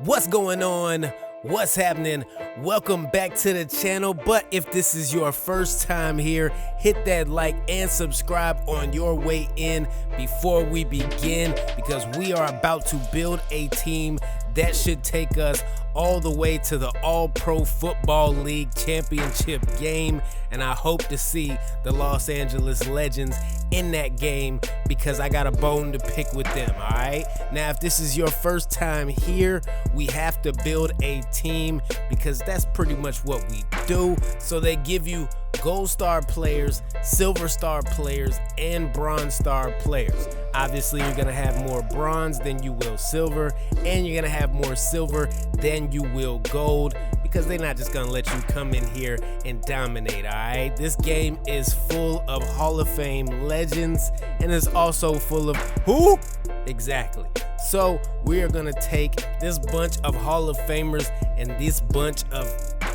What's going on? What's happening? Welcome back to the channel. But if this is your first time here, hit that like and subscribe on your way in before we begin, because we are about to build a team that should take us all the way to the All-Pro Football League championship game. And I hope to see the Los Angeles Legends in that game, because I got a bone to pick with them. All right, now if this is your first time here, we have to build a team because that's pretty much what we do. So they give you gold star players, silver star players, and bronze star players. Obviously, you're gonna have more bronze than you will silver, and you're gonna have more silver than you will gold, because they're not just gonna let you come in here and dominate. All right, this game is full of Hall of Fame legends, and it's also full of who? Exactly. So we are gonna take this bunch of Hall of Famers and this bunch of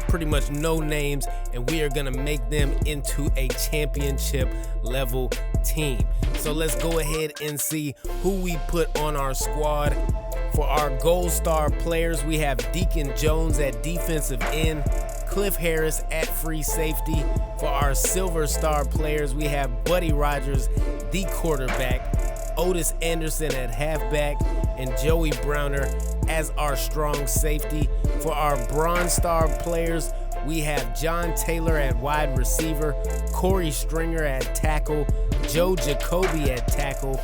pretty much no names, and we are gonna make them into a championship level team. So let's go ahead and see who we put on our squad. For our gold star players, we have Deacon Jones at defensive end, Cliff Harris at free safety. For our silver star players, we have Buddy Rogers, the quarterback, Otis Anderson at halfback, and Joey Browner as our strong safety. For our bronze star players, we have John Taylor at wide receiver, Corey Stringer at tackle, Joe Jacoby at tackle,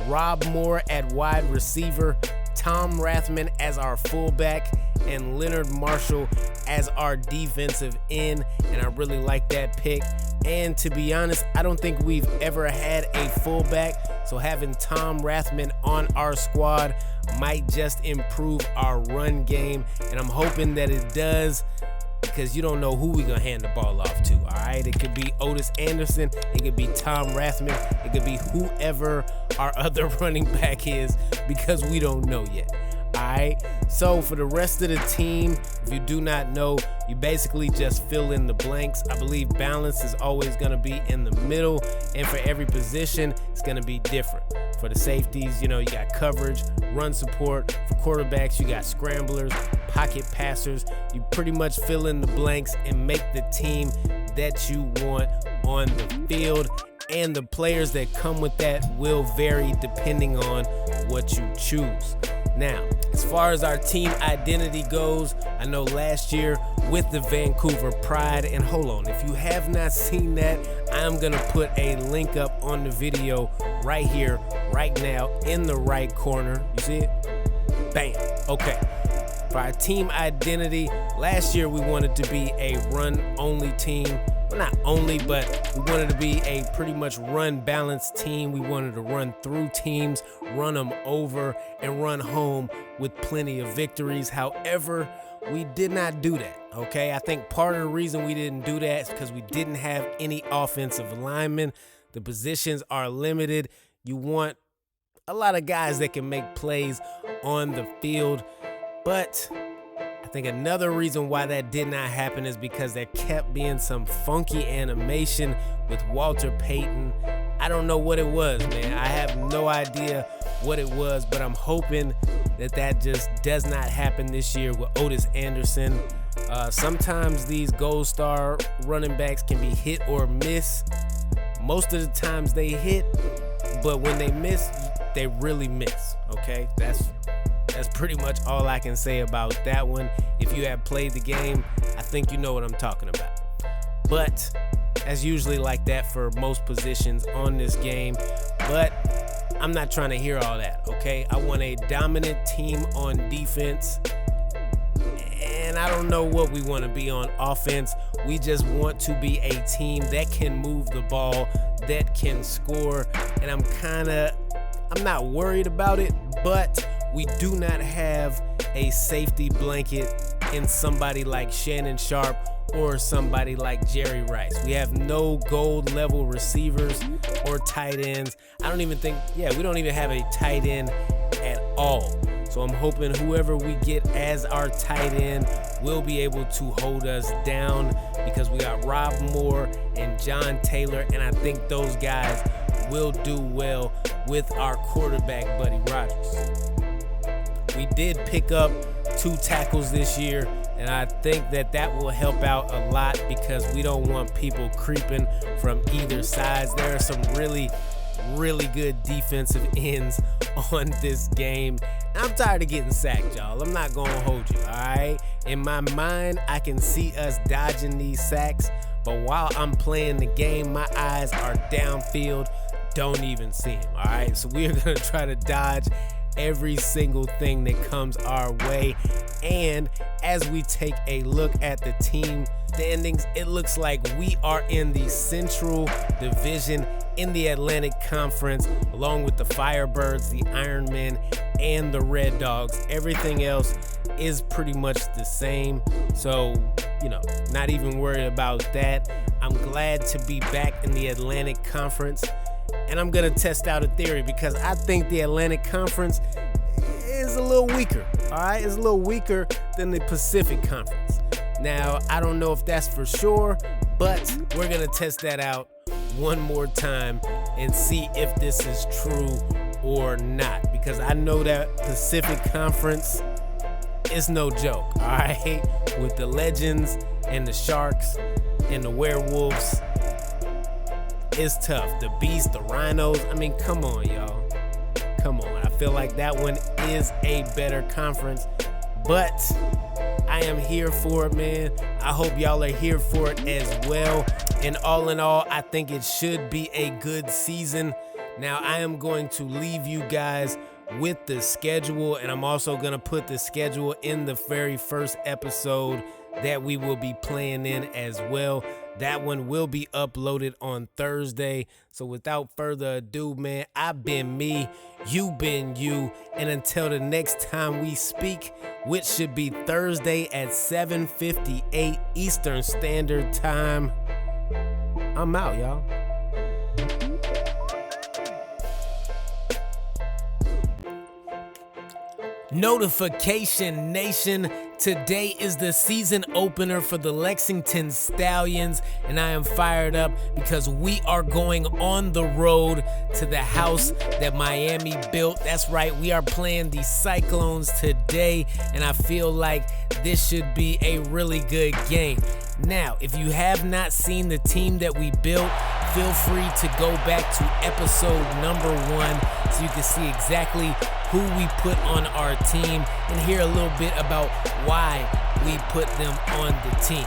Rob Moore at wide receiver, Tom Rathman as our fullback, and Leonard Marshall as our defensive end. And I really like that pick. And to be honest, I don't think we've ever had a fullback, so having Tom Rathman on our squad might just improve our run game, and I'm hoping that it does, because you don't know who we're gonna hand the ball off to. All right, it could be Otis Anderson, it could be Tom Rathman, it could be whoever our other running back is, because we don't know yet. Alright, so for the rest of the team, if you do not know, you basically just fill in the blanks. I believe balance is always going to be in the middle, and for every position, it's going to be different. For the safeties, you got coverage, run support. For quarterbacks, you got scramblers, pocket passers. You pretty much fill in the blanks and make the team that you want on the field. And the players that come with that will vary depending on what you choose. Now, as far as our team identity goes, I know last year with the Vancouver Pride, and hold on, if you have not seen that, I'm gonna put a link up on the video right here, right now, in the right corner. You see it? Bam. Okay. For our team identity, last year we wanted to be a run-only team. Well, not only, but we wanted to be a pretty much run-balanced team. We wanted to run through teams, run them over, and run home with plenty of victories. However, we did not do that, okay? I think part of the reason we didn't do that is because we didn't have any offensive linemen. The positions are limited. You want a lot of guys that can make plays on the field, but I think another reason why that did not happen is because there kept being some funky animation with Walter Payton. I don't know what it was, man. I have no idea what it was, but I'm hoping that that just does not happen this year with Otis Anderson. Sometimes these gold star running backs can be hit or miss. Most of the times they hit, but when they miss, they really miss, okay? That's pretty much all I can say about that one. If you have played the game, I think you know what I'm talking about. But that's usually like that for most positions on this game. But I'm not trying to hear all that, okay? I want a dominant team on defense. And I don't know what we want to be on offense. We just want to be a team that can move the ball, that can score. And I'm not worried about it, but we do not have a safety blanket in somebody like Shannon Sharp or somebody like Jerry Rice. We have no gold level receivers or tight ends. We don't even have a tight end at all. So I'm hoping whoever we get as our tight end will be able to hold us down, because we got Rob Moore and John Taylor, and I think those guys will do well with our quarterback, Buddy Rogers. We did pick up 2 tackles this year, and I think that will help out a lot because we don't want people creeping from either sides. There are some really good defensive ends on this game. I'm tired of getting sacked, y'all. I'm not gonna hold you, all right? In my mind, I can see us dodging these sacks, but while I'm playing the game, my eyes are downfield, don't even see them, all right? So we are gonna try to dodge every single thing that comes our way. And as we take a look at the team standings, it looks like we are in the Central Division in the Atlantic Conference, along with the Firebirds, the Ironmen, and the Red Dogs. Everything else is pretty much the same, so not even worried about that. I'm glad to be back in the Atlantic Conference, and I'm gonna test out a theory because I think the Atlantic Conference is a little weaker, all right? It's a little weaker than the Pacific Conference. Now, I don't know if that's for sure, but we're gonna test that out one more time and see if this is true or not, because I know that Pacific Conference is no joke, all right? With the Legends and the Sharks and the Werewolves, it's tough. The Beasts, the Rhinos, I mean, come on, y'all. Come on. I feel like that one is a better conference, but I am here for it, man. I hope y'all are here for it as well. And all in all, I think it should be a good season. Now, I am going to leave you guys with the schedule, and I'm also going to put the schedule in the very first episode that we will be playing in as well. That one will be uploaded on Thursday. So without further ado, man, I've been me, you been you, and until the next time we speak, which should be Thursday at 7:58 Eastern Standard Time, I'm out, y'all. Notification Nation, today is the season opener for the Lexington Stallions, and I am fired up because we are going on the road to the house that Miami built. That's right, we are playing the Cyclones today, and I feel like this should be a really good game. Now, if you have not seen the team that we built, feel free to go back to episode number 1 so you can see exactly who we put on our team and hear a little bit about why we put them on the team.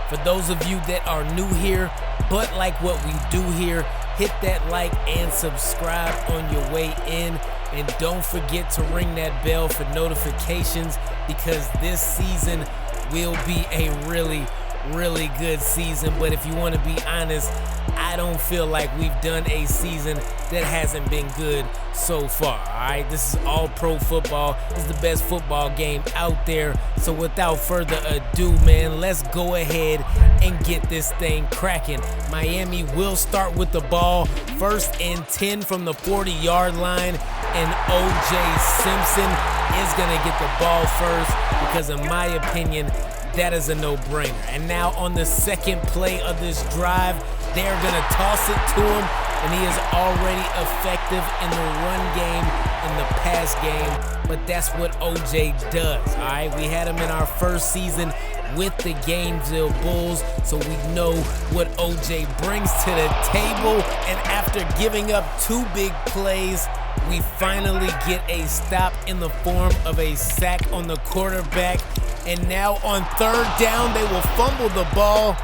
For those of you that are new here but like what we do here, hit that like and subscribe on your way in, and don't forget to ring that bell for notifications because this season will be a really good season. But if you want to be honest, I don't feel like we've done a season that hasn't been good so far, all right? This is all pro football. This is the best football game out there. So without further ado, man, let's go ahead and get this thing cracking. Miami will start with the ball, 1st and 10 from the 40-yard line, and O.J. Simpson is going to get the ball first because, in my opinion, that is a no-brainer. And now on the second play of this drive, they're going to toss it to him, and he is already effective in the run game, in the pass game, but that's what OJ does, all right? We had him in our first season with the Gainesville Bulls, so we know what OJ brings to the table, and after giving up 2 big plays, we finally get a stop in the form of a sack on the quarterback. And now on 3rd down, they will fumble the ball,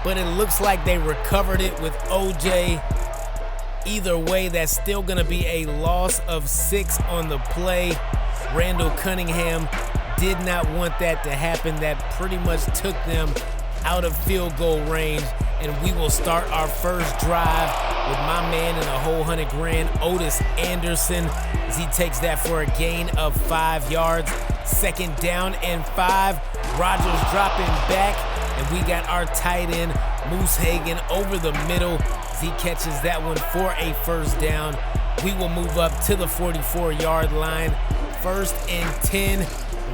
but it looks like they recovered it with OJ. Either way, that's still going to be a loss of 6 on the play. Randall Cunningham did not want that to happen. That pretty much took them out of field goal range, and we will start our first drive with my man in a whole $100,000, Otis Anderson, as he takes that for a gain of 5 yards. 2nd down and 5. Rodgers dropping back, and we got our tight end, Moose Hagan, over the middle as he catches that one for a 1st down. We will move up to the 44-yard line. 1st and 10.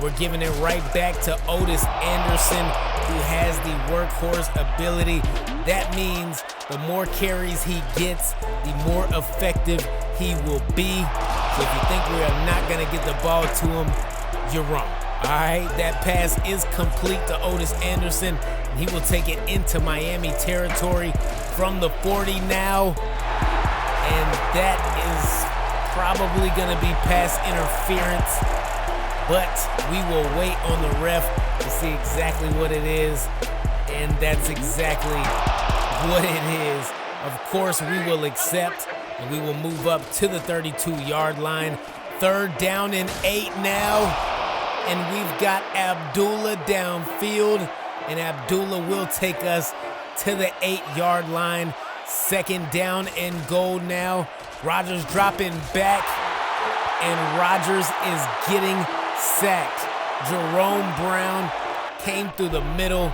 We're giving it right back to Otis Anderson, who has the workhorse ability. That means the more carries he gets, the more effective he will be. So if you think we are not going to get the ball to him, you're wrong. All right, that pass is complete to Otis Anderson. He will take it into Miami territory from the 40 now. And that is probably going to be pass interference. But we will wait on the ref to see exactly what it is. And that's exactly what it is. Of course, we will accept, and we will move up to the 32-yard line. 3rd down and 8 now. And we've got Abdullah downfield, and Abdullah will take us to the 8-yard line. 2nd down and goal now. Rodgers dropping back, and Rodgers is getting sacked. Jerome Brown came through the middle,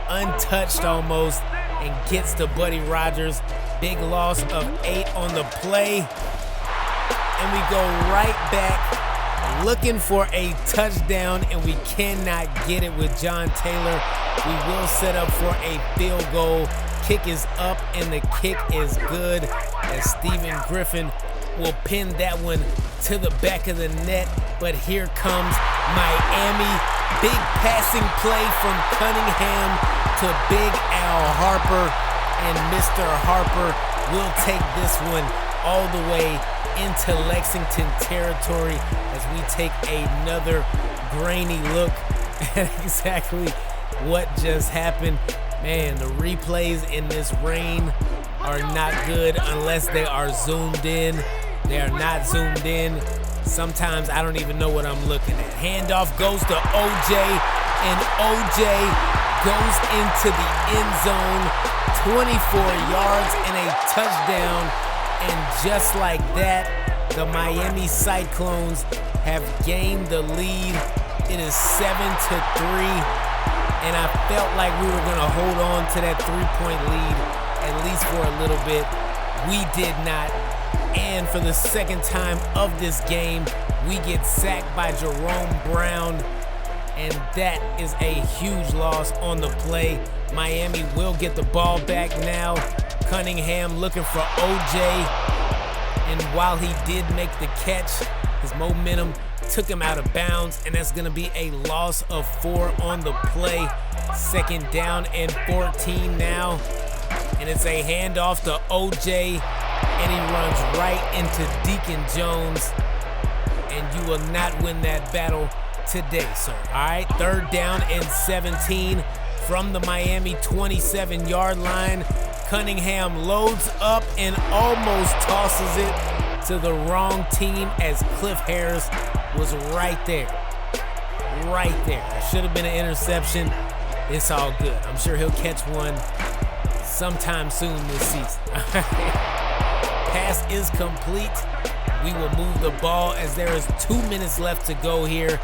untouched almost, and gets to Buddy Rodgers. Big loss of 8 on the play. And we go right back looking for a touchdown, and we cannot get it with John Taylor. We will set up for a field goal. Kick is up, and the kick is good as Stephen Griffin will pin that one to the back of the net. But here comes Miami. Big passing play from Cunningham to Big Al Harper, and Mr. Harper will take this one all the way into Lexington territory as we take another grainy look at exactly what just happened. Man, the replays in this rain are not good unless they are zoomed in. They are not zoomed in. Sometimes I don't even know what I'm looking at. Handoff goes to OJ, and OJ goes into the end zone, 24 yards and a touchdown. And just like that, the Miami Cyclones have gained the lead. It is 7-3, and I felt like we were going to hold on to that 3-point lead at least for a little bit. We did not. And for the 2nd time of this game, we get sacked by Jerome Brown, and that is a huge loss on the play. Miami will get the ball back now. Cunningham looking for OJ, and while he did make the catch, his momentum took him out of bounds, and that's going to be a loss of 4 on the play. 2nd down and 14 now, and it's a handoff to OJ, and he runs right into Deacon Jones, and you will not win that battle today, sir. All right, 3rd down and 17 from the Miami 27-yard line. Cunningham loads up and almost tosses it to the wrong team as Cliff Harris was right there. Right there. That should have been an interception. It's all good. I'm sure he'll catch one sometime soon this season. Pass is complete. We will move the ball as there is 2 minutes left to go here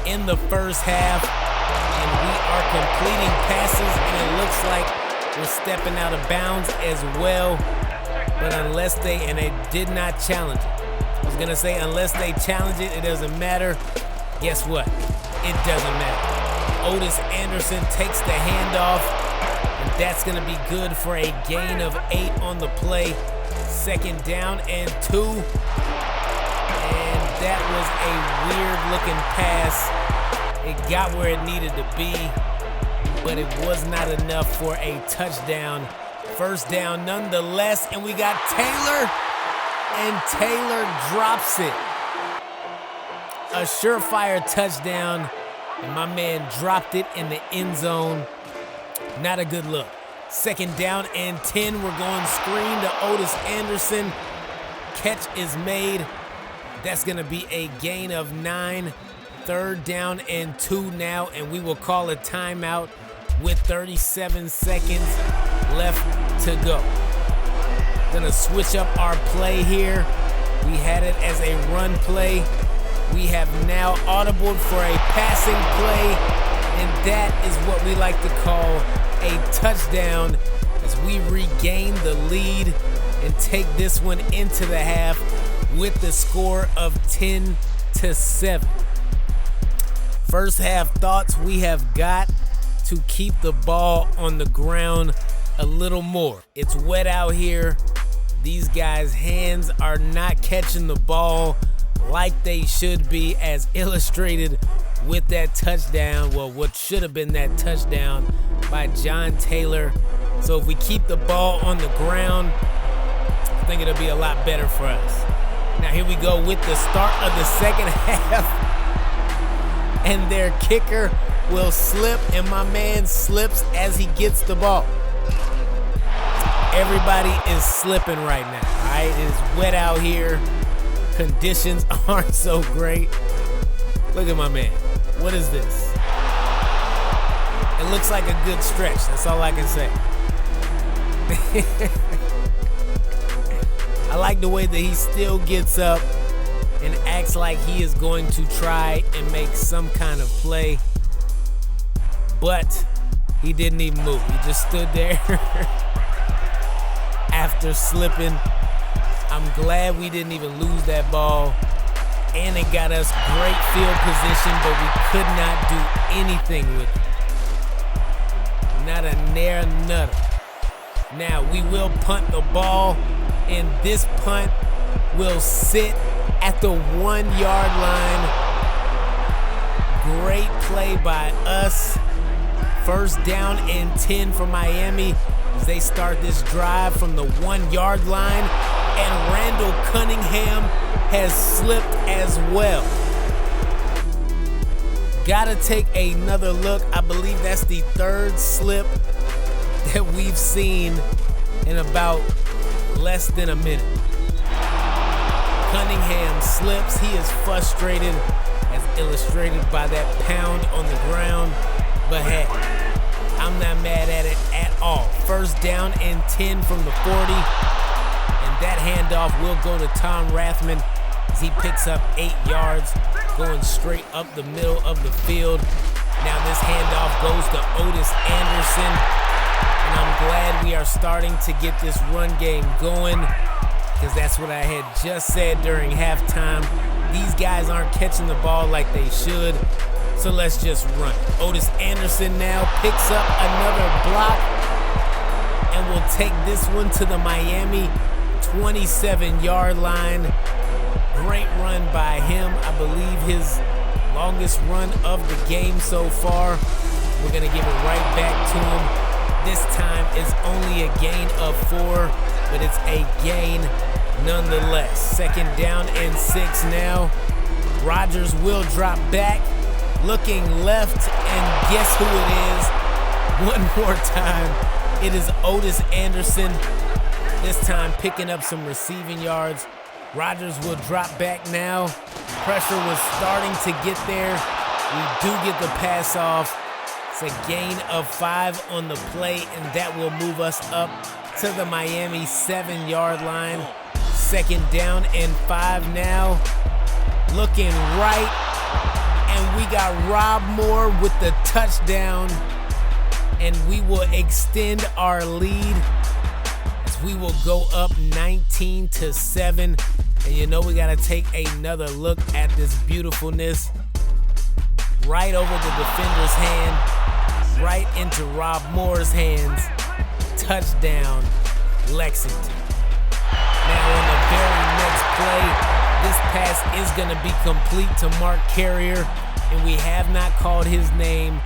in the first half. And we are completing passes, and it looks like we're stepping out of bounds as well. But unless they did not challenge it. I was going to say unless they challenge it, it doesn't matter. Guess what? It doesn't matter. Otis Anderson takes the handoff, and that's going to be good for a gain of 8 on the play. 2nd down and 2. And that was a weird-looking pass. It got where it needed to be, but it was not enough for a touchdown. 1st down nonetheless, and we got Taylor, and Taylor drops it. A surefire touchdown, and my man dropped it in the end zone. Not a good look. 2nd down and 10. We're going screen to Otis Anderson. Catch is made. That's going to be a gain of 9. 3rd down and 2 now, and we will call a timeout with 37 seconds left to go. Gonna switch up our play here. We had it as a run play. We have now audibled for a passing play, and that is what we like to call a touchdown as we regain the lead and take this one into the half with the score of 10-7. First half thoughts: we have got to keep the ball on the ground a little more. It's wet out here. These guys' hands are not catching the ball like they should be, as illustrated with that touchdown. Well, what should have been that touchdown by John Taylor. So if we keep the ball on the ground, I think it'll be a lot better for us. Now here we go with the start of the second half. And their kicker will slip, and my man slips as he gets the ball. Everybody is slipping right now, all right? It is wet out here. Conditions aren't so great. Look at my man. What is this? It looks like a good stretch. That's all I can say. I like the way that he still gets up and acts like he is going to try and make some kind of play. But he didn't even move. He just stood there after slipping. I'm glad we didn't even lose that ball. And it got us great field position, but we could not do anything with it. Not a near nutter. Now we will punt the ball, and this punt will sit at the 1 yard line. Great play by us. First down and 10 for Miami as they start this drive from the 1 yard line. And Randall Cunningham has slipped as well. Gotta take another look. I believe that's the third slip that we've seen in about less than a minute. Cunningham slips. He is frustrated, as illustrated by that pound on the ground. But hey, I'm not mad at it at all. First down and 10 from the 40. And that handoff will go to Tom Rathman as he picks up 8 yards, going straight up the middle of the field. Now this handoff goes to Otis Anderson. And I'm glad we are starting to get this run game going, because that's what I had just said during halftime. These guys aren't catching the ball like they should, so let's just run. Otis Anderson now picks up another block and will take this one to the Miami 27-yard line. Great run by him. I believe his longest run of the game so far. We're going to give it right back to him. This time it's only a gain of 4, but it's a gain nonetheless. Second down and 6 now. Rodgers will drop back, looking left, and guess who it is? One more time, it is Otis Anderson. This time picking up some receiving yards. Rodgers will drop back now. Pressure was starting to get there. We do get the pass off. It's a gain of 5 on the play, and that will move us up to the Miami 7-yard line. Second down and 5 now. Looking right, and we got Rob Moore with the touchdown, and we will extend our lead as we will go up 19-7. And you know we got to take another look at this beautifulness. Right over the defender's hand, right into Rob Moore's hands. Touchdown, Lexington. Now on the very next play, this pass is going to be complete to Mark Carrier, and we have not called his name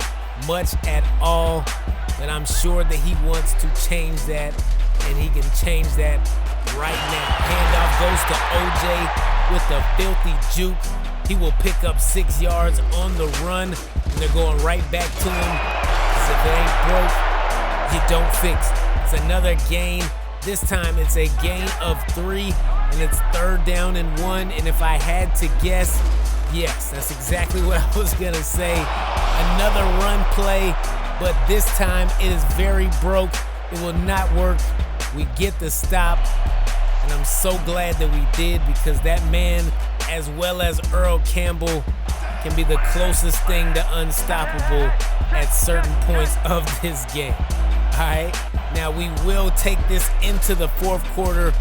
much at all, but I'm sure that he wants to change that, and he can change that right now. Handoff goes to OJ with the filthy juke. He will pick up 6 yards on the run, and they're going right back to him. If it ain't broke, you don't fix it. It's another gain. This time it's a gain of 3, and it's third down and 1. And if I had to guess, yes, that's exactly what I was going to say. Another run play, but this time it is very broke. It will not work. We get the stop, and I'm so glad that we did, because that man, as well as Earl Campbell, can be the closest thing to unstoppable at certain points of this game. All right, now we will take this into the fourth quarter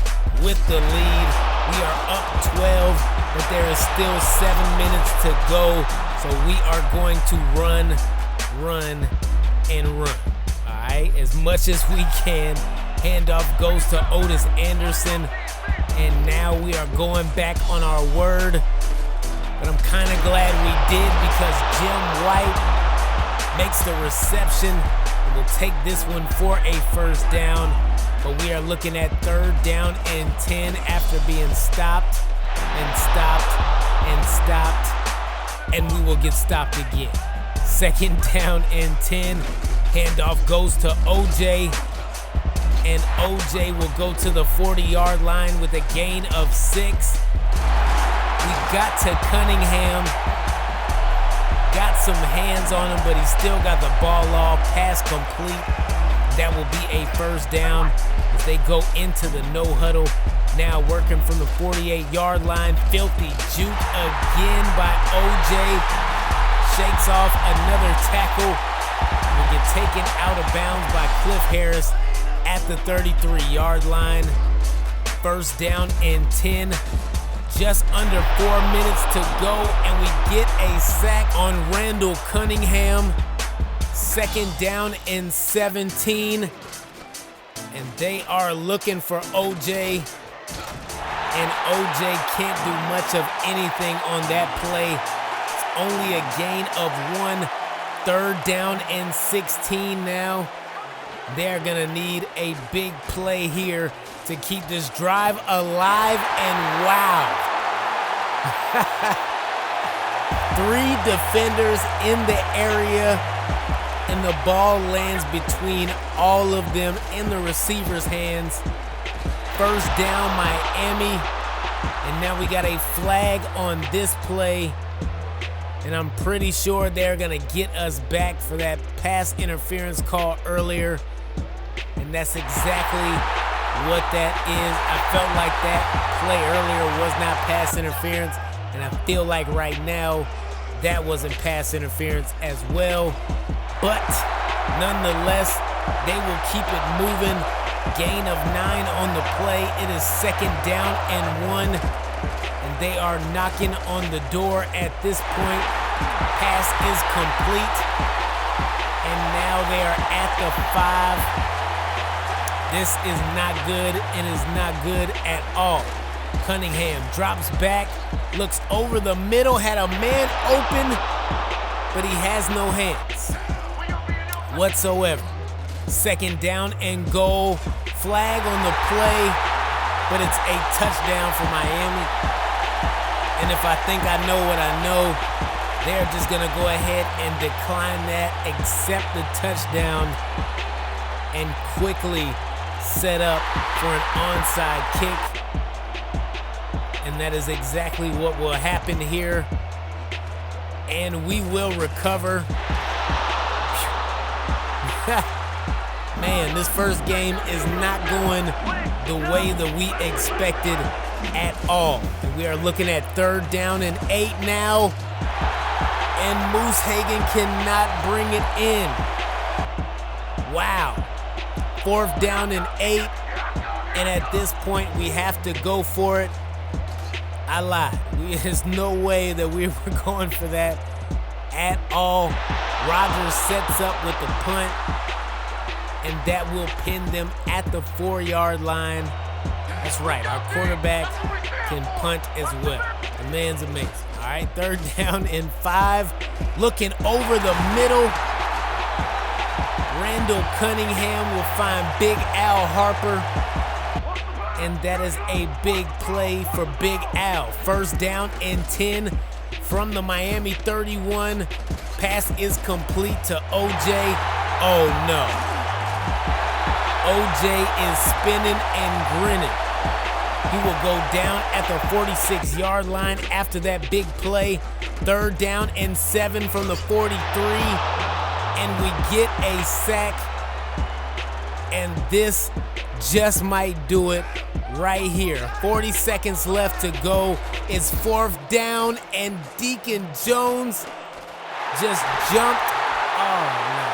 with the lead. We are up 12, but there is still 7 minutes to go, so we are going to run, and run. All right, as much as we can. Handoff goes to Otis Anderson, and now we are going back on our word. but I'm kind of glad we did because Jim White makes the reception and will take this one for a first down. But we are looking at 3rd down and 10 after being stopped and stopped and stopped, and we will get stopped again. 2nd down and 10. Handoff goes to OJ, and OJ will go to the 40-yard line with a gain of 6. We got to Cunningham, got some hands on him, but he still got the ball off, pass complete. That will be a first down as they go into the no huddle. Now working from the 48-yard line. Filthy juke again by OJ. Shakes off another tackle. Will get taken out of bounds by Cliff Harris at the 33-yard line. 1st down and 10. Just under 4 minutes to go, and we get a sack on Randall Cunningham. 2nd down and 17. And they are looking for OJ. And OJ can't do much of anything on that play. It's only a gain of 1. 3rd down and 16 now. They're gonna need a big play here to keep this drive alive, and wow. 3 defenders in the area, and the ball lands between all of them in the receiver's hands. 1st down, Miami, and now we got a flag on this play, and I'm pretty sure they're gonna get us back for that pass interference call earlier, and that's exactly what that is. I felt like that play earlier was not pass interference, and I feel like right now that wasn't pass interference as well. But nonetheless, they will keep it moving. Gain of 9 on the play. It is 2nd down and 1, and they are knocking on the door at this point. Pass is complete, and now they are at the 5. This is not good. It is not good at all. Cunningham drops back, looks over the middle, had a man open, but he has no hands whatsoever. 2nd down and goal. Flag on the play, but it's a touchdown for Miami. And if I think I know what I know, they're just gonna go ahead and decline that, accept the touchdown, and quickly set up for an onside kick. And that is exactly what will happen here. And we will recover. Man, this first game is not going the way that we expected at all. And we are looking at 3rd down and 8 now. And Moose Hagen cannot bring it in. Wow. 4th down and 8. And at this point, we have to go for it. I lied. There's no way that we were going for that at all. Rodgers sets up with the punt, and that will pin them at the 4-yard line. That's right, our quarterback can punt as well. The man's amazing. All right, 3rd down and 5. Looking over the middle. Randall Cunningham will find Big Al Harper. And that is a big play for Big Al. 1st down and 10 from the Miami 31. Pass is complete to OJ. Oh no. OJ is spinning and grinning. He will go down at the 46-yard line after that big play. 3rd down and 7 from the 43. And we get a sack. And this just might do it right here. 40 seconds left to go. It's 4th down, and Deacon Jones just jumped. Oh no.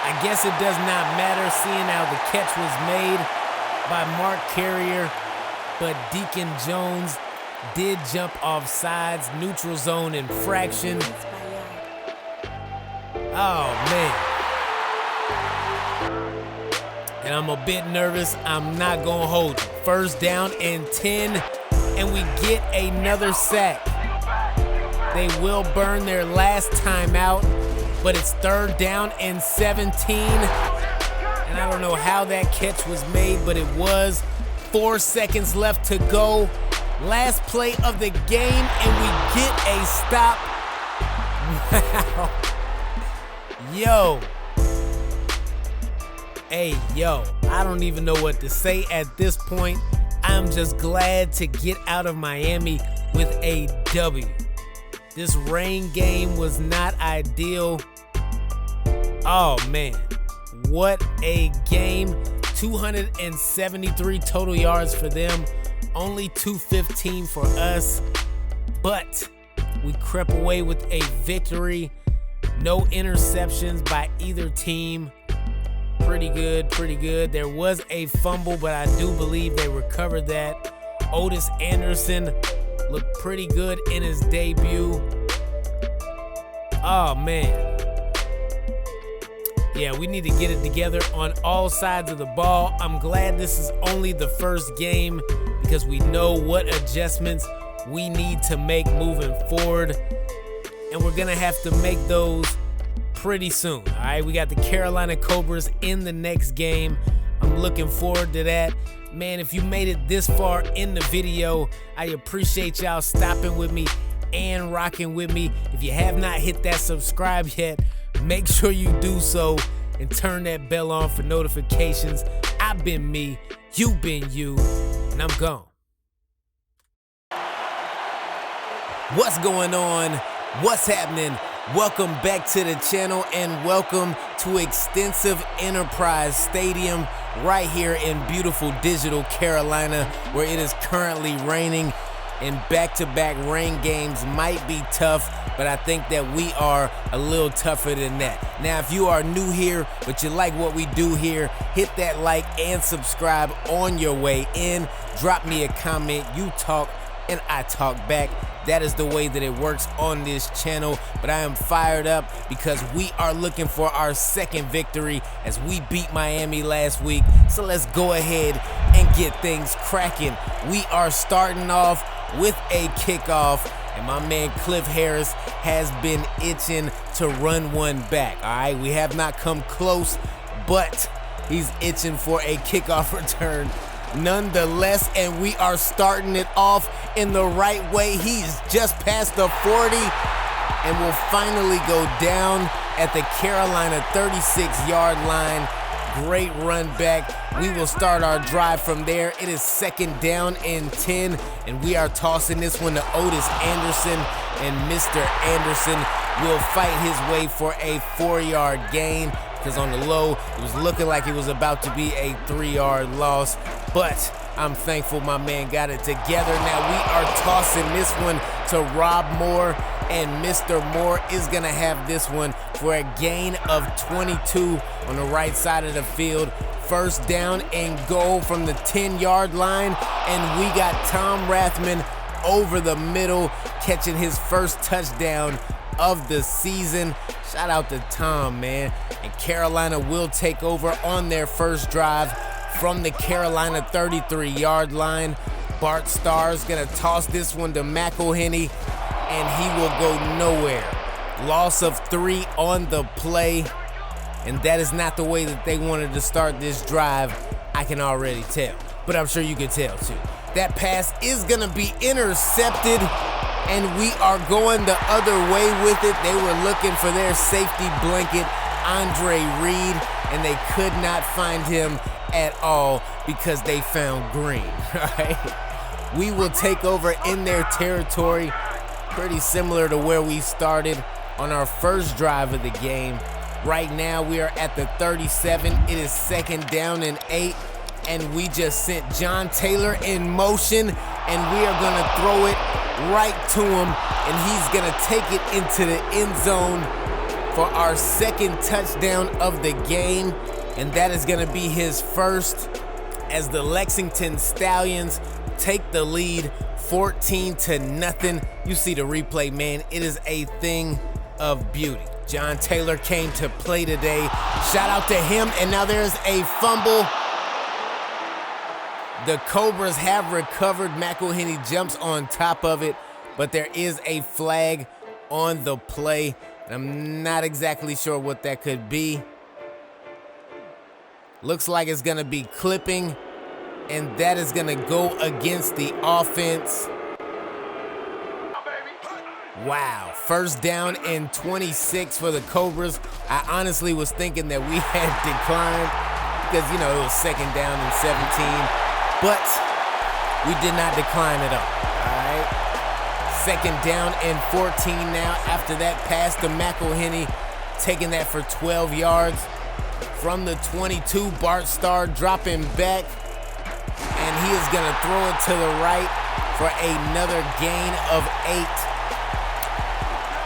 I guess it does not matter seeing how the catch was made by Mark Carrier, but Deacon Jones did jump off sides, neutral zone infraction. Oh man. And I'm a bit nervous. I'm not gonna hold you. 1st down and 10, and we get another sack. They will burn their last timeout, but it's 3rd down and 17. And I don't know how that catch was made, but it was. 4 seconds left to go. Last play of the game, and we get a stop. Wow. Yo. Hey, yo, I don't even know what to say at this point. I'm just glad to get out of Miami with a W. This rain game was not ideal. Oh, man. What a game. 273 total yards for them. Only 215 for us. But we crept away with a victory. No interceptions by either team. Pretty good, pretty good. There was a fumble, but I do believe they recovered that. Otis Anderson looked pretty good in his debut. Oh, man. Yeah, we need to get it together on all sides of the ball. I'm glad this is only the first game because we know what adjustments we need to make moving forward. And we're going to have to make those pretty soon. All right, we got the Carolina Cobras in the next game. I'm looking forward to that. Man, if you made it this far in the video, I appreciate y'all stopping with me and rocking with me. If you have not hit that subscribe yet, make sure you do so and turn that bell on for notifications. I've been me, you've been you, and I'm gone. What's going on? What's happening? Welcome back to the channel and welcome to Extensive Enterprise Stadium right here in beautiful Digital Carolina, where it is currently raining. And back-to-back rain games might be tough, but I think that we are a little tougher than that. Now, if you are new here, but you like what we do here, hit that like and subscribe on your way in. Drop me a comment, you talk, and I talk back. That is the way that it works on this channel, but I am fired up because we are looking for our second victory as we beat Miami last week. So let's go ahead and get things cracking. We are starting off with a kickoff, and my man Cliff Harris has been itching to run one back. All right, we have not come close, but he's itching for a kickoff return nonetheless, and we are starting it off in the right way. He's just past the 40 and will finally go down at the Carolina 36-yard line. Great run back. We will start our drive from there. It is 2nd down and 10, and we are tossing this one to Otis Anderson, and Mr. Anderson will fight his way for a 4-yard gain, because on the low, it was looking like it was about to be a 3-yard loss, but I'm thankful my man got it together. Now we are tossing this one to Rob Moore, and Mr. Moore is gonna have this one for a gain of 22 on the right side of the field. 1st down and goal from the 10-yard line, and we got Tom Rathman over the middle, catching his first touchdown of the season. Shout out to Tom, man. And Carolina will take over on their first drive from the Carolina 33-yard line. Bart Starr's gonna toss this one to McElhenney, and he will go nowhere. Loss of 3 on the play, and that is not the way that they wanted to start this drive. I can already tell, but I'm sure you can tell too. That pass is gonna be intercepted, and we are going the other way with it. They were looking for their safety blanket, Andre Reed, and they could not find him at all because they found Green, right? We will take over in their territory, pretty similar to where we started on our first drive of the game. Right now, we are at the 37. It is 2nd down and 8, and we just sent John Taylor in motion, and we are gonna throw it right to him, and he's gonna take it into the end zone for our 2nd touchdown of the game, and that is gonna be his first as the Lexington Stallions take the lead 14-0. You see the replay, man. It is a thing of beauty. John Taylor came to play today. Shout out to him, and now there's a fumble. The Cobras have recovered. McElhenney jumps on top of it, but there is a flag on the play. I'm not exactly sure what that could be. Looks like it's gonna be clipping, and that is gonna go against the offense. Wow, first down and 26 for the Cobras. I honestly was thinking that we had declined because, you know, it was second down and 17, but we did not decline at all, all right? Second down and 14 now after that pass to McElhenney, taking that for 12 yards. From the 22, Bart Starr dropping back, and he is gonna throw it to the right for another gain of 8.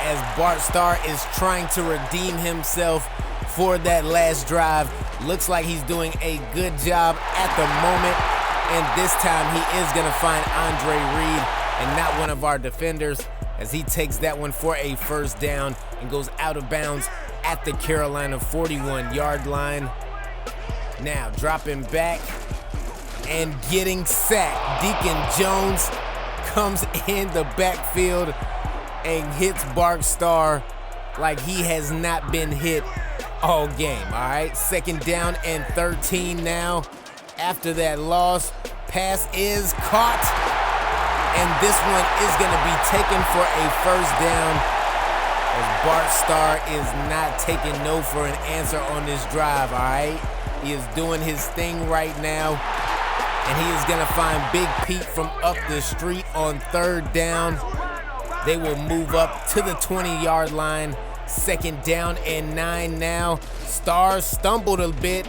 As Bart Starr is trying to redeem himself for that last drive. Looks like he's doing a good job at the moment, and this time he is gonna find Andre Reed and not one of our defenders, as he takes that one for a first down and goes out of bounds at the Carolina 41-yard line. Now dropping back and getting sacked. Deacon Jones comes in the backfield and hits Bart Starr like he has not been hit all game, all right? Second down and 13 now. After that loss, pass is caught, and this one is gonna be taken for a first down, as Bart Starr is not taking no for an answer on this drive, all right? He is doing his thing right now, and he is gonna find Big Pete from up the street on third down. They will move up to the 20-yard line. Second down and 9 now. Starr stumbled a bit,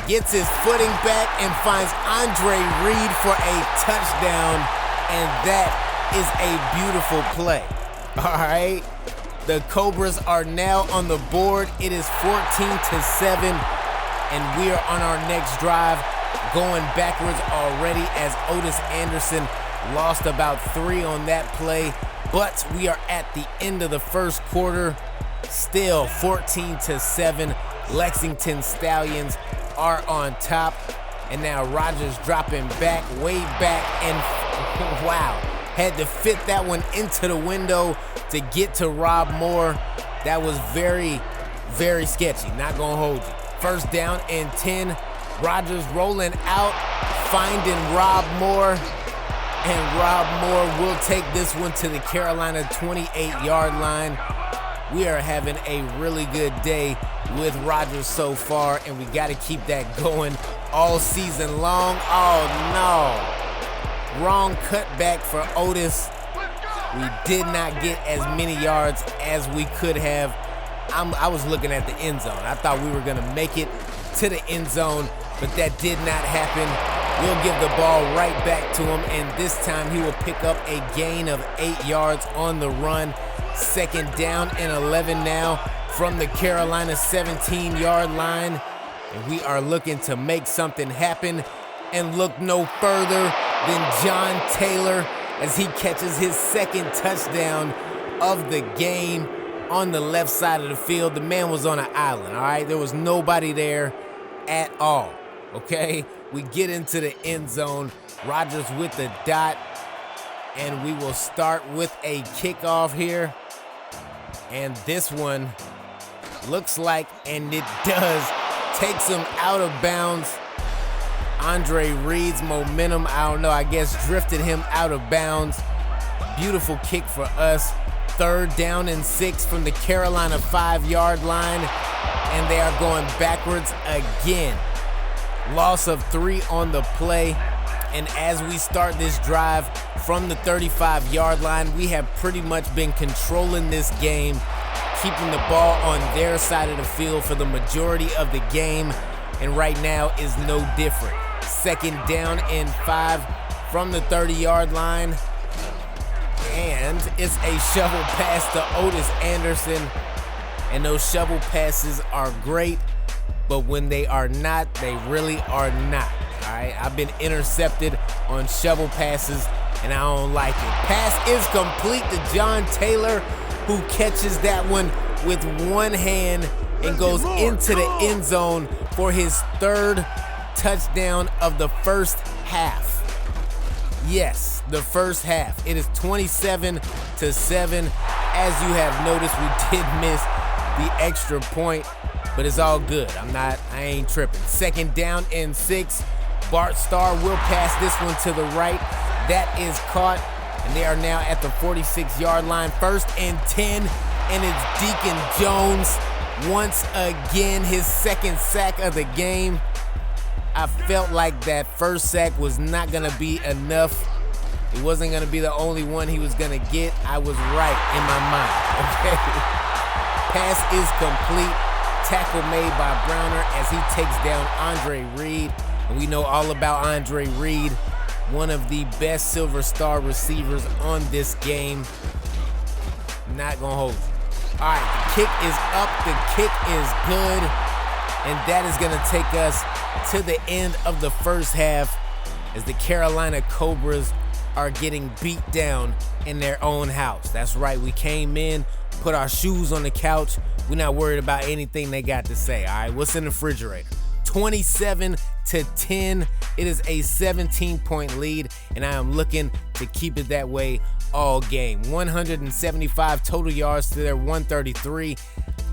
gets his footing back, and finds Andre Reed for a touchdown, and that is a beautiful play. All right, the Cobras are now on the board. It is 14-7, and we are on our next drive, going backwards already as Otis Anderson lost about 3 on that play. But we are at the end of the first quarter, still 14-7. Lexington Stallions are on top. And now Rogers dropping back, way back, and wow, had to fit that one into the window to get to Rob Moore. That was very, very sketchy, not gonna hold you. First down and 10, Rogers rolling out, finding Rob Moore. And Rob Moore will take this one to the Carolina 28-yard line. We are having a really good day with Rogers so far, and we got to keep that going all season long. Oh, no. Wrong cutback for Otis. We did not get as many yards as we could have. I was looking at the end zone. I thought we were going to make it to the end zone, but that did not happen. We'll give the ball right back to him, and this time he will pick up a gain of 8 yards on the run. Second down and 11 now from the Carolina 17-yard line. And we are looking to make something happen, and look no further than John Taylor as he catches his second touchdown of the game on the left side of the field. The man was on an island, all right? There was nobody there at all, okay? We get into the end zone. Rogers with the dot, and we will start with a kickoff here. And this one looks like, and it does, takes him out of bounds. Andre Reed's momentum, I don't know, I guess drifted him out of bounds. Beautiful kick for us. Third down and 6 from the Carolina 5-yard line, and they are going backwards again. Loss of 3 on the play, and as we start this drive from the 35-yard line, we have pretty much been controlling this game, keeping the ball on their side of the field for the majority of the game, and right now is no different. Second down and 5 from the 30-yard line, and it's a shovel pass to Otis Anderson, and those shovel passes are great, but when they are not, they really are not, all right? I've been intercepted on shovel passes, and I don't like it. Pass is complete to John Taylor, who catches that one with one hand and goes into the end zone for his third touchdown of the first half. Yes, the first half. It is 27-7 As you have noticed, we did miss the extra point, but it's all good. I ain't tripping. 2nd down and 6. Bart Starr will pass this one to the right. That is caught, and they are now at the 46-yard line. 1st and 10, and it's Deacon Jones once again, his 2nd sack of the game. I felt like that first sack was not gonna be enough. It wasn't gonna be the only one he was gonna get. I was right in my mind, okay? Pass is complete. Tackle made by Browner as he takes down Andre Reed. And we know all about Andre Reed, one of the best Silver Star receivers on this game. Not gonna hold you. All right, the kick is up, the kick is good, and that is gonna take us to the end of the first half as the Carolina Cobras are getting beat down in their own house. That's right, we came in, put our shoes on the couch. We're not worried about anything they got to say, all right? What's in the refrigerator? 27-10. It is a 17-point lead, and I am looking to keep it that way all game. 175 total yards to their 133.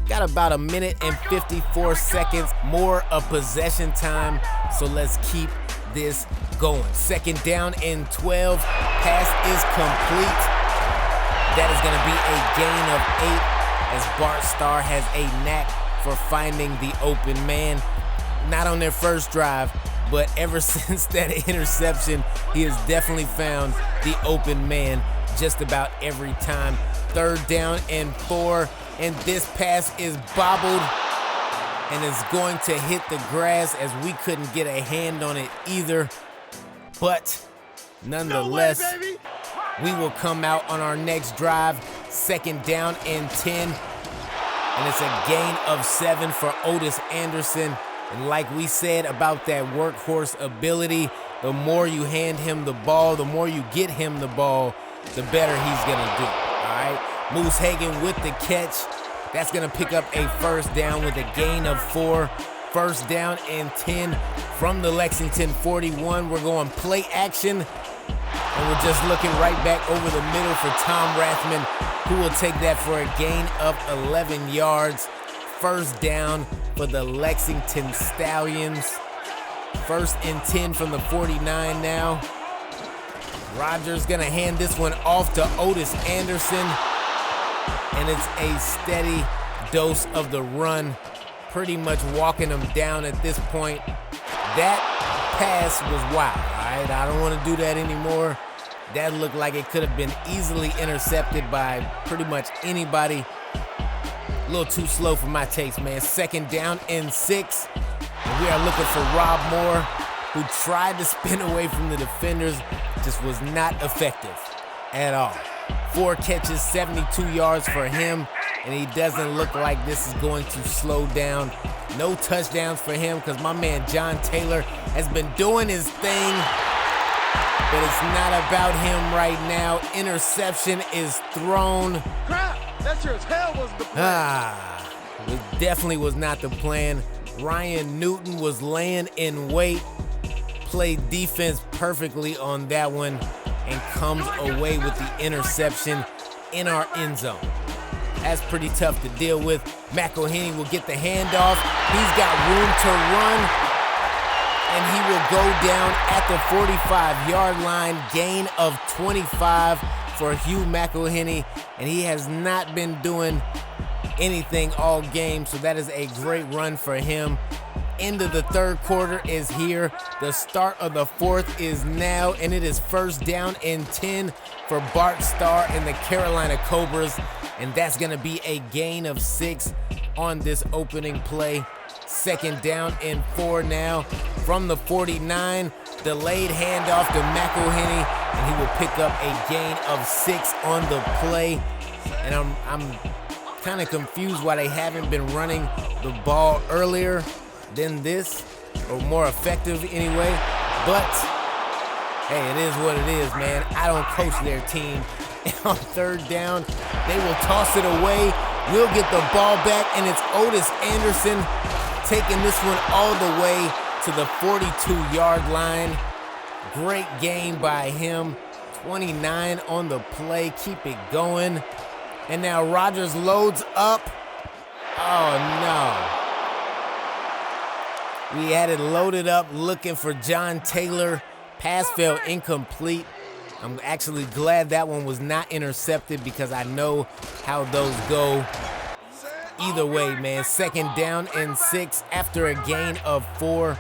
Got about a minute and 54 seconds more of possession time, so let's keep this going. 2nd down and 12. Pass is complete. That is going to be a gain of 8 as Bart Starr has a knack for finding the open man. Not on their first drive, but ever since that interception, he has definitely found the open man just about every time. 3rd down and 4, and this pass is bobbled and is going to hit the grass as we couldn't get a hand on it either. But nonetheless, we will come out on our next drive. 2nd down and 10, and it's a gain of 7 for Otis Anderson. And like we said about that workhorse ability, the more you hand him the ball, the more you get him the ball, the better he's gonna do, all right? Moose Hagan with the catch. That's gonna pick up a 1st down with a gain of 4. 1st down and 10 from the Lexington 41. We're going play action, and we're just looking right back over the middle for Tom Rathman, who will take that for a gain of 11 yards. 1st down for the Lexington Stallions. 1st and 10 from the 49 now. Rogers gonna hand this one off to Otis Anderson, and it's a steady dose of the run, pretty much walking them down at this point. That pass was wild, all right? I don't want to do that anymore. That looked like it could have been easily intercepted by pretty much anybody. A little too slow for my taste, man. 2nd down and 6. And we are looking for Rob Moore, who tried to spin away from the defenders, just was not effective at all. 4 catches, 72 yards for him, and he doesn't look like this is going to slow down. No touchdowns for him because my man John Taylor has been doing his thing, but it's not about him right now. Interception is thrown. Crap! That sure as hell wasn't the plan. It definitely was not the plan. Ryan Newton was laying in wait, played defense perfectly on that one, and comes away with the interception in our end zone. That's pretty tough to deal with. McElhenney will get the handoff. He's got room to run, and he will go down at the 45-yard line. Gain of 25 for Hugh McElhenney, and he has not been doing anything all game, so that is a great run for him. End of the 3rd quarter is here. The start of the 4th is now, and it is 1st down and 10 for Bart Starr and the Carolina Cobras, and that's going to be a gain of 6 on this opening play. 2nd down and 4 now from the 49. Delayed handoff to McElhenney, and he will pick up a gain of 6 on the play. And I'm kind of confused why they haven't been running the ball earlier than this, or more effective anyway. But hey, it is what it is, man. I don't coach their team. And on 3rd down, they will toss it away. We'll get the ball back, and it's Otis Anderson taking this one all the way to the 42-yard line. Great game by him. 29 on the play. Keep it going. And now Rodgers loads up. Oh, no. We had it loaded up looking for John Taylor. Pass fell incomplete. I'm actually glad that one was not intercepted because I know how those go. Either way, man, 2nd down and 6 after a gain of 4.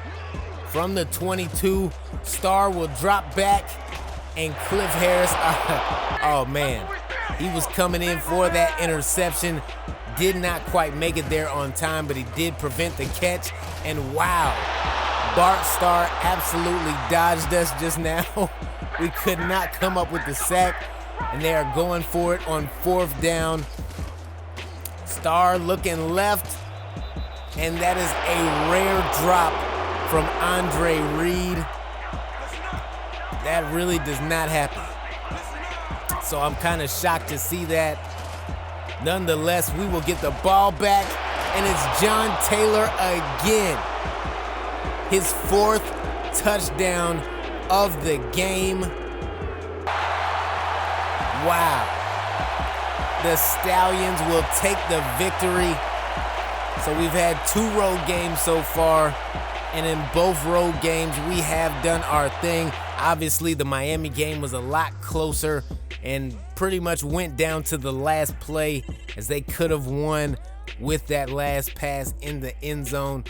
From the 22, Starr will drop back, and Cliff Harris, oh man, he was coming in for that interception. Did not quite make it there on time, but he did prevent the catch. And wow, Bart Starr absolutely dodged us just now. We could not come up with the sack, and they are going for it on 4th down. Starr looking left, and that is a rare drop from Andre Reed. That really does not happen. So I'm kind of shocked to see that. Nonetheless, we will get the ball back, and it's John Taylor again. His 4th touchdown of the game. Wow. The Stallions will take the victory. So we've had 2 road games so far, and in both road games, we have done our thing. Obviously, the Miami game was a lot closer and pretty much went down to the last play, as they could have won with that last pass in the end zone.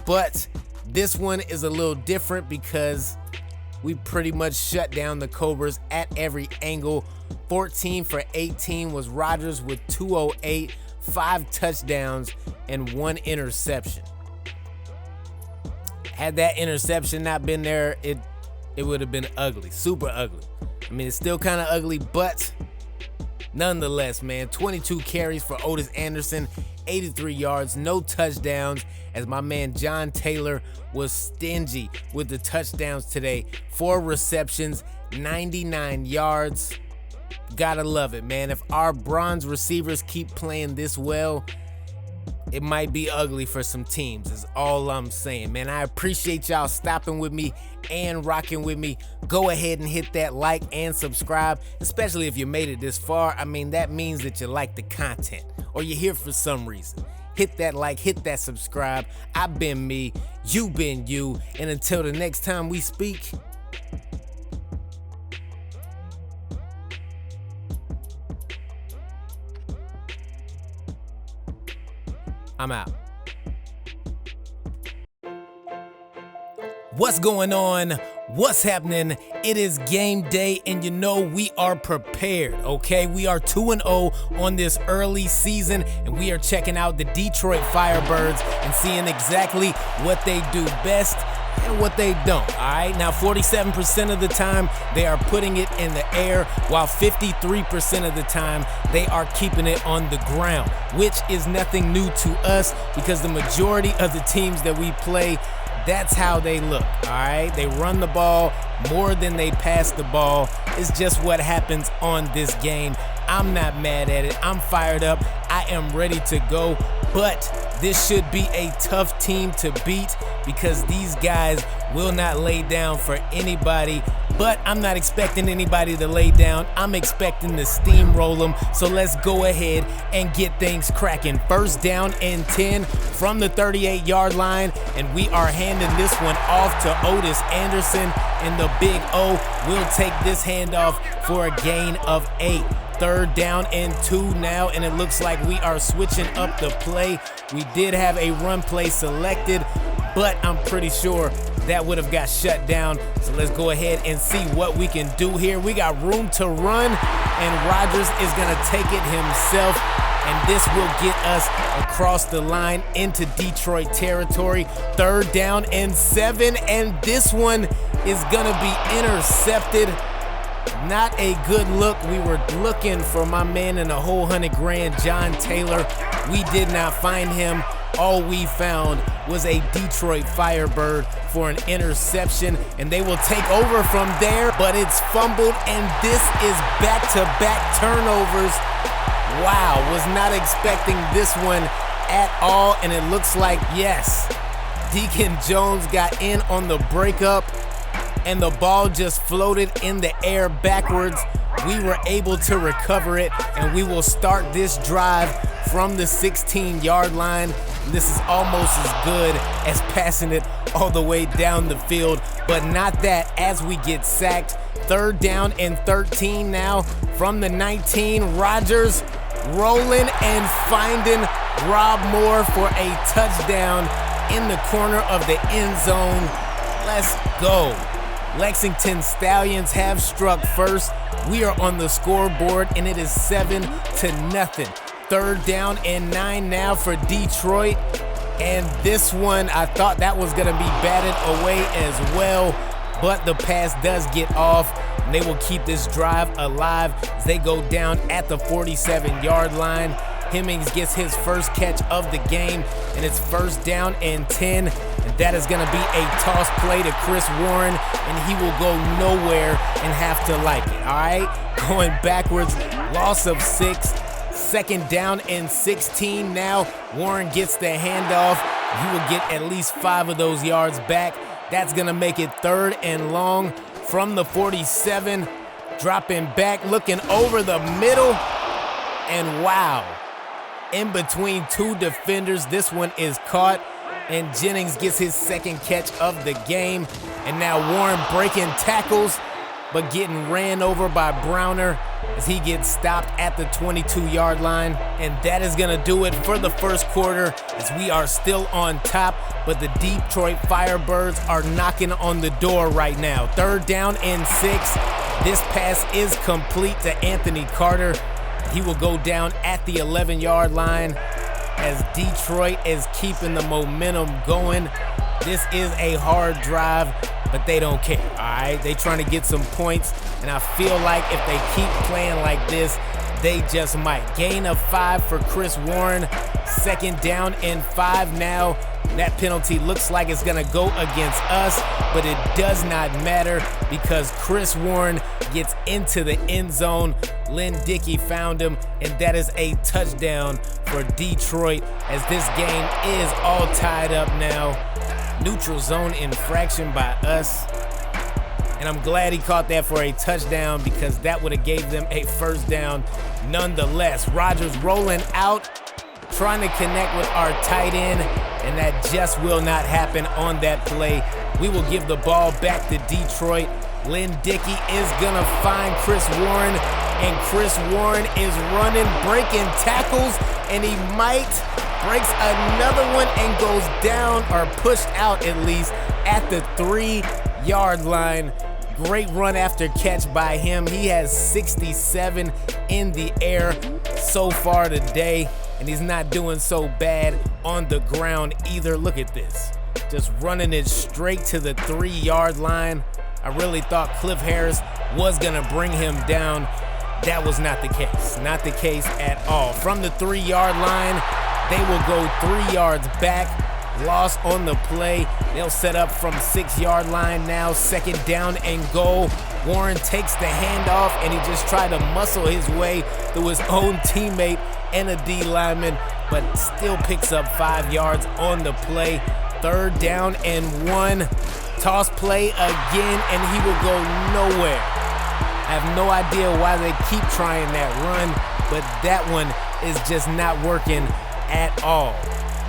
But this one is a little different because we pretty much shut down the Cobras at every angle. 14 for 18 was Rodgers with 208, 5 touchdowns, and 1 interception. Had that interception not been there, it would have been ugly, super ugly. I mean, it's still kind of ugly, but nonetheless, man, 22 carries for Otis Anderson, 83 yards, no touchdowns, as my man John Taylor was stingy with the touchdowns today. 4 receptions, 99 yards. Gotta love it, man. If our bronze receivers keep playing this well, it might be ugly for some teams, is all I'm saying, man. I appreciate y'all stopping with me and rocking with me. Go ahead and hit that like and subscribe, especially if you made it this far. I mean, that means that you like the content or you're here for some reason. Hit that like, hit that subscribe. I've been me, you been you, and until the next time we speak, I'm out. What's going on? What's happening? It is game day, and you know we are prepared, okay? We are 2-0 on this early season, and we are checking out the Detroit Firebirds and seeing exactly what they do best and what they don't, all right? Now, 47% of the time, they are putting it in the air, while 53% of the time, they are keeping it on the ground, which is nothing new to us because the majority of the teams that we play, that's how they look, all right? They run the ball more than they pass the ball. It's just what happens on this game. I'm not mad at it. I'm fired up. I am ready to go, but this should be a tough team to beat because these guys will not lay down for anybody, but I'm not expecting anybody to lay down. I'm expecting to steamroll them, so let's go ahead and get things cracking. 1st down and 10 from the 38-yard line, and we are handing this one off to Otis Anderson, and the Big O will take this handoff for a gain of 8. 3rd down and 2 now, and it looks like we are switching up the play. We did have a run play selected, but I'm pretty sure that would have got shut down. So let's go ahead and see what we can do here. We got room to run, and Rodgers is going to take it himself, and this will get us across the line into Detroit territory. 3rd down and 7, and this one is going to be intercepted. Not a good look. We were looking for my man in a whole $100,000, John Taylor. We did not find him. All we found was a Detroit Firebird for an interception, and they will take over from there, but it's fumbled, and this is back-to-back turnovers. Wow, was not expecting this one at all, and it looks like, yes, Deacon Jones got in on the breakup, and the ball just floated in the air backwards. We were able to recover it, and we will start this drive from the 16-yard line. This is almost as good as passing it all the way down the field, but not that as we get sacked. 3rd down and 13 now from the 19. Rodgers rolling and finding Rob Moore for a touchdown in the corner of the end zone. Let's go. Lexington Stallions have struck first. We are on the scoreboard, and it is 7-0. 3rd down and 9 now for Detroit. And this one, I thought that was going to be batted away as well, but the pass does get off. And they will keep this drive alive as they go down at the 47-yard line. Hemmings gets his first catch of the game, and it's 1st down and 10. And that is going to be a toss play to Chris Warren, and he will go nowhere and have to like it, all right? Going backwards, loss of 6. 2nd down and 16 now. Warren gets the handoff. He will get at least 5 of those yards back. That's going to make it 3rd and long from the 47. Dropping back, looking over the middle, and wow. In between 2 defenders, this one is caught, and Jennings gets his 2nd catch of the game. And now Warren breaking tackles, but getting ran over by Browner as he gets stopped at the 22-yard line. And that is gonna do it for the 1st quarter as we are still on top, but the Detroit Firebirds are knocking on the door right now. 3rd down and 6. This pass is complete to Anthony Carter. He will go down at the 11-yard line as Detroit is keeping the momentum going. This is a hard drive, but they don't care, all right? They trying to get some points, and I feel like if they keep playing like this, they just might. Gain of 5 for Chris Warren. 2nd down and 5 now. That penalty looks like it's gonna go against us, but it does not matter because Chris Warren gets into the end zone. Lynn Dickey found him, and that is a touchdown for Detroit as this game is all tied up now. Neutral zone infraction by us. And I'm glad he caught that for a touchdown because that would have gave them a 1st down nonetheless. Rodgers rolling out, trying to connect with our tight end, and that just will not happen on that play. We will give the ball back to Detroit. Lynn Dickey is gonna find Chris Warren, and Chris Warren is running, breaking tackles, and he breaks another one and goes down, or pushed out at least, at the 3-yard line. Great run after catch by him. He has 67 in the air so far today, and he's not doing so bad on the ground either. Look at this. Just running it straight to the 3-yard line. I really thought Cliff Harris was gonna bring him down. That was not the case. Not the case at all. From the 3-yard line, they will go 3 yards back. Loss on the play. They'll set up from 6-yard line now. 2nd down and goal. Warren takes the handoff, and he just tried to muscle his way through his own teammate and a D lineman, but still picks up 5 yards on the play. 3rd down and 1. Toss play again, and he will go nowhere. I have no idea why they keep trying that run, but that one is just not working at all.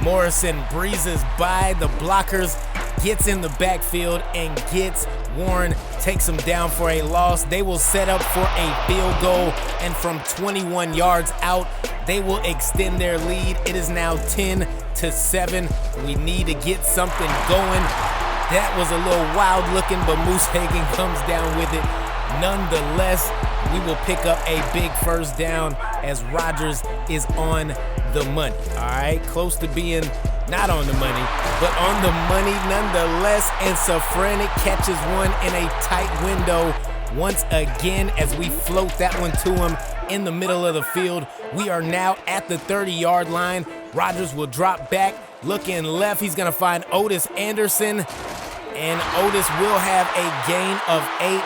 Morrison breezes by the blockers, gets in the backfield, and gets Warren, takes him down for a loss. They will set up for a field goal, and from 21 yards out, they will extend their lead. It is now 10-7. We need to get something going. That was a little wild looking, but Moose Hagen comes down with it. Nonetheless, we will pick up a big 1st down as Rodgers is on the money. All right, close to being not on the money, but on the money nonetheless. And Safranik catches one in a tight window once again as we float that one to him in the middle of the field. We are now at the 30-yard line. Rodgers will drop back, looking left. He's gonna find Otis Anderson, and Otis will have a gain of 8.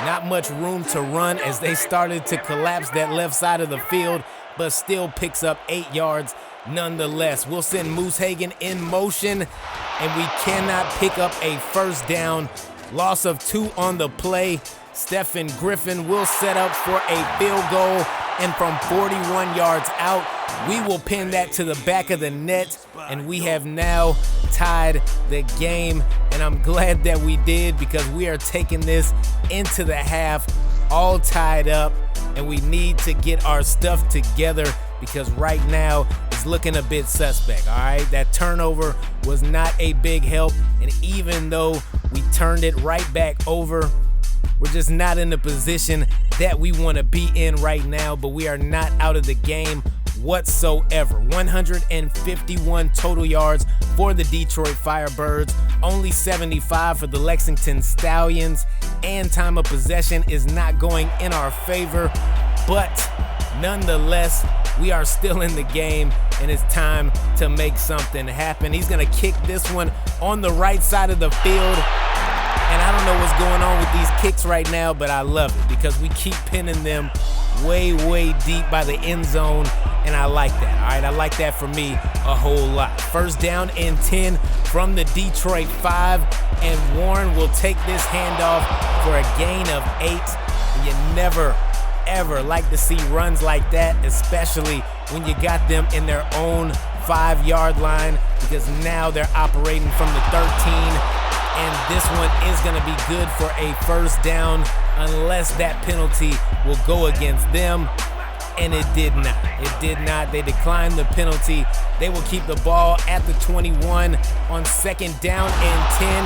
Not much room to run as they started to collapse that left side of the field, but still picks up 8 yards nonetheless. We'll send Moose Hagen in motion, and we cannot pick up a 1st down. Loss of 2 on the play. Stephen Griffin will set up for a field goal, and from 41 yards out, we will pin that to the back of the net, and we have now tied the game. And I'm glad that we did, because we are taking this into the half all tied up, and we need to get our stuff together, because right now it's looking a bit suspect. All right, that turnover was not a big help, and even though we turned it right back over, we're just not in the position that we want to be in right now. But we are not out of the game whatsoever. 151 total yards for the Detroit Firebirds, only 75 for the Lexington Stallions, and time of possession is not going in our favor, but nonetheless, we are still in the game, and it's time to make something happen. He's gonna kick this one on the right side of the field, and I don't know what's going on with these kicks right now, but I love it, because we keep pinning them way, way deep by the end zone, and I like that. All right, I like that for me a whole lot. First down and 10 from the Detroit 5, and Warren will take this handoff for a gain of 8. And you never, ever like to see runs like that, especially when you got them in their own 5-yard line, because now they're operating from the 13. And this one is going to be good for a first down, unless that penalty will go against them. And it did not. It did not. They declined the penalty. They will keep the ball at the 21 on second down and 10.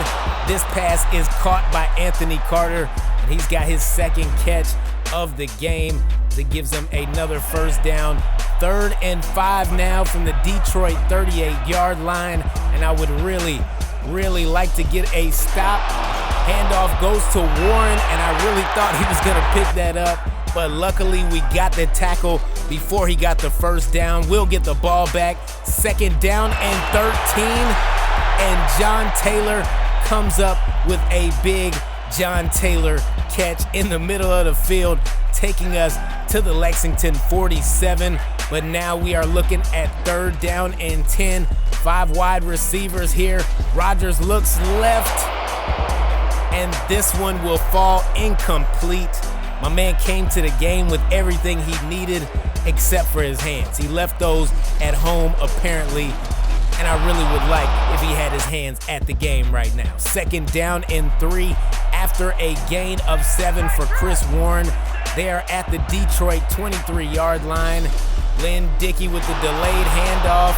This pass is caught by Anthony Carter, and he's got his second catch of the game. That gives them another first down. 3rd and 5 now from the Detroit 38-yard line, and I would really like to get a stop. Handoff goes to Warren, and I really thought he was gonna pick that up, but luckily we got the tackle before he got the first down. We'll get the ball back. 2nd down and 13, and John Taylor comes up with a big John Taylor catch in the middle of the field, taking us to the Lexington 47. But now we are looking at 3rd down and 10. 5 wide receivers here. Rodgers looks left, and this one will fall incomplete. My man came to the game with everything he needed except for his hands. He left those at home apparently, and I really would like if he had his hands at the game right now. 2nd down and 3 after a gain of 7 for Chris Warren. They are at the Detroit 23-yard line. Lynn Dickey with the delayed handoff,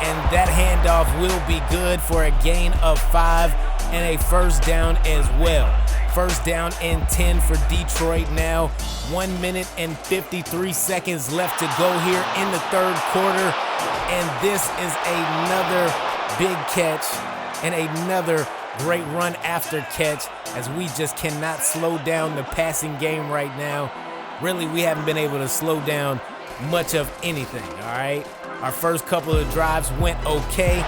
and that handoff will be good for a gain of 5 and a first down as well. 1st down and 10 for Detroit now. 1 minute and 53 seconds left to go here in the 3rd quarter, and this is another big catch and another great run after catch, as we just cannot slow down the passing game right now. Really, we haven't been able to slow down much of anything, all right? Our first couple of drives went okay,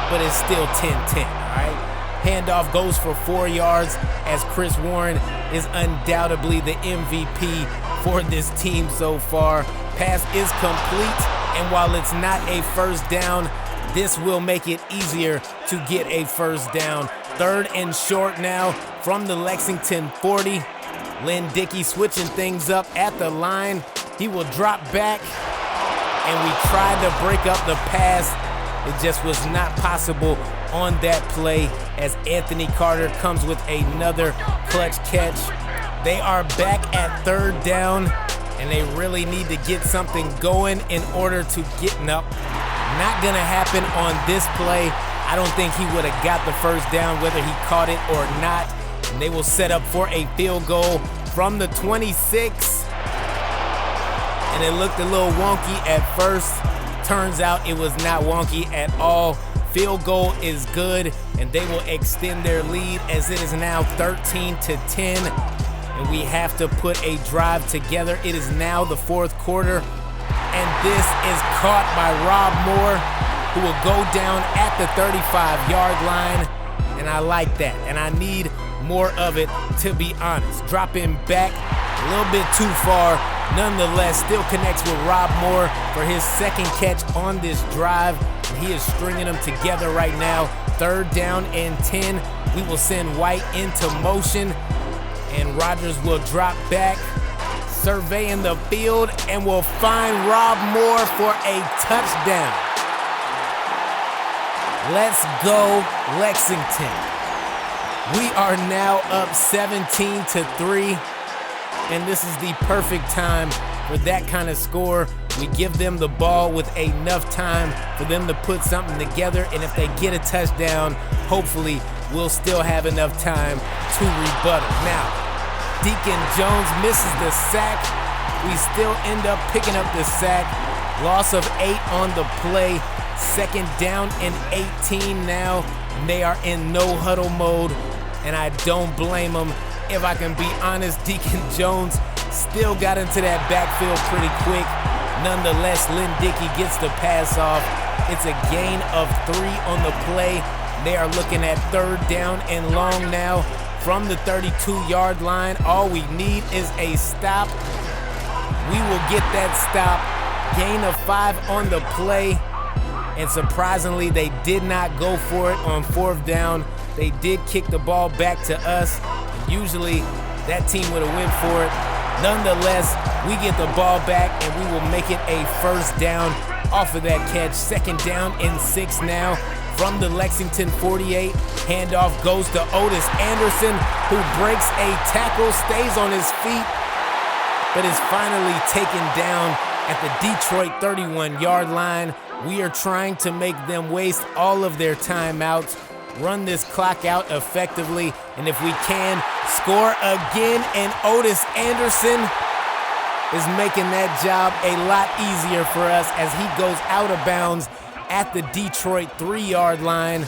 but it's still 10-10, all right? Handoff goes for 4 yards, as Chris Warren is undoubtedly the MVP for this team so far. Pass is complete, and while it's not a first down, this will make it easier to get a first down. 3rd and short now from the Lexington 40. Lynn Dickey switching things up at the line. He will drop back, and we tried to break up the pass. It just was not possible on that play, as Anthony Carter comes with another clutch catch. They are back at 3rd down, and they really need to get something going in order to get up. Not gonna happen on this play. I don't think he would have got the first down whether he caught it or not. And they will set up for a field goal from the 26. And it looked a little wonky at first. Turns out it was not wonky at all. Field goal is good, and they will extend their lead, as it is now 13-10. And we have to put a drive together. It is now the 4th quarter, and this is caught by Rob Moore, who will go down at the 35-yard line. And I like that, and I need more of it, to be honest. Dropping back a little bit too far. Nonetheless, still connects with Rob Moore for his 2nd catch on this drive. And he is stringing them together right now. 3rd down and 10. We will send White into motion. And Rodgers will drop back, surveying the field, and will find Rob Moore for a touchdown. Let's go, Lexington. We are now up 17-3, and this is the perfect time for that kind of score. We give them the ball with enough time for them to put something together, and if they get a touchdown, hopefully we'll still have enough time to rebuttal. Now, Deacon Jones misses the sack. We still end up picking up the sack. Loss of 8 on the play. Second down and 18 now. They are in no huddle mode, and I don't blame them. If I can be honest, Deacon Jones still got into that backfield pretty quick. Nonetheless, Lynn Dickey gets the pass off. It's a gain of 3 on the play. They are looking at third down and long now from the 32-yard line. All we need is a stop. We will get that stop. Gain of 5 on the play. And surprisingly, they did not go for it on fourth down. They did kick the ball back to us. Usually, that team would have went for it. Nonetheless, we get the ball back, and we will make it a first down off of that catch. Second down and 6 now from the Lexington 48. Handoff goes to Otis Anderson, who breaks a tackle, stays on his feet, but is finally taken down at the Detroit 31-yard line. We are trying to make them waste all of their timeouts, run this clock out effectively, and if we can, score again. And Otis Anderson is making that job a lot easier for us as he goes out of bounds at the Detroit 3-yard line.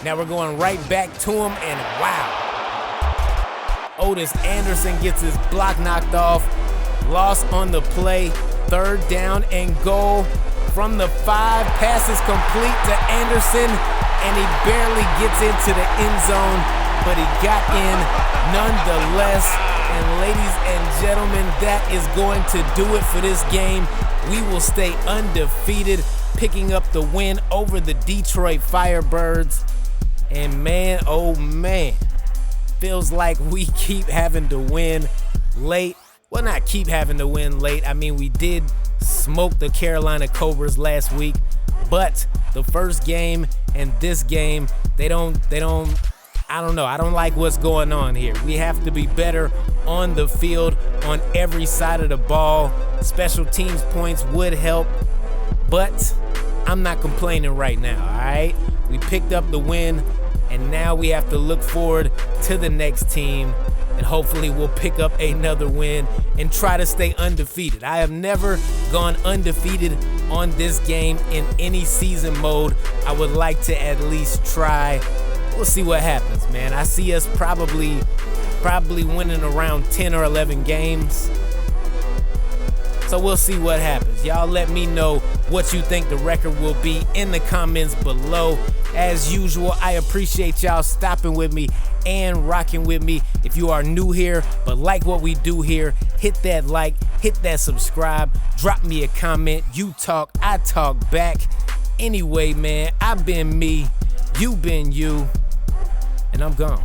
Now we're going right back to him, and wow. Otis Anderson gets his block knocked off. Loss on the play. Third down and goal from the 5. Pass is complete to Anderson, and he barely gets into the end zone, but he got in nonetheless. And ladies and gentlemen, that is going to do it for this game. We will stay undefeated, picking up the win over the Detroit Firebirds. And man, oh man, feels like we keep having to win late. Well, not keep having to win late. I mean, we did smoke the Carolina Cobras last week, but the first game and this game, I don't know. I don't like what's going on here. We have to be better on the field, on every side of the ball. Special teams points would help, but I'm not complaining right now, all right? We picked up the win, and now we have to look forward to the next team, and hopefully we'll pick up another win and try to stay undefeated. I have never gone undefeated on this game in any season mode. I would like to at least try. We'll see what happens, man. I see us probably winning around 10 or 11 games. So we'll see what happens. Y'all let me know what you think the record will be in the comments below. As usual, I appreciate y'all stopping with me and rocking with me. If you are new here but like what we do here, hit that like, hit that subscribe, drop me a comment. You talk, I talk back. Anyway, man, I've been me, you been you, and I'm gone.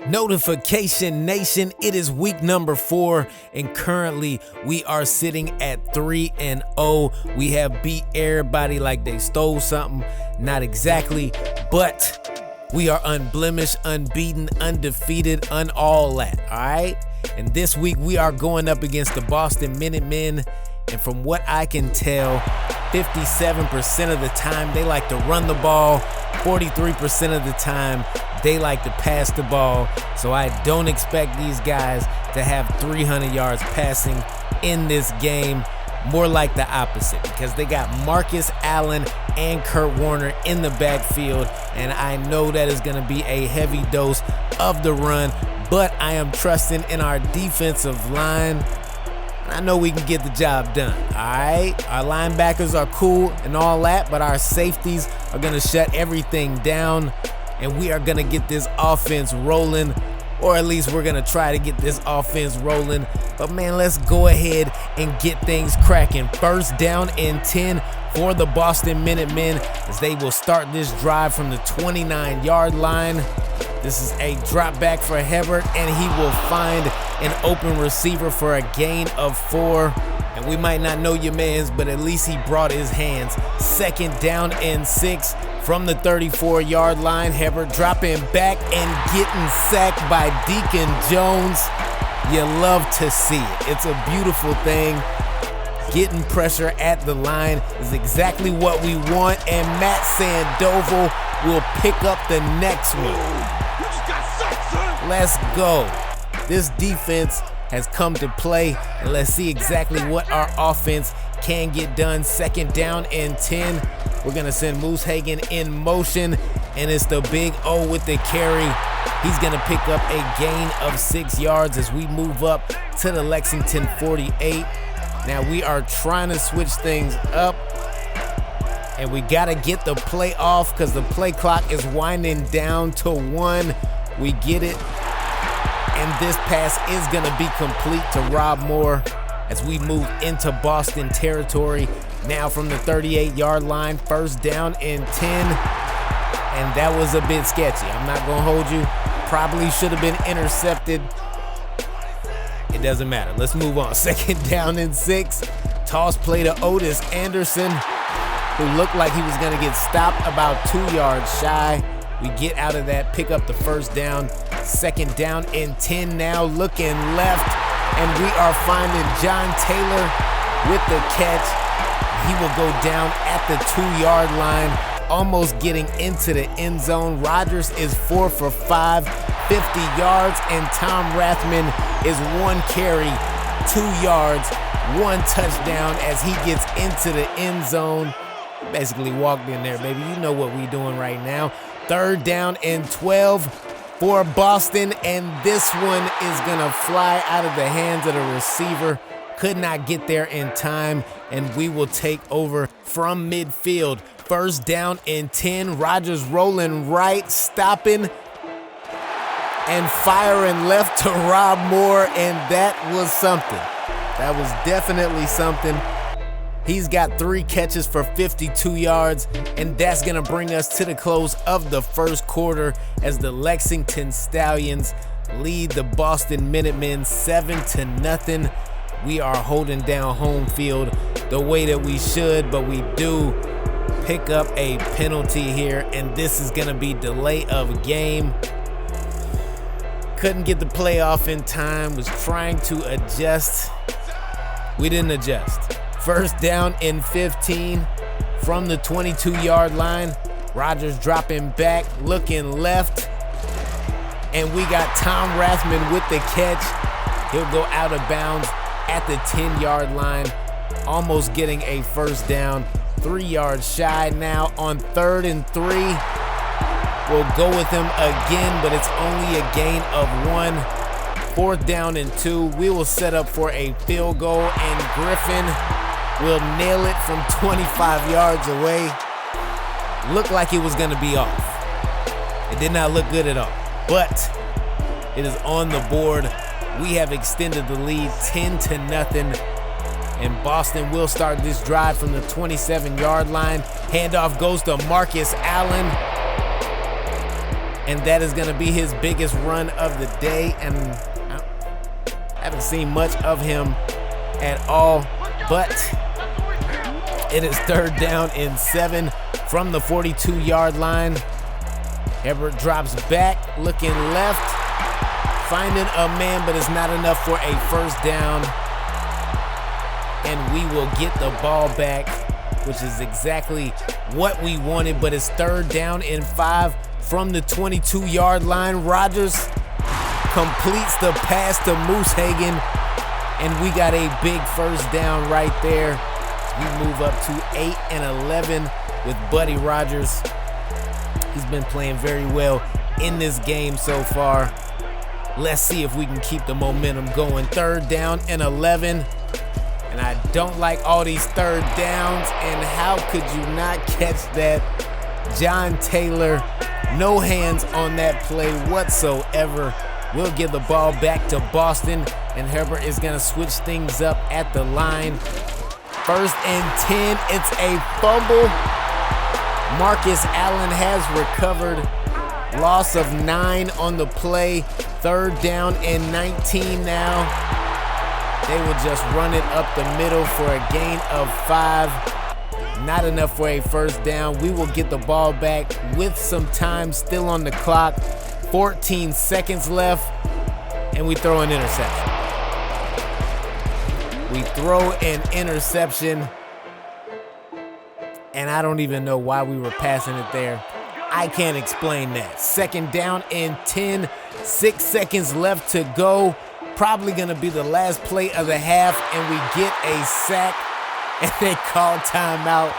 Notification Nation, it is week number 4, and currently we are sitting at 3-0. We have beat everybody like they stole something. Not exactly, but we are unblemished, unbeaten, undefeated, all that, all right? And this week we are going up against the Boston Minutemen, and from what I can tell, 57% of the time they like to run the ball, 43% of the time they like to pass the ball. So I don't expect these guys to have 300 yards passing in this game. More like the opposite, because they got Marcus Allen and Kurt Warner in the backfield, and I know that is going to be a heavy dose of the run, but I am trusting in our defensive line. I know we can get the job done, all right? Our linebackers are cool and all that, but our safeties are going to shut everything down, and we are going to get this offense rolling, or at least we're going to try to get this offense rolling. But, man, let's go ahead and get things cracking. First down and 10 for the Boston Minutemen as they will start this drive from the 29-yard line. This is a drop back for Hebert, and he will find an open receiver for a gain of 4. And we might not know your mans, but at least he brought his hands. 2nd down and 6 from the 34-yard line. Hebert dropping back and getting sacked by Deacon Jones. You love to see it. It's a beautiful thing. Getting pressure at the line is exactly what we want, and Matt Sandoval will pick up the next one. Let's go. This defense has come to play, and let's see exactly what our offense can get done. 2nd down and 10. We're going to send Moose Hagen in motion, and it's the big O with the carry. He's going to pick up a gain of 6 yards as we move up to the Lexington 48. Now we are trying to switch things up, and we got to get the play off because the play clock is winding down to 1. We get it, and this pass is going to be complete to Rob Moore as we move into Boston territory. Now from the 38-yard line, 1st down and 10, and that was a bit sketchy. I'm not going to hold you. Probably should have been intercepted. It doesn't matter. Let's move on. 2nd down and 6. Toss play to Otis Anderson, who looked like he was going to get stopped about 2 yards shy. We get out of that, pick up the 1st down. 2nd down and 10 now, looking left, and we are finding John Taylor with the catch. He will go down at the 2-yard line, almost getting into the end zone. Rodgers is 4 for 5, 50 yards, and Tom Rathman is 1 carry, 2 yards, 1 touchdown as he gets into the end zone. Basically walked in there, baby. You know what we doing right now. 3rd down and 12 for Boston, and this one is gonna fly out of the hands of the receiver. Could not get there in time, and we will take over from midfield. 1st down and 10. Rodgers rolling right, stopping and firing left to Rob Moore, and that was something. That was definitely something. He's got 3 catches for 52 yards, and that's going to bring us to the close of the 1st quarter as the Lexington Stallions lead the Boston Minutemen 7-0. We are holding down home field the way that we should, but we do pick up a penalty here, and this is going to be delay of game. Couldn't get the play off in time, was trying to adjust. We didn't adjust. 1st down and 15 from the 22-yard line. Rodgers dropping back, looking left, and we got Tom Rathman with the catch. He'll go out of bounds at the 10-yard line, almost getting a 1st down. 3 yards shy now on 3rd and 3. We'll go with him again, but it's only a gain of 1. 4th down and 2. We will set up for a field goal, and Griffin will nail it from 25 yards away. Looked like it was gonna be off. It did not look good at all, but it is on the board. We have extended the lead 10-0, and Boston will start this drive from the 27-yard line. Handoff goes to Marcus Allen, and that is gonna be his biggest run of the day, and I haven't seen much of him at all, but it is 3rd down and 7 from the 42-yard line. Hebert drops back, looking left, finding a man, but it's not enough for a 1st down. And we will get the ball back, which is exactly what we wanted, but it's 3rd down and 5 from the 22-yard line. Rodgers completes the pass to Moose Hagen, and we got a big 1st down right there. We move up to 8-11 with Buddy Rodgers. He's been playing very well in this game so far. Let's see if we can keep the momentum going. 3rd down and 11. And I don't like all these 3rd downs. And how could you not catch that? John Taylor, no hands on that play whatsoever. We'll give the ball back to Boston, and Herbert is going to switch things up at the line. 1st and 10. It's a fumble. Marcus Allen has recovered. Loss of 9 on the play. 3rd down and 19 now. They will just run it up the middle for a gain of 5. Not enough for a 1st down. We will get the ball back with some time still on the clock. 14 seconds left, and we throw an interception. We throw an interception, and I don't even know why we were passing it there. I can't explain that. 2nd down and 10, 6 seconds left to go. Probably gonna be the last play of the half, and we get a sack, and they call timeout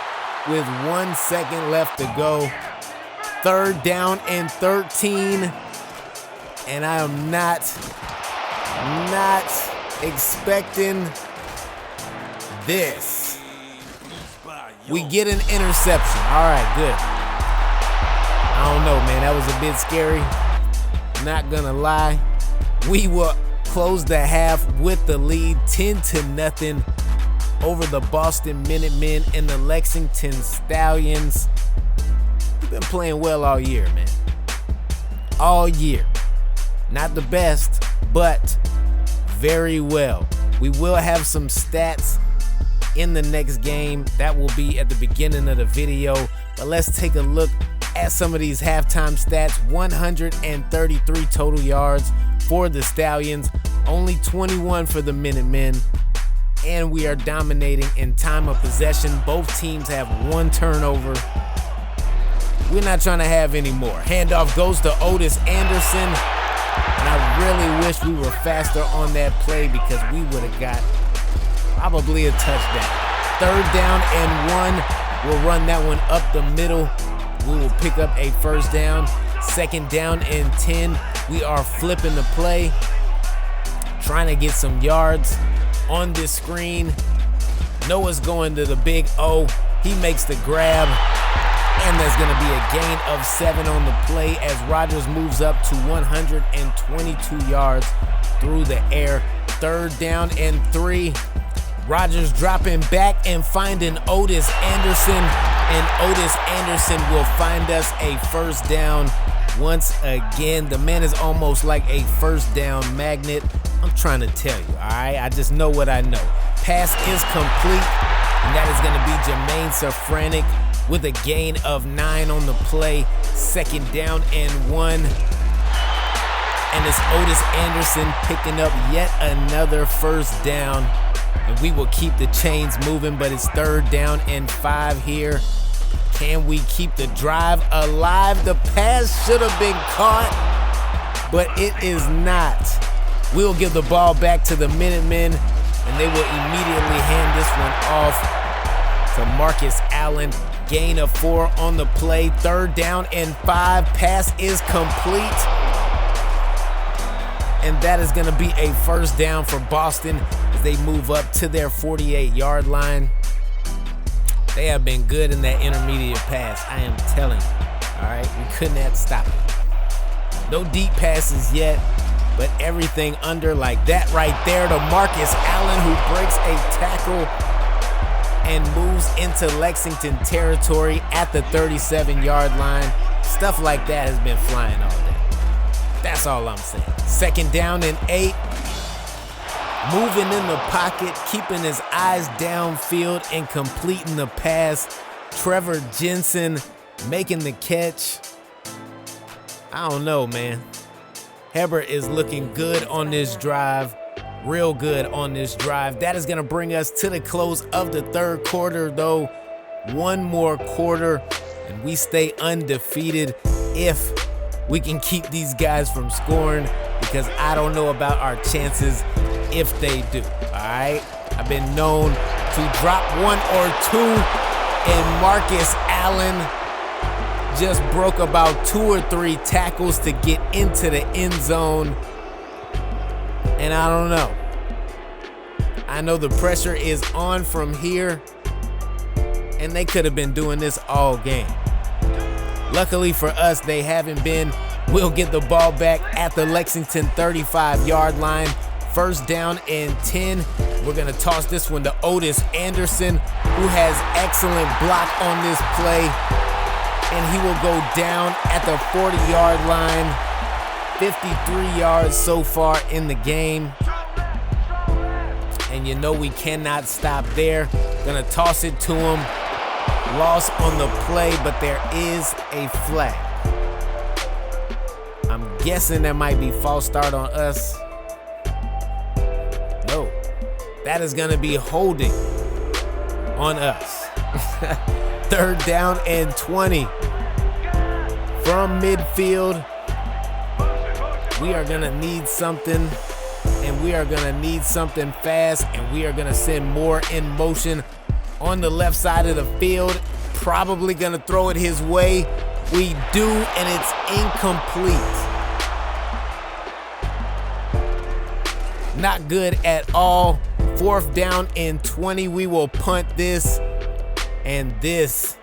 with 1 second left to go. 3rd down and 13, and I am not expecting this. We get an interception. All right, good. I don't know, man. That was a bit scary. Not gonna lie. We will close the half with the lead, 10-0 over the Boston Minutemen and the Lexington Stallions. We've been playing well all year, man. All year. Not the best, but very well. We will have some stats in the next game. That will be at the beginning of the video. But let's take a look at some of these halftime stats. 133 total yards for the Stallions, only 21 for the Minutemen, and we are dominating in time of possession. Both teams have 1 turnover. We're not trying to have any more. Handoff goes to Otis Anderson, and I really wish we were faster on that play because we would have got probably a touchdown. 3rd down and 1. We'll run that one up the middle. We will pick up a 1st down. 2nd down and 10. We are flipping the play, trying to get some yards on this screen. Noah's going to the big O. He makes the grab, and there's going to be a gain of 7 on the play as Rodgers moves up to 122 yards through the air. 3rd down and 3. Rodgers dropping back and finding Otis Anderson, and Otis Anderson will find us a 1st down once again. The man is almost like a 1st down magnet. I'm trying to tell you, all right? I just know what I know. Pass is complete, and that is going to be Jermaine Safranek with a gain of 9 on the play. 2nd down and 1. And it's Otis Anderson picking up yet another 1st down. And we will keep the chains moving, but it's 3rd down and 5 here. Can we keep the drive alive? The pass should have been caught, but it is not. We'll give the ball back to the Minutemen, and they will immediately hand this one off to Marcus Allen. Gain of 4 on the play. 3rd down and 5. Pass is complete. And that is going to be a 1st down for Boston as they move up to their 48-yard line. They have been good in that intermediate pass, I am telling you. All right, we couldn't have stopped it. No deep passes yet, but everything under like that right there to Marcus Allen, who breaks a tackle and moves into Lexington territory at the 37-yard line. Stuff like that has been flying all day. That's all I'm saying. 2nd down and 8. Moving in the pocket, keeping his eyes downfield and completing the pass. Trevor Jensen making the catch. I don't know, man. Heber is looking good on this drive. Real good on this drive. That is going to bring us to the close of the 3rd quarter, though. 1 more quarter, and we stay undefeated if we can keep these guys from scoring, because I don't know about our chances if they do, all right? I've been known to drop 1 or 2, and Marcus Allen just broke about 2 or 3 tackles to get into the end zone, and I don't know. I know the pressure is on from here, and they could have been doing this all game. Luckily for us, they haven't been. We'll get the ball back at the Lexington 35-yard line. 1st down and 10. We're gonna toss this one to Otis Anderson, who has excellent block on this play. And he will go down at the 40-yard line. 53 yards so far in the game. And you know we cannot stop there. Gonna toss it to him. Loss on the play, but there is a flag. I'm guessing that might be false start on us. No, that is gonna be holding on us. 3rd down and 20 from midfield. We are gonna need something, and we are gonna need something fast, and we are gonna send Moore in motion on the left side of the field. Probably gonna throw it his way. We do, and it's incomplete. Not good at all. 4th down and 20. We will punt this, and this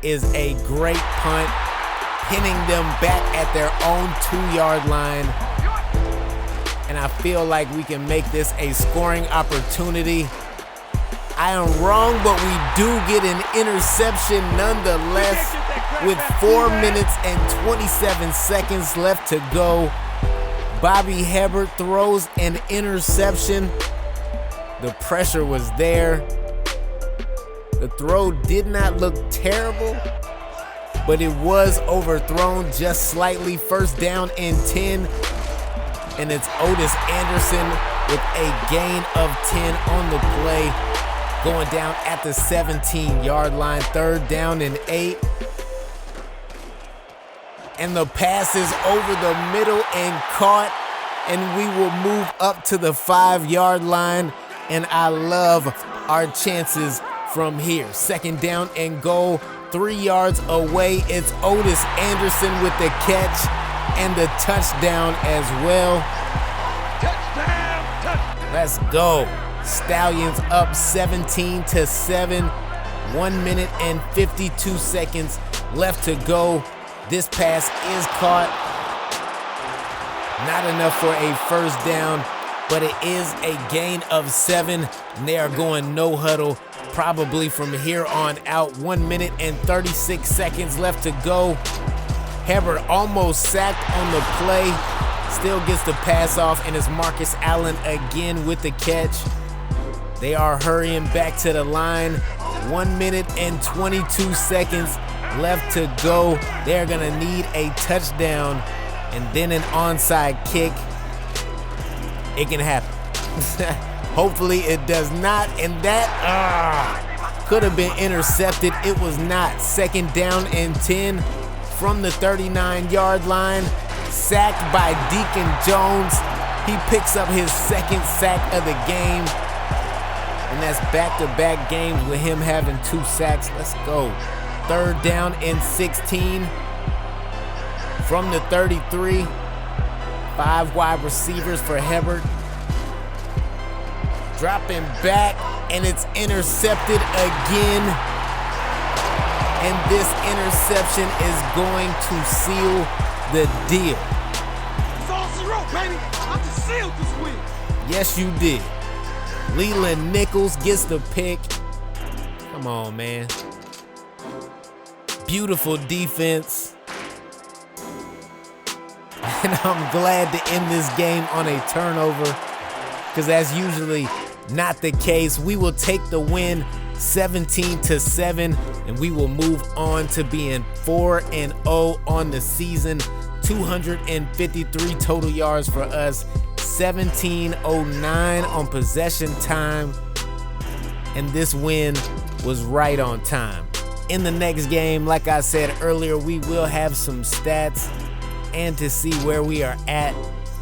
is a great punt, pinning them back at their own 2-yard line. And I feel like we can make this a scoring opportunity. I am wrong, but we do get an interception nonetheless with 4 minutes and 27 seconds left to go. Bobby Hebert throws an interception. The pressure was there. The throw did not look terrible, but it was overthrown just slightly. 1st down and 10, and it's Otis Anderson with a gain of 10 on the play, going down at the 17-yard line. 3rd down and 8. And the pass is over the middle and caught, and we will move up to the 5-yard line, and I love our chances from here. 2nd down and goal, 3 yards away. It's Otis Anderson with the catch and the touchdown as well. Touchdown! Let's go. Stallions up 17-7. 1 minute and 52 seconds left to go. This pass is caught. Not enough for a 1st down, but it is a gain of 7. And they are going no huddle probably from here on out. 1 minute and 36 seconds left to go. Hebert almost sacked on the play. Still gets the pass off, and it's Marcus Allen again with the catch. They are hurrying back to the line. 1 minute and 22 seconds left to go. They're gonna need a touchdown and then an onside kick. It can happen. Hopefully it does not, and that could have been intercepted. It was not. 2nd down and 10 from the 39-yard line. Sacked by Deacon Jones. He picks up his 2nd sack of the game, and that's back-to-back games with him having 2 sacks. Let's go. 3rd down and 16 from the 33. 5 wide receivers for Hebert. Dropping back, and it's intercepted again. And this interception is going to seal the deal. It's all 0, baby. I just sealed this win. Yes, you did. Leland Nichols gets the pick. Come on, man. Beautiful defense. And I'm glad to end this game on a turnover, because that's usually not the case. We will take the win 17-7, and we will move on to being 4-0 on the season. 253 total yards for us, 17:09 on possession time, and this win was right on time. In the next game, like I said earlier, we will have some stats and to see where we are at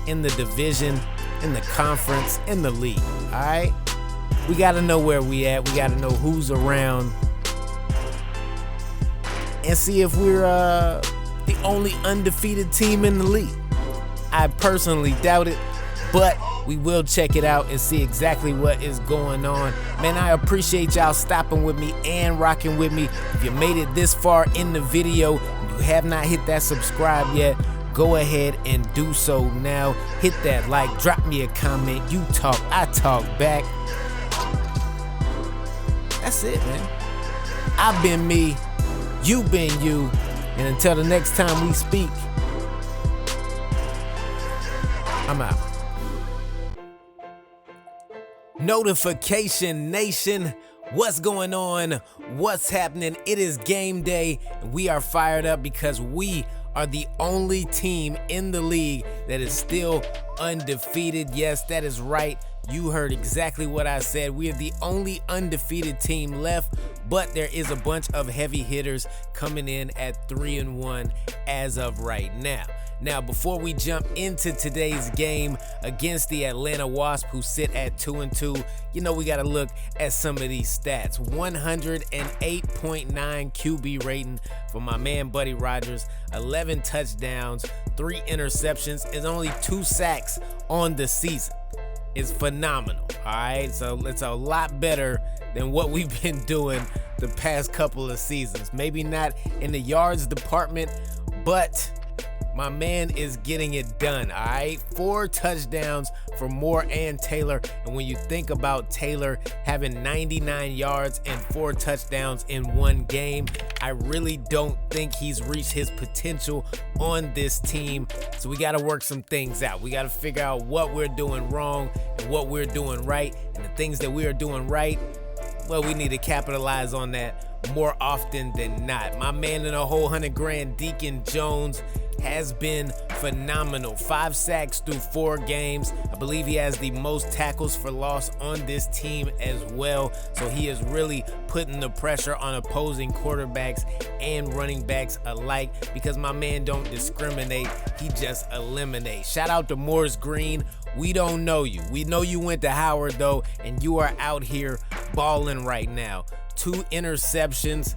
in the division, in the conference, in the league. All right, we got to know where we at. We got to know who's around and see if we're the only undefeated team in the league. I personally doubt it, but we will check it out and see exactly what is going on. Man, I appreciate y'all stopping with me and rocking with me. If you made it this far in the video and you have not hit that subscribe yet, go ahead and do so now. Hit that like, drop me a comment. You talk, I talk back. That's it, man. I've been me, you've been you, and until the next time we speak, I'm out. Notification Nation, what's going on? What's happening? It is game day, and we are fired up because we are the only team in the league that is still undefeated. Yes, that is right. You heard exactly what I said. We are the only undefeated team left, but there is a bunch of heavy hitters coming in at 3-1 as of right now. Now, before we jump into today's game against the Atlanta Wasps, who sit at 2-2, you know we got to look at some of these stats. 108.9 QB rating for my man Buddy Rogers, 11 touchdowns, 3 interceptions, and only 2 sacks on the season. It's phenomenal, all right? So it's a lot better than what we've been doing the past couple of seasons. Maybe not in the yards department, but my man is getting it done, all right? 4 touchdowns for Moore and Taylor. And when you think about Taylor having 99 yards and 4 touchdowns in one game, I really don't think he's reached his potential on this team. So we got to work some things out. We got to figure out what we're doing wrong and what we're doing right. And the things that we are doing right, well, we need to capitalize on that more often than not. My man in a whole $100,000, Deacon Jones, has been phenomenal. 5 sacks through 4 games. I believe he has the most tackles for loss on this team as well. So he is really putting the pressure on opposing quarterbacks and running backs alike, because my man don't discriminate, he just eliminates. Shout out to Morris Green. We don't know you. We know you went to Howard though, and you are out here balling right now. 2 interceptions.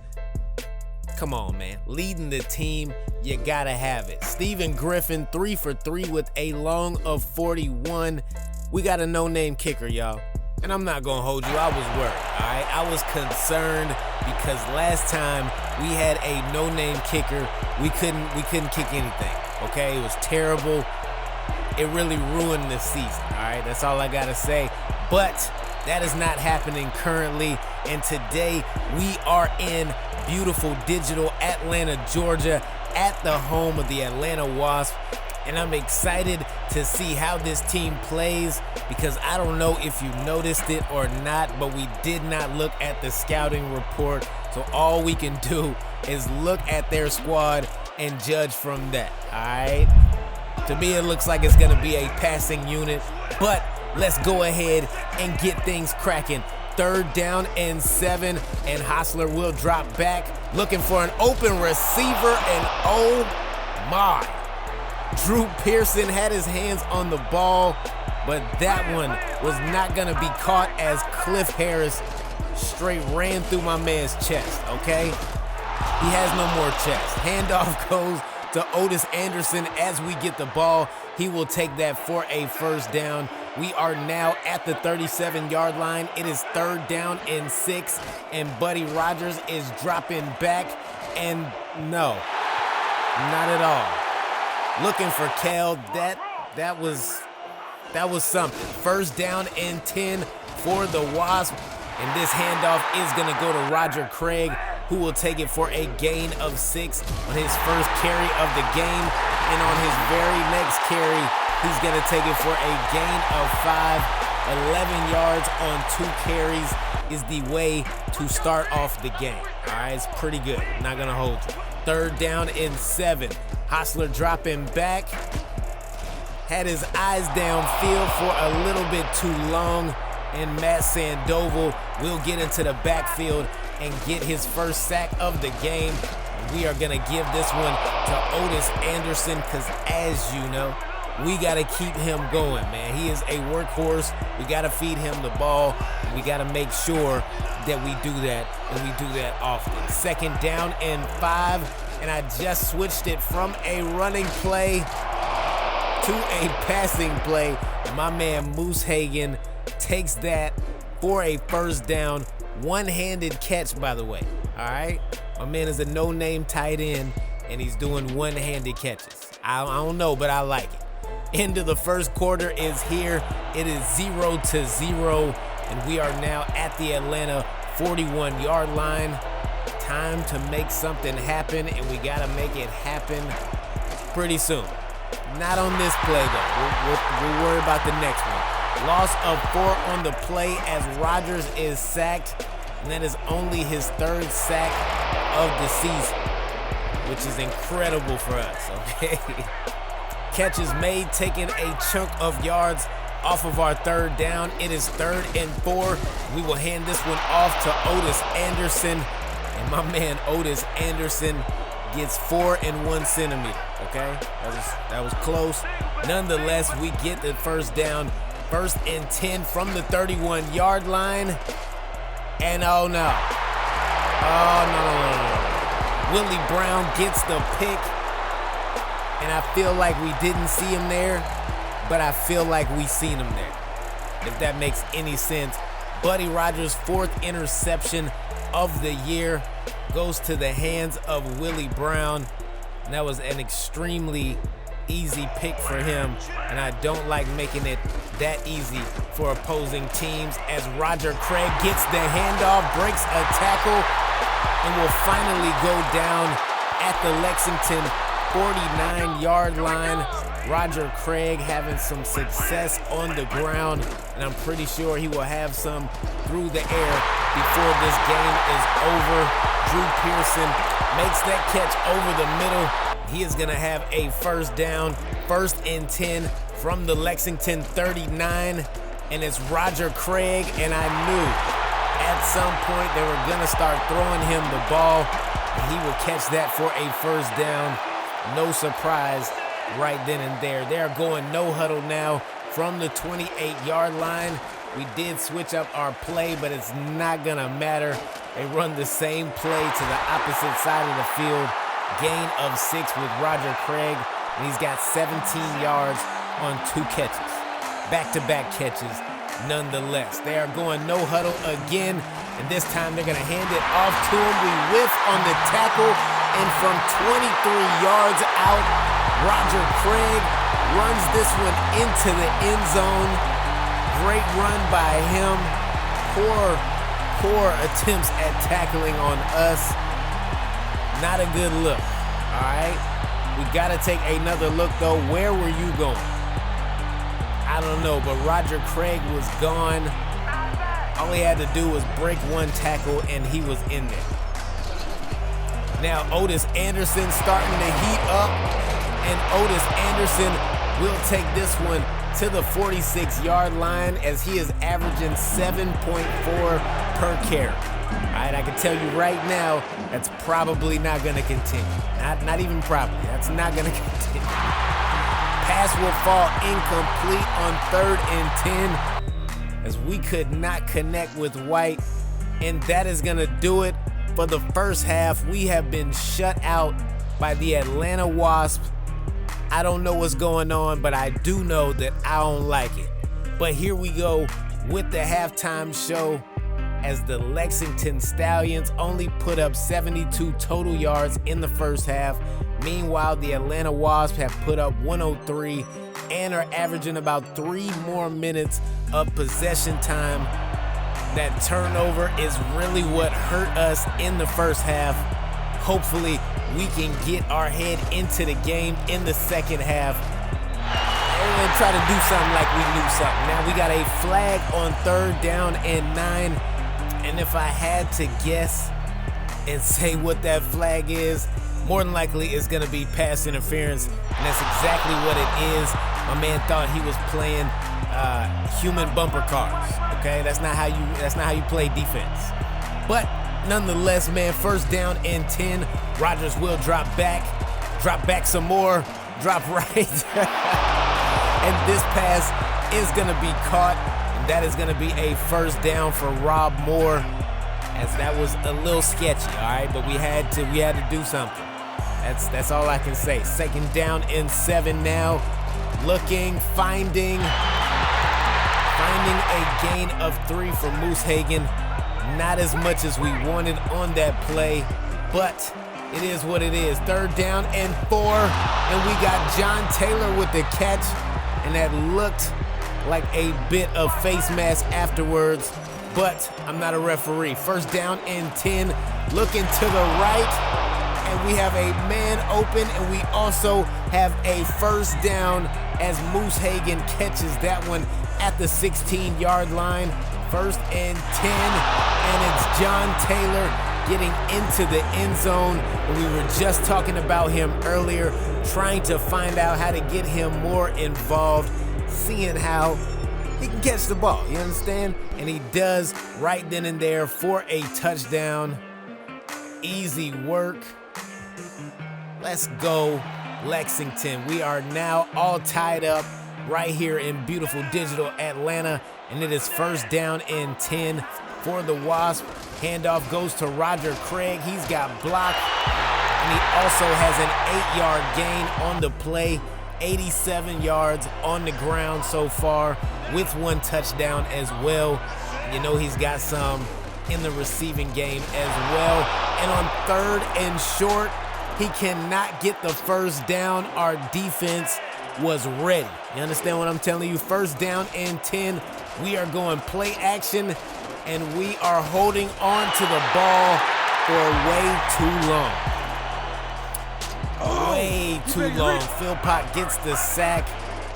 Come on, man. Leading the team, you gotta have it. Steven Griffin, 3 for 3 with a long of 41. We got a no-name kicker, y'all. And I'm not gonna hold you, I was worried, all right? I was concerned because last time we had a no-name kicker, we couldn't kick anything, okay? It was terrible. It really ruined the season, all right? That's all I gotta say. But that is not happening currently, and today we are in beautiful digital Atlanta, Georgia, at the home of the Atlanta Wasps, and I'm excited to see how this team plays, because I don't know if you noticed it or not, but we did not look at the scouting report, so all we can do is look at their squad and judge from that, all right? To me, it looks like it's going to be a passing unit, but let's go ahead and get things cracking. 3rd down and 7, and Hostler will drop back, looking for an open receiver, and oh my. Drew Pearson had his hands on the ball, but that one was not gonna be caught as Cliff Harris straight ran through my man's chest, okay? He has no more chest. Handoff goes to Otis Anderson as we get the ball. He will take that for a 1st down. We are now at the 37-yard line. It is 3rd down and 6, and Buddy Rogers is dropping back, and no, not at all. Looking for Cal. That was something. 1st down and 10 for the Wasp, and this handoff is gonna go to Roger Craig, who will take it for a gain of 6 on his first carry of the game, and on his very next carry, he's gonna take it for a gain of 5. 11 yards on 2 carries is the way to start off the game. All right, it's pretty good. Not gonna hold you. 3rd down and 7. Hostler dropping back. Had his eyes downfield for a little bit too long, and Matt Sandoval will get into the backfield and get his first sack of the game. We are gonna give this one to Otis Anderson, because as you know, we gotta keep him going, man. He is a workhorse. We gotta feed him the ball, and we gotta make sure that we do that, and we do that often. 2nd down and 5, and I just switched it from a running play to a passing play. And my man Moose Hagan takes that for a 1st down. One-handed catch, by the way, all right? My man is a no-name tight end, and he's doing one-handed catches. I don't know, but I like it. End of the 1st quarter is here. It is 0-0, and we are now at the Atlanta 41-yard line. Time to make something happen, and we got to make it happen pretty soon. Not on this play, though. We'll worry about the next one. Loss of 4 on the play as Rodgers is sacked, and that is only his 3rd sack of the season, which is incredible for us, okay? Catches made, taking a chunk of yards off of our 3rd down. It is 3rd and 4. We will hand this one off to Otis Anderson, and my man Otis Anderson gets 4 and 1 centimeter, okay? That was close. Nonetheless, we get the 1st down. 1st and 10 from the 31-yard line. And oh no. Willie Brown gets the pick. And I feel like we didn't see him there, but I feel like we seen him there, if that makes any sense. Buddy Rodgers' 4th interception of the year goes to the hands of Willie Brown. And that was an extremely easy pick for him, and I don't like making it that easy for opposing teams as Roger Craig gets the handoff, breaks a tackle, and will finally go down at the Lexington 49-yard line. Roger Craig having some success on the ground, and I'm pretty sure he will have some through the air before this game is over. Drew Pearson makes that catch over the middle. He is gonna have a 1st down, 1st and 10 from the Lexington 39, and it's Roger Craig, and I knew at some point they were gonna start throwing him the ball, and he would catch that for a 1st down. No surprise right then and there. They're going no huddle now from the 28-yard line. We did switch up our play, but it's not gonna matter. They run the same play to the opposite side of the field. Gain of 6 with Roger Craig, and he's got 17 yards on 2 catches. Back-to-back catches, nonetheless. They are going no huddle again, and this time they're gonna hand it off to him. We whiff on the tackle, and from 23 yards out, Roger Craig runs this one into the end zone. Great run by him. Poor attempts at tackling on us. Not a good look, all right? We got to take another look, though. Where were you going? I don't know, but Roger Craig was gone. All he had to do was break 1 tackle, and he was in there. Now Otis Anderson starting to heat up, and Otis Anderson will take this one to the 46-yard line as he is averaging 7.4 per carry. All right, I can tell you right now, that's probably not going to continue. Not even probably. That's not going to continue. Pass will fall incomplete on 3rd and 10 as we could not connect with White, and that is going to do it for the 1st half. We have been shut out by the Atlanta Wasps. I don't know what's going on, but I do know that I don't like it. But here we go with the halftime show as the Lexington Stallions only put up 72 total yards in the 1st half. Meanwhile, the Atlanta Wasps have put up 103 and are averaging about 3 more minutes of possession time. That turnover is really what hurt us in the 1st half. Hopefully, we can get our head into the game in the 2nd half and try to do something like we knew something. Now we got a flag on 3rd down and 9. And if I had to guess and say what that flag is, more than likely it's gonna be pass interference, and that's exactly what it is. My man thought he was playing human bumper cars. Okay, that's not how you play defense. But nonetheless, man, 1st down and 10. Rodgers will drop back some more, drop right, and this pass is gonna be caught. That is going to be a 1st down for Rob Moore, as that was a little sketchy, all right? But we had to do something. That's all I can say. 2nd down and 7 now. Finding a gain of 3 for Moose Hagen. Not as much as we wanted on that play, but it is what it is. 3rd down and 4, and we got John Taylor with the catch, and that looked like a bit of face mask afterwards, but I'm not a referee. First down and 10, looking to the right, and we have a man open, and we also have a first down as Moose Hagan catches that one at the 16-yard line. First and 10, and it's John Taylor getting into the end zone. We were just talking about him earlier, trying to find out how to get him more involved, seeing how he can catch the ball, you understand? And he does right then and there for a touchdown. Easy work. Let's go, Lexington. We are now all tied up right here in beautiful digital Atlanta, and it is first down and 10 for the Wasp. Handoff goes to Roger Craig. He's got blocked, and he also has an 8-yard gain on the play. 87 yards on the ground so far with 1 touchdown as well. You know he's got some in the receiving game as well. And on 3rd and short, he cannot get the first down. Our defense was ready. You understand what I'm telling you? First down and 10. We are going play action, and we are holding on to the ball for way too long. Way too long. Philpott gets the sack.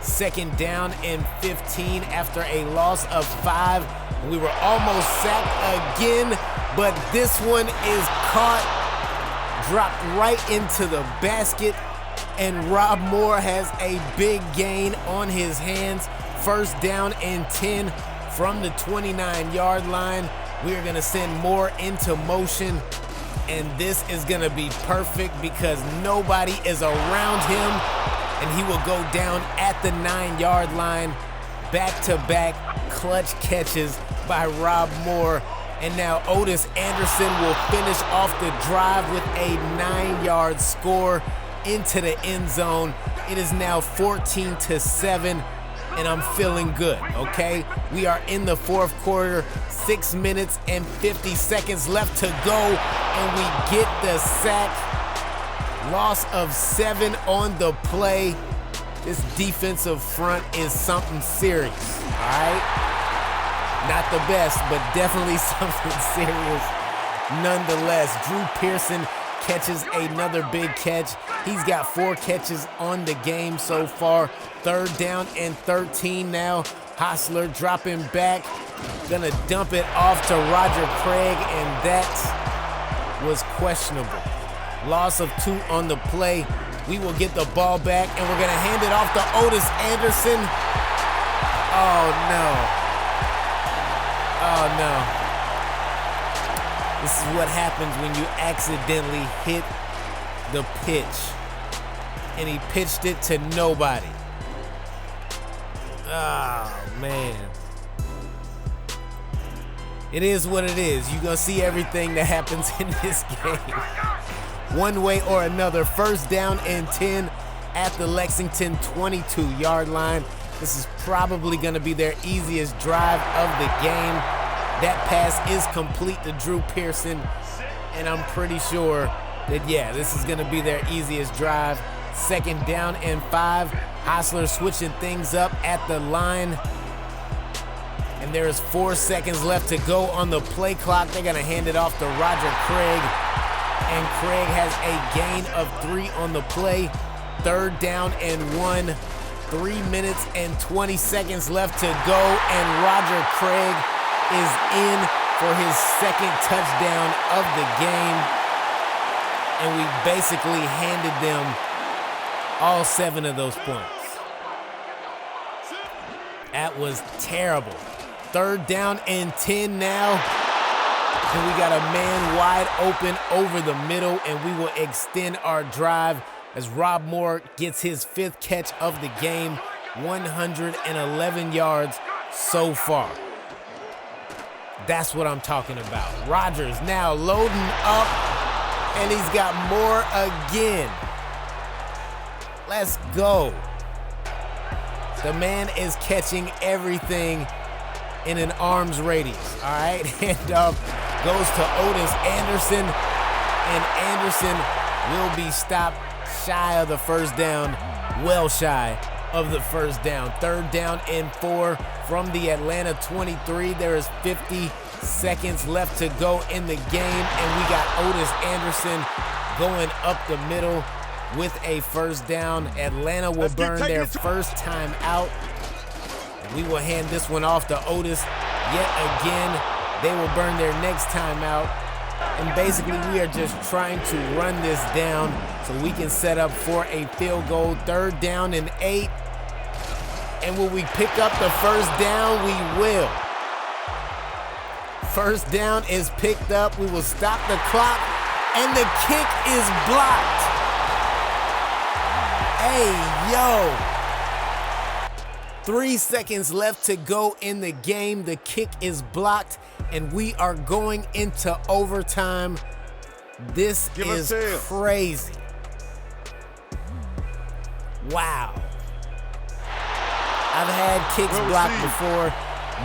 Second down and 15 after a loss of 5. We were almost sacked again, but this one is caught, dropped right into the basket, and Rob Moore has a big gain on his hands. First down and 10 from the 29-yard line. We are going to send Moore into motion, and this is going to be perfect because nobody is around him, and he will go down at the 9-yard line. Back-to-back clutch catches by Rob Moore. And now Otis Anderson will finish off the drive with a 9-yard score into the end zone. It is now 14-7, and I'm feeling good, okay? We are in the 4th quarter, 6 minutes and 50 seconds left to go, and we get the sack. Loss of 7 on the play. This defensive front is something serious, all right? Not the best, but definitely something serious nonetheless. Drew Pearson catches another big catch. He's got 4 catches on the game so far. 3rd down and 13 now. Hostler dropping back. Gonna dump it off to Roger Craig, and that was questionable. Loss of 2 on the play. We will get the ball back, and we're gonna hand it off to Otis Anderson. Oh no. Oh no. This is what happens when you accidentally hit the pitch. And he pitched it to nobody. Oh man. It is what it is. You're gonna see everything that happens in this game. One way or another. First down and 10 at the Lexington 22-yard line. This is probably going to be their easiest drive of the game. That pass is complete to Drew Pearson, and I'm pretty sure that, yeah, this is going to be their easiest drive. Second down and 5. Hostler switching things up at the line, and there is 4 seconds left to go on the play clock. They're going to hand it off to Roger Craig, and Craig has a gain of 3 on the play. 3rd down and 1. 3 minutes and 20 seconds left to go, and Roger Craig is in for his 2nd touchdown of the game. And we basically handed them all 7 of those points. That was terrible. 3rd down and 10 now. And we got a man wide open over the middle, and we will extend our drive as Rob Moore gets his 5th catch of the game, 111 yards so far. That's what I'm talking about. Rodgers now loading up, and he's got more again. Let's go. The man is catching everything in an arm's radius, all right? Handoff goes to Otis Anderson, and Anderson will be stopped shy of the first down, well shy of the first down. 3rd down and 4 from the Atlanta 23. There is 50 seconds left to go in the game, and we got Otis Anderson going up the middle with a first down. Atlanta will burn their first time out. We will hand this one off to Otis yet again. They will burn their next time out. And basically, we are just trying to run this down so we can set up for a field goal. 3rd down and 8. And will we pick up the first down? We will. First down is picked up. We will stop the clock, and the kick is blocked. Hey, yo. 3 seconds left to go in the game. The kick is blocked, and we are going into overtime. This is crazy. Wow. I've had kicks blocked before.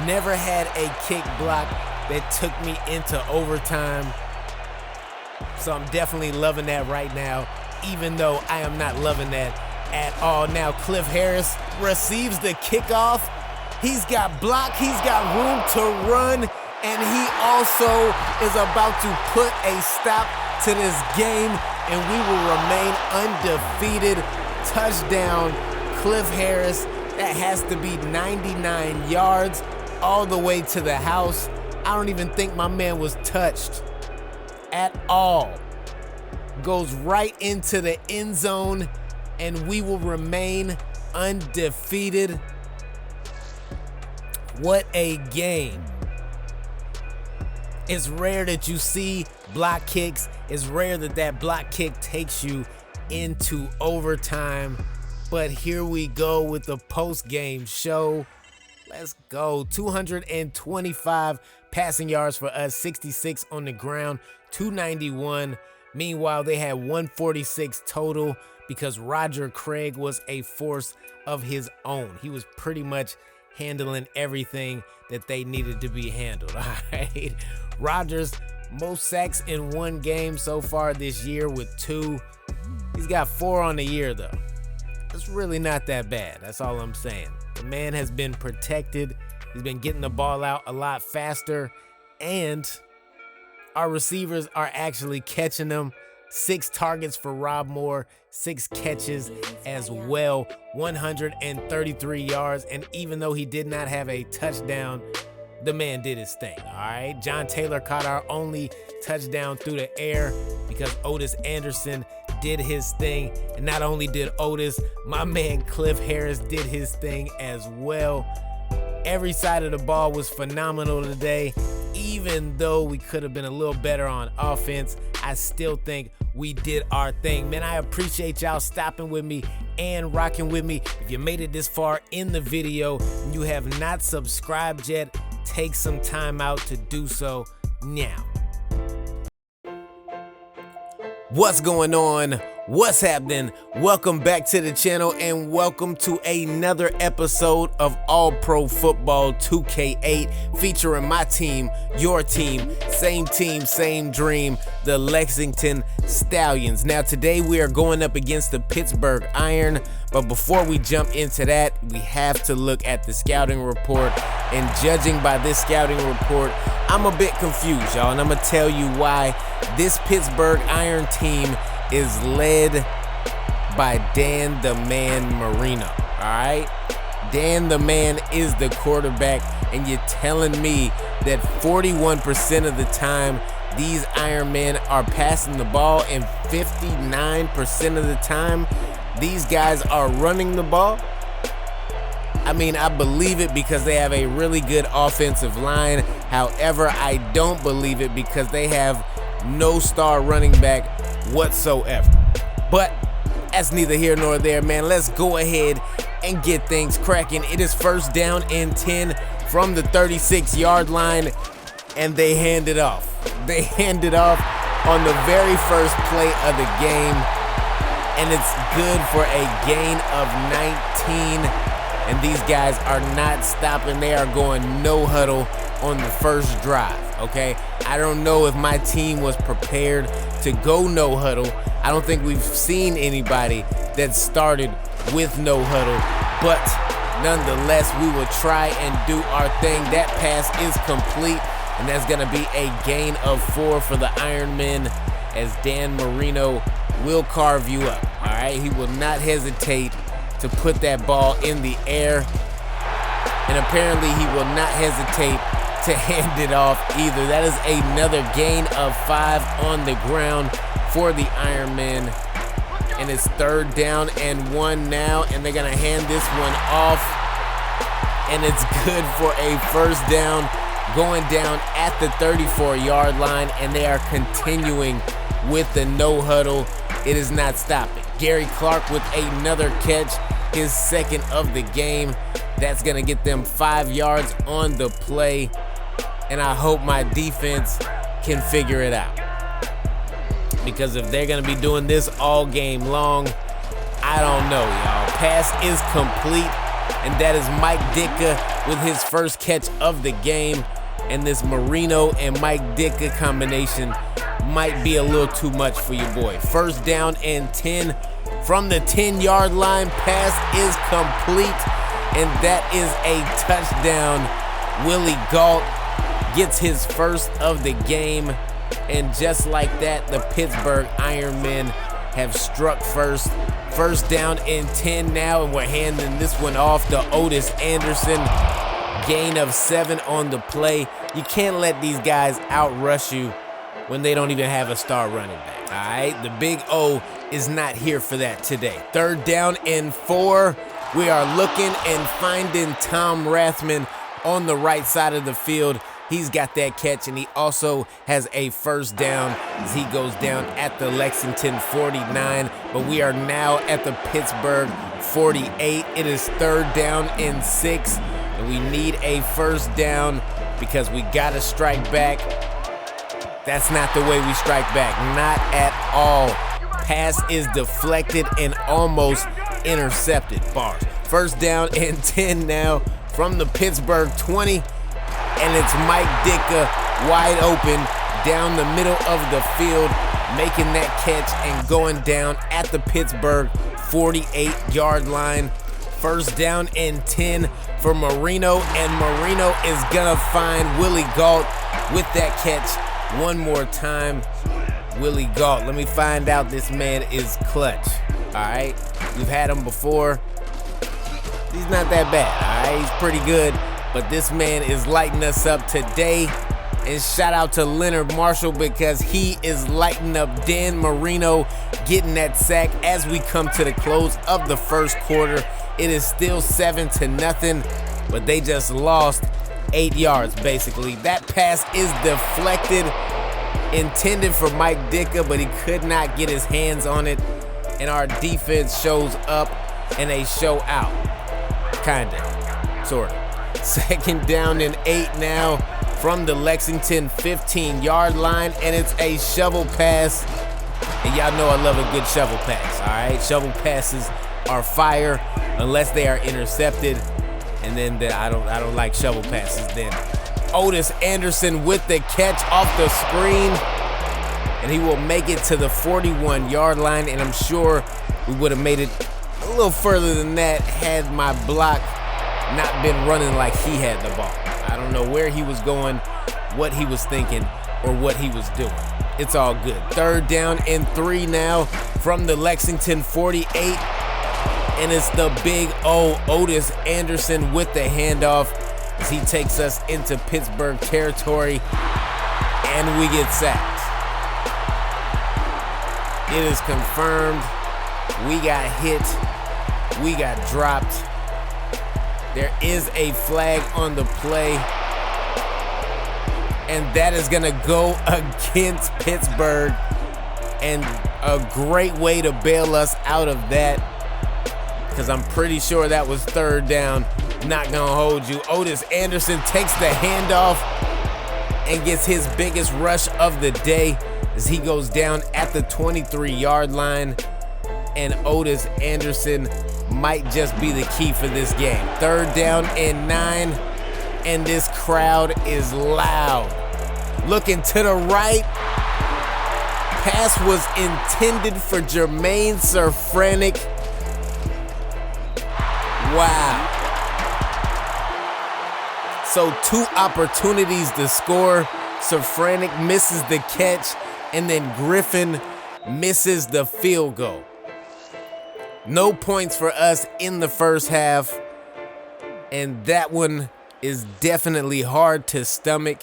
Never had a kick block that took me into overtime. So I'm definitely loving that right now, even though I am not loving that at all. Now Cliff Harris receives the kickoff. He's got block, he's got room to run, and he also is about to put a stop to this game, and we will remain undefeated. Touchdown, Cliff Harris. That has to be 99 yards all the way to the house. I don't even think my man was touched at all. Goes right into the end zone, and we will remain undefeated. What a game. It's rare that you see block kicks. It's rare that that block kick takes you into overtime. But here we go with the post-game show. Let's go. 225 passing yards for us, 66 on the ground, 291. Meanwhile, they had 146 total because Roger Craig was a force of his own. He was pretty much handling everything that they needed to be handled. All right. Rodgers, most sacks in one game so far this year with 2. He's got 4 on the year, though. It's really not that bad. That's all I'm saying. The man has been protected. He's been getting the ball out a lot faster, and our receivers are actually catching them. 6 targets for Rob Moore, 6 catches as well, 133 yards. And even though he did not have a touchdown, the man did his thing, all right? John Taylor caught our only touchdown through the air because Otis Anderson did his thing. And not only did Otis, my man Cliff Harris did his thing as well. Every side of the ball was phenomenal today. Even though we could have been a little better on offense, I still think we did our thing. Man, I appreciate y'all stopping with me and rocking with me. If you made it this far in the video and you have not subscribed yet, take some time out to do so now. What's going on? What's happening? Welcome back to the channel and welcome to another episode of All Pro Football 2K8 featuring my team, your team, same dream, the Lexington Stallions. Now today we are going up against the Pittsburgh Iron, but before we jump into that, we have to look at the scouting report. And judging by this scouting report, I'm a bit confused, y'all, and I'm gonna tell you why. This Pittsburgh Iron team is led by Dan the Man Marino, all right? Dan the Man is the quarterback, and you're telling me that 41% of the time these Iron Men are passing the ball, and 59% of the time these guys are running the ball? I mean, I believe it because they have a really good offensive line. However, I don't believe it because they have no star running back whatsoever. But that's neither here nor there, man. Let's go ahead and get things cracking. It is 1st down and 10 from the 36-yard line, and they hand it off. They hand it off on the very first play of the game, and it's good for a gain of 19. And these guys are not stopping. They are going no huddle on the first drive, okay? I don't know if my team was prepared to go no huddle. I don't think we've seen anybody that started with no huddle but nonetheless, we will try and do our thing. That pass is complete, and that's going to be a gain of 4 for the Ironmen, as Dan Marino will carve you up. All right, he will not hesitate to put that ball in the air, and apparently he will not hesitate to hand it off either. That is another gain of 5 on the ground for the Ironmen, and it's 3rd down and 1 now, and they're gonna hand this one off, and it's good for a 1st down, going down at the 34-yard line, and they are continuing with the no huddle. It is not stopping. Gary Clark with another catch, his 2nd of the game. That's gonna get them 5 yards on the play, and I hope my defense can figure it out, because if they're gonna be doing this all game long, I don't know, y'all. Pass is complete, and that is Mike Ditka with his 1st catch of the game, and this Marino and Mike Ditka combination might be a little too much for your boy. 1st down and 10 from the 10-yard line. Pass is complete, and that is a touchdown. Willie Galt gets his 1st of the game, and just like that, the Pittsburgh Ironmen have struck first. 1st down and 10 now, and we're handing this one off to Otis Anderson. Gain of 7 on the play. You can't let these guys outrush you when they don't even have a star running back. All right, the Big O is not here for that today. 3rd down and 4. We are looking and finding Tom Rathman on the right side of the field. He's got that catch, and he also has a 1st down as he goes down at the Lexington 49. But we are now at the Pittsburgh 48. It is 3rd down and 6, and we need a 1st down because we got to strike back. That's not the way we strike back, not at all. Pass is deflected and almost intercepted. Bars. 1st down and 10 now from the Pittsburgh 20, and it's Mike Ditka wide open down the middle of the field, making that catch and going down at the Pittsburgh 48-yard line. 1st down and 10 for Marino, and Marino is gonna find Willie Galt with that catch one more time. Willie Galt, let me find out this man is clutch. All right, we've had him before. He's not that bad. All right, he's pretty good, but this man is lighting us up today. And shout out to Leonard Marshall, because he is lighting up Dan Marino, getting that sack as we come to the close of the 1st quarter. It is still 7-0, but they just lost 8 yards, basically. That pass is deflected, intended for Mike Ditka, but he could not get his hands on it, and our defense shows up and they show out. Kinda, sorta. 2nd down and 8 now from the Lexington 15-yard line, and it's a shovel pass. And y'all know I love a good shovel pass, all right? Shovel passes are fire unless they are intercepted, and then I don't like shovel passes then. Otis Anderson with the catch off the screen, and he will make it to the 41-yard line, and I'm sure we would have made it a little further than that had my block not been running like he had the ball. I don't know where he was going, what he was thinking, or what he was doing. It's all good. 3rd down and 3 now from the Lexington 48, and it's the Big O, Otis Anderson, with the handoff as he takes us into Pittsburgh territory, and we get sacked. It is confirmed. We got hit. We got dropped. There is a flag on the play, and that is going to go against Pittsburgh, and a great way to bail us out of that, because I'm pretty sure that was 3rd down. Not going to hold you. Otis Anderson takes the handoff and gets his biggest rush of the day as he goes down at the 23-yard line, and Otis Anderson might just be the key for this game. 3rd down and 9, and this crowd is loud. Looking to the right. Pass was intended for Jermaine Sirfranic. Wow. So 2 opportunities to score. Safranik misses the catch, and then Griffin misses the field goal. No points for us in the first half, and that one is definitely hard to stomach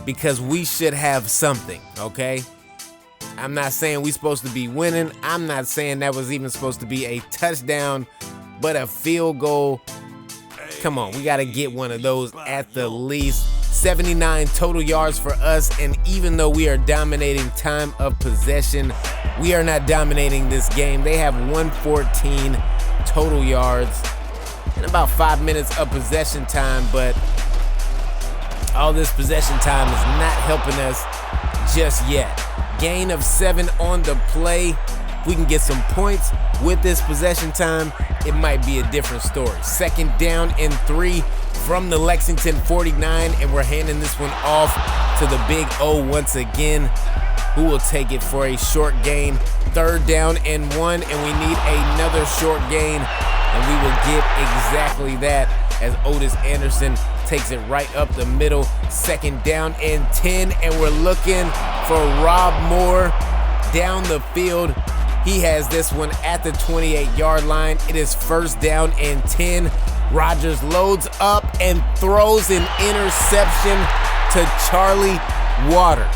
because we should have something, okay? I'm not saying we're supposed to be winning. I'm not saying that was even supposed to be a touchdown, but a field goal. Come on, we got to get one of those at the least. 79 total yards for us, and even though we are dominating time of possession, we are not dominating this game. They have 114 total yards and about 5 minutes of possession time, but all this possession time is not helping us just yet. Gain of 7 on the play. If we can get some points with this possession time, it might be a different story. 2nd down and 3 from the Lexington 49, and we're handing this one off to the Big O once again, who will take it for a short gain. 3rd down and 1, and we need another short gain, and we will get exactly that as Otis Anderson takes it right up the middle. 2nd down and 10, and we're looking for Rob Moore down the field. He has this one at the 28-yard line. It is 1st down and 10. Rodgers loads up and throws an interception to Charlie Waters.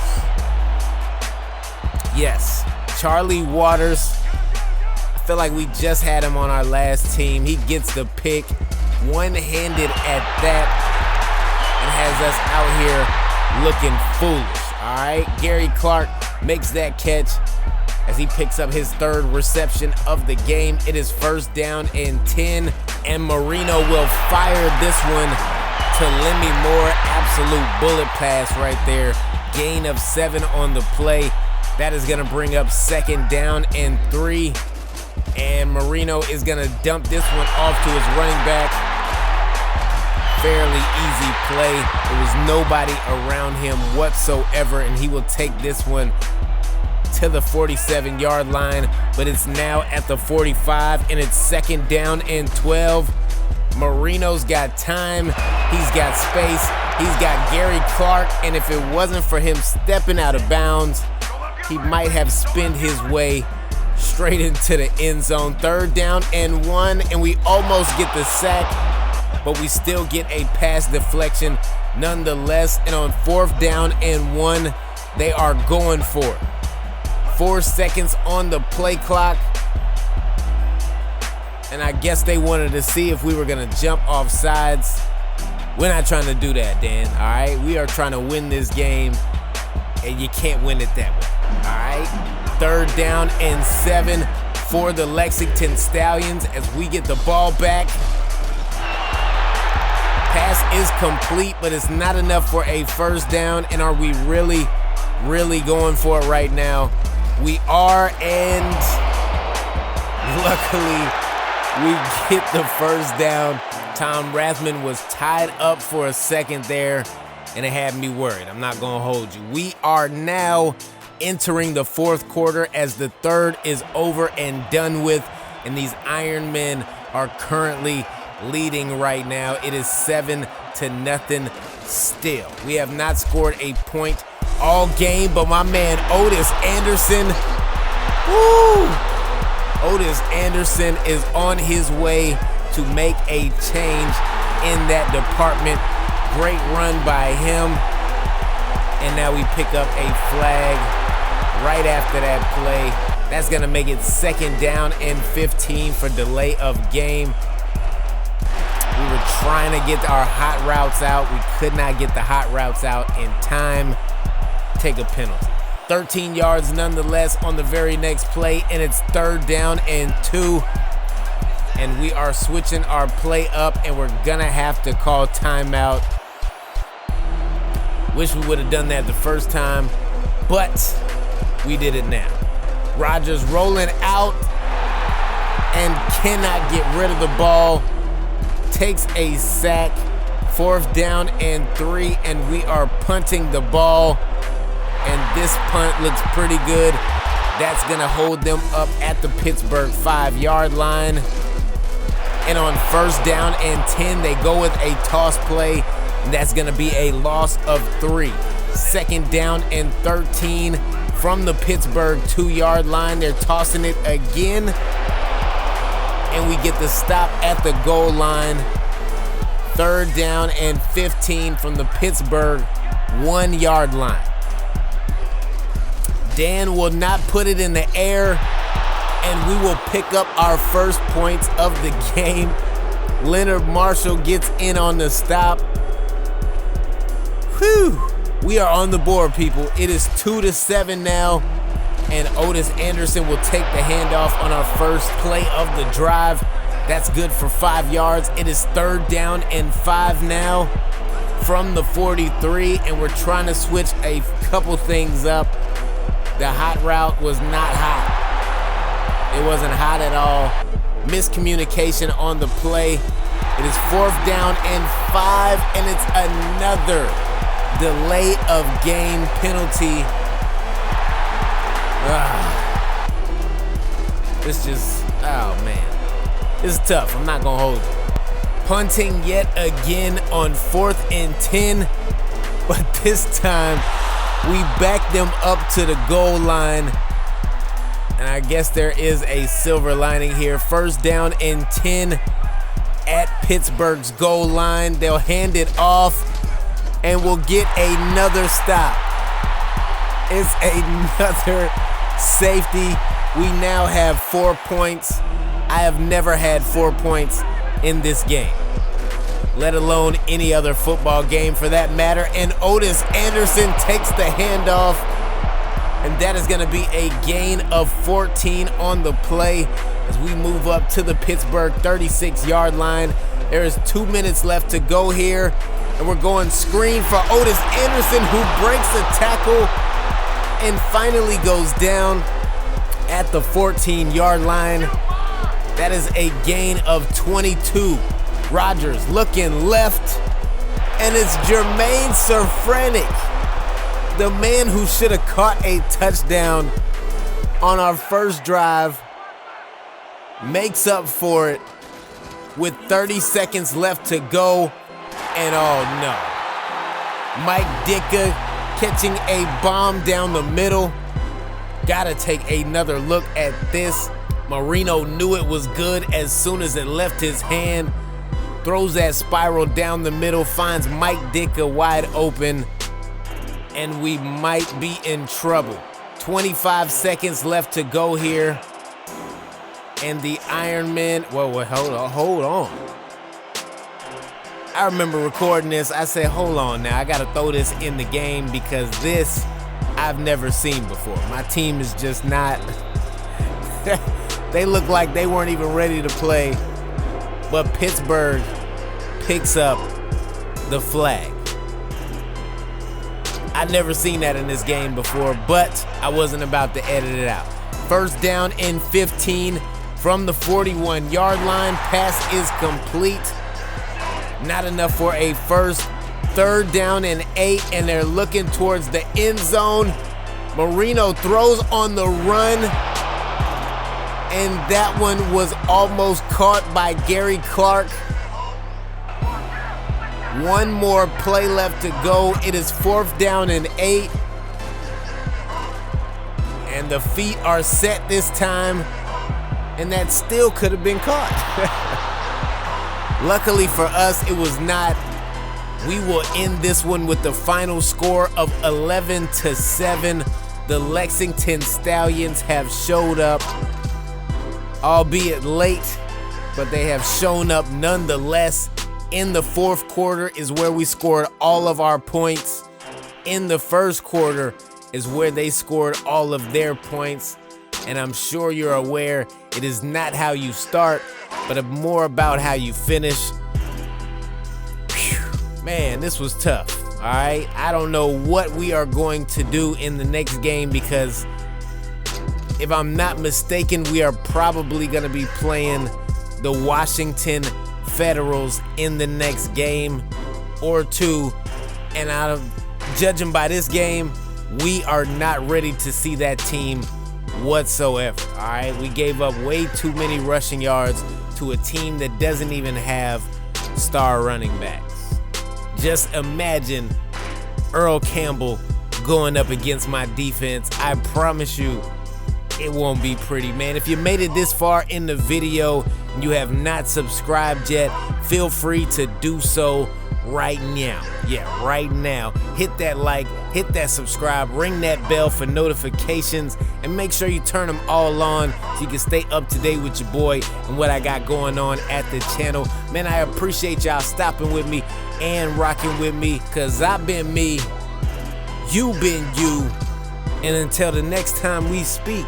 Yes, Charlie Waters. I feel like we just had him on our last team. He gets the pick, one-handed at that, and has us out here looking foolish. All right, Gary Clark makes that catch as he picks up his 3rd reception of the game. It is 1st down and 10, and Marino will fire this one to Lemmy Moore. Absolute bullet pass right there. Gain of 7 on the play. That is gonna bring up 2nd down and 3, and Marino is gonna dump this one off to his running back. Fairly easy play. There was nobody around him whatsoever, and he will take this one to the 47-yard line, but it's now at the 45, and it's 2nd down and 12. Marino's got time, he's got space, he's got Gary Clark, and if it wasn't for him stepping out of bounds, he might have spinned his way straight into the end zone. 3rd down and 1, and we almost get the sack, but we still get a pass deflection nonetheless, and on 4th down and 1, they are going for it. 4 seconds on the play clock, and I guess they wanted to see if we were gonna jump off sides. We're not trying to do that, Dan, all right? We are trying to win this game, and you can't win it that way, all right? 3rd down and 7 for the Lexington Stallions as we get the ball back. Pass is complete, but it's not enough for a 1st down, and are we really going for it right now? We are, and luckily we get the 1st down. Tom Rathman was tied up for a second there, and it had me worried. I'm not gonna hold you. We are now entering the 4th quarter as the 3rd is over and done with, and these Iron Men are currently leading right now. It is 7-0 still. We have not scored a point all game, but my man Otis Anderson, Otis Anderson is on his way to make a change in that department. Great run by him, and now we pick up a flag right after that play. That's gonna make it 2nd down and 15 for delay of game. We were trying to get our hot routes out. We could not get the hot routes out in time. Take a penalty. 13 yards nonetheless on the very next play, and it's 3rd down and 2. And we are switching our play up, and we're gonna have to call timeout. Wish we would have done that the first time, but we did it now. Rodgers rolling out and cannot get rid of the ball. Takes a sack. 4th down and 3, and we are punting the ball. And this punt looks pretty good. That's gonna hold them up at the Pittsburgh 5-yard line. And on first down and 10, they go with a toss play. And that's going to be a loss of 3. Second down and 13 from the Pittsburgh 2-yard line. They're tossing it again. And we get the stop at the goal line. Third down and 15 from the Pittsburgh 1-yard line. Dan will not put it in the air, and we will pick up our first points of the game. Leonard Marshall gets in on the stop. Whew. We are on the board, people. It is 2-7 now, and Otis Anderson will take the handoff on our first play of the drive. That's good for 5 yards. It is third down and 5 now from the 43, and we're trying to switch a couple things up. The hot route was not hot. It wasn't hot at all. Miscommunication on the play. It is fourth down and 5, and it's another delay of game penalty. It's just, oh man. It's tough, I'm not gonna hold you. Punting yet again on 4th and 10, but this time we back them up to the goal line. And I guess there is a silver lining here. First down and 10 at Pittsburgh's goal line. They'll hand it off, and we'll get another stop. It's another safety. We now have 4 points. I have never had 4 points in this game, let alone any other football game for that matter. And Otis Anderson takes the handoff, and that is going to be a gain of 14 on the play as we move up to the Pittsburgh 36-yard line. There is 2 minutes left to go here, and we're going screen for Otis Anderson, who breaks a tackle and finally goes down at the 14-yard line. That is a gain of 22. Rodgers looking left, and it's Jermaine Safranek, the man who should have caught a touchdown on our first drive, makes up for it with 30 seconds left to go. And oh no, Mike Ditka catching a bomb down the middle. Gotta take another look at this. Marino knew it was good as soon as it left his hand. Throws that spiral down the middle, finds Mike Ditka wide open, and we might be in trouble. 25 seconds left to go here. And the Ironman, whoa, hold on. I remember recording this. I said, hold on now, I gotta throw this in the game because this I've never seen before. My team is just not, they look like they weren't even ready to play. But Pittsburgh picks up the flag. I've never seen that in this game before, but I wasn't about to edit it out. First down and 15 from the 41-yard line. Pass is complete. Not enough for a first. Third down and 8, and they're looking towards the end zone. Marino throws on the run, and that one was almost caught by Gary Clark. One more play left to go. It is fourth down and 8. And the feet are set this time, and that still could have been caught. Luckily for us, it was not. We will end this one with the final score of 11-7. The Lexington Stallions have showed up, albeit late, but they have shown up nonetheless. In the fourth quarter is where we scored all of our points. In the first quarter is where they scored all of their points. And I'm sure you're aware it is not how you start, but more about how you finish. Whew. Man, this was tough, all right? I don't know what we are going to do in the next game because if I'm not mistaken, we are probably going to be playing the Washington Federals in the next game or two. And judging by this game, we are not ready to see that team whatsoever. All right, we gave up way too many rushing yards to a team that doesn't even have star running backs. Just imagine Earl Campbell going up against my defense. I promise you, it won't be pretty, man. If you made it this far in the video and you have not subscribed yet, feel free to do so right now. Yeah, right now. Hit that like, hit that subscribe, ring that bell for notifications, and make sure you turn them all on so you can stay up to date with your boy and what I got going on at the channel. Man, I appreciate y'all stopping with me and rocking with me, because I've been me, you been you, and until the next time we speak,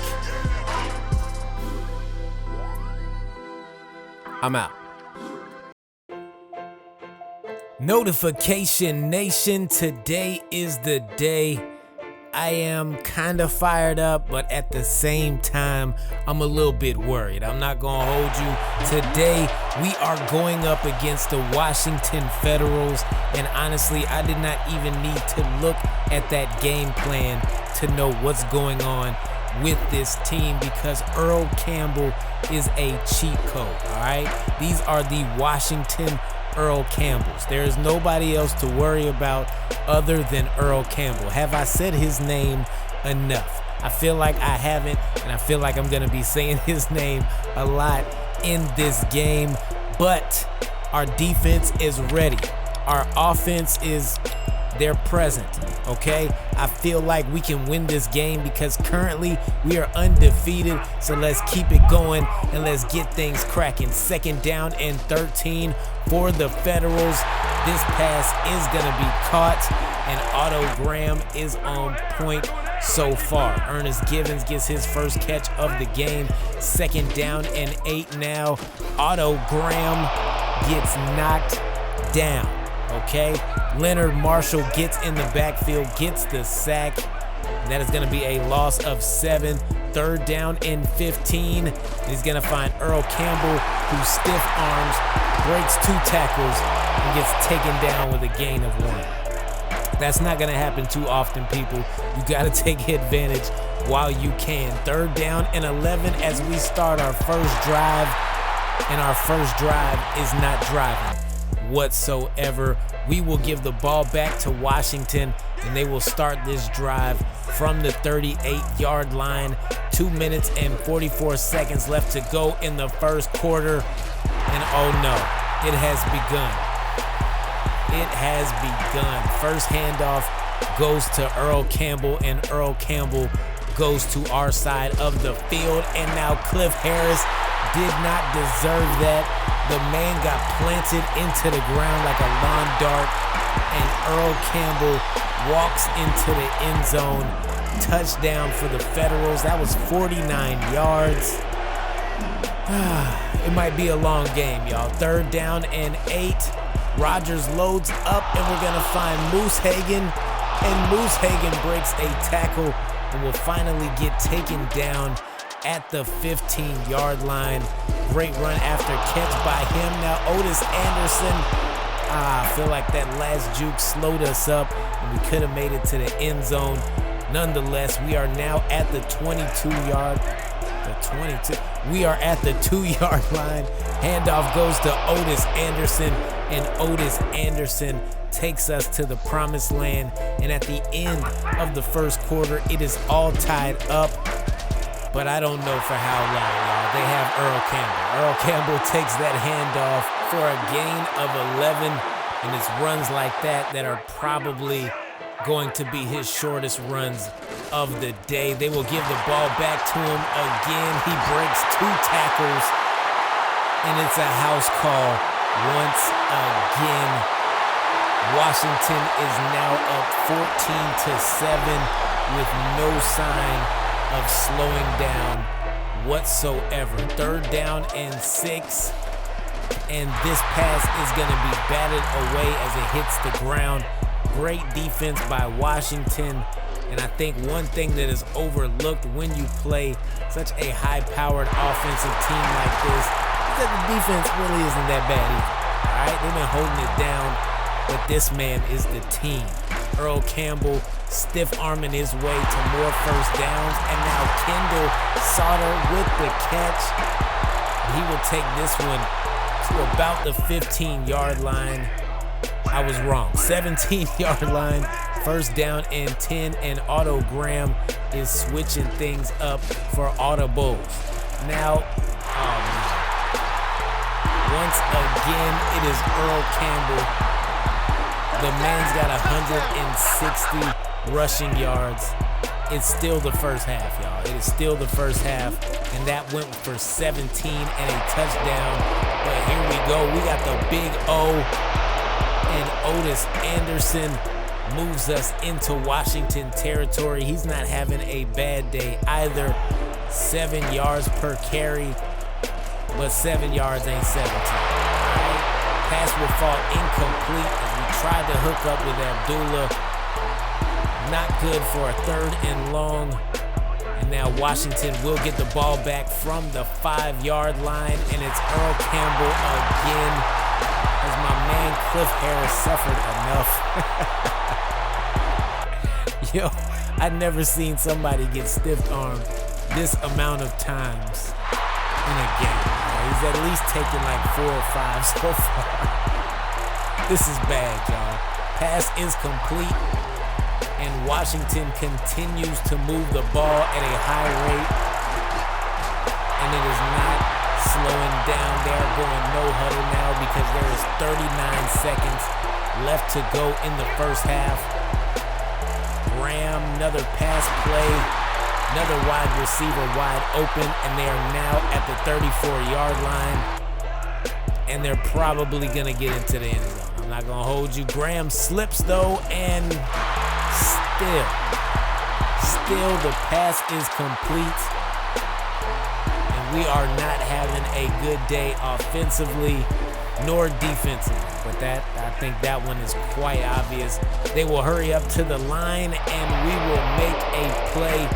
I'm out. Notification Nation, today is the day. I am kind of fired up, but at the same time, I'm a little bit worried. I'm not gonna hold you. Today, we are going up against the Washington Federals, and honestly, I did not even need to look at that game plan to know what's going on with this team, because Earl Campbell is a cheat code, all right? These are the Washington Earl Campbells. There is nobody else to worry about other than Earl Campbell. Have I said his name enough? I feel like I haven't, and I feel like I'm gonna be saying his name a lot in this game, but our defense is ready. Our offense is they're present, okay? I feel like we can win this game because currently we are undefeated, so let's keep it going and let's get things cracking. 2nd down and 13 for the Federals. This pass is gonna be caught, and Otto Graham is on point so far. Ernest Givens gets his first catch of the game. 2nd down and 8 now. Otto Graham gets knocked down. Okay, Leonard Marshall gets in the backfield, gets the sack. That is going to be a loss of 7. 3rd down and 15. He's going to find Earl Campbell, who stiff arms, breaks 2 tackles, and gets taken down with a gain of 1. That's not going to happen too often, people. You got to take advantage while you can. 3rd down and 11 as we start our first drive, and our first drive is not driving whatsoever. We will give the ball back to Washington, and they will start this drive from the 38-yard line. 2 minutes and 44 seconds left to go in the first quarter, and oh no, it has begun. It has begun. First handoff goes to Earl Campbell, and Earl Campbell goes to our side of the field, and now Cliff Harris did not deserve that. The man got planted into the ground like a lawn dart, and Earl Campbell walks into the end zone. Touchdown for the Federals. That was 49 yards. It might be a long game, y'all. 3rd down and 8. Rodgers loads up, and we're gonna find Moose Hagan, and Moose Hagan breaks a tackle and will finally get taken down at the 15-yard line. Great run after catch by him. Now Otis Anderson. I feel like that last juke slowed us up, and we could have made it to the end zone. Nonetheless, we are now at the 22-yard. We are at the 2-yard line. Handoff goes to Otis Anderson, and Otis Anderson takes us to the promised land. And at the end of the first quarter, it is all tied up, but I don't know for how long, y'all. They have Earl Campbell. Earl Campbell takes that handoff for a gain of 11, and it's runs like that that are probably going to be his shortest runs of the day. They will give the ball back to him again. He breaks 2 tackles, and it's a house call once again. Washington is now up 14-7 with no sign of slowing down whatsoever. 3rd down and 6, and this pass is going to be batted away as it hits the ground. Great defense by Washington, and I think one thing that is overlooked when you play such a high-powered offensive team like this is that the defense really isn't that bad either. All right, they've been holding it down, but this man is the team. Earl Campbell stiff arming his way to more first downs, and now Kendall Sauter with the catch. He will take this one to about the 15-yard line. I was wrong. 17-yard line. First down and 10, and Otto Graham is switching things up for Audibles. Now, once again, it is Earl Campbell. The man's got 160 rushing yards. It's still the first half, y'all. It is still the first half, and that went for 17 and a touchdown. But here we go. We got the big O, and Otis Anderson moves us into Washington territory. He's not having a bad day either. 7 yards per carry, but 7 yards ain't 17. Right? Pass will fall incomplete as we tried to hook up with Abdullah. Not good for a 3rd and long. And now Washington will get the ball back from the 5-yard line, and it's Earl Campbell again as my man Cliff Harris suffered enough. Yo, I've never seen somebody get stiff-armed this amount of times in a game. He's at least taken like 4 or 5 so far. This is bad, y'all. Pass is complete, and Washington continues to move the ball at a high rate, and it is not slowing down. They are going no huddle now because there is 39 seconds left to go in the first half. Graham, another pass play, another wide receiver wide open, and they are now at the 34-yard line, and they're probably going to get into the end zone. I'm not going to hold you. Graham slips, though, and still the pass is complete, and we are not having a good day offensively nor defensively. But I think that one is quite obvious. They will hurry up to the line, and we will make a play,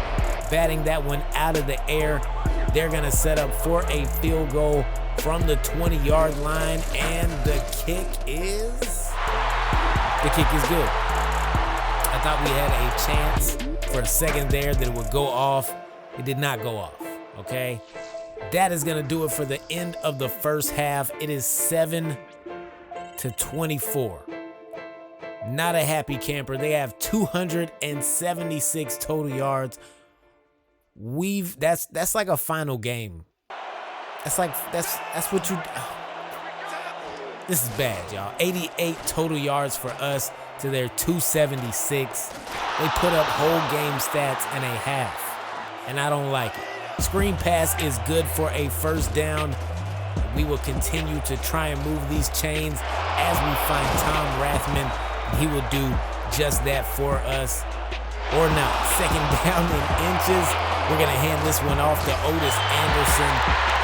batting that one out of the air. They're going to set up for a field goal from the 20-yard line, and the kick is good. I thought we had a chance for a second there that it would go off. It did not go off, okay? That is going to do it for the end of the first half. It is 7-24. Not a happy camper. They have 276 total yards. That's like a final game. That's what you. This is bad, y'all. 88 total yards for us to their 276. They put up whole game stats and a half, and I don't like it. Screen pass is good for a first down. We will continue to try and move these chains as we find Tom Rathman. He will do just that for us. Or not. 2nd down in inches. We're going to hand this one off to Otis Anderson,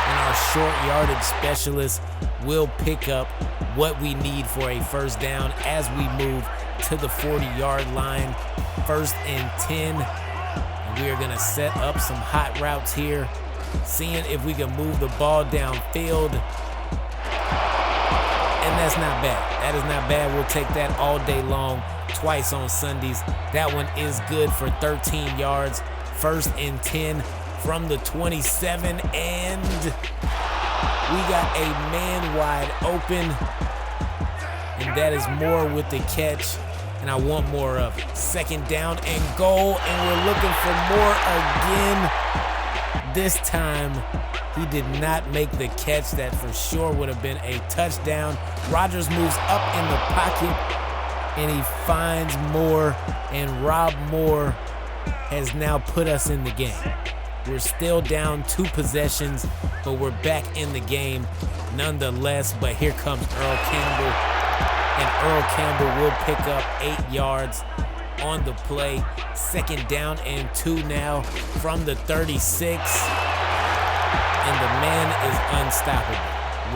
and our short yardage specialist will pick up what we need for a first down as we move to the 40-yard line. 1st and 10. We are going to set up some hot routes here, seeing if we can move the ball downfield. And that's not bad. That is not bad. We'll take that all day long, twice on Sundays. That one is good for 13 yards. 1st and 10 from the 27, and we got a man wide open, and that is Moore with the catch. And I want more of it. 2nd down and goal, and we're looking for more again. This time, he did not make the catch. That for sure would have been a touchdown. Rodgers moves up in the pocket, and he finds Moore, and Rob Moore has now put us in the game. We're still down 2 possessions, but we're back in the game nonetheless. But here comes Earl Campbell. And Earl Campbell will pick up 8 yards on the play. 2nd down and 2 now from the 36. And the man is unstoppable.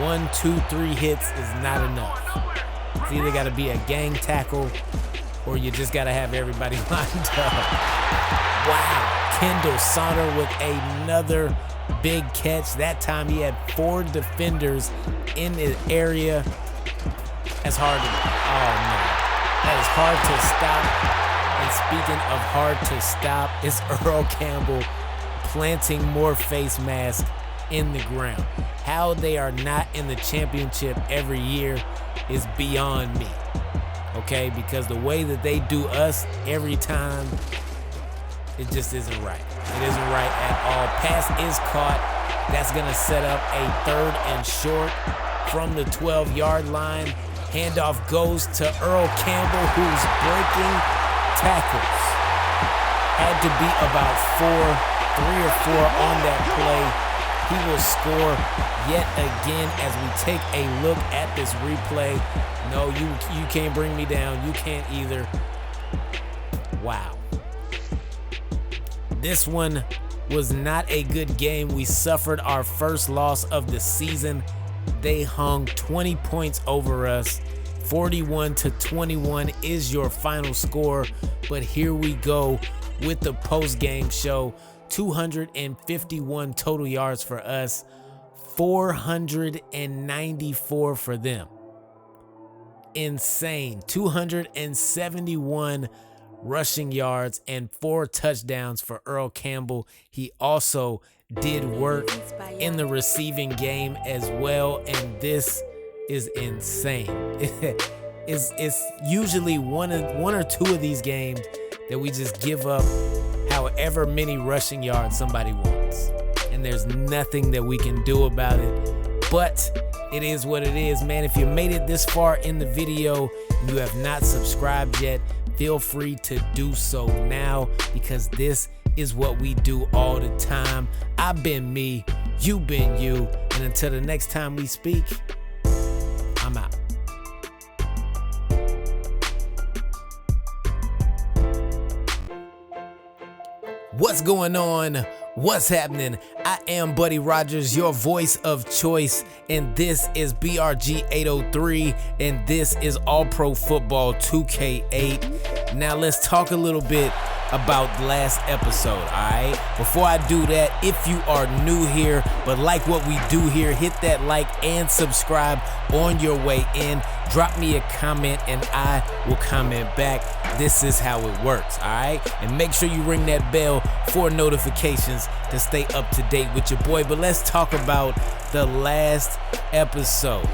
1, 2, 3 hits is not enough. It's either got to be a gang tackle or you just got to have everybody lined up. Wow. Kendall Saunter with another big catch. That time he had 4 defenders in the area. That's hard to, oh no. That is hard to stop. And speaking of hard to stop, it's Earl Campbell planting more face mask in the ground. How they are not in the championship every year is beyond me, okay? Because the way that they do us every time, it just isn't right. It isn't right at all. Pass is caught. That's gonna set up a 3rd and short from the 12-yard line. Handoff goes to Earl Campbell, who's breaking tackles. Had to be about 3 or 4 on that play. He will score yet again as we take a look at this replay. No, you can't bring me down. You can't either. Wow. This one was not a good game. We suffered our first loss of the season. They hung 20 points over us. 41-21 is your final score. But here we go with the post-game show. 251 total yards for us, 494 for them. Insane. 271 rushing yards and 4 touchdowns for Earl Campbell. He also did work in the receiving game as well, and this is insane. It's usually one or two of these games that we just give up however many rushing yards somebody wants, and there's nothing that we can do about it. But it is what it is, man. If you made it this far in the video and you have not subscribed yet, feel free to do so now, because this is what we do all the time. I've been me, you've been you, and until the next time we speak, I'm out. What's going on? What's happening? I am Buddy Rogers, your voice of choice, and this is BRG 803, and this is All Pro Football 2K8. Now let's talk a little bit about last episode, alright? Before I do that, if you are new here but like what we do here, hit that like and subscribe on your way in. Drop me a comment and I will comment back. This is how it works, alright? And make sure you ring that bell for notifications to stay up to date with your boy. But let's talk about the last episode.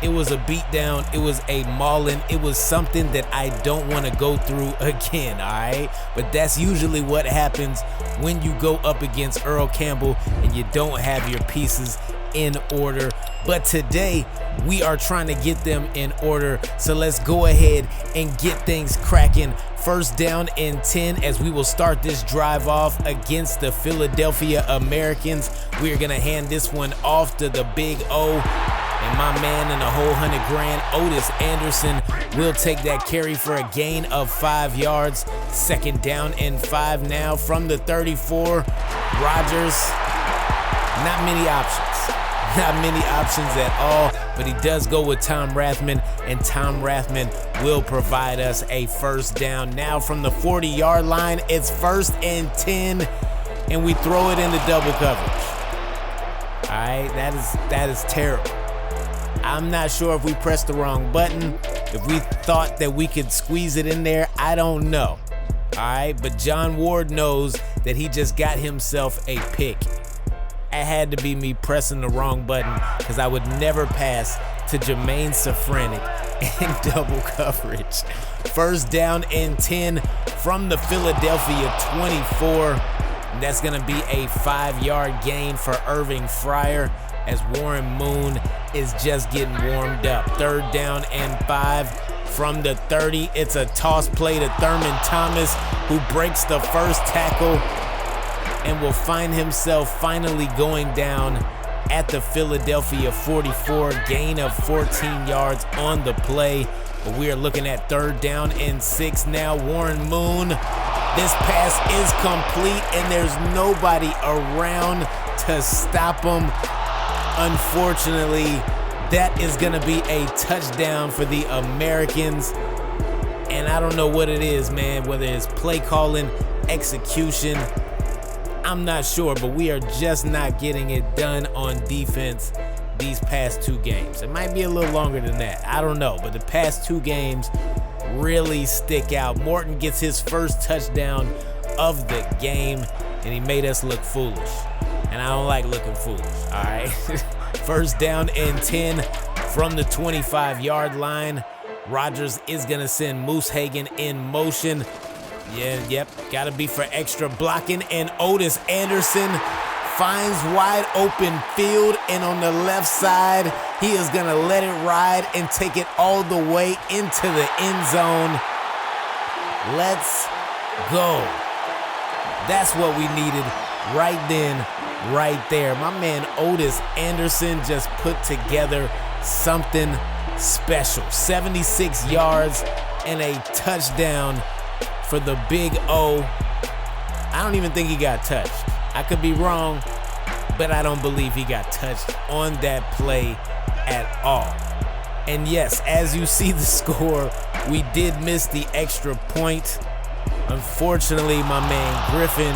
It was a beatdown. It was a mauling. It was something that I don't want to go through again, all right? But that's usually what happens when you go up against Earl Campbell and you don't have your pieces in order. But today, we are trying to get them in order. So let's go ahead and get things cracking. First down and 10 as we will start this drive off against the Philadelphia Americans. We are going to hand this one off to the Big O. And my man in the whole $100,000, Otis Anderson, will take that carry for a gain of 5 yards. Second down and 5 now from the 34. Rodgers, not many options. Not many options at all, but he does go with Tom Rathman, and Tom Rathman will provide us a first down. Now from the 40-yard line, it's 1st and 10, and we throw it into double coverage. All right, that is terrible. I'm not sure if we pressed the wrong button, if we thought that we could squeeze it in there. I don't know. All right, but John Ward knows that he just got himself a pick. It had to be me pressing the wrong button, because I would never pass to Jermaine Safranek in double coverage. First down and 10 from the Philadelphia 24. And that's going to be a 5-yard gain for Irving Fryer, as Warren Moon is just getting warmed up. Third down and 5 from the 30. It's a toss play to Thurman Thomas, who breaks the first tackle and will find himself finally going down at the Philadelphia 44. Gain of 14 yards on the play. But we are looking at third down and 6 now. Warren Moon, this pass is complete and there's nobody around to stop him. Unfortunately, that is going to be a touchdown for the Americans. And I don't know what it is, man, whether it's play calling, execution, I'm not sure, but we are just not getting it done on defense these past 2 games. It might be a little longer than that. I don't know, but the past 2 games really stick out. Morton gets his first touchdown of the game, and he made us look foolish. And and I don't like looking foolish, all right? First down and 10 from the 25-yard line. Rodgers is gonna send Moose Hagan in motion. Gotta be for extra blocking, and Otis Anderson finds wide open field, and on the left side, he is gonna let it ride and take it all the way into the end zone. Let's go. That's what we needed right then, right there. My man Otis Anderson just put together something special. 76 yards and a touchdown for the Big O. I don't even think he got touched. I could be wrong, but I don't believe he got touched on that play at all. And yes, as you see the score, we did miss the extra point. Unfortunately, my man Griffin,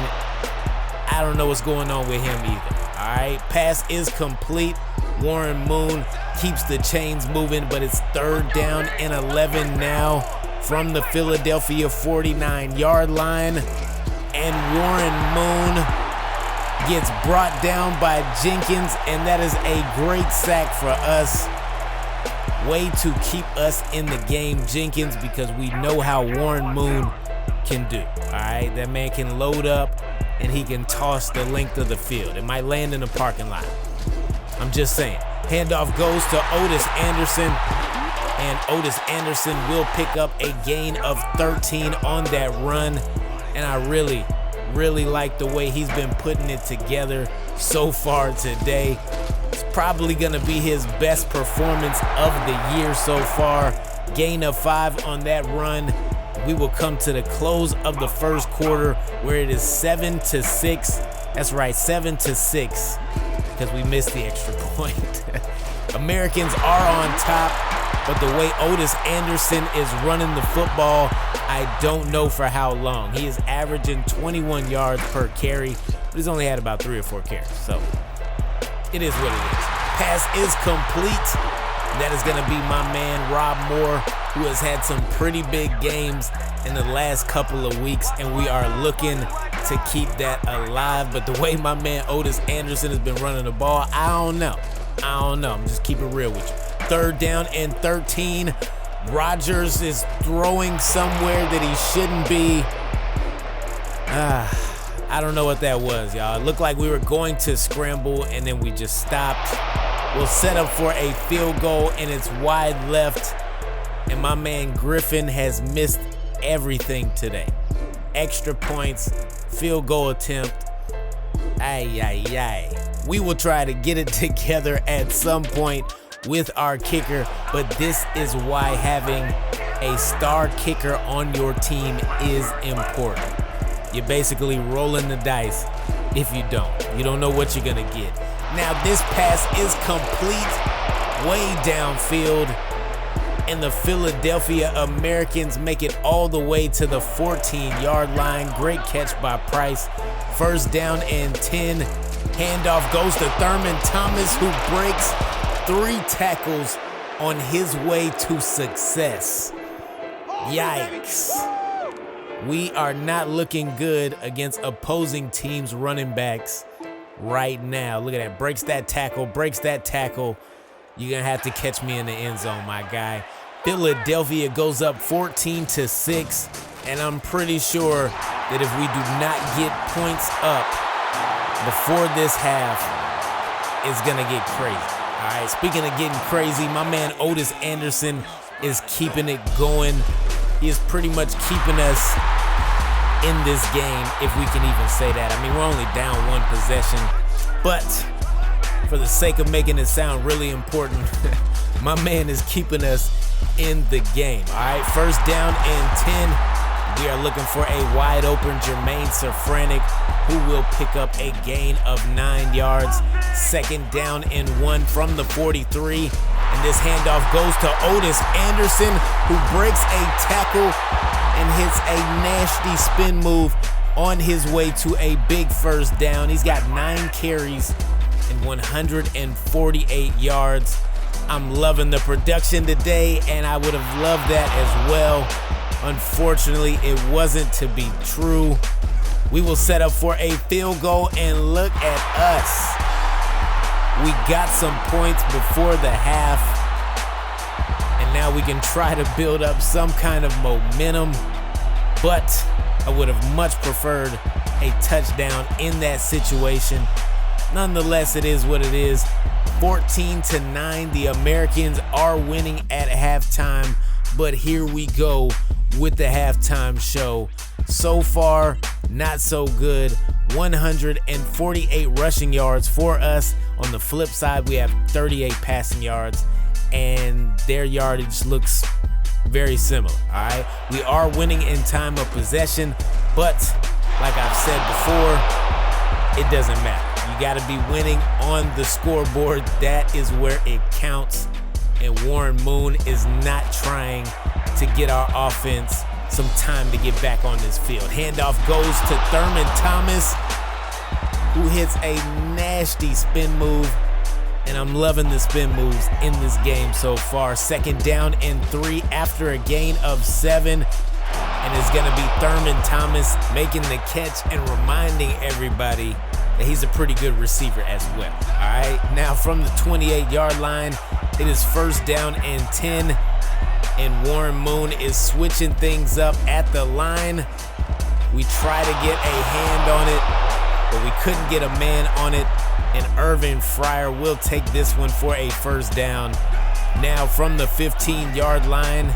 I don't know what's going on with him either. All right, pass is complete. Warren Moon keeps the chains moving, but it's third down and 11 now from the Philadelphia 49-yard line. And Warren Moon gets brought down by Jenkins, and that is a great sack for us. Way to keep us in the game, Jenkins, because we know how Warren Moon can do. All right, that man can load up and he can toss the length of the field. It might land in the parking lot. I'm just saying. Handoff goes to Otis Anderson, and Otis Anderson will pick up a gain of 13 on that run. And I really like the way he's been putting it together so far today. It's probably gonna be his best performance of the year so far. Gain of 5 on that run. We will come to the close of the first quarter where it is 7-6. That's right, 7-6, because we missed the extra point. Americans are on top, but the way Otis Anderson is running the football, I don't know for how long. He is averaging 21 yards per carry, but he's only had about 3 or 4 carries, so it is what it is. Pass is complete. That is going to be my man Rob Moore, who has had some pretty big games in the last couple of weeks, and we are looking to keep that alive. But the way my man Otis Anderson has been running the ball, I don't know. I'm just keeping it real with you. Third down and 13. Rodgers is throwing somewhere that he shouldn't be. I don't know what that was, y'all. It looked like we were going to scramble, and then we just stopped. We'll set up for a field goal, and it's wide left. And my man Griffin has missed everything today. Extra points, field goal attempt. We will try to get it together at some point with our kicker, but this is why having a star kicker on your team is important. You're basically rolling the dice if you don't. You don't know what you're gonna get. Now this pass is complete, way downfield, and the Philadelphia Americans make it all the way to the 14-yard line. Great catch by Price. First down and 10. Handoff goes to Thurman Thomas, who breaks 3 tackles on his way to success. Yikes. We are not looking good against opposing teams' running backs right now. Look at that. Breaks that tackle. You're going to have to catch me in the end zone, my guy. Philadelphia goes up 14-6, and I'm pretty sure that if we do not get points up before this half, it's going to get crazy. All right, speaking of getting crazy, my man Otis Anderson is keeping it going. He is pretty much keeping us in this game, if we can even say that. I mean, we're only down 1 possession, but for the sake of making it sound really important, my man is keeping us in the game. All right, first down and 10. We are looking for a wide open Jermaine Safranek, who will pick up a gain of 9 yards. Second down and 1 from the 43. And this handoff goes to Otis Anderson, who breaks a tackle and hits a nasty spin move on his way to a big first down. He's got 9 carries and 148 yards. I'm loving the production today, and I would have loved that as well. Unfortunately, it wasn't to be true. We will set up for a field goal, and look at us. We got some points before the half, and now we can try to build up some kind of momentum, but I would have much preferred a touchdown in that situation. Nonetheless, it is what it is. 14-9, the Americans are winning at halftime, but here we go with the halftime show. So far, not so good. 148 rushing yards for us. On the flip side, we have 38 passing yards, and their yardage looks very similar, all right? We are winning in time of possession, but like I've said before, it doesn't matter. You got to be winning on the scoreboard. That is where it counts, and Warren Moon is not trying to get our offense some time to get back on this field. Handoff goes to Thurman Thomas, who hits a nasty spin move, and I'm loving the spin moves in this game so far. Second down and 3 after a gain of 7, and it's gonna be Thurman Thomas making the catch and reminding everybody that he's a pretty good receiver as well. All right, now from the 28-yard line, it is first down and 10, and Warren Moon is switching things up at the line. We try to get a hand on it, but we couldn't get a man on it, and Irvin Fryer will take this one for a first down. Now from the 15-yard line,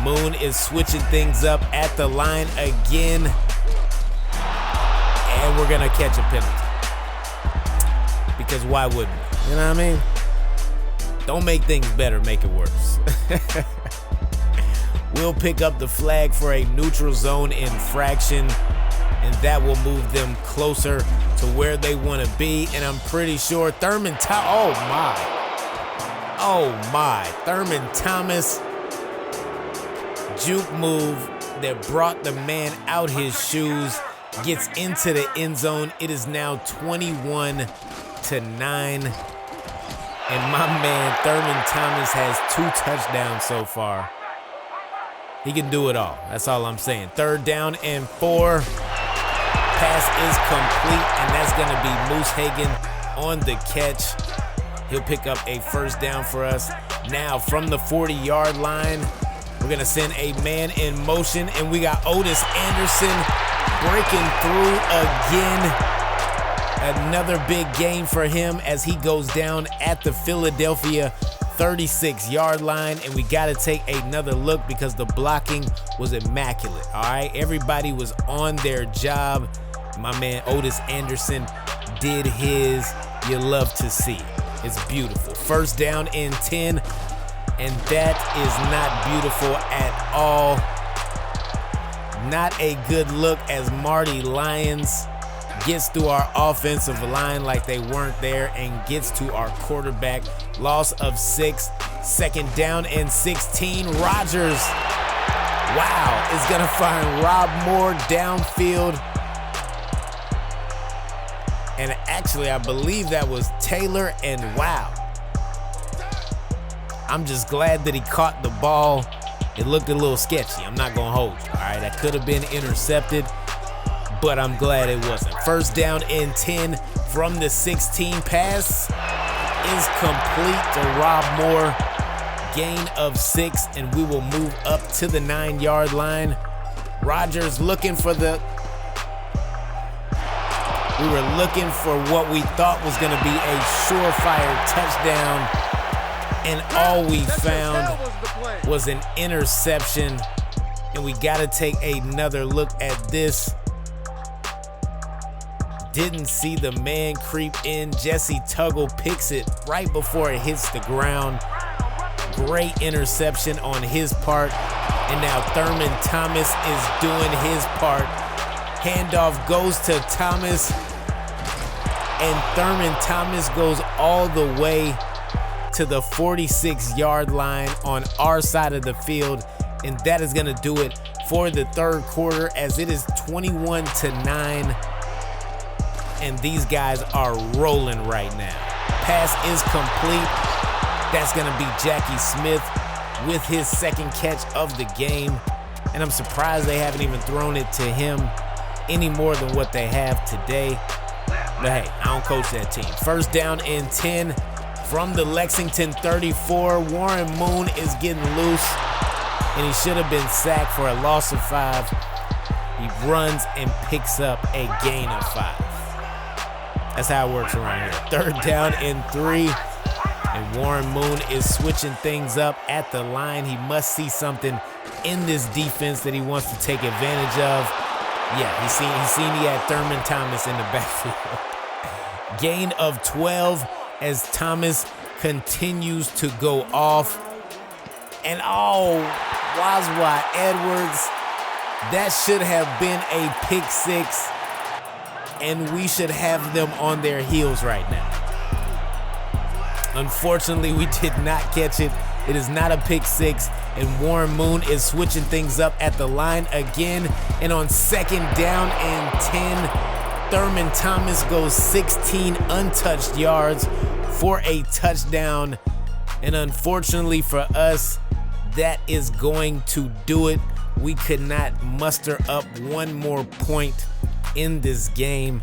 Moon is switching things up at the line again, and we're gonna catch a penalty. Because why wouldn't we? You know what I mean? Don't make things better, make it worse. We'll pick up the flag for a neutral zone infraction, and that will move them closer to where they want to be. And I'm pretty sure Thurman Thurman Thomas, juke move that brought the man out his shoes, gets into the end zone. It is now 21-9. And my man Thurman Thomas has 2 touchdowns so far. He can do it all. That's all I'm saying. Third down and 4. Pass is complete, and that's going to be Moose Hagan on the catch. He'll pick up a first down for us. Now from the 40-yard line, we're going to send a man in motion, and we got Otis Anderson breaking through again. Another big gain for him as he goes down at the Philadelphia 36-yard line, and we got to take another look because the blocking was immaculate, all right? Everybody was on their job. My man Otis Anderson did his. You love to see it. It's beautiful. First down and 10, and that is not beautiful at all. Not a good look as Marty Lyons gets through our offensive line like they weren't there and gets to our quarterback. Loss of 6, second down and 16. Rodgers, wow, is gonna find Rob Moore downfield. And actually, I believe that was Taylor, and wow. I'm just glad that he caught the ball. It looked a little sketchy, I'm not gonna hold you, all right? That could have been intercepted, but I'm glad it wasn't. First down and 10 from the 16. Pass is complete to Rob Moore. Gain of 6, and we will move up to the 9-yard line. Rodgers looking for we were looking for what we thought was going to be a surefire touchdown, and all we found was an interception, and we got to take another look at this. Didn't see the man creep in. Jesse Tuggle picks it right before it hits the ground. Great interception on his part. And now Thurman Thomas is doing his part. Handoff goes to Thomas. And Thurman Thomas goes all the way to the 46-yard line on our side of the field. And that is going to do it for the third quarter as it is 21-9. And these guys are rolling right now. Pass is complete. That's gonna be Jackie Smith with his second catch of the game. And I'm surprised they haven't even thrown it to him any more than what they have today. But hey, I don't coach that team. First down and 10 from the Lexington 34. Warren Moon is getting loose, and he should have been sacked for a loss of 5. He runs and picks up a gain of 5. That's how it works around here. Third down and 3. And Warren Moon is switching things up at the line. He must see something in this defense that he wants to take advantage of. Yeah, he's seen he had Thurman Thomas in the backfield. Gain of 12 as Thomas continues to go off. And Wazwa Edwards, that should have been a pick 6, and we should have them on their heels right now. Unfortunately, we did not catch it. It is not a pick 6, and Warren Moon is switching things up at the line again. And on second down and 10, Thurman Thomas goes 16 untouched yards for a touchdown. And unfortunately for us, that is going to do it. We could not muster up one more point in this game,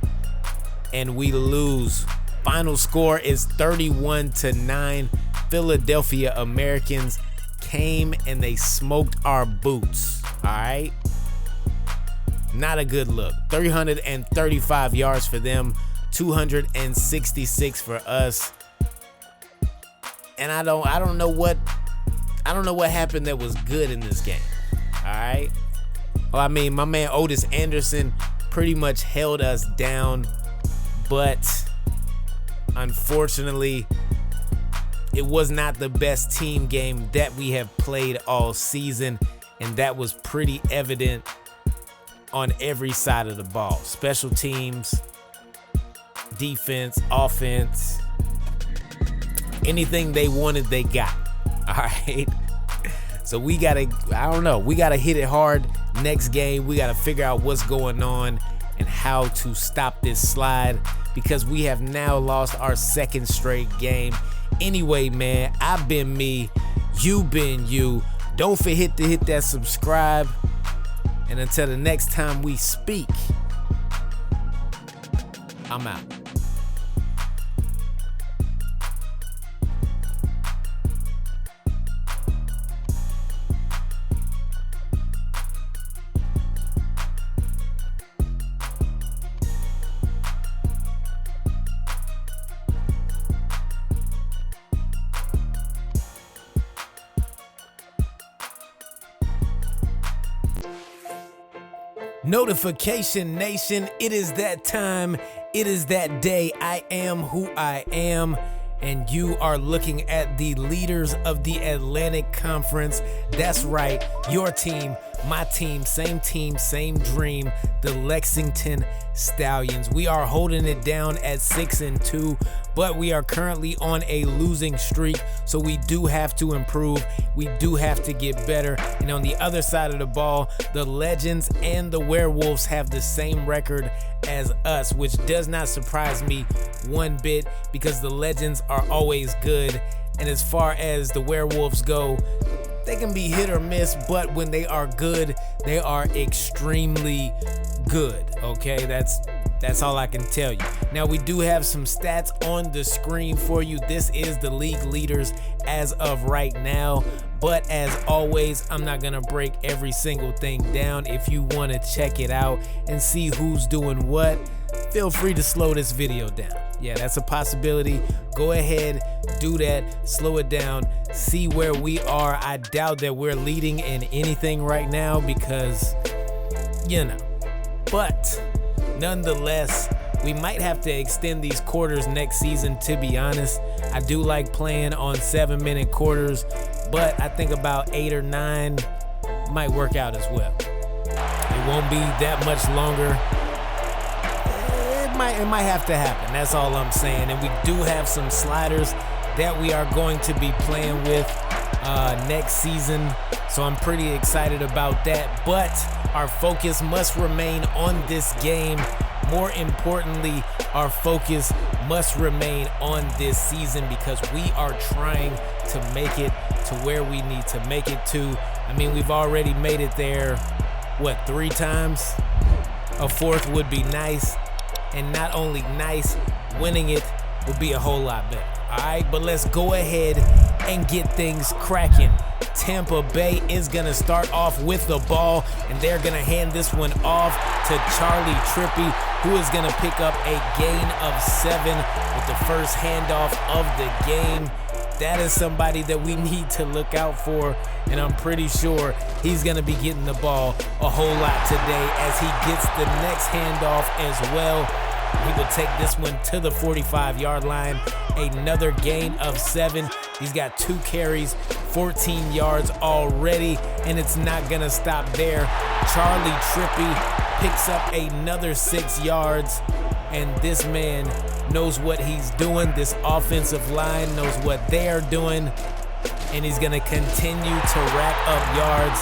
and we lose. Final score is 31-9. Philadelphia Americans came and they smoked our boots. All right. Not a good look. 335 yards for them, 266 for us. And I don't know what happened that was good in this game. All right. Well, I mean, my man Otis Anderson pretty much held us down, but unfortunately, it was not the best team game that we have played all season, and that was pretty evident on every side of the ball. Special teams, defense, offense, anything they wanted, they got. All right. So we gotta hit it hard next game. We gotta figure out what's going on and how to stop this slide, because we have now lost our second straight game. Anyway, man, I've been me, you been you. Don't forget to hit that subscribe. And until the next time we speak, I'm out. Notification Nation, it is that time, it is that day. I am who I am, and you are looking at the leaders of the Atlantic Conference. That's right, your team, my team, same dream, the Lexington Stallions. We are holding it down at 6-2, but we are currently on a losing streak, so we do have to improve. We do have to get better. And on the other side of the ball, the Legends and the Werewolves have the same record as us, which does not surprise me one bit, because the Legends are always good. And as far as the Werewolves go, they can be hit or miss, but when they are good, they are extremely good. Okay, that's all I can tell you. Now, we do have some stats on the screen for you. This is the league leaders as of right now, but as always, I'm not gonna break every single thing down. If you want to check it out and see who's doing what, feel free to slow this video down. Yeah, that's a possibility. Go ahead, do that, slow it down, see where we are. I doubt that we're leading in anything right now because, you know, but nonetheless, we might have to extend these quarters next season, to be honest. I do like playing on 7-minute quarters, but I think about 8 or 9 might work out as well. It won't be that much longer. It might have to happen. That's all I'm saying. And we do have some sliders that we are going to be playing with next season, so I'm pretty excited about that. But our focus must remain on this game. More importantly, our focus must remain on this season, because we are trying to make it to where we need to make it to. I mean, we've already made it there, what, 3 times? A fourth would be nice, and not only nice, winning it would be a whole lot better. All right, but let's go ahead and get things cracking. Tampa Bay is gonna start off with the ball, and they're gonna hand this one off to Charlie Trippy, who is gonna pick up a gain of 7 with the first handoff of the game. That is somebody that we need to look out for, and I'm pretty sure he's gonna be getting the ball a whole lot today as he gets the next handoff as well. He will take this one to the 45-yard line. Another gain of 7. He's got 2 carries, 14 yards already, and it's not gonna stop there. Charlie Trippy picks up another 6 yards, and this man knows what he's doing. This offensive line knows what they are doing, and he's gonna continue to rack up yards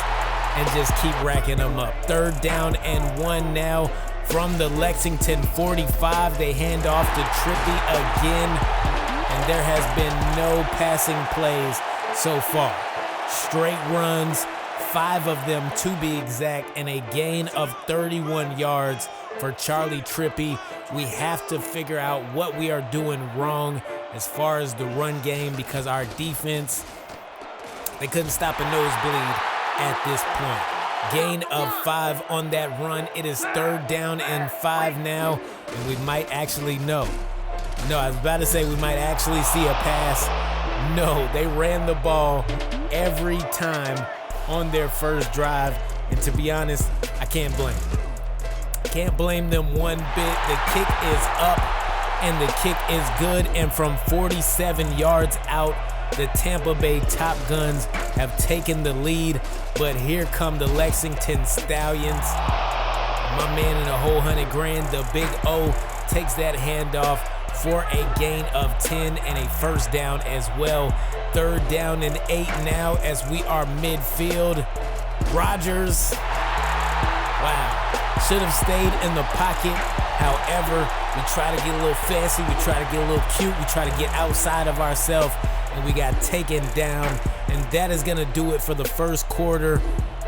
and just keep racking them up. 3rd down and 1 now. From the Lexington 45, they hand off to Trippy again, and there has been no passing plays so far. Straight runs, 5 of them to be exact, and a gain of 31 yards for Charlie Trippy. We have to figure out what we are doing wrong as far as the run game, because our defense, they couldn't stop a nosebleed at this point. Gain of 5 on that run. It is 3rd down and 5 now, and we might actually know. No, I was about to say we might actually see a pass. No, they ran the ball every time on their first drive, and to be honest, I can't blame them. Can't blame them one bit. The kick is up, and the kick is good, and from 47 yards out, the Tampa Bay Top Guns have taken the lead, but here come the Lexington Stallions. My man in a whole $100,000, the Big O, takes that handoff for a gain of 10 and a first down as well. 3rd down and 8 now as we are midfield. Rodgers, wow, should have stayed in the pocket. However, we try to get a little fancy, we try to get a little cute, we try to get outside of ourselves, and we got taken down. And that is gonna do it for the first quarter,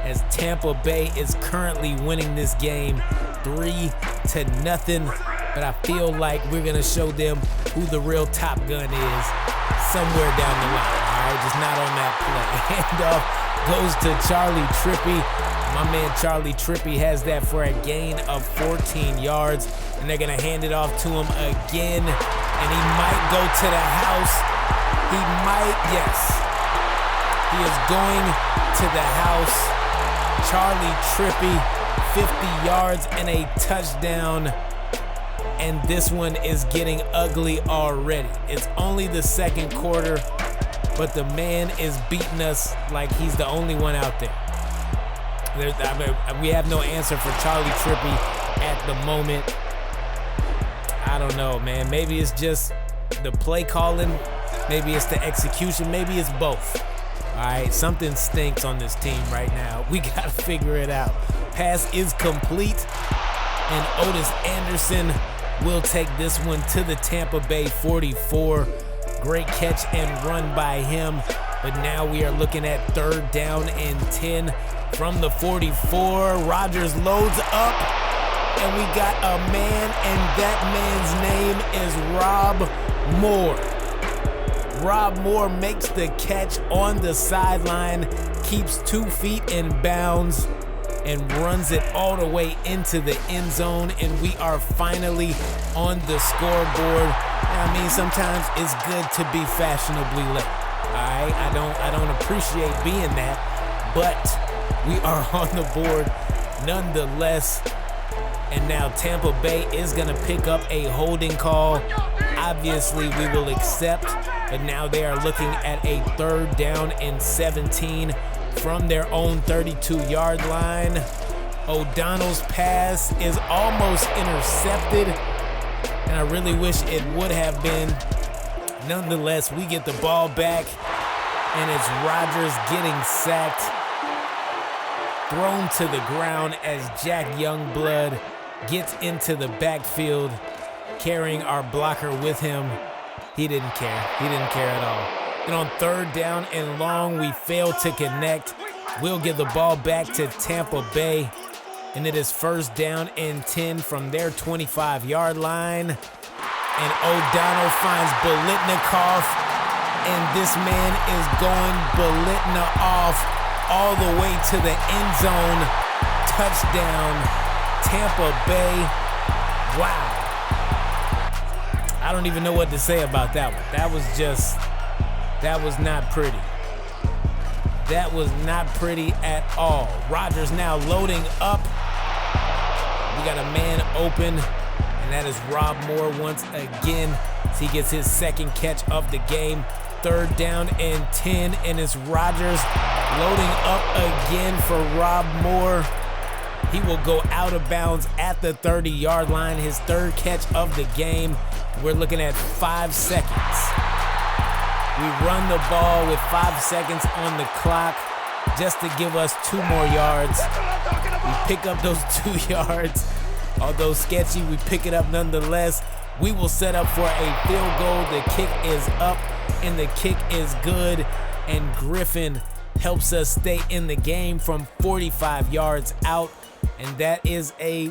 as Tampa Bay is currently winning this game 3-0. But I feel like we're gonna show them who the real Top Gun is somewhere down the line, all right? Just not on that play. Handoff goes to Charlie Trippy. My man Charlie Trippy has that for a gain of 14 yards, and they're gonna hand it off to him again, and he might go to the house. He might, yes. He is going to the house. Charlie Trippy, 50 yards and a touchdown, and this one is getting ugly already. It's only the 2nd quarter, but the man is beating us like he's the only one out there. We have no answer for Charlie Trippy at the moment. I don't know, man. Maybe it's just the play calling. Maybe it's the execution. Maybe it's both. All right, something stinks on this team right now. We got to figure it out. Pass is complete, and Otis Anderson will take this one to the Tampa Bay 44. Great catch and run by him, but now we are looking at 3rd down and 10 from the 44. Rodgers loads up, and we got a man, and that man's name is Rob Moore. Rob Moore makes the catch on the sideline, keeps 2 feet in bounds, and runs it all the way into the end zone, and we are finally on the scoreboard. I mean, sometimes it's good to be fashionably late. All right, I don't appreciate being that, but we are on the board nonetheless. And now Tampa Bay is gonna pick up a holding call. Obviously, we will accept, but now they are looking at a 3rd down and 17 from their own 32-yard line. O'Donnell's pass is almost intercepted, and I really wish it would have been. Nonetheless, we get the ball back, and it's Rodgers getting sacked, thrown to the ground as Jack Youngblood gets into the backfield, carrying our blocker with him. He didn't care. He didn't care at all. And on 3rd down and long, we fail to connect. We'll give the ball back to Tampa Bay. And it is first down and 10 from their 25-yard line. And O'Donnell finds Bolitnikoff, and this man is going Bolitna off all the way to the end zone. Touchdown, Tampa Bay. Wow. I don't even know what to say about that one. That was not pretty. That was not pretty at all. Rodgers now loading up. We got a man open, and that is Rob Moore once again. So he gets his second catch of the game. Third down and 10, and it's Rodgers loading up again for Rob Moore. He will go out of bounds at the 30-yard line, his third catch of the game. We're looking at 5 seconds. We run the ball with 5 seconds on the clock just to give us 2 more yards. We pick up those 2 yards. Although sketchy, we pick it up nonetheless. We will set up for a field goal. The kick is up, and the kick is good. And Griffin helps us stay in the game from 45 yards out. And that is I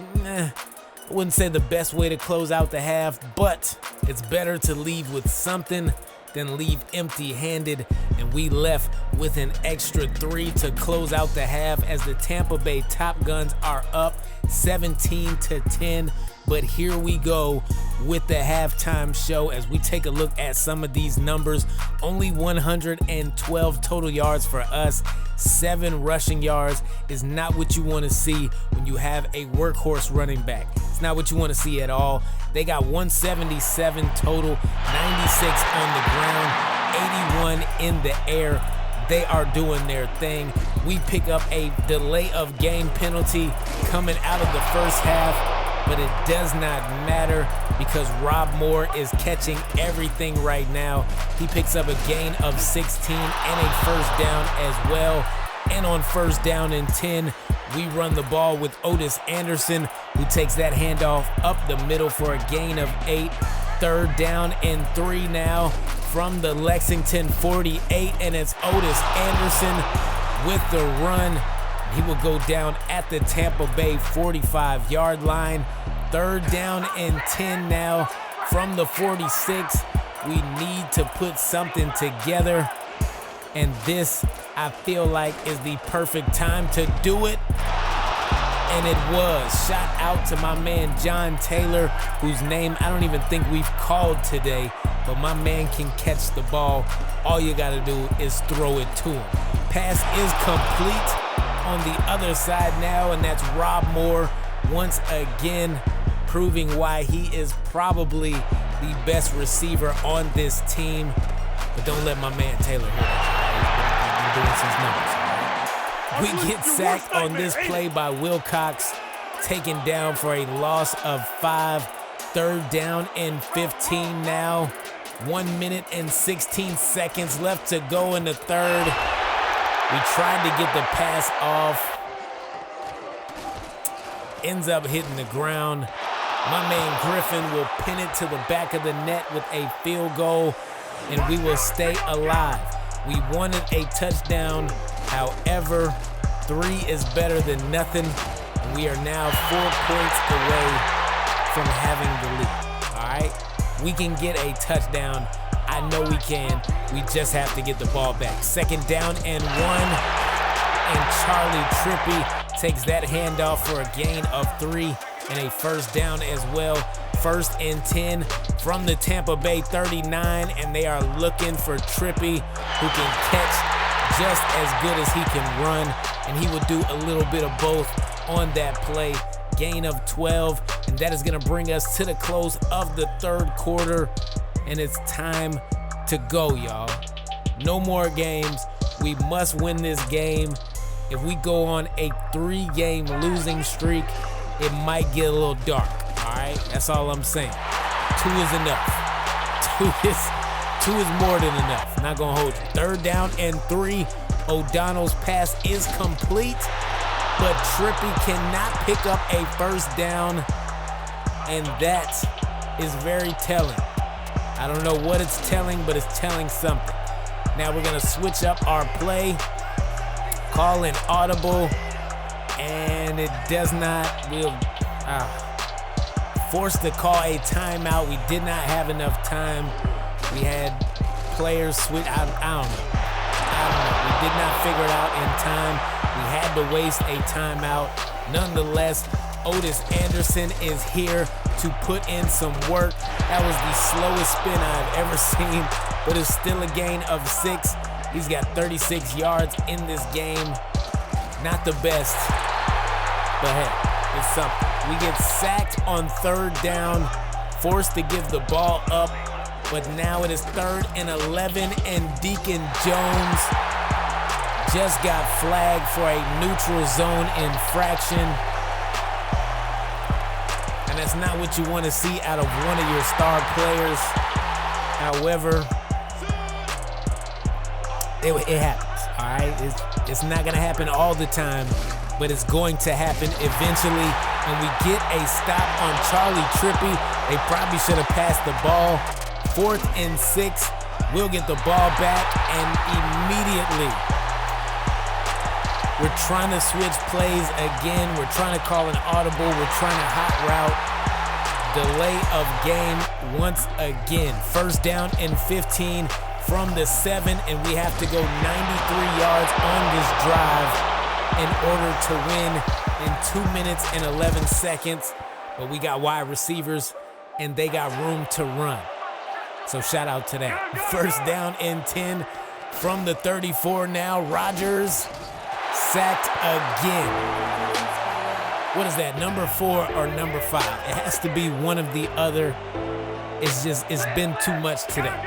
wouldn't say the best way to close out the half, but it's better to leave with something than leave empty-handed. And we left with an extra 3 to close out the half as the Tampa Bay Top Guns are up 17-10. But here we go with the halftime show as we take a look at some of these numbers. Only 112 total yards for us. 7 rushing yards is not what you want to see when you have a workhorse running back. It's not what you want to see at all. They got 177 total, 96 on the ground, 81 in the air. They are doing their thing. We pick up a delay of game penalty coming out of the first half, but it does not matter because Rob Moore is catching everything right now. He picks up a gain of 16 and a first down as well. And on first down and 10, we run the ball with Otis Anderson, who takes that handoff up the middle for a gain of 8. Third down and 3 now from the Lexington 48, and it's Otis Anderson with the run. He will go down at the Tampa Bay 45-yard line. Third down and 10 now from the 46. We need to put something together, and this, I feel like, is the perfect time to do it. And it was. Shout out to my man John Taylor, whose name I don't even think we've called today, but my man can catch the ball. All you gotta do is throw it to him. Pass is complete on the other side now, and that's Rob Moore once again, proving why he is probably the best receiver on this team. But don't let my man Taylor hear that. He's been doing some numbers. We get sacked on this play by Wilcox, taken down for a loss of 5. Third down and 15 now. 1 minute and 16 seconds left to go in the third. We tried to get the pass off. Ends up hitting the ground. My man Griffin will pin it to the back of the net with a field goal, and we will stay alive. We wanted a touchdown. However, 3 is better than nothing. We are now 4 points away from having the lead. All right? We can get a touchdown. I know we can. We just have to get the ball back. Second down and 1. And Charlie Trippy takes that handoff for a gain of 3 and a first down as well. First and 10 from the Tampa Bay 39, and they are looking for Trippy, who can catch just as good as he can run, and he will do a little bit of both on that play. Gain of 12, and that is going to bring us to the close of the third quarter, and it's time to go, y'all. No more games. We must win this game. If we go on a 3-game losing streak, it might get a little dark. All right, that's all I'm saying. 2 is enough. 2 is more than enough. Not gonna hold you. Third down and 3. O'Donnell's pass is complete, but Trippy cannot pick up a first down, and that is very telling. I don't know what it's telling, but it's telling something. Now we're gonna switch up our play, call an audible, and and it does not. We'll forced to call a timeout. We did not have enough time. We had players switch. I don't know. We did not figure it out in time. We had to waste a timeout. Nonetheless, Otis Anderson is here to put in some work. That was the slowest spin I've ever seen, but it's still a gain of 6. He's got 36 yards in this game. Not the best, but hey, it's something. We get sacked on 3rd down, forced to give the ball up, but now it is 3rd and 11, and Deacon Jones just got flagged for a neutral zone infraction. And that's not what you want to see out of one of your star players. However, it happens, all right? It's not going to happen all the time, but it's going to happen eventually. And we get a stop on Charlie Trippy. They probably should have passed the ball. 4th and 6. We'll get the ball back, and immediately we're trying to switch plays again. We're trying to call an audible. We're trying to hot route. Delay of game once again. 1st down and 15 from the 7, and we have to go 93 yards on this drive in order to win in 2 minutes and 11 seconds. But we got wide receivers, and they got room to run. So shout out to that. 1st down and 10 from the 34 now. Rodgers sacked again. What is that, number 4 or number 5? It has to be one of the other. It's been too much today.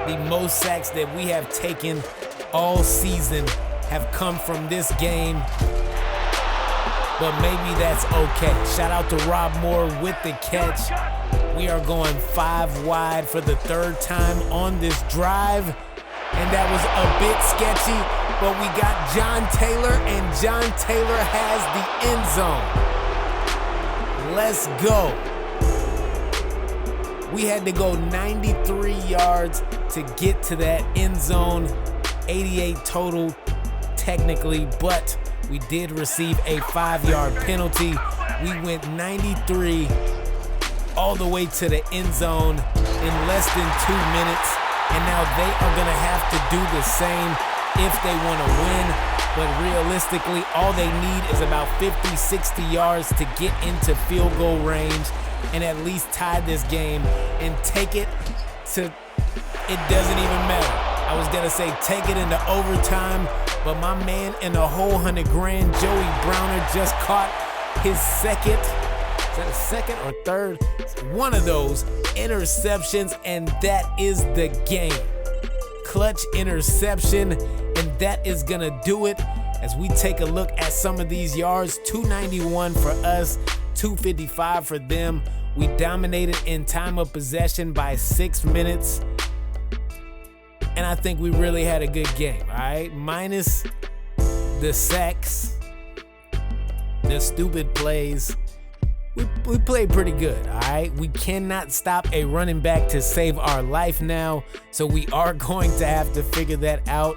The most sacks that we have taken all season have come from this game, but maybe that's okay. Shout out to Rob Moore with the catch. We are going 5 wide for the 3rd time on this drive, and that was a bit sketchy, but we got John Taylor, and John Taylor has the end zone. Let's go. We had to go 93 yards to get to that end zone, 88 total technically, but we did receive a 5-yard penalty. We went 93 all the way to the end zone in less than 2 minutes, and now they are gonna have to do the same if they wanna win. But realistically, all they need is about 50, 60 yards to get into field goal range and at least tie this game and take it to, it doesn't even matter. I was gonna say take it into overtime, but my man in the whole $100,000, Joey Browner, just caught his second, is that a second or third? One of those interceptions, and that is the game. Clutch interception, and that is gonna do it as we take a look at some of these yards. 291 for us, 255 for them. We dominated in time of possession by 6 minutes. And I think we really had a good game, all right? Minus the sacks, the stupid plays. We played pretty good, all right? We cannot stop a running back to save our life now, so we are going to have to figure that out.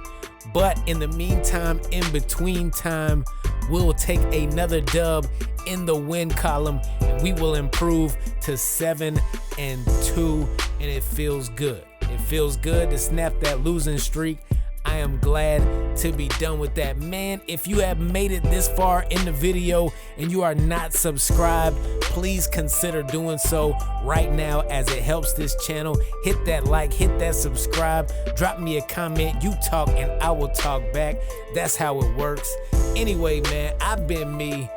But in the meantime, in between time, we'll take another dub in the win column, and we will improve to 7-2, and it feels good. It feels good to snap that losing streak. I am glad to be done with that. Man, if you have made it this far in the video and you are not subscribed, please consider doing so right now as it helps this channel. Hit that like, hit that subscribe, drop me a comment. You talk and I will talk back. That's how it works. Anyway, man, I've been me,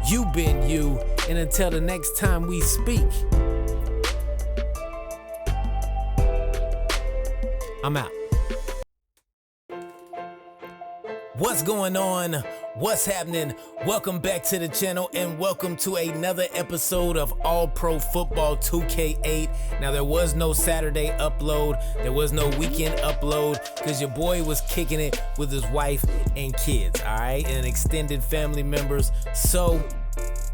you've been you, and until the next time we speak, I'm out. What's going on? What's happening? Welcome back to the channel and welcome to another episode of All Pro Football 2K8. Now, there was no Saturday upload. There was no weekend upload because your boy was kicking it with his wife and kids, all right? And extended family members. So,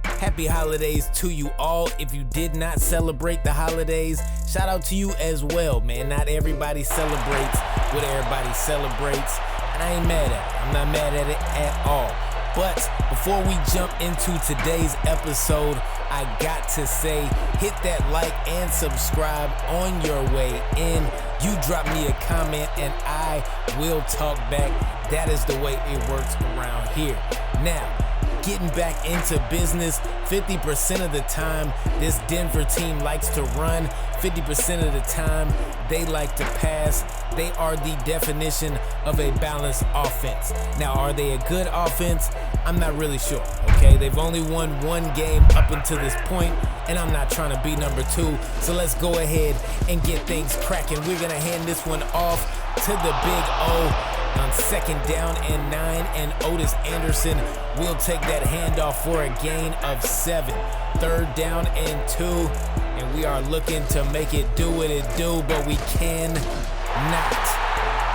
happy holidays to you all. If you did not celebrate the holidays, shout out to you as well, man. Not everybody celebrates what everybody celebrates. And I ain't mad at it. I'm not mad at it at all. But before we jump into today's episode, I got to say, hit that like and subscribe on your way in. You drop me a comment and I will talk back. That is the way it works around here. Now, getting back into business, 50% of the time, this Denver team likes to run. 50% of the time, they like to pass. They are the definition of a balanced offense. Now, are they a good offense? I'm not really sure, okay? They've only won one game up until this point, and I'm not trying to be number two. So let's go ahead and get things cracking. We're gonna hand this one off to the Big O on 2nd down and 9, and Otis Anderson will take that handoff for a gain of 7. 3rd down and 2, and we are looking to make it do what it do, but we cannot.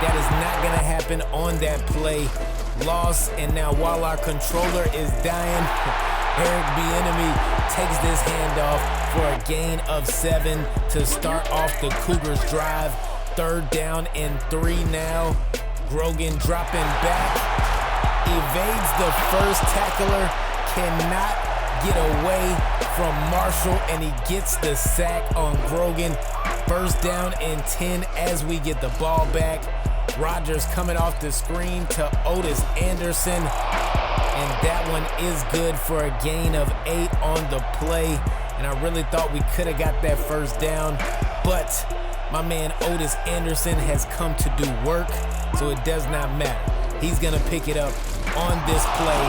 That is not gonna happen on that play. Loss, and now while our controller is dying, Eric Bieniemy takes this handoff for a gain of 7 to start off the Cougars drive. 3rd down and 3 now. Grogan dropping back, evades the first tackler, cannot get away from Marshall, and he gets the sack on Grogan. 1st down and 10 as we get the ball back. Rodgers coming off the screen to Otis Anderson, and that one is good for a gain of 8 on the play. And I really thought we could have got that 1st down, but my man Otis Anderson has come to do work, so it does not matter. He's gonna pick it up on this play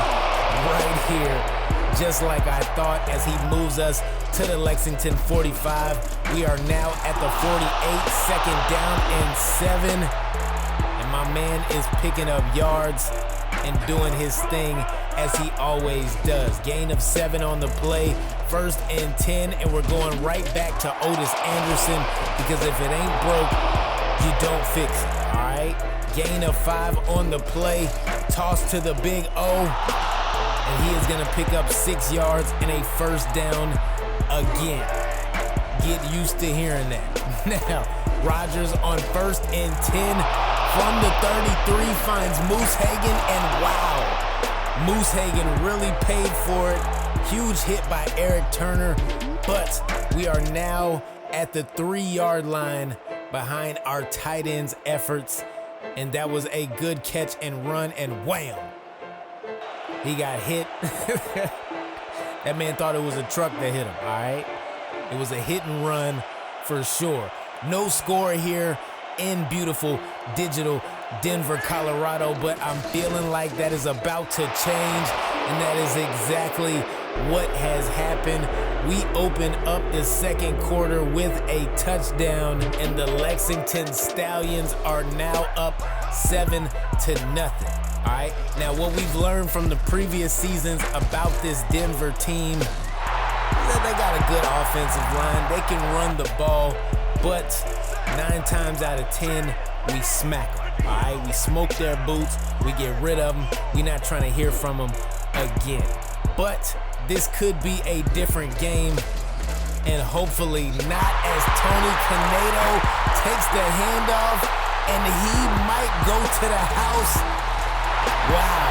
right here, just like I thought, as he moves us to the Lexington 45. We are now at the 48, 2nd down and 7. And my man is picking up yards and doing his thing as he always does. Gain of 7 on the play, 1st and 10, and we're going right back to Otis Anderson, because if it ain't broke, you don't fix it, all right? Gain of 5 on the play, toss to the Big O, and he is gonna pick up 6 yards and a 1st down again. Get used to hearing that. Now, Rodgers on 1st and 10 from the 33 finds Moose Hagen, and wow, Moose Hagen really paid for it. Huge hit by Eric Turner, but we are now at the 3-yard line behind our tight end's efforts, and that was a good catch and run, and wham, he got hit. That man thought it was a truck that hit him, all right? It was a hit and run for sure. No score here in beautiful digital Denver, Colorado, but I'm feeling like that is about to change, and that is exactly what has happened. We open up the 2nd quarter with a touchdown, and the Lexington Stallions are now up 7-0. All right, now what we've learned from the previous seasons about this Denver team is that they got a good offensive line. They can run the ball, but 9 times out of 10, we smack them. All right, we smoke their boots, we get rid of them. We're not trying to hear from them again. But this could be a different game, and hopefully not, as Tony Canedo takes the handoff, and he might go to the house. Wow.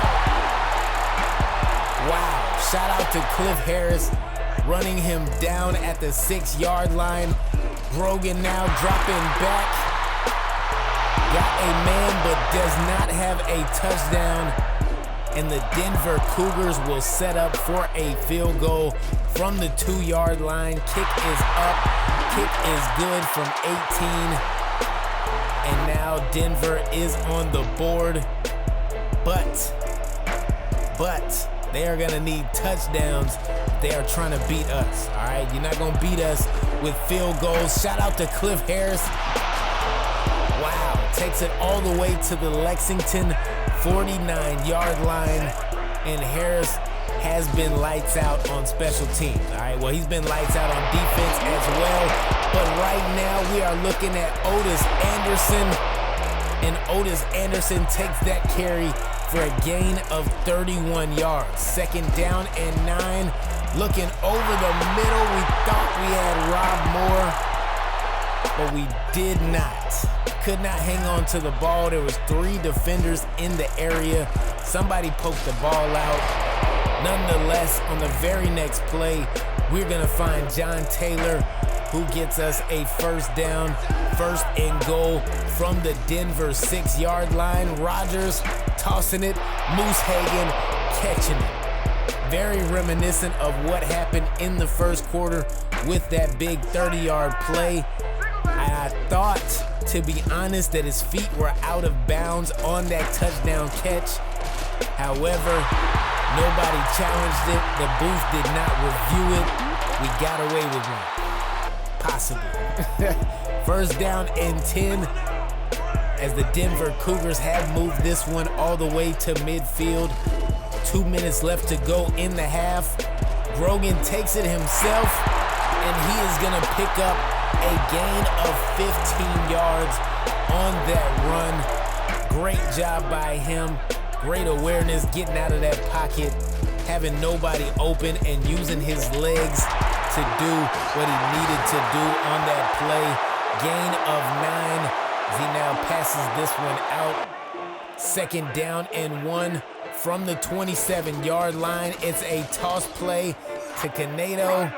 Shout out to Cliff Harris running him down at the 6-yard line. Grogan now dropping back. Got a man, but does not have a touchdown. And the Denver Cougars will set up for a field goal from the 2-yard line. Kick is up. Kick is good from 18. And now Denver is on the board. But they are going to need touchdowns. They are trying to beat us, all right? You're not going to beat us with field goals. Shout out to Cliff Harris. Wow, takes it all the way to the Lexington 49-yard line. And Harris has been lights out on special teams, all right? Well, he's been lights out on defense as well. But right now we are looking at Otis Anderson. And Otis Anderson takes that carry for a gain of 31 yards. 2nd down and 9. Looking over the middle, we thought we had Rob Moore, but we did not. could not hang on to the ball. There was 3 defenders in the area. Somebody poked the ball out. Nonetheless, on the very next play, we're gonna find John Taylor, who gets us a first down, 1st and goal from the Denver 6-yard line. Rodgers tossing it, Moose Hagan catching it. Very reminiscent of what happened in the first quarter with that big 30-yard play. I thought, to be honest, that his feet were out of bounds on that touchdown catch. However, nobody challenged it. The booth did not review it. We got away with one. Possibly. First down and 10, as the Denver Cougars have moved this one all the way to midfield. 2 minutes left to go in the half. Grogan takes it himself, and he is gonna pick up a gain of 15 yards on that run. Great job by him. Great awareness, getting out of that pocket, having nobody open, and using his legs to do what he needed to do on that play. Gain of 9 as he now passes this one out. 2nd down and 1 from the 27-yard line. It's a toss play to Canedo,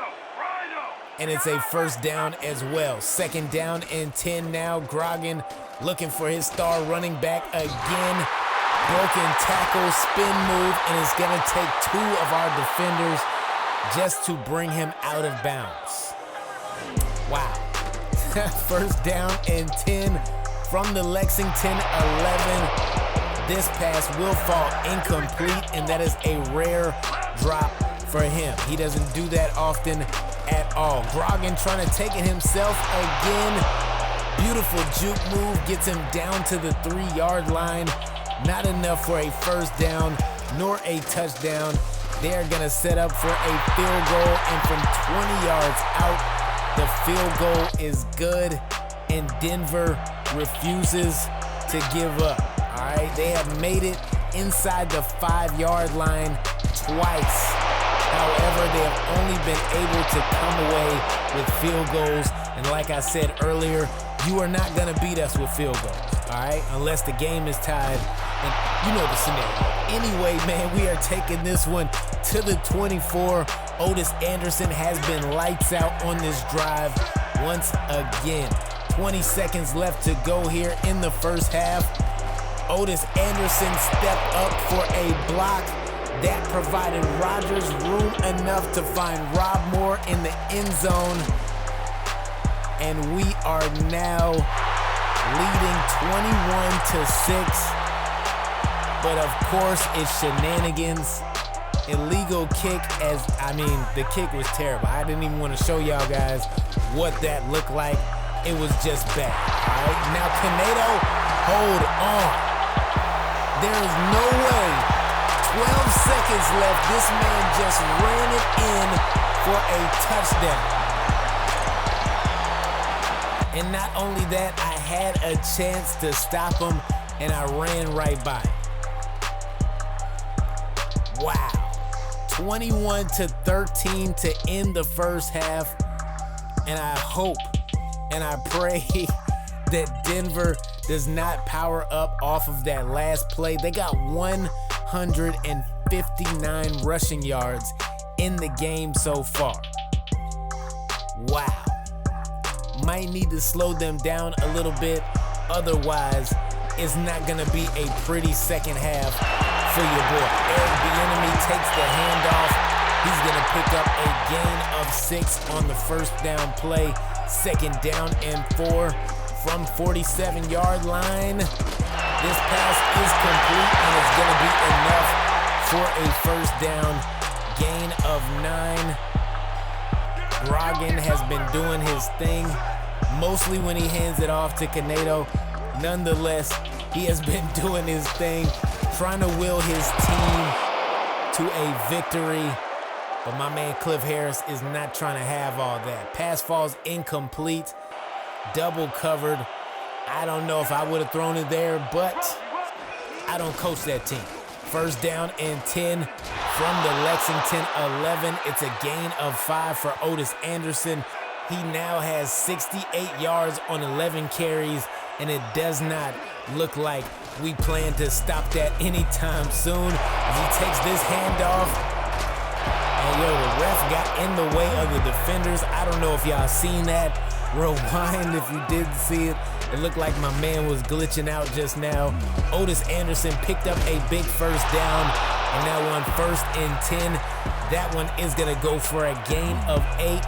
and it's a first down as well. 2nd down and 10 now. Grogan looking for his star running back again. Broken tackle, spin move, and it's gonna take 2 of our defenders just to bring him out of bounds. Wow. First down and 10 from the Lexington 11. This pass will fall incomplete, and that is a rare drop for him. He doesn't do that often at all. Grogan trying to take it himself again. Beautiful juke move, gets him down to the 3-yard line. Not enough for a first down nor a touchdown. They're gonna set up for a field goal, and from 20 yards out, the field goal is good, and Denver refuses to give up. All right, they have made it inside the 5-yard line twice. However, they have only been able to come away with field goals, and like I said earlier, you are not gonna beat us with field goals, all right, unless the game is tied, and you know the scenario. Anyway, man, we are taking this one to the 24. Otis Anderson has been lights out on this drive once again. 20 seconds left to go here in the first half. Otis Anderson stepped up for a block that provided Rodgers room enough to find Rob Moore in the end zone. And we are now leading 21-6. But of course, it's shenanigans. Illegal kick, the kick was terrible. I didn't even want to show y'all guys what that looked like. It was just bad. All right, now Canedo, hold on. There is no way. 12 seconds left. This man just ran it in for a touchdown. And not only that, I had a chance to stop him, and I ran right by him. Wow. 21-13 to end the first half. And I hope and I pray that Denver does not power up off of that last play. They got 159 rushing yards in the game so far. Wow. Might need to slow them down a little bit. Otherwise, it's not going to be a pretty second half for your boy. Eric Bieniemy takes the handoff. He's going to pick up a gain of 6 on the first down play. 2nd down and 4 from 47-yard line. This pass is complete, and it's going to be enough for a first down. Gain of 9. Grogan has been doing his thing, mostly when he hands it off to Canedo. Nonetheless, he has been doing his thing, trying to will his team to a victory. But my man Cliff Harris is not trying to have all that. Pass falls incomplete, double covered. I don't know if I would have thrown it there, but I don't coach that team. First down and 10 from the Lexington 11. It's a gain of 5 for Otis Anderson. He now has 68 yards on 11 carries and it does not look like we plan to stop that anytime soon as he takes this handoff. And yo, the ref got in the way of the defenders. I don't know if y'all seen that. Rewind if you didn't see it. It looked like my man was glitching out just now. Otis Anderson picked up a big first down, and now on 1st and 10. That one is gonna go for a gain of 8.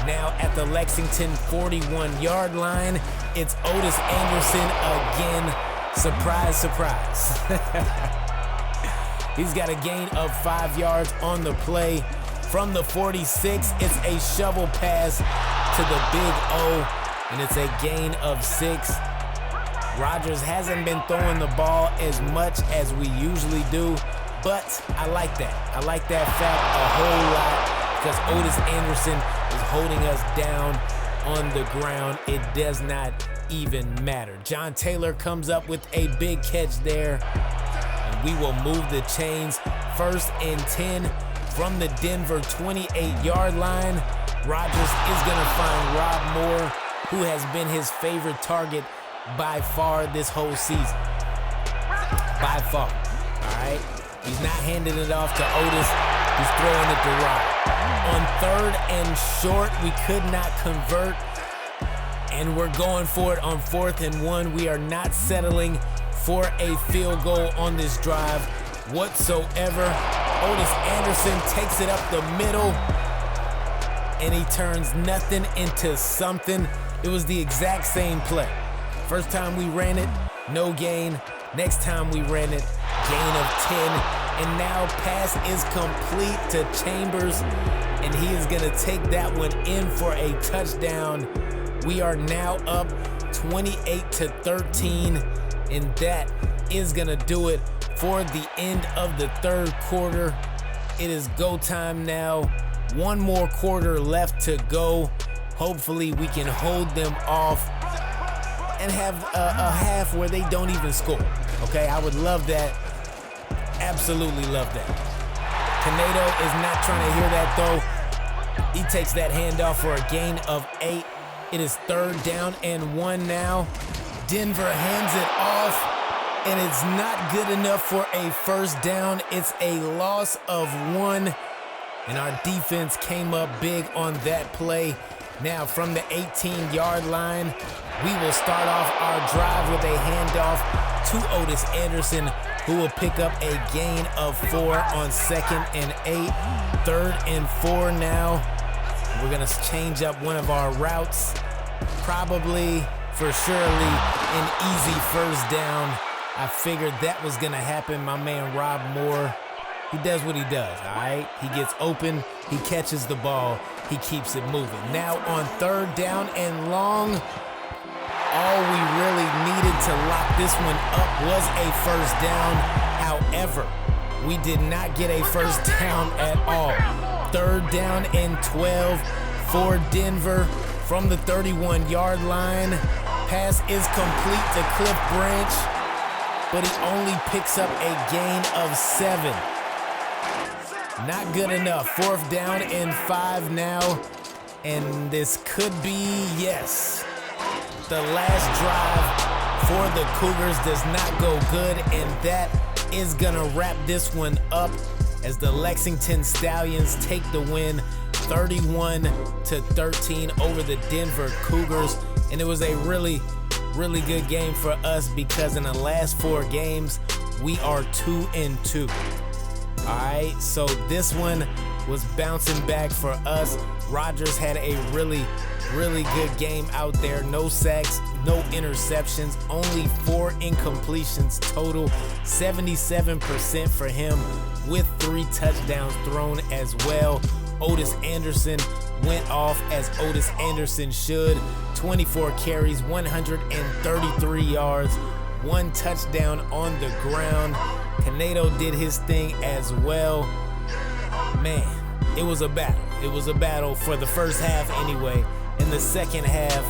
Now at the Lexington 41-yard line, it's Otis Anderson again. Surprise, surprise. He's got a gain of 5 yards on the play. From the 46, it's a shovel pass to the big O, and it's a gain of 6. Rodgers hasn't been throwing the ball as much as we usually do, but I like that. I like that fact a whole lot because Otis Anderson is holding us down on the ground. It does not even matter. John Taylor comes up with a big catch there, and we will move the chains. 1st and 10 from the Denver 28-yard line. Rodgers is gonna find Rob Moore, who has been his favorite target by far this whole season. By far, all right? He's not handing it off to Otis, he's throwing it to Rob. On 3rd and short, we could not convert, and we're going for it on 4th and 1. We are not settling for a field goal on this drive whatsoever. Otis Anderson takes it up the middle, and he turns nothing into something. It was the exact same play. First time we ran it, no gain. Next time we ran it, gain of 10. And now pass is complete to Chambers, and he is gonna take that one in for a touchdown. We are now up 28-13, and that is gonna do it for the end of the 3rd quarter. It is go time now. One more quarter left to go. Hopefully we can hold them off and have a half where they don't even score. Okay, I would love that. Absolutely love that. Canedo is not trying to hear that though. He takes that handoff for a gain of 8. It is 3rd down and 1 now. Denver hands it off, and it's not good enough for a first down. It's a loss of 1, and our defense came up big on that play. Now from the 18-yard line, we will start off our drive with a handoff to Otis Anderson, who will pick up a gain of 4 on 2nd and 8. 3rd and 4 now. We're gonna change up one of our routes. Probably, for surely, an easy first down. I figured that was gonna happen. My man Rob Moore, he does what he does, all right? He gets open, he catches the ball, he keeps it moving. Now on 3rd down and long, all we really needed to lock this one up was a first down. However, we did not get a first down at all. 3rd down and 12 for Denver from the 31-yard line. Pass is complete to Cliff Branch, but he only picks up a gain of 7. Not good enough. 4th down and 5 now, and this could be, yes, the last drive for the Cougars does not go good, and that is gonna wrap this one up as the Lexington Stallions take the win 31-13 over the Denver Cougars. And it was a really, really good game for us because in the last 4 games, we are 2-2. All right, so this one was bouncing back for us. Rodgers had a really, really good game out there. No sacks, no interceptions, only 4 incompletions total, 77% for him with 3 touchdowns thrown as well. Otis Anderson went off as Otis Anderson should. 24 carries, 133 yards, 1 touchdown on the ground. Canedo did his thing as well. Man, it was a battle. It was a battle for the first half anyway. In the second half,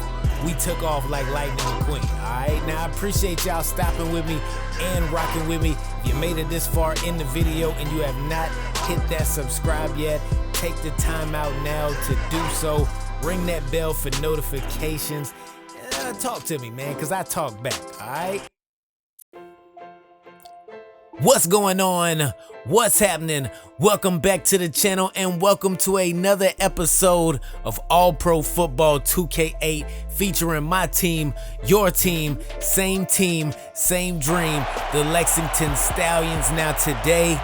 we took off like Lightning McQueen, all right? Now, I appreciate y'all stopping with me and rocking with me. If you made it this far in the video and you have not hit that subscribe yet, take the time out now to do so. Ring that bell for notifications. talk to me, man, because I talk back, all right? What's going on? What's happening? Welcome back to the channel and welcome to another episode of All Pro Football 2K8 featuring my team, your team, same dream, the Lexington Stallions. Now today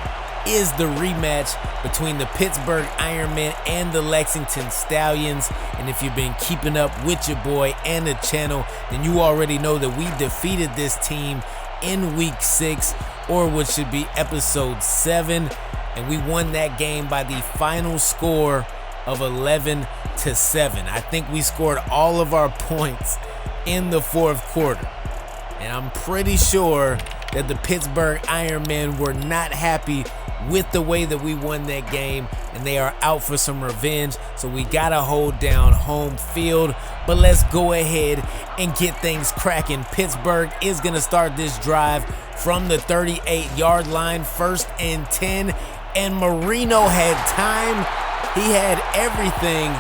is the rematch between the Pittsburgh Ironmen and the Lexington Stallions. And if you've been keeping up with your boy and the channel, then you already know that we defeated this team in week 6, or what should be episode 7, and we won that game by the final score of 11-7. I think we scored all of our points in the fourth quarter, and I'm pretty sure that the Pittsburgh Ironmen were not happy with the way that we won that game, and they are out for some revenge, so we gotta hold down home field. But let's go ahead and get things cracking. Pittsburgh is gonna start this drive from the 38-yard line, 1st and 10, and Marino had time. He had everything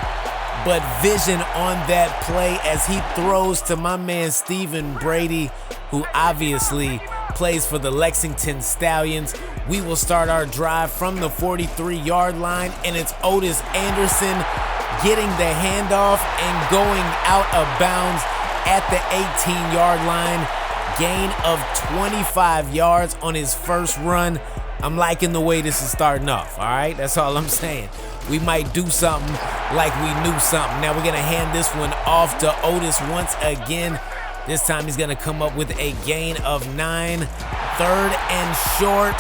but vision on that play as he throws to my man Stephen Brady, who obviously plays for the Lexington Stallions. We will start our drive from the 43-yard line, and it's Otis Anderson getting the handoff and going out of bounds at the 18-yard line. Gain of 25 yards on his first run. I'm liking the way this is starting off, all right? That's all I'm saying. We might do something like we knew something. Now we're gonna hand this one off to Otis once again. This time he's gonna come up with a gain of 9. 3rd and short,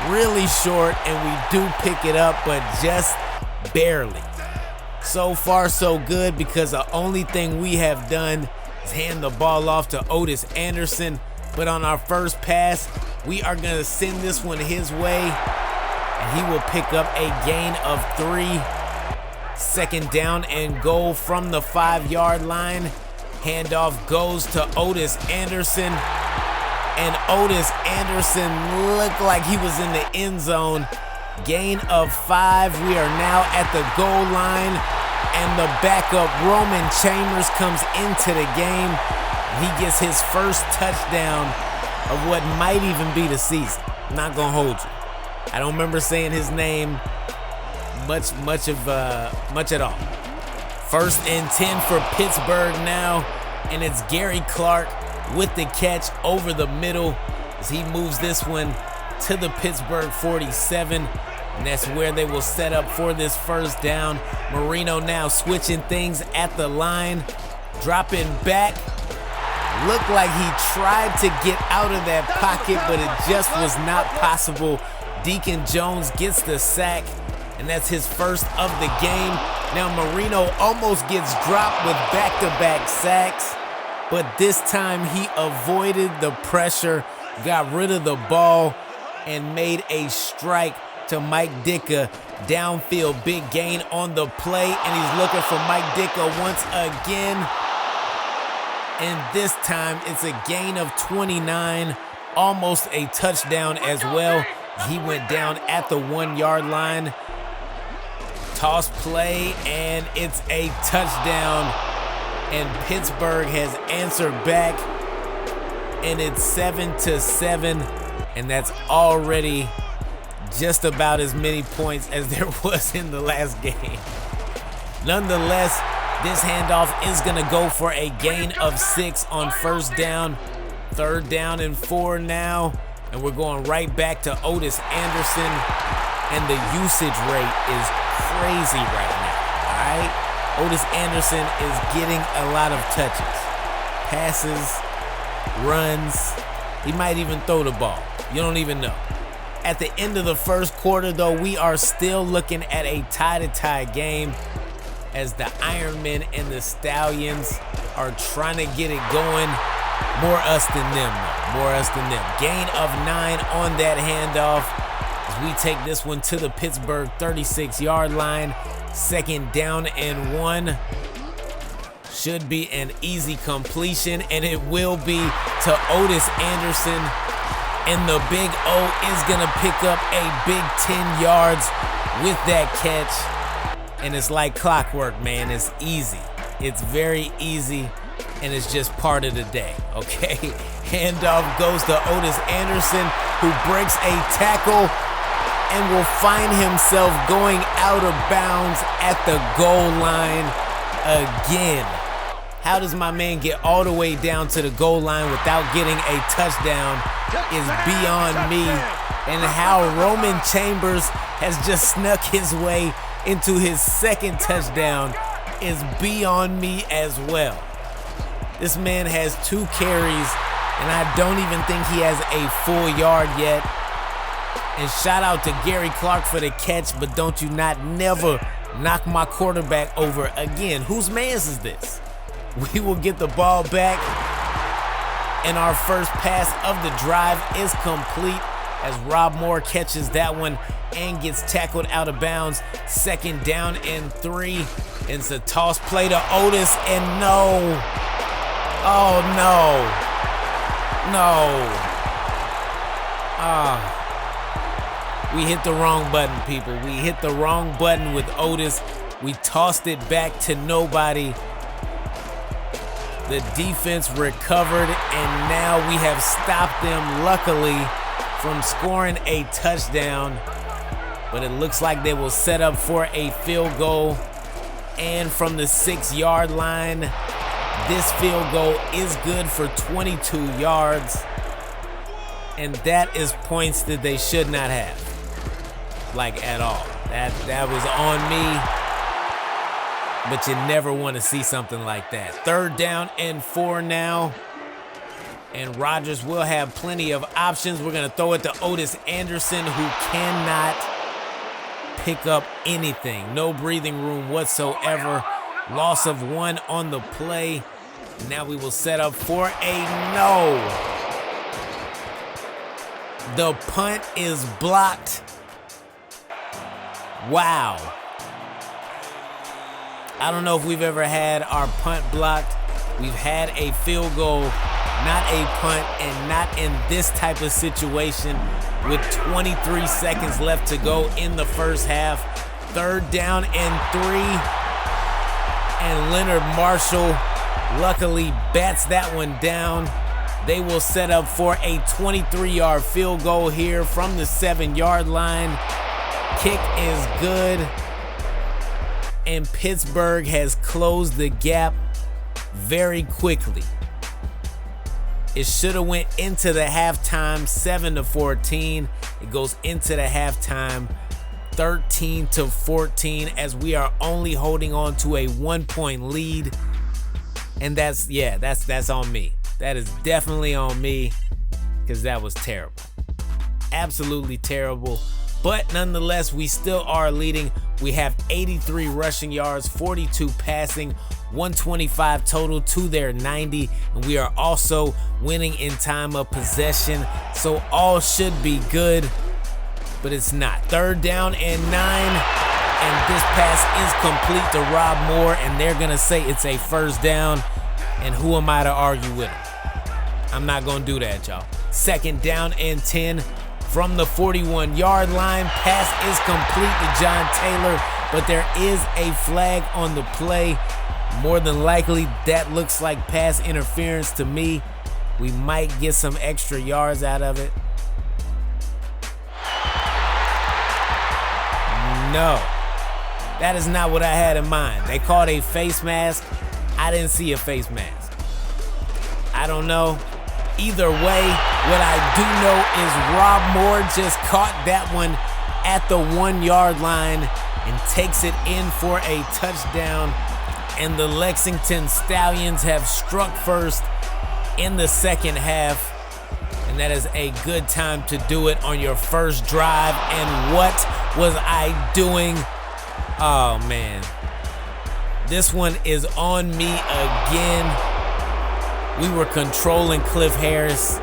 really short, and we do pick it up, but just barely. So far so good, because the only thing we have done is hand the ball off to Otis Anderson. But on our first pass, we are gonna send this one his way, and he will pick up a gain of 3. 2nd down and goal from the 5-yard line. Handoff goes to Otis Anderson, and Otis Anderson looked like he was in the end zone. Gain of 5. We are now at the goal line, and the backup Roman Chambers comes into the game. He gets his first touchdown of what might even be the season. I'm not gonna hold you. I don't remember saying his name much at all. 1st and 10 for Pittsburgh now, and it's Gary Clark with the catch over the middle as he moves this one to the Pittsburgh 47, and that's where they will set up for this first down. Marino now switching things at the line, dropping back. Looked like he tried to get out of that pocket, but it just was not possible. Deacon Jones gets the sack, and that's his first of the game. Now Marino almost gets dropped with back-to-back sacks, but this time he avoided the pressure, got rid of the ball, and made a strike to Mike Ditka downfield. Big gain on the play, and he's looking for Mike Ditka once again. And this time it's a gain of 29, almost a touchdown as well. He went down at the 1-yard line. Toss play, and it's a touchdown. And Pittsburgh has answered back, and it's 7-7, and that's already just about as many points as there was in the last game. Nonetheless, this handoff is gonna go for a gain of 6 on 1st down. 3rd down and 4 now, and we're going right back to Otis Anderson, and the usage rate is crazy right now, all right? Otis Anderson is getting a lot of touches, passes, runs. He might even throw the ball. You don't even know. At the end of the first quarter, though, we are still looking at a tie-to-tie game as the Ironmen and the Stallions are trying to get it going. More us than them, though. More us than them. Gain of 9 on that handoff as we take this one to the Pittsburgh 36-yard line. 2nd down and 1. Should be an easy completion, and it will be to Otis Anderson. And the Big O is going to pick up a big 10 yards with that catch. And it's like clockwork, man. It's easy. It's very easy. and it's just part of the day, okay? Handoff goes to Otis Anderson, who breaks a tackle and will find himself going out of bounds at the goal line again. How does my man get all the way down to the goal line without getting a touchdown is beyond me. And how Roman Chambers has just snuck his way into his second touchdown is beyond me as well. This man has 2 carries, and I don't even think he has a full yard yet. And shout out to Gary Clark for the catch, but don't you not never knock my quarterback over again. Whose man's is this? We will get the ball back, and our first pass of the drive is complete as Rob Moore catches that one and gets tackled out of bounds. 2nd down and 3. It's a toss play to Otis, and no. Oh, no. No. We hit the wrong button, people. We hit the wrong button with Otis. We tossed it back to nobody. The defense recovered, and now we have stopped them, luckily, from scoring a touchdown. But it looks like they will set up for a field goal. And from the 6-yard line, this field goal is good for 22 yards. And that is points that they should not have. Like, at all. That was on me. But you never want to see something like that. 3rd down and 4 now. And Rodgers will have plenty of options. We're going to throw it to Otis Anderson, who cannot pick up anything. No breathing room whatsoever. Loss of 1 on the play. Now we will set up for a no. The punt is blocked. Wow. I don't know if we've ever had our punt blocked. We've had a field goal, not a punt, and not in this type of situation with 23 seconds left to go in the first half. 3rd down and 3. And Leonard Marshall luckily bats that one down. They will set up for a 23-yard field goal here from the 7-yard line. Kick is good. And Pittsburgh has closed the gap very quickly. It should have went into the halftime 7-14. It goes into the halftime 13-14 as we are only holding on to a 1-point lead. And that's on me. That is definitely on me because that was terrible. Absolutely terrible. But nonetheless, we still are leading. We have 83 rushing yards, 42 passing, 125 total to their 90. And we are also winning in time of possession. So all should be good, but it's not. 3rd down and 9. And this pass is complete to Rob Moore. And they're going to say it's a 1st down. And who am I to argue with them? I'm not going to do that, y'all. 2nd down and 10. From the 41-yard line, pass is complete to John Taylor, but there is a flag on the play. More than likely, that looks like pass interference to me. We might get some extra yards out of it. No, that is not what I had in mind. They called a face mask. I didn't see a face mask. I don't know. Either way, what I do know is Rob Moore just caught that one at the 1-yard line and takes it in for a touchdown. And the Lexington Stallions have struck first in the 2nd half. And that is a good time to do it on your first drive. And what was I doing? Oh, man. This one is on me again. We were controlling Cliff Harris,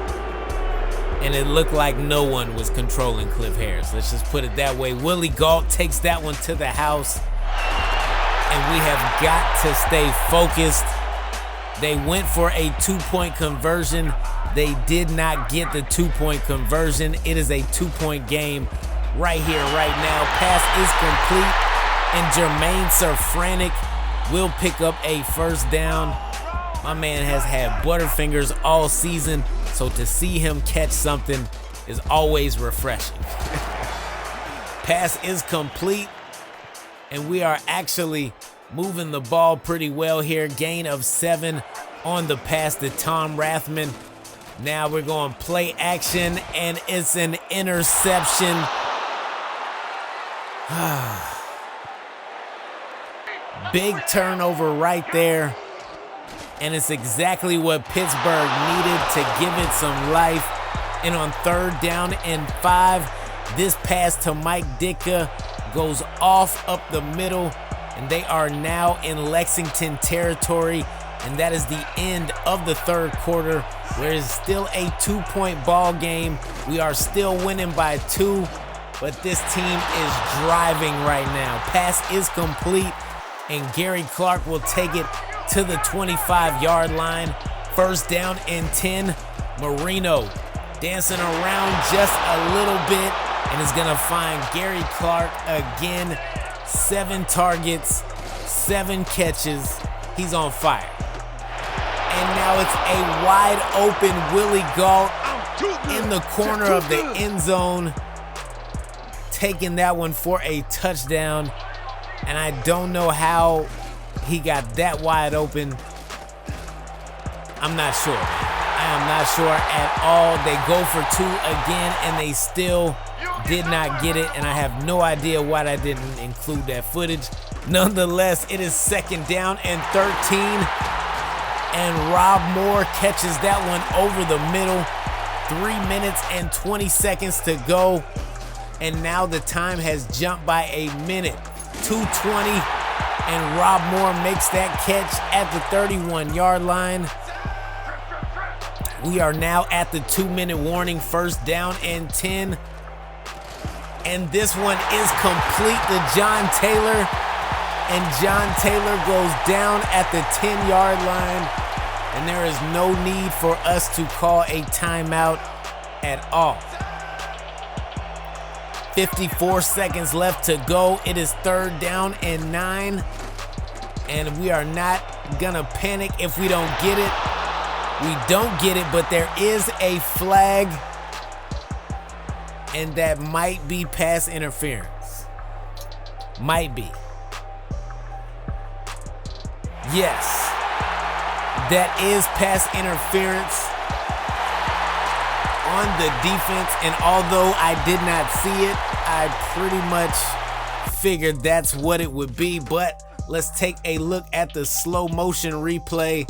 and it looked like no one was controlling Cliff Harris. Let's just put it that way. Willie Gault takes that one to the house, and we have got to stay focused. They went for a 2-point conversion. They did not get the 2-point conversion. It is a 2-point game right here, right now. Pass is complete, and Jermaine Safranek will pick up a 1st down. My man has had Butterfingers all season, so to see him catch something is always refreshing. Pass is complete, and we are actually moving the ball pretty well here. Gain of 7 on the pass to Tom Rathman. Now we're going play action, and it's an interception. Big turnover right there, and it's exactly what Pittsburgh needed to give it some life. And on 3rd down and 5, this pass to Mike Ditka goes off up the middle, and they are now in Lexington territory. And that is the end of the 3rd quarter, where it's still a 2-point ball game. We are still winning by 2, but this team is driving right now. Pass is complete, and Gary Clark will take it to the 25-yard line. 1st down and 10. Marino dancing around just a little bit, and is gonna find Gary Clark again. 7 targets, 7 catches. He's on fire. And now it's a wide open Willie Gault in the corner of the end zone, taking that one for a touchdown. And I don't know how he got that wide open. I'm not sure. I am not sure at all. They go for 2 again, and they still did not get it. And I have no idea why I didn't include that footage. Nonetheless, it is 2nd down and 13. And Rob Moore catches that one over the middle. 3 minutes and 20 seconds to go. And now the time has jumped by a minute. 2:20, and Rob Moore makes that catch at the 31-yard line. We are now at the 2-minute warning. 1st down and 10. And this one is complete to John Taylor. And John Taylor goes down at the 10-yard line, and there is no need for us to call a timeout at all. 54 seconds left to go. It is 3rd down and 9, and we are not gonna panic if we don't get it. We don't get it, but there is a flag, and that might be pass interference. Might be. Yes, that is pass interference on the defense, and although I did not see it, I pretty much figured that's what it would be. But let's take a look at the slow motion replay.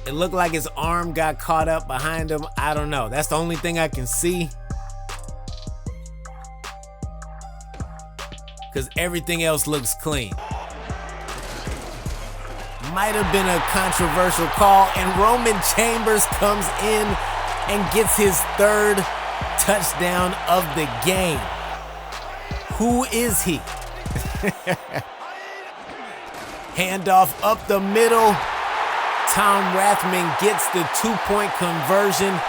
It looked like his arm got caught up behind him. I don't know. That's the only thing I can see, because everything else looks clean. Might have been a controversial call, and Roman Chambers comes in and gets his 3rd touchdown of the game. Who is he? Handoff up the middle. Tom Rathman gets the 2-point conversion.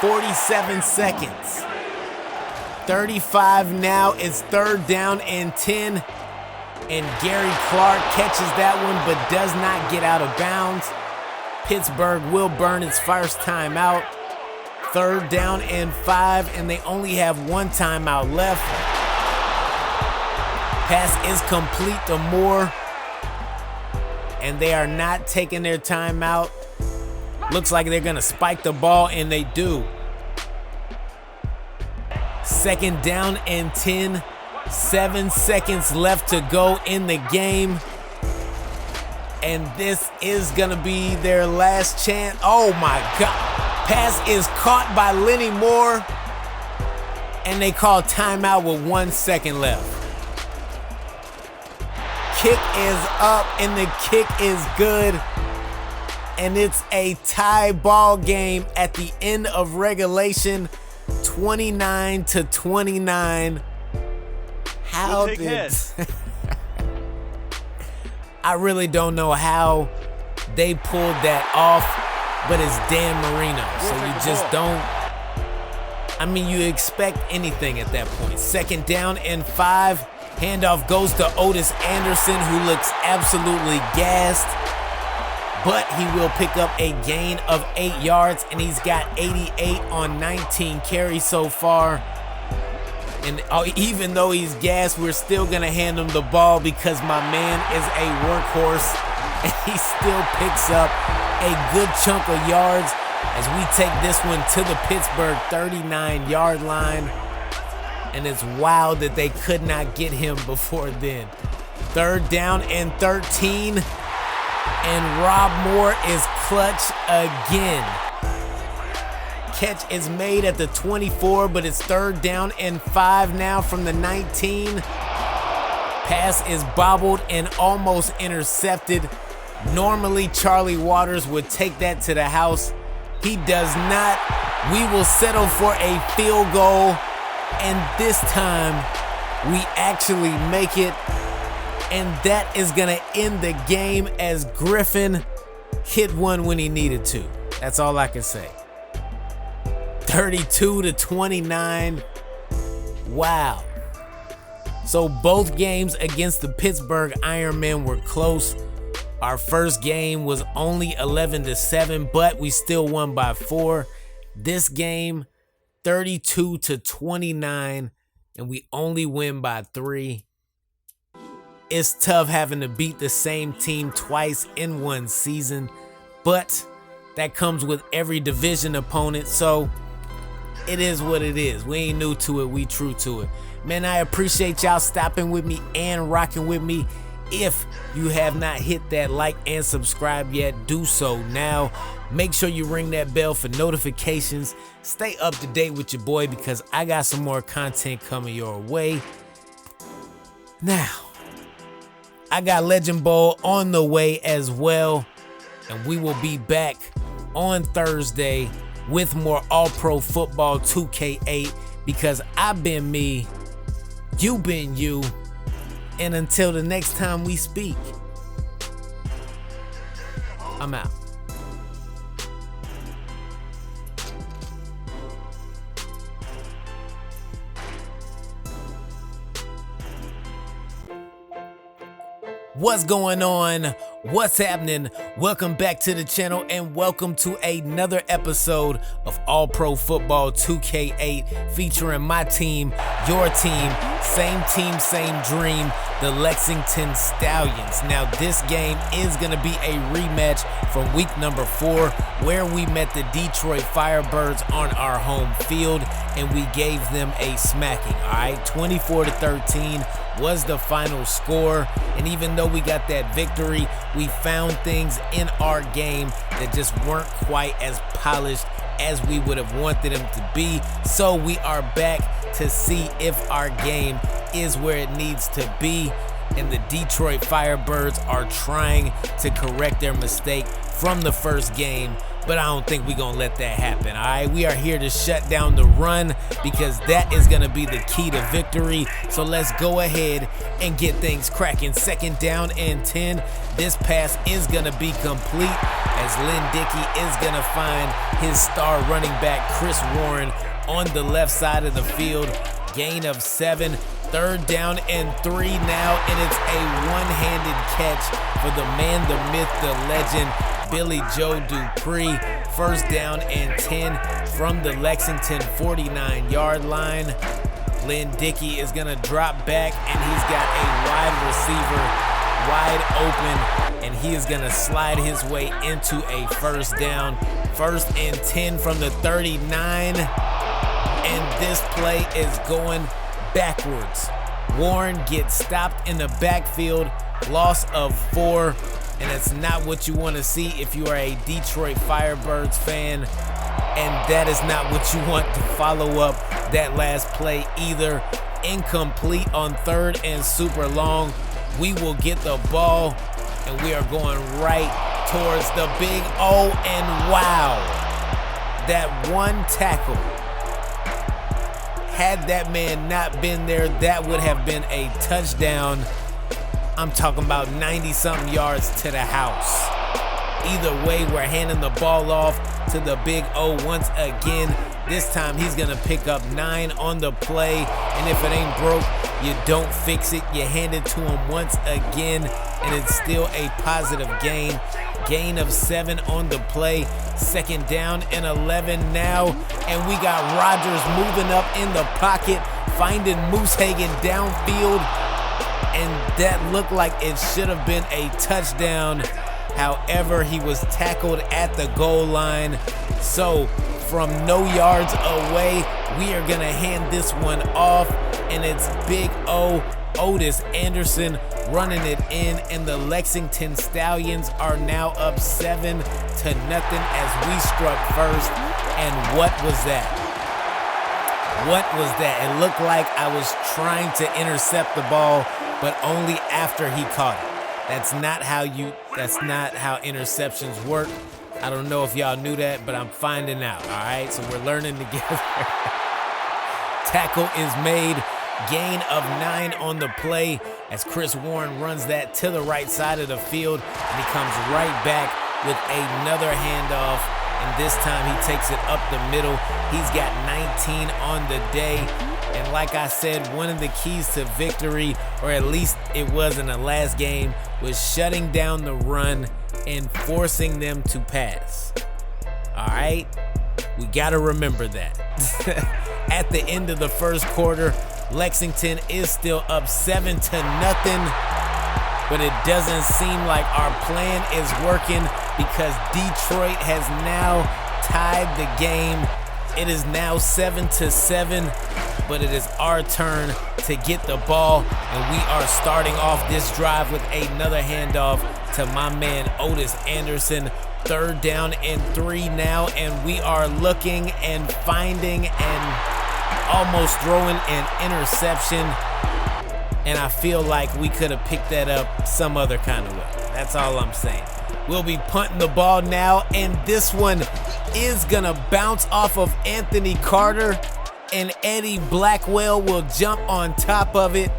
47 seconds. 35 now. It's 3rd down and 10. And Gary Clark catches that one, but does not get out of bounds. Pittsburgh will burn its first timeout. 3rd down and 5, and they only have 1 timeout left. Pass is complete to Moore, and they are not taking their timeout. Looks like they're gonna spike the ball, and they do. 2nd down and 10. 7 seconds left to go in the game. And this is gonna be their last chance. Oh my God. Pass is caught by Lenny Moore, and they call timeout with 1 second left. Kick is up, and the kick is good. And it's a tie ball game at the end of regulation, 29-29. How did I really don't know how they pulled that off, but it's Dan Marino, so you just don't, I mean, you expect anything at that point. 2nd down and 5. Handoff goes to Otis Anderson, who looks absolutely gassed. but he will pick up a gain of 8 yards, and he's got 88 on 19 carries so far. And even though he's gassed, we're still going to hand him the ball because my man is a workhorse, and he still picks up a good chunk of yards as we take this one to the Pittsburgh 39-yard line. And it's wild that they could not get him before then. 3rd down and 13, and Rob Moore is clutch again. Catch is made at the 24, but it's 3rd down and 5 now from the 19. Pass is bobbled and almost intercepted. Normally, Charlie Waters would take that to the house. He does not. We will settle for a field goal, and this time we actually make it, and that is going to end the game as Griffin hit one when he needed to. That's all I can say. 32-29. Wow. So both games against the Pittsburgh Ironmen were close. Our first game was only 11-7, but we still won by 4. This game, 32-29, and we only win by 3. It's tough having to beat the same team twice in one season, but that comes with every division opponent, so it is what it is. We ain't new to it, we true to it. Man, I appreciate y'all stopping with me and rocking with me. If you have not hit that like and subscribe yet, do so now. Make sure you ring that bell for notifications. Stay up to date with your boy because I got some more content coming your way. Now, I got Legend Bowl on the way as well, and we will be back on Thursday with more All-Pro Football 2K8 because I've been me, you've been you, and until the next time we speak, I'm out. What's going on? What's happening? Welcome back to the channel and welcome to another episode of All Pro Football 2K8 featuring my team, your team, same dream, the Lexington Stallions. Now this game is going to be a rematch from week number 4 where we met the Detroit Firebirds on our home field and we gave them a smacking. All right, 24-13 was the final score, and even though we got that victory, we found things in our game that just weren't quite as polished as we would have wanted them to be. So we are back to see if our game is where it needs to be, and the Detroit Firebirds are trying to correct their mistake from the first game, but I don't think we're gonna let that happen. All right, we are here to shut down the run because that is gonna be the key to victory. So let's go ahead and get things cracking. 2nd down and 10. This pass is gonna be complete as Lynn Dickey is gonna find his star running back Chris Warren on the left side of the field. Gain of 7. 3rd down and 3 now, and it's a one-handed catch for the man, the myth, the legend, Billy Joe Dupree. 1st down and 10 from the Lexington 49-yard line. Lynn Dickey is gonna drop back, and he's got a wide receiver wide open, and he is gonna slide his way into a 1st down. 1st and 10 from the 39, and this play is going backwards. Warren gets stopped in the backfield, loss of 4, and it's not what you want to see if you are a Detroit Firebirds fan, and that is not what you want to follow up that last play either. Incomplete on 3rd and super long. We will get the ball, and we are going right towards the big O, and wow, that one tackle. Had that man not been there, that would have been a touchdown. I'm talking about 90-something yards to the house. Either way, we're handing the ball off to the big O once again. This time he's gonna pick up 9 on the play, and if it ain't broke, you don't fix it. You hand it to him once again, and it's still a positive gain. Gain of 7 on the play. 2nd down and 11 now. And we got Rodgers moving up in the pocket, finding Moosehagen downfield. And that looked like it should have been a touchdown. However, he was tackled at the goal line. So from no yards away, we are going to hand this one off. And it's Big O, Otis Anderson, running it in. And the Lexington Stallions are now up 7-0 as we struck first. And what was that? What was that? It looked like I was trying to intercept the ball, but only after he caught it. That's not how interceptions work. I don't know if y'all knew that, but I'm finding out, all right? So we're learning together. Tackle is made. Gain of 9 on the play as Chris Warren runs that to the right side of the field, and he comes right back with another handoff, and this time he takes it up the middle. He's got 19 on the day, and like I said, one of the keys to victory, or at least it was in the last game, was shutting down the run and forcing them to pass. All right? We got to remember that. At the end of the first quarter, Lexington is still up 7-0, but it doesn't seem like our plan is working because Detroit has now tied the game. It is now 7-7, but it is our turn to get the ball, and we are starting off this drive with another handoff to my man Otis Anderson. 3rd down and 3 now, and we are looking and finding and almost throwing an interception, and I feel like we could have picked that up some other kind of way. That's all I'm saying. We'll be punting the ball now, and this one is gonna bounce off of Anthony Carter, and Eddie Blackwell will jump on top of it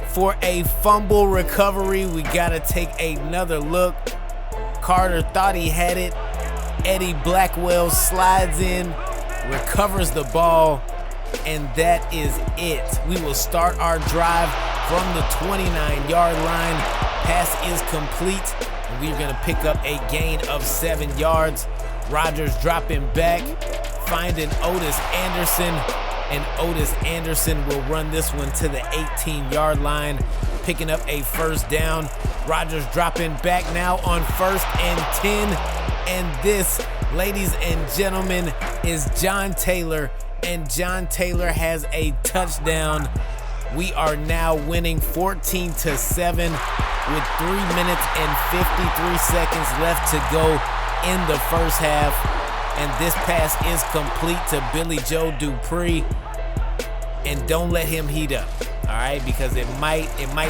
for a fumble recovery. We gotta take another look. Carter thought he had it. Eddie Blackwell slides in, recovers the ball, and that is it. We will start our drive from the 29-yard line. Pass is complete, and we're gonna pick up a gain of 7 yards. Rodgers dropping back, finding Otis Anderson, and Otis Anderson will run this one to the 18-yard line, picking up a 1st down. Rodgers dropping back now on 1st and 10, and this, ladies and gentlemen, is John Taylor, and John Taylor has a touchdown. We are now winning 14-7 with 3 minutes and 53 seconds left to go in the first half, and this pass is complete to Billy Joe Dupree, and don't let him heat up, all right, because it might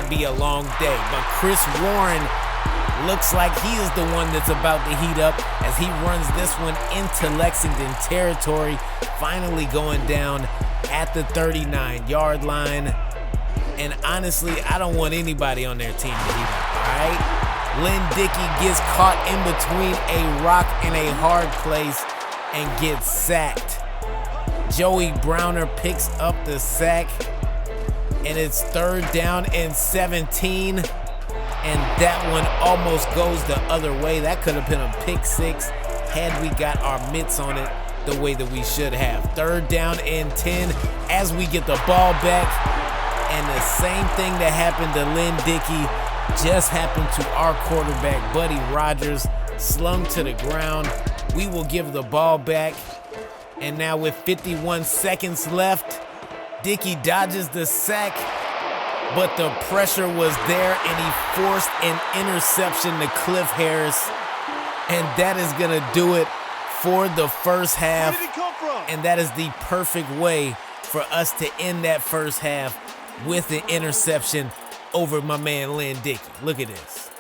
be a long day. But Chris Warren looks like he is the one that's about to heat up as he runs this one into Lexington territory, finally going down at the 39-yard line. And honestly, I don't want anybody on their team to heat up, all right? Lynn Dickey gets caught in between a rock and a hard place and gets sacked. Joey Browner picks up the sack, and it's 3rd down and 17. And that one almost goes the other way. That could have been a pick 6 had we got our mitts on it the way that we should have. 3rd down and 10 as we get the ball back. And the same thing that happened to Lynn Dickey just happened to our quarterback, Buddy Rodgers, slung to the ground. We will give the ball back. And now with 51 seconds left, Dickey dodges the sack, but the pressure was there, and he forced an interception to Cliff Harris. And that is going to do it for the first half. Where did he come from? And that is the perfect way for us to end that first half with an interception over my man Lynn Dickey. Look at this.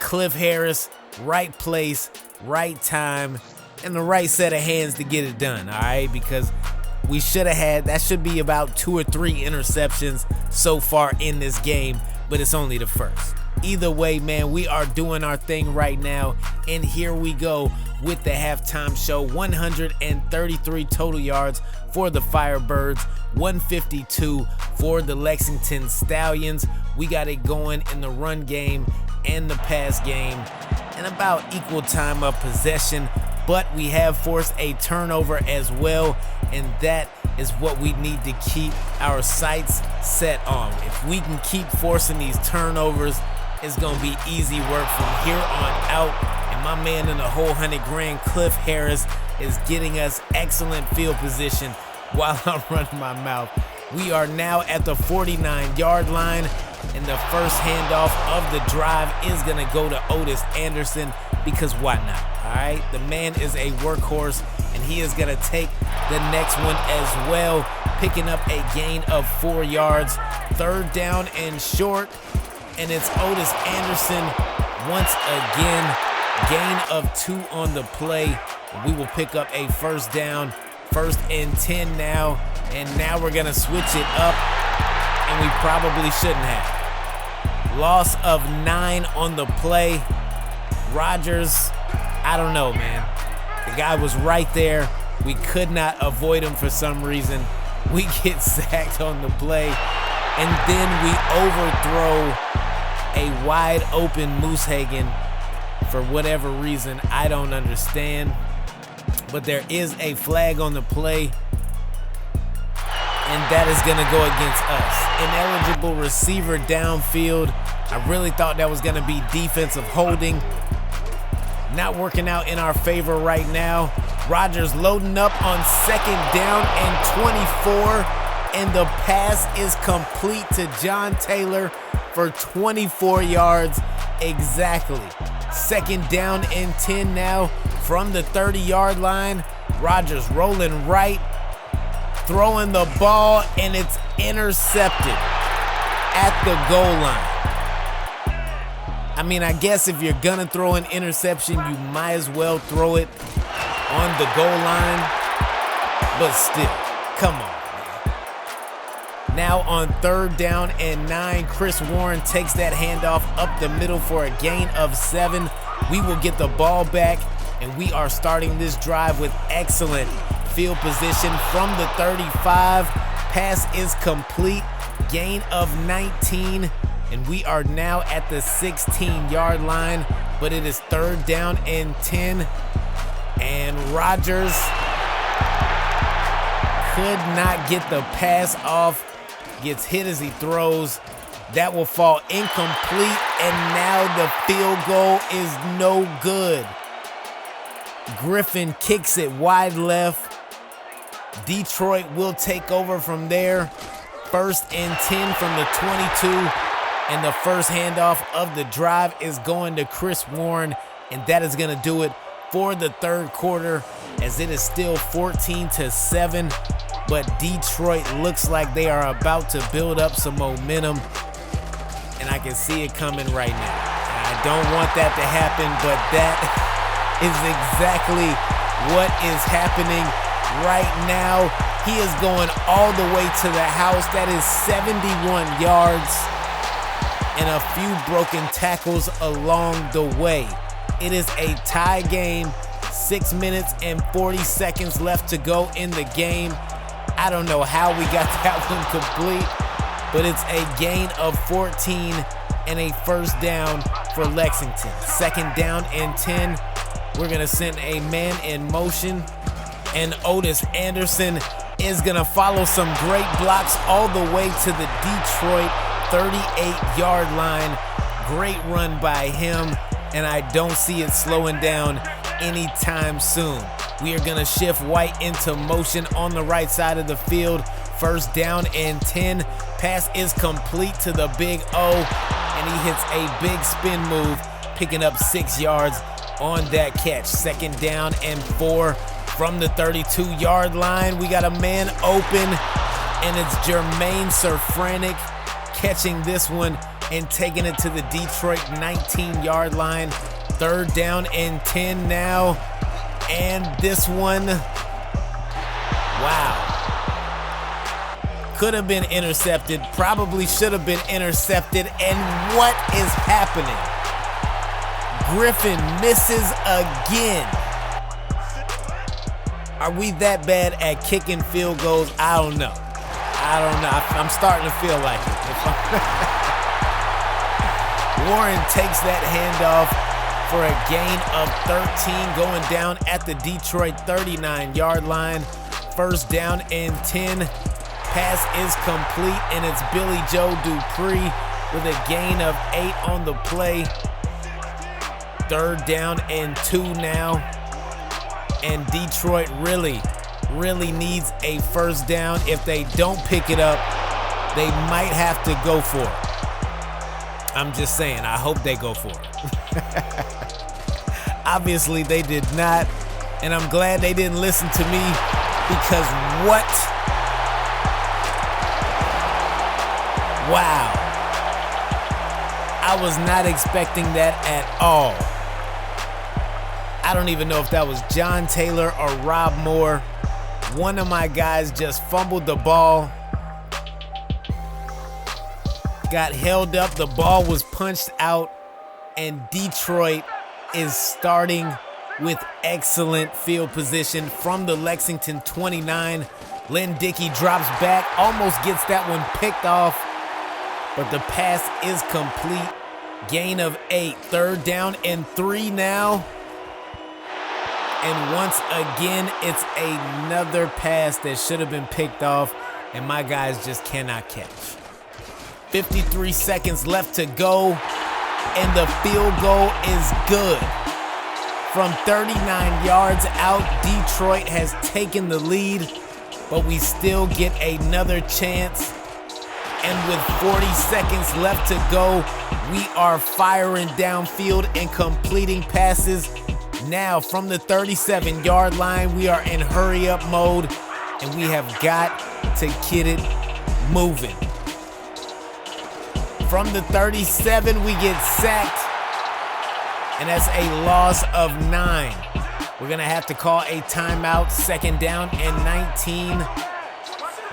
Cliff Harris, right place, right time, and the right set of hands to get it done, all right? Because we should have had, that should be about 2 or 3 interceptions so far in this game, but it's only the first. Either way, man, we are doing our thing right now, and here we go. with the halftime show. 133 total yards for the Firebirds, 152 for the Lexington Stallions. We got it going in the run game and the pass game, and about equal time of possession, but we have forced a turnover as well, and that is what we need to keep our sights set on. If we can keep forcing these turnovers, it's gonna be easy work from here on out. And my man in the whole $100,000, Cliff Harris, is getting us excellent field position while I'm running my mouth. We are now at the 49-yard line, and the first handoff of the drive is gonna go to Otis Anderson, because why not? All right, the man is a workhorse, and he is gonna take the next one as well, picking up a gain of 4 yards. Third down and short, and it's Otis Anderson once again. Gain of 2 on the play. We will pick up a first down. 1st and 10 now, and now we're gonna switch it up, and we probably shouldn't have. Loss of 9 on the play. Rodgers, I don't know, man. The guy was right there. We could not avoid him for some reason. We get sacked on the play, and then we overthrow a wide open Moosehagen for whatever reason. I don't understand. But there is a flag on the play, and that is gonna go against us. Ineligible receiver downfield. I really thought that was gonna be defensive holding. Not working out in our favor right now. Rodgers loading up on 2nd down and 24, and the pass is complete to John Taylor for 24 yards exactly. 2nd down and 10 now from the 30-yard line. Rodgers rolling right, throwing the ball, and it's intercepted at the goal line. I mean, I guess if you're gonna throw an interception, you might as well throw it on the goal line, but still, come on. Now on 3rd down and 9, Chris Warren takes that handoff up the middle for a gain of 7. We will get the ball back, and we are starting this drive with excellent field position from the 35. Pass is complete, gain of 19, and we are now at the 16-yard line, but it is 3rd down and 10, and Rodgers could not get the pass off. Gets hit as he throws. That will fall incomplete, and now the field goal is no good. Griffin kicks it wide left. Detroit will take over from there. 1st and 10 from the 22, and the first handoff of the drive is going to Chris Warren, and that is going to do it for the 3rd quarter, as it is still 14-7. But Detroit looks like they are about to build up some momentum, and I can see it coming right now. And I don't want that to happen, but that is exactly what is happening right now. He is going all the way to the house. That is 71 yards and a few broken tackles along the way. It is a tie game, 6 minutes and 40 seconds left to go in the game. I don't know how we got that one complete, but it's a gain of 14 and a first down for Lexington. 2nd down and 10. We're gonna send a man in motion, and Otis Anderson is gonna follow some great blocks all the way to the Detroit 38-yard line. Great run by him, and I don't see it slowing down anytime soon. We are gonna shift White into motion on the right side of the field. 1st down and 10. Pass is complete to the Big O, and he hits a big spin move, picking up 6 yards on that catch. 2nd down and 4 from the 32-yard line. We got a man open, and it's Jermaine Sirfranik catching this one and taking it to the Detroit 19-yard line. 3rd down and 10 now. And this one, wow. Could have been intercepted, probably should have been intercepted, and what is happening? Griffin misses again. Are we that bad at kicking field goals? I don't know. I'm starting to feel like it. Warren takes that handoff for a gain of 13, going down at the Detroit 39-yard line. First down and 10. Pass is complete, and it's Billy Joe Dupree with a gain of 8 on the play. Third down and 2 now. And Detroit really needs a first down. If they don't pick it up, they might have to go for it. I'm just saying, I hope they go for it. Obviously, they did not, and I'm glad they didn't listen to me, because what? Wow. I was not expecting that at all. I don't even know if that was John Taylor or Rob Moore. One of my guys just fumbled the ball, got held up, the ball was punched out, and Detroit is starting with excellent field position from the Lexington 29. Lynn Dickey drops back, almost gets that one picked off, but the pass is complete. Gain of 8, third down and 3 now. And once again, it's another pass that should have been picked off, and my guys just cannot catch. 53 seconds left to go, and the field goal is good. From 39 yards out, Detroit has taken the lead, but we still get another chance. And with 40 seconds left to go, we are firing downfield and completing passes. Now, from the 37-yard line, we are in hurry-up mode, and we have got to get it moving. From the 37, we get sacked, and that's a loss of 9. We're going to have to call a timeout. Second down and 19.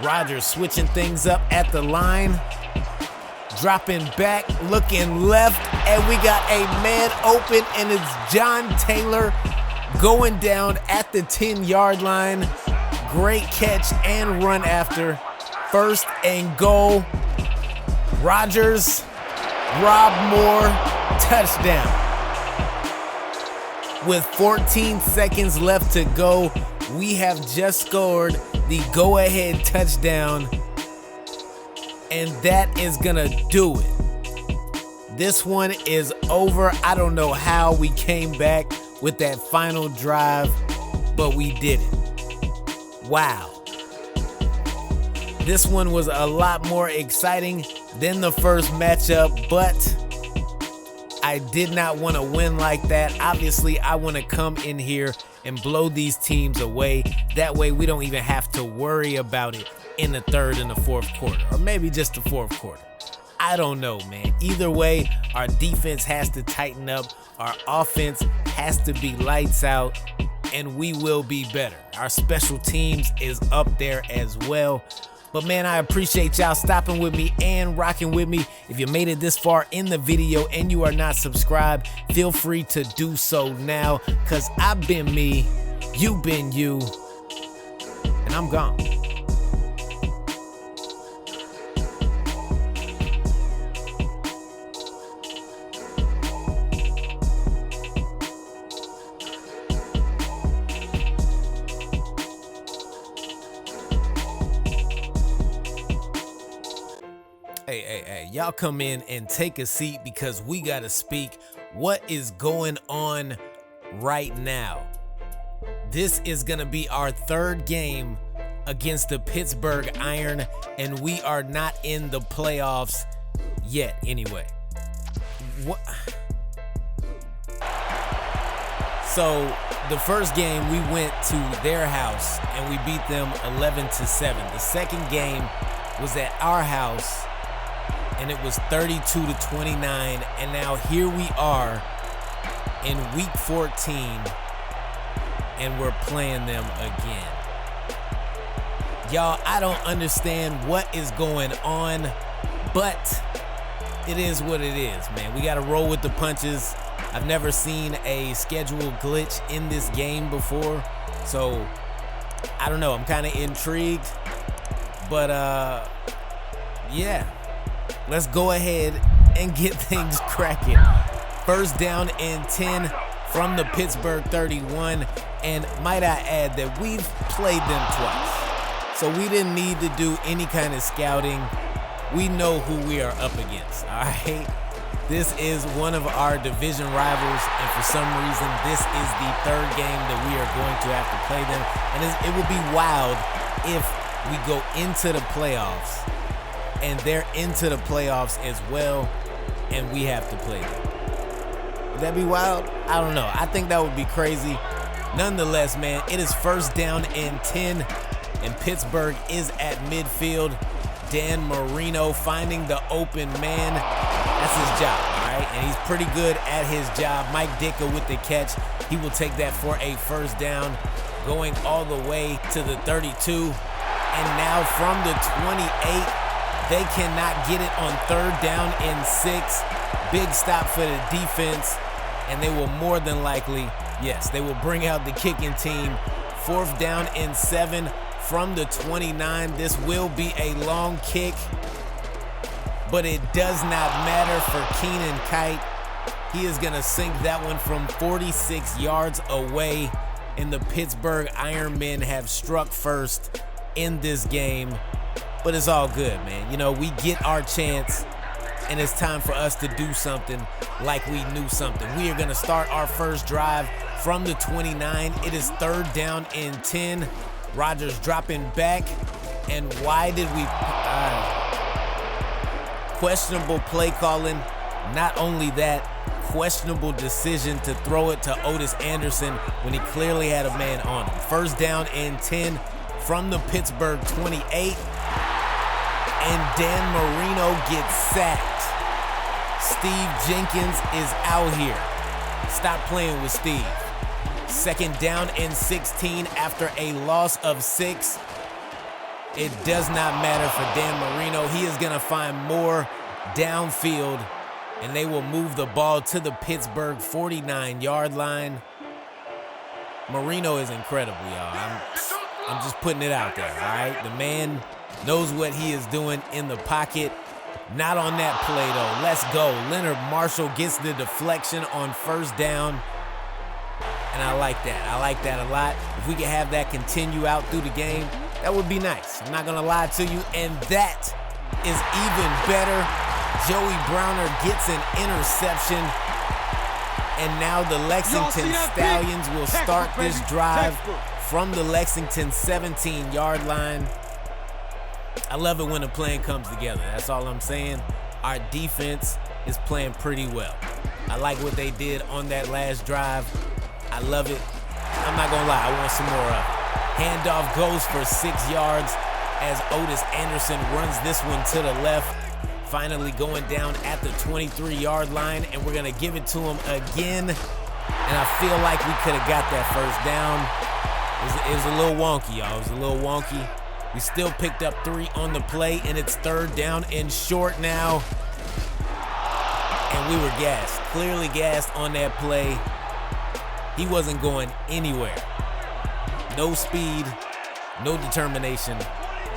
Rodgers switching things up at the line. Dropping back, looking left, and we got a man open, and it's John Taylor going down at the 10-yard line. Great catch and run after. First and goal. Rodgers, Rob Moore, touchdown. With 14 seconds left to go, we have just scored the go-ahead touchdown, and that is gonna do it. This one is over. I don't know how we came back with that final drive, but we did it. Wow. This one was a lot more exciting than the first matchup, but I did not want to win like that. Obviously, I want to come in here and blow these teams away. That way, we don't even have to worry about it in the third and the fourth quarter, or maybe just the fourth quarter. I don't know, man. Either way, our defense has to tighten up. Our offense has to be lights out, and we will be better. Our special teams is up there as well. But man, I appreciate y'all stopping with me and rocking with me. If you made it this far in the video and you are not subscribed, feel free to do so now, because I've been me, you've been you, and I'm gone. Hey, y'all come in and take a seat, because we got to speak what is going on right now. This is going to be our third game against the Pittsburgh Iron, and we are not in the playoffs yet anyway. What? So the first game, we went to their house and we beat them 11-7. The second game was at our house, and it was 32-29, and now here we are in week 14, and we're playing them again. Y'all, I don't understand what is going on, but it is what it is, man. We got to roll with the punches. I've never seen a schedule glitch in this game before, so I don't know. I'm kind of intrigued. But, yeah. Let's go ahead and get things cracking. First down and 10 from the Pittsburgh 31. And might I add that we've played them twice. So we didn't need to do any kind of scouting. We know who we are up against, all right? This is one of our division rivals, and for some reason, this is the third game that we are going to have to play them. And it will be wild if we go into the playoffs, and they're into the playoffs as well, and we have to play them. Would that be wild? I don't know. I think that would be crazy. Nonetheless, man, it is first down and 10, and Pittsburgh is at midfield. Dan Marino finding the open man. That's his job, all right? And he's pretty good at his job. Mike Ditka with the catch. He will take that for a first down, going all the way to the 32. And now from the 28, they cannot get it on third down and 6. Big stop for the defense. And they will more than likely, yes, they will bring out the kicking team. Fourth down and 7 from the 29. This will be a long kick, but it does not matter for Keenan Kite. He is going to sink that one from 46 yards away, and the Pittsburgh Ironmen have struck first in this game. But it's all good, man. You know, we get our chance, and it's time for us to do something like we knew something. We are going to start our first drive from the 29. It is third down and 10. Rodgers dropping back, and why did we questionable play calling? Not only that, questionable decision to throw it to Otis Anderson when he clearly had a man on him. First down and 10 from the Pittsburgh 28, and Dan Marino gets sacked. Steve Jenkins is out here. Stop playing with Steve. Second down and 16 after a loss of 6. It does not matter for Dan Marino. He is going to find more downfield, and they will move the ball to the Pittsburgh 49-yard line. Marino is incredible, y'all. I'm just putting it out there, all right? The man knows what he is doing in the pocket. Not on that play, though. Let's go. Leonard Marshall gets the deflection on first down. And I like that. I like that a lot. If we could have that continue out through the game, that would be nice. I'm not going to lie to you. And that is even better. Joey Browner gets an interception. And now the Lexington Stallions will start this drive from the Lexington 17-yard line. I love it when the plan comes together. That's all I'm saying. Our defense is playing pretty well. I like what they did on that last drive. I love it. I'm not gonna lie, I want some more of it. Handoff goes for 6 yards as Otis Anderson runs this one to the left. Finally going down at the 23-yard line, and we're gonna give it to him again. And I feel like we could have got that first down. It was a little wonky, y'all. It was a little wonky. We still picked up 3 on the play, and it's third down and short now. And we were gassed, clearly gassed on that play. He wasn't going anywhere. No speed, no determination,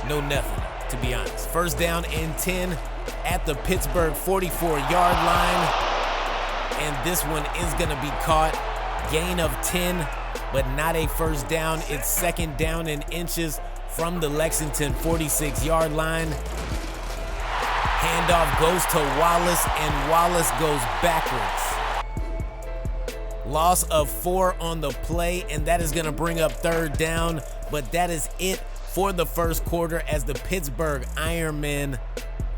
no nothing, to be honest. First down and 10 at the Pittsburgh 44-yard line. And this one is going to be caught. Gain of 10, but not a first down. It's second down in inches from the Lexington 46-yard line. Handoff goes to Wallace, and Wallace goes backwards. Loss of 4 on the play, and that is going to bring up third down, but that is it for the first quarter as the Pittsburgh Ironmen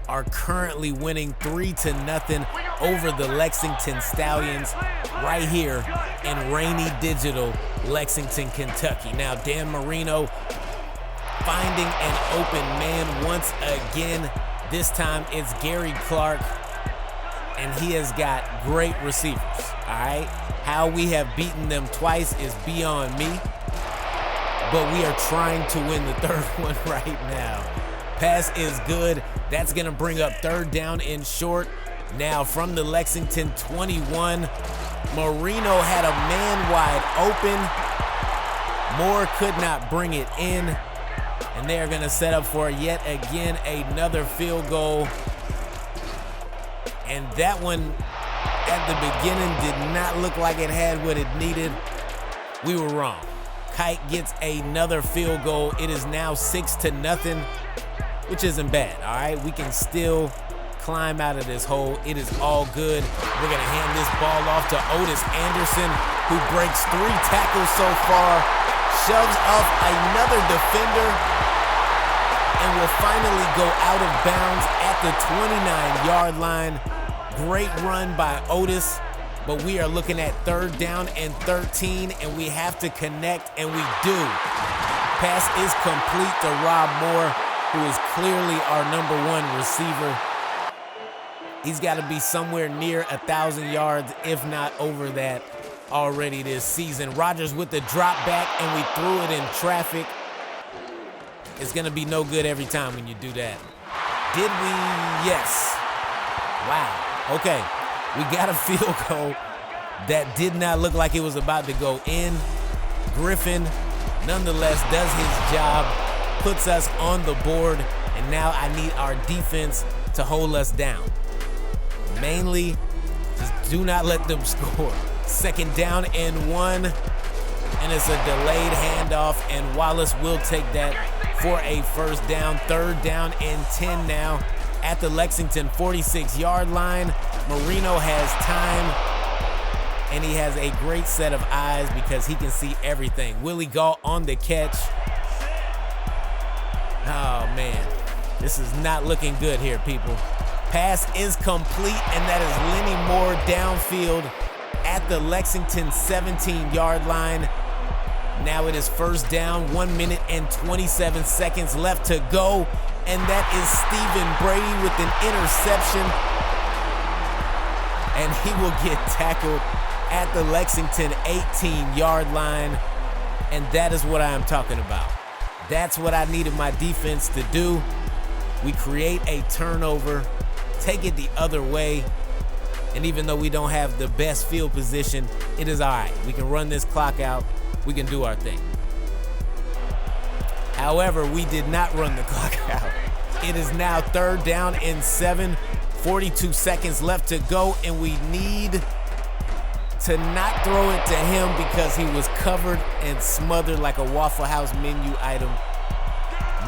are currently winning 3-0 over the Lexington Stallions right here in rainy digital Lexington, Kentucky. Now Dan Marino finding an open man once again. This time it's Gary Clark, and he has got great receivers, all right? How we have beaten them twice is beyond me, but we are trying to win the third one right now. Pass is good. That's going to bring up third down and short. Now from the Lexington 21, Marino had a man wide open. Moore could not bring it in, and they're gonna set up for yet again another field goal. And that one at the beginning did not look like it had what it needed. We were wrong. Kite gets another field goal. It is now 6-0, which isn't bad, all right? We can still climb out of this hole. It is all good. We're gonna hand this ball off to Otis Anderson, who breaks 3 tackles so far, shoves off another defender, and will finally go out of bounds at the 29-yard line. Great run by Otis, but we are looking at 3rd down and 13, and we have to connect, and we do. Pass is complete to Rob Moore, who is clearly our #1 receiver. He's got to be somewhere near 1,000 yards, if not over that, already this season. Rodgers with the drop back, and we threw it in traffic. It's gonna be no good every time when you do that. Did we? Yes. Wow. Okay, we got a field goal that did not look like it was about to go in. Griffin, nonetheless, does his job, puts us on the board, and now I need our defense to hold us down. Mainly, just do not let them score. 2nd down and 1, and it's a delayed handoff, and Wallace will take that for a 1st down. 3rd down and 10 now at the Lexington 46-yard line. Marino has time, and he has a great set of eyes because he can see everything. Willie Gault on the catch. Oh, man. This is not looking good here, people. Pass is complete, and that is Lenny Moore downfield at the Lexington 17-yard line. Now it is 1st down, 1 minute and 27 seconds left to go, and that is Stephen Brady with an interception, and he will get tackled at the Lexington 18-yard line, and that is what I am talking about. That's what I needed my defense to do. We create a turnover, take it the other way, and even though we don't have the best field position, it is all right. We can run this clock out. We can do our thing. However, we did not run the clock out. It is now 3rd down and 7, 42 seconds left to go, and we need to not throw it to him because he was covered and smothered like a Waffle House menu item.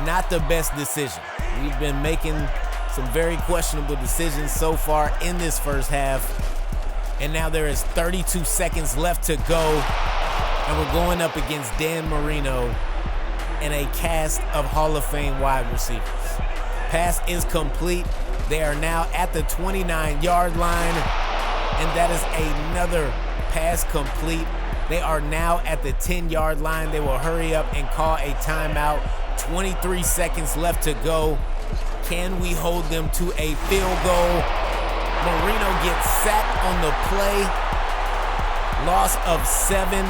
Not the best decision. We've been making some very questionable decisions so far in this 1st half, and now there is 32 seconds left to go. And we're going up against Dan Marino and a cast of Hall of Fame wide receivers. Pass is complete. They are now at the 29-yard line, and that is another pass complete. They are now at the 10-yard line. They will hurry up and call a timeout. 23 seconds left to go. Can we hold them to a field goal? Marino gets sacked on the play. Loss of 7.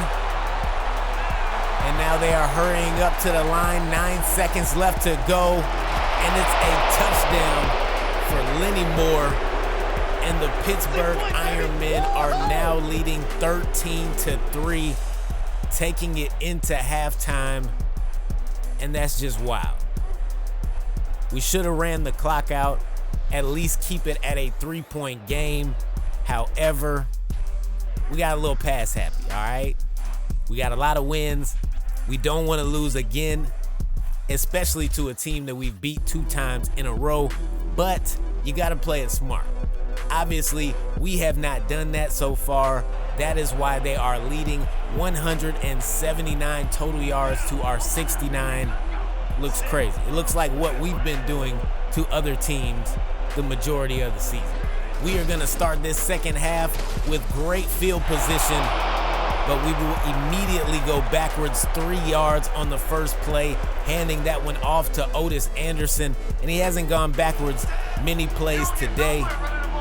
And now they are hurrying up to the line. 9 seconds left to go. And it's a touchdown for Lenny Moore. And the Pittsburgh Ironmen are now leading 13-3, taking it into halftime. And that's just wild. We should have ran the clock out, at least keep it at a 3-point game. However, we got a little pass happy, all right? We got a lot of wins. We don't want to lose again, especially to a team that we've beat 2 times in a row, but you got to play it smart. Obviously, we have not done that so far. That is why they are leading 179 total yards to our 69. Looks crazy. It looks like what we've been doing to other teams the majority of the season. We are going to start this 2nd half with great field position, but we will immediately go backwards 3 yards on the first play, handing that one off to Otis Anderson, and he hasn't gone backwards many plays today,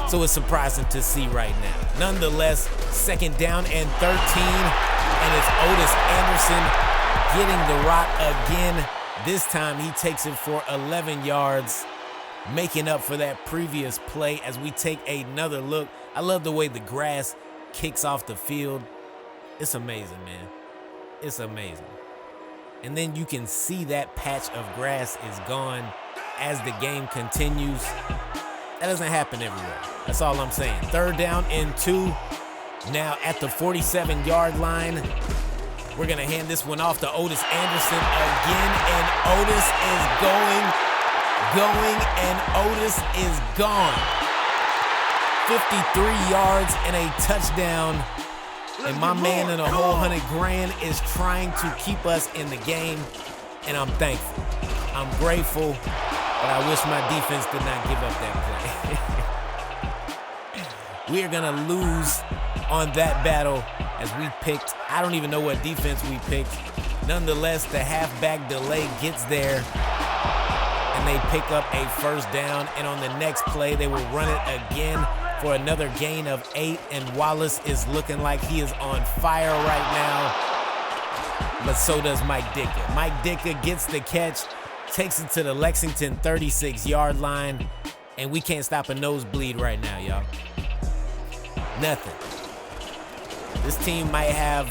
so it's surprising to see right now. Nonetheless, 2nd down and 13, and it's Otis Anderson getting the rock again. This time he takes it for 11 yards, making up for that previous play as we take another look. I love the way the grass kicks off the field. It's amazing, man. It's amazing. and then you can see that patch of grass is gone as the game continues. That doesn't happen everywhere. That's all I'm saying. 3rd down and 2. Now at the 47-yard line. We're gonna hand this one off to Otis Anderson again, and Otis is going, and Otis is gone. 53 yards and a touchdown. And my man in a whole $100,000 is trying to keep us in the game, and I'm thankful. I'm grateful, but I wish my defense did not give up that play. We are gonna lose on that battle as we picked, I don't even know what defense we picked. Nonetheless, the halfback delay gets there, and they pick up a 1st down, and on the next play, they will run it again for another gain of 8, and Wallace is looking like he is on fire right now, but so does Mike Ditka. Mike Ditka gets the catch, takes it to the Lexington 36-yard line, and we can't stop a nosebleed right now, y'all. Nothing. This team might have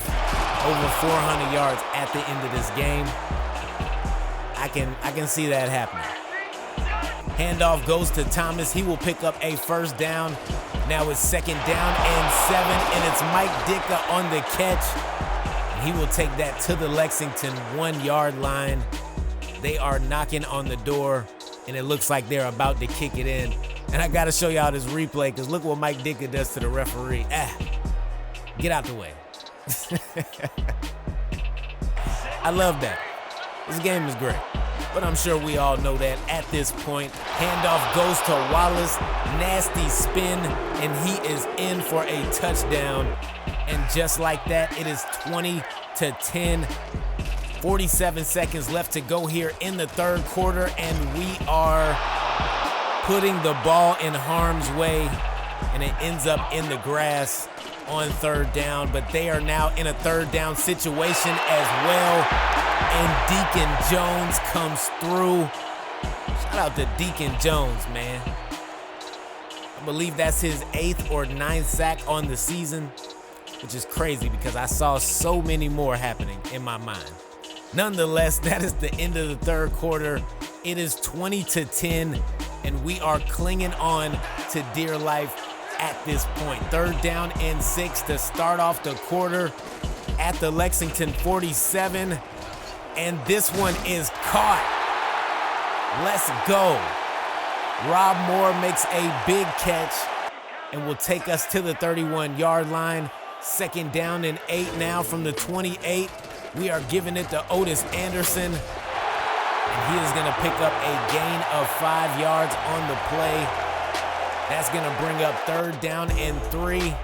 over 400 yards at the end of this game. I can see that happening. Handoff goes to Thomas. He will pick up a 1st down. Now it's 2nd down and 7, and it's Mike Ditka on the catch. And he will take that to the Lexington 1-yard line. They are knocking on the door, and it looks like they're about to kick it in. And I gotta show y'all this replay, because look what Mike Ditka does to the referee. Get out the way. I love that. This game is great, but I'm sure we all know that at this point. Handoff goes to Wallace, nasty spin, and he is in for a touchdown. And just like that, it is 20-10. 47 seconds left to go here in the 3rd quarter, and we are putting the ball in harm's way, and it ends up in the grass on 3rd down, but they are now in a 3rd down situation as well, and Deacon Jones comes through. Shout out to Deacon Jones, man. I believe that's his 8th or 9th sack on the season, which is crazy because I saw so many more happening in my mind. Nonetheless, that is the end of the 3rd quarter. It is 20-10, and we are clinging on to dear life at this point. 3rd down and 6 to start off the quarter at the Lexington 47, and this one is caught. Let's go. Rob Moore makes a big catch and will take us to the 31-yard line. 2nd down and 8 now from the 28. We are giving it to Otis Anderson, and he is gonna pick up a gain of 5 yards on the play. That's gonna bring up 3rd down and 3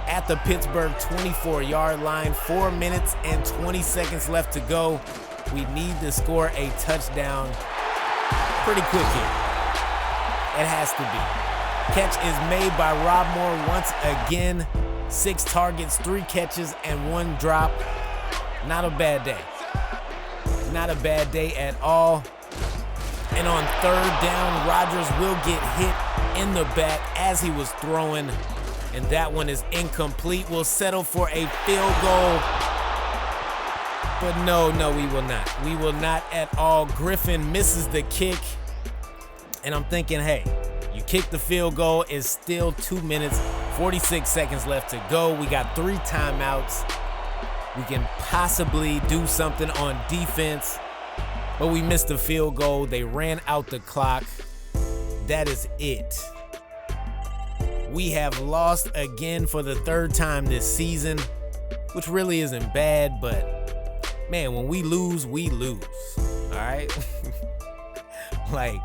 at the Pittsburgh 24-yard line. 4 minutes and 20 seconds left to go. We need to score a touchdown pretty quick here. It has to be. Catch is made by Rob Moore once again. 6 targets, 3 catches, and 1 drop. Not a bad day. Not a bad day at all. And on 3rd down, Rodgers will get hit in the back as he was throwing, and that one is incomplete. We'll settle for a field goal, but no, we will not. We will not at all. Griffin misses the kick, and I'm thinking, hey, you kick the field goal. It's still 2 minutes, 46 seconds left to go. We got 3 timeouts. We can possibly do something on defense, but we missed the field goal. They ran out the clock. That is it. We have lost again for the 3rd time this season, which really isn't bad, but man, when we lose, all right? Like,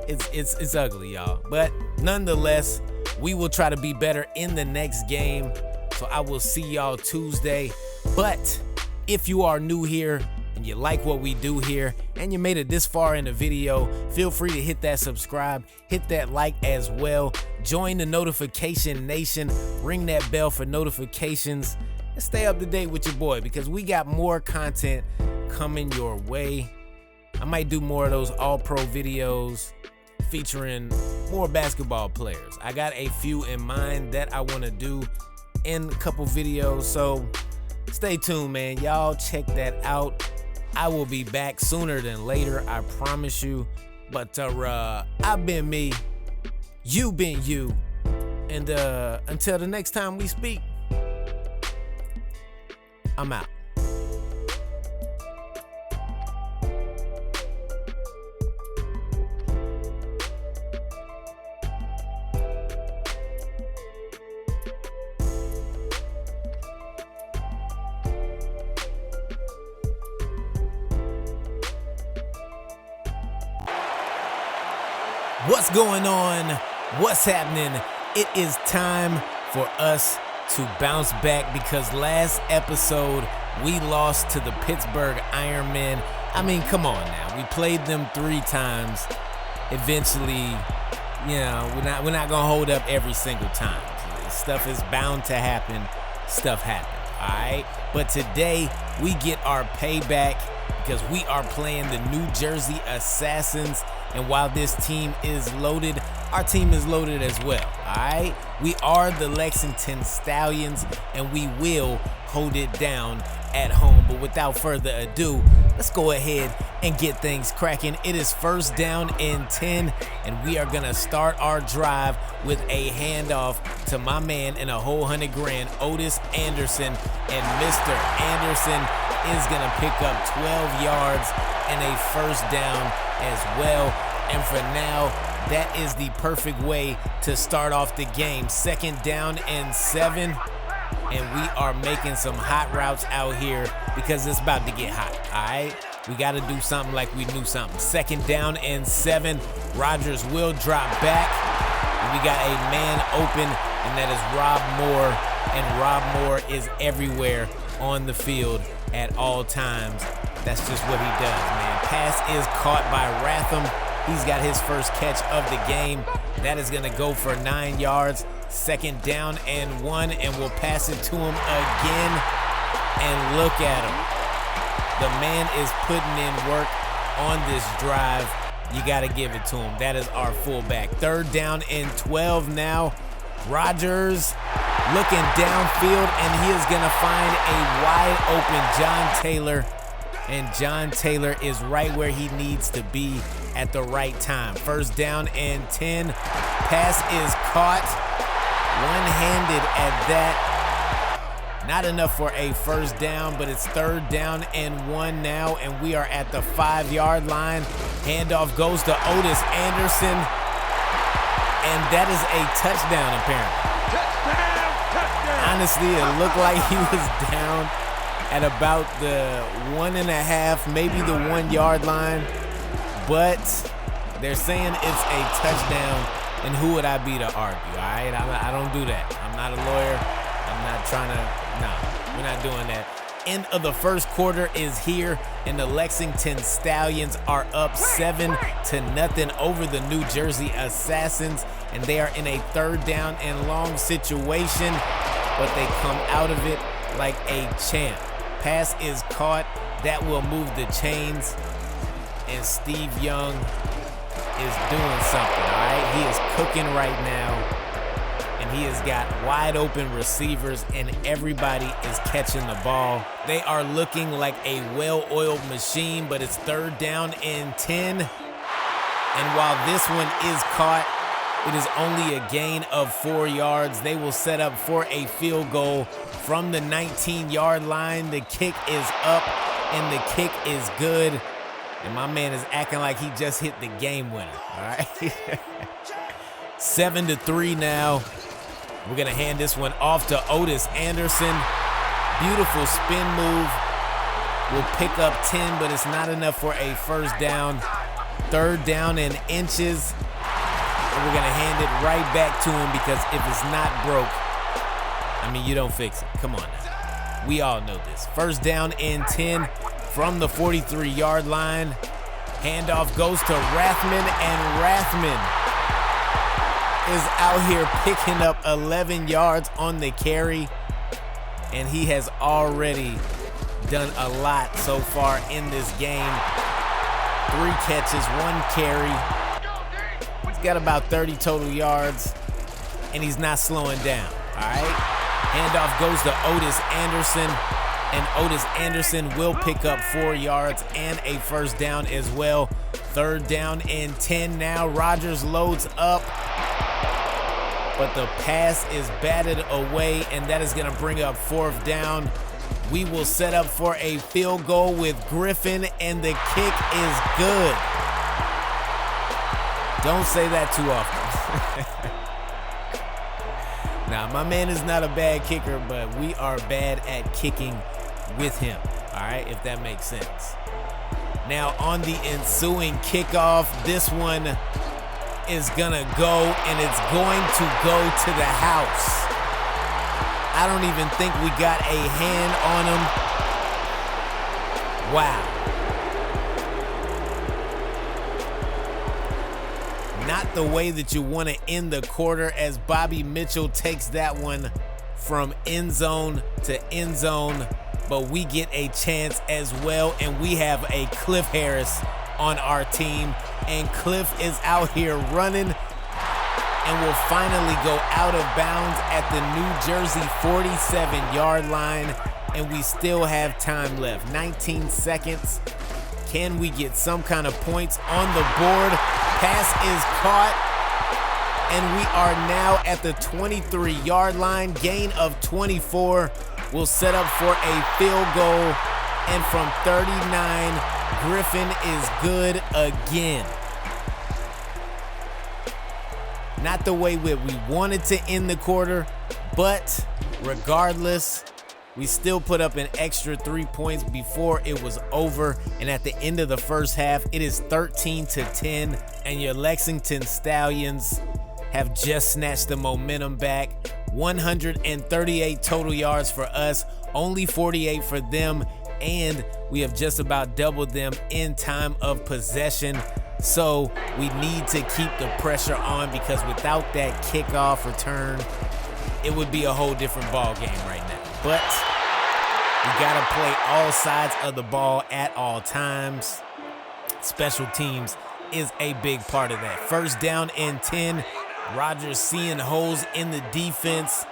it's ugly, y'all. But nonetheless, we will try to be better in the next game. So I will see y'all Tuesday. But if you are new here and you like what we do here and you made it this far in the video, feel free to hit that subscribe, hit that like as well. Join the notification nation, ring that bell for notifications, and stay up to date with your boy because we got more content coming your way. I might do more of those all-pro videos featuring more basketball players. I got a few in mind that I want to do in a couple videos, so Stay tuned, man. Y'all check that out. I will be back sooner than later, I promise you. But I've been me, you been you, and until the next time we speak, I'm out. What's going on? What's happening? It is time for us to bounce back because last episode we lost to the Pittsburgh Ironmen. I mean, come on now. We played them 3 times. Eventually, you know, we're not gonna hold up every single time. Stuff is bound to happen. Stuff happens, all right? But today we get our payback because we are playing the New Jersey Assassins. And while this team is loaded, our team is loaded as well, all right? We are the Lexington Stallions, and we will hold it down at home. But without further ado, let's go ahead and get things cracking. It is 1st down and 10, and we are gonna start our drive with a handoff to my man in a whole $100,000, Otis Anderson. And Mr. Anderson is gonna pick up 12 yards and a 1st down as well. And for now, that is the perfect way to start off the game. 2nd down and 7, and we are making some hot routes out here because it's about to get hot, all right? We got to do something like we knew something. 2nd down and 7, Rodgers will drop back. And we got a man open, and that is Rob Moore, and Rob Moore is everywhere on the field at all times. That's just what he does, man. Pass is caught by Ratham. He's got his first catch of the game. That is gonna go for 9 yards. 2nd down and 1, and we'll pass it to him again. And look at him. The man is putting in work on this drive. You gotta give it to him. That is our fullback. 3rd down and 12 now. Rodgers looking downfield, and he is gonna find a wide open John Taylor. And John Taylor is right where he needs to be at the right time. 1st down and 10. Pass is caught. One-handed at that. Not enough for a 1st down, but it's 3rd down and 1 now, and we are at the 5-yard line. Handoff goes to Otis Anderson, and that is a touchdown apparently. Touchdown! Honestly, it looked like he was down at about the 1.5, maybe the 1-yard line, but they're saying it's a touchdown, and who would I be to argue, all right? I don't do that. I'm not a lawyer. I'm not trying to, no, we're not doing that. End of the 1st quarter is here, and the Lexington Stallions are up 7-0 over the New Jersey Assassins, and they are in a 3rd down and long situation, but they come out of it like a champ. Pass is caught. That will move the chains. And Steve Young is doing something, all right? He is cooking right now. And he has got wide open receivers, and everybody is catching the ball. They are looking like a well-oiled machine, but it's 3rd down and 10. And while this one is caught, it is only a gain of 4 yards. They will set up for a field goal from the 19-yard line. The kick is up, and the kick is good. And my man is acting like he just hit the game winner, all right? 7-3 now. We're gonna hand this one off to Otis Anderson. Beautiful spin move. Will pick up 10, but it's not enough for a 1st down. 3rd down and inches. And we're gonna hand it right back to him because if it's not broke, I mean, you don't fix it. Come on now. We all know this. 1st down and 10 from the 43-yard line. Handoff goes to Rathman, and Rathman is out here picking up 11 yards on the carry, and he has already done a lot so far in this game. 3 catches, 1 carry. He's got about 30 total yards, and he's not slowing down, all right? Handoff goes to Otis Anderson. and Otis Anderson will pick up 4 yards and a first down as well. 3rd down and 10 now. Rodgers loads up, but the pass is batted away, and that is going to bring up 4th down. We will set up for a field goal with Griffin, and the kick is good. Don't say that too often. Now, my man is not a bad kicker, but we are bad at kicking with him, all right, if that makes sense. Now, on the ensuing kickoff, this one is gonna go, and it's going to go to the house. I don't even think we got a hand on him. Wow. Not the way that you want to end the quarter, as Bobby Mitchell takes that one from end zone to end zone, but we get a chance as well, and we have a Cliff Harris on our team, and Cliff is out here running and will finally go out of bounds at the New Jersey 47-yard line, and we still have time left, 19 seconds. Can we get some kind of points on the board? Pass is caught, and we are now at the 23-yard line. Gain of 24. We'll set up for a field goal, and from 39, Griffin is good again. Not the way that we wanted to end the quarter, but regardless, we still put up an extra 3 points before it was over. And at the end of the first half, it is 13-10. And your Lexington Stallions have just snatched the momentum back. 138 total yards for us, only 48 for them. And we have just about doubled them in time of possession. So we need to keep the pressure on, because without that kickoff return, it would be a whole different ball game right now. But we gotta play all sides of the ball at all times. Special teams is a big part of that. 1st down and 10. Rodgers seeing holes in the defense,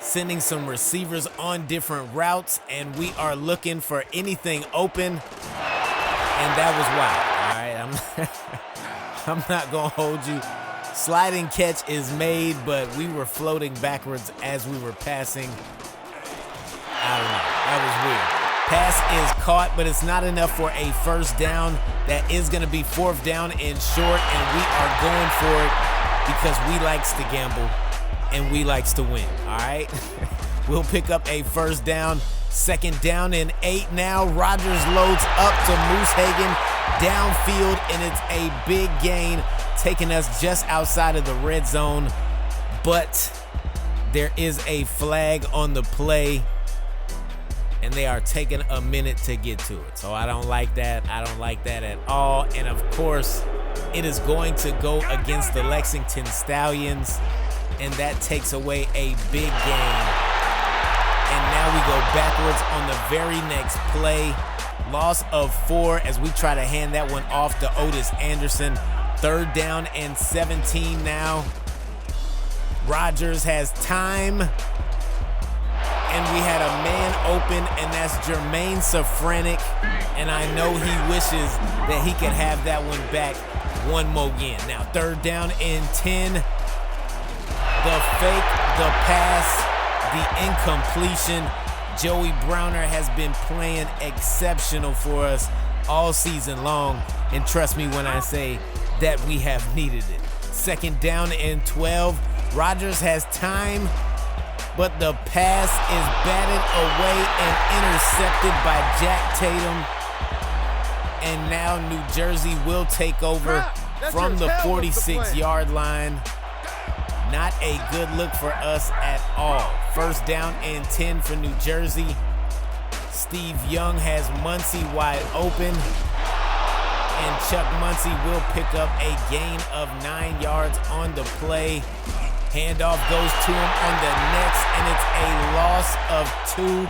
sending some receivers on different routes, and we are looking for anything open. And that was wild. All right, I'm not gonna hold you. Sliding catch is made, but we were floating backwards as we were passing. I don't know. That was weird. Pass is caught, but it's not enough for a first down. That is going to be 4th down and short, and we are going for it because we likes to gamble and we likes to win, all right? We'll pick up a first down. 2nd down and 8 now. Rodgers loads up to Moosehagen downfield, and it's a big gain, taking us just outside of the red zone. But there is a flag on the play, and they are taking a minute to get to it. So I don't like that. I don't like that at all. And of course, it is going to go against the Lexington Stallions, and that takes away a big gain. And now we go backwards on the very next play. Loss of 4 as we try to hand that one off to Otis Anderson. 3rd down and 17 now. Rodgers has time, and we had a man open, and that's Jermaine Safranek, and I know he wishes that he could have that one back one more again. Now 3rd down and 10. The fake, the pass, the incompletion. Joey Browner has been playing exceptional for us all season long, and trust me when I say that we have needed it. 2nd down and 12. Rodgers has time, but the pass is batted away and intercepted by Jack Tatum. And now New Jersey will take over from the 46-yard line. Not a good look for us at all. 1st down and 10 for New Jersey. Steve Young has Muncie wide open, and Chuck Muncie will pick up a gain of 9 yards on the play. Handoff goes to him on the next, and it's a loss of 2.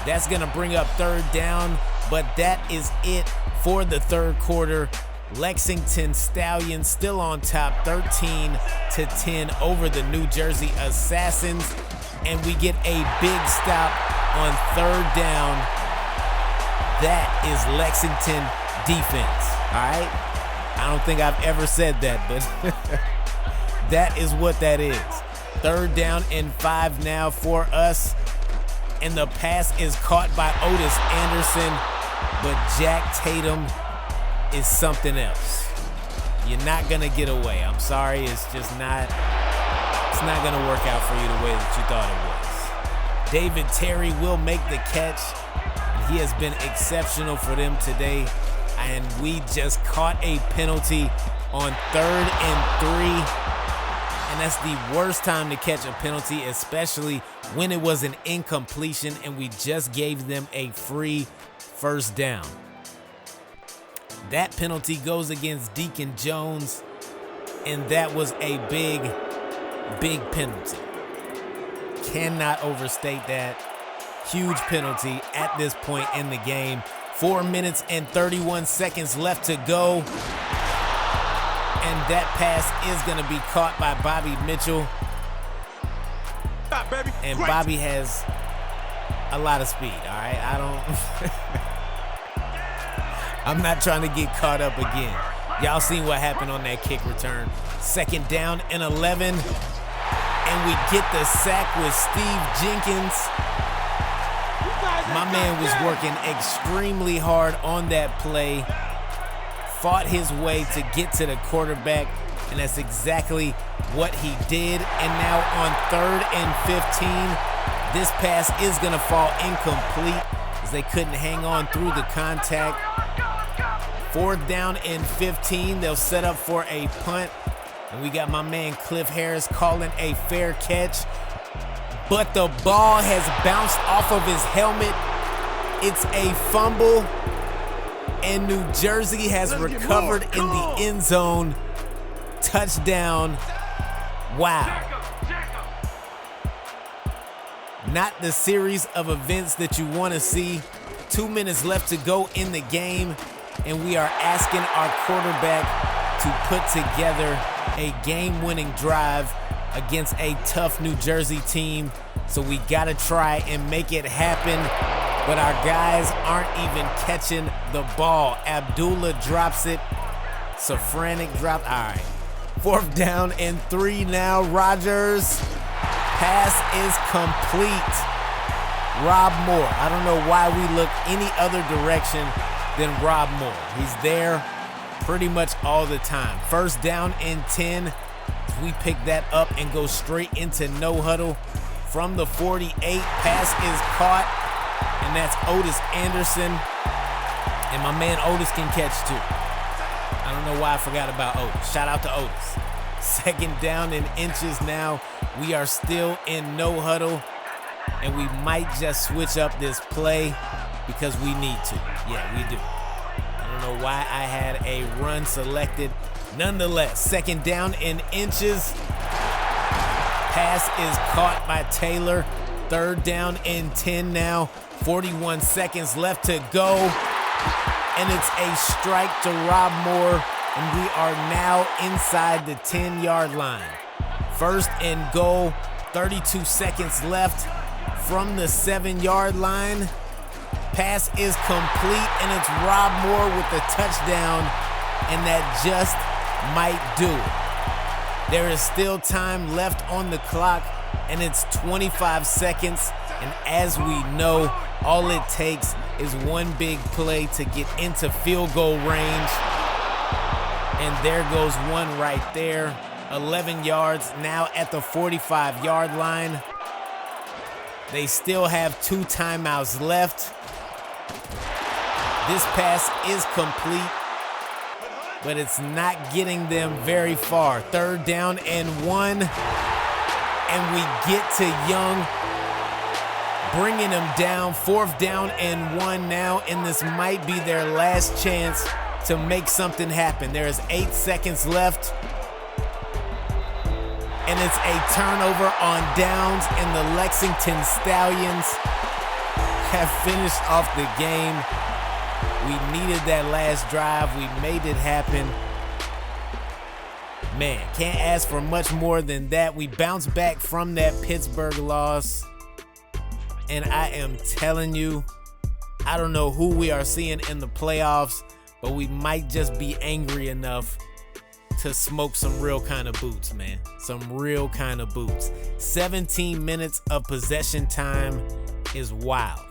That's gonna bring up 3rd down, but that is it for the 3rd quarter. Lexington Stallions still on top, 13-10 over the New Jersey Assassins, and we get a big stop on third down. That is Lexington defense, all right? I don't think I've ever said that, but that is what that is. Third down and 5 now for us. And the pass is caught by Otis Anderson, but Jack Tatum is something else. You're not gonna get away. I'm sorry, it's not gonna work out for you the way that you thought it was. David Terry will make the catch. He has been exceptional for them today. And we just caught a penalty on 3rd and 3. And that's the worst time to catch a penalty, especially when it was an incompletion and we just gave them a free first down. That penalty goes against Deacon Jones, and that was a big, big penalty. Cannot overstate that. Huge penalty at this point in the game. 4 minutes and 31 seconds left to go. And that pass is going to be caught by Bobby Mitchell. And Bobby has a lot of speed, all right? I'm not trying to get caught up again. Y'all seen what happened on that kick return. 2nd down and 11. And we get the sack with Steve Jenkins. My man was working extremely hard on that play. Fought his way to get to the quarterback, and that's exactly what he did. And now on 3rd and 15, this pass is gonna fall incomplete as they couldn't hang on through the contact. 4th down and 15, they'll set up for a punt. And we got my man Cliff Harris calling a fair catch. But the ball has bounced off of his helmet. It's a fumble. And New Jersey has recovered in the end zone. Touchdown. Wow. Not the series of events that you want to see. 2 minutes left to go in the game, and we are asking our quarterback to put together a game-winning drive against a tough New Jersey team. So we got to try and make it happen. But our guys aren't even catching the ball. Abdullah drops it. Safranik dropped. All right. 4th down and 3 now. Rodgers. Pass is complete. Rob Moore. I don't know why we look any other direction than Rob Moore. He's there pretty much all the time. 1st down and 10. We pick that up and go straight into no huddle. From the 48, pass is caught. And that's Otis Anderson. And my man Otis can catch too. I don't know why I forgot about Otis. Shout out to Otis. 2nd down and inches now. We are still in no huddle. And we might just switch up this play because we need to. Yeah, we do. I don't know why I had a run selected. Nonetheless, 2nd down and inches. Pass is caught by Taylor. 3rd down and 10 now. 41 seconds left to go. And it's a strike to Rob Moore. And we are now inside the 10-yard line. 1st and goal. 32 seconds left from the 7-yard line. Pass is complete, and it's Rob Moore with the touchdown. And that just might do it. There is still time left on the clock, and it's 25 seconds. And as we know, all it takes is one big play to get into field goal range. And there goes one right there. 11 yards now at the 45-yard line. They still have 2 timeouts left. This pass is complete, but it's not getting them very far. 3rd down and 1. And we get to Young, bringing them down. 4th down and 1 now, and this might be their last chance to make something happen. There is 8 seconds left. And it's a turnover on downs, and the Lexington Stallions have finished off the game. We needed that last drive. We made it happen. Man, can't ask for much more than that. We bounced back from that Pittsburgh loss. And I am telling you, I don't know who we are seeing in the playoffs, but we might just be angry enough to smoke some real kind of boots, man. Some real kind of boots. 17 minutes of possession time is wild.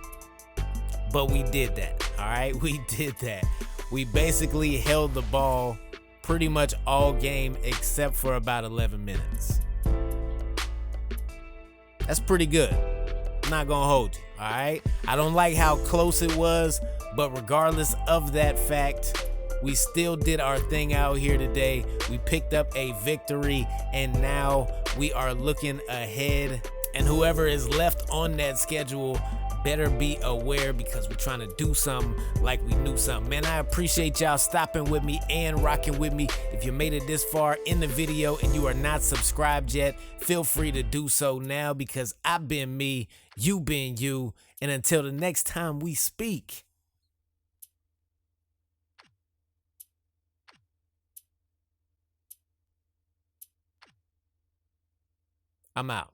But we did that, all right? We did that. We basically held the ball pretty much all game except for about 11 minutes. That's pretty good. I'm not gonna hold you, all right? I don't like how close it was, but regardless of that fact, we still did our thing out here today. We picked up a victory, and now we are looking ahead. And whoever is left on that schedule better be aware, because we're trying to do something like we knew something. Man, I appreciate y'all stopping with me and rocking with me. If you made it this far in the video and you are not subscribed yet, feel free to do so now, because I've been me, you been you, and until the next time we speak, I'm out.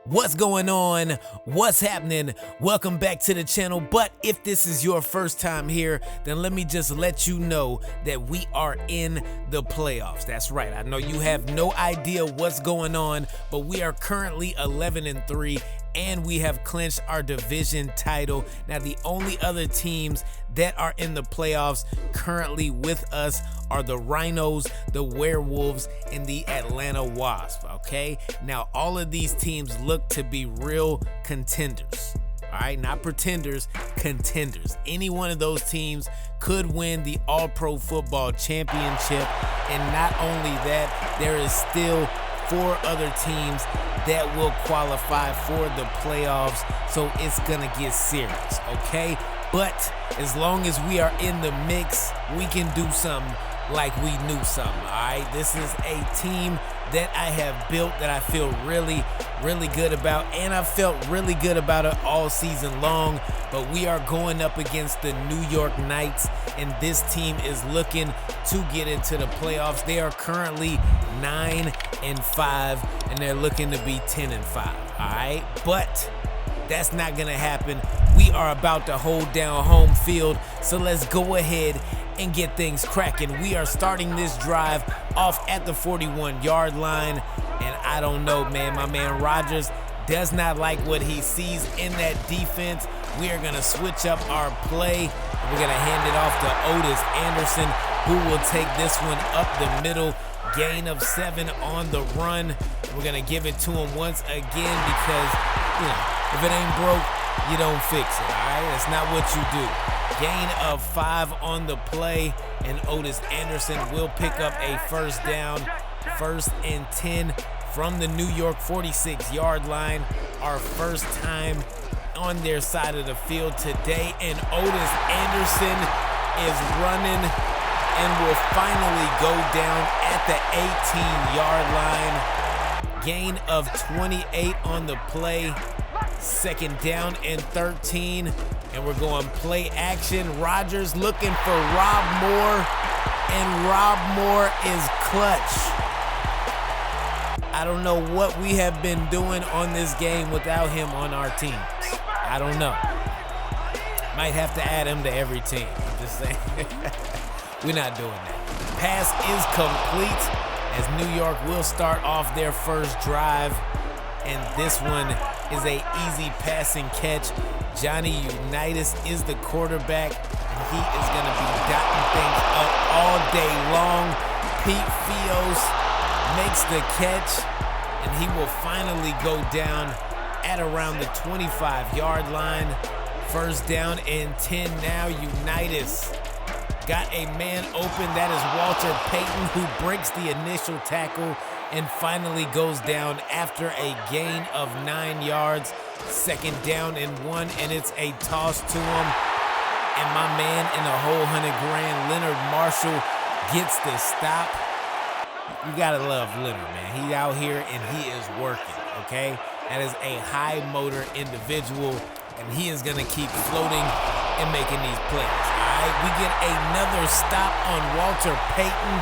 What's going on? What's happening? Welcome back to the channel. But if this is your first time here, then let me just let you know that we are in the playoffs. That's right. I know you have no idea what's going on, but we are currently 11-3, and we have clinched our division title. Now, the only other teams that are in the playoffs currently with us are the Rhinos, the Werewolves, and the Atlanta Wasps, okay? Now, all of these teams look to be real contenders, all right? Not pretenders, contenders. Any one of those teams could win the All-Pro Football Championship, and not only that, there is still 4 other teams that will qualify for the playoffs, so it's gonna get serious, okay? But as long as we are in the mix, we can do something like we knew something, all right? This is a team that I have built that I feel really, really good about, and I felt really good about it all season long. But we are going up against the New York Knights, and this team is looking to get into the playoffs. They are currently 9-5, and they're looking to be 10-5, all right? But that's not gonna happen. We are about to hold down home field, so let's go ahead and get things cracking. We are starting this drive off at the 41-yard line, and I don't know, man. My man Rodgers does not like what he sees in that defense. We are gonna switch up our play. We're gonna hand it off to Otis Anderson, who will take this one up the middle. Gain of 7 on the run. We're gonna give it to him once again, because, you know, if it ain't broke, you don't fix it, all right? That's not what you do. Gain of 5 on the play, and Otis Anderson will pick up a first down. 1st and 10 from the New York 46-yard line. Our first time on their side of the field today, and Otis Anderson is running and will finally go down at the 18-yard line. Gain of 28 on the play. 2nd down and 13, and we're going play action. Rodgers looking for Rob Moore, and Rob Moore is clutch. I don't know what we have been doing on this game without him on our teams. I don't know. Might have to add him to every team. I'm just saying. We're not doing that. Pass is complete, as New York will start off their first drive, and this one is a easy passing catch. Johnny Unitas is the quarterback, and he is going to be dotting things up all day long. Pete Fios makes the catch, and he will finally go down at around the 25-yard line. 1st down and 10 now. Unitas got a man open. That is Walter Payton, who breaks the initial tackle and finally goes down after a gain of 9 yards. 2nd down and 1, and it's a toss to him. And my man in the whole $100,000, Leonard Marshall, gets the stop. You gotta love Leonard, man. He out here and he is working, okay? That is a high motor individual, and he is gonna keep floating and making these plays, all right? right, we get another stop on Walter Payton,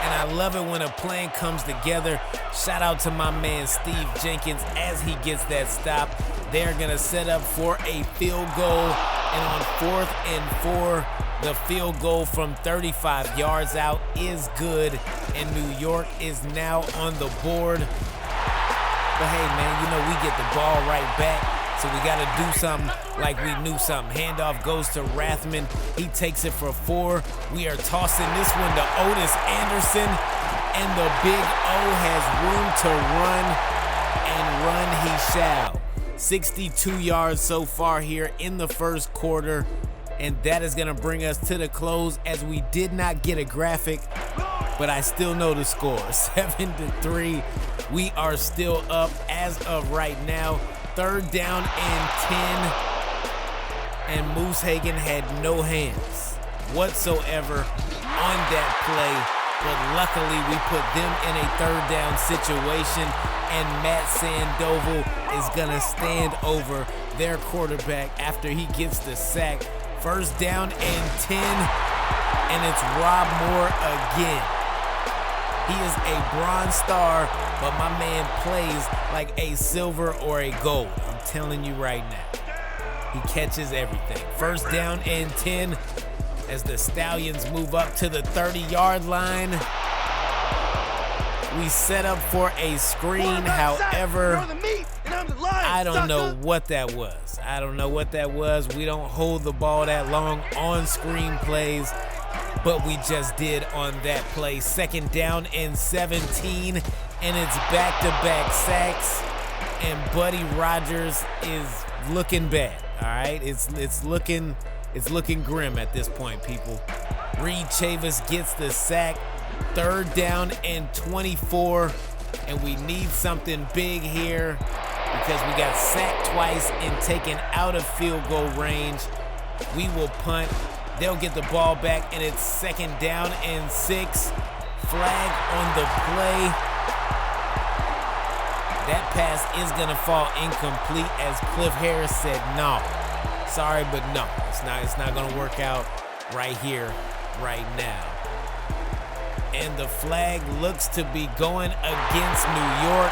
and I love it when a plan comes together. Shout out to my man Steve Jenkins as he gets that stop. They're gonna set up for a field goal, and on 4th and 4, the field goal from 35 yards out is good, and New York is now on the board. But hey, man, you know we get the ball right back. So we got to do something like we knew something. Handoff goes to Rathman. He takes it for 4. We are tossing this one to Otis Anderson. And the Big O has room to run, and run he shall. 62 yards so far here in the first quarter. And that is going to bring us to the close, as we did not get a graphic, but I still know the score. 7-3. We are still up as of right now. 3rd down and 10, and Moose Hagan had no hands whatsoever on that play, but luckily we put them in a 3rd down situation, and Matt Sandoval is gonna stand over their quarterback after he gets the sack. 1st down and 10, and it's Rob Moore again. He is a bronze star, but my man plays like a silver or a gold. I'm telling you right now. He catches everything. 1st down and 10 as the Stallions move up to the 30-yard line. We set up for a screen, however, I don't know what that was. We don't hold the ball that long on screen plays, but we just did on that play. 2nd down and 17, and it's back-to-back sacks, and Buddy Rogers is looking bad. All right, it's looking grim at this point, people. Reed Chavis gets the sack. 3rd down and 24, and we need something big here because we got sacked twice and taken out of field goal range. We will punt. They'll get the ball back, and it's 2nd down and 6. Flag on the play. That pass is gonna fall incomplete, as Cliff Harris said, no. Sorry, but no. It's not gonna work out right here, right now. And the flag looks to be going against New York,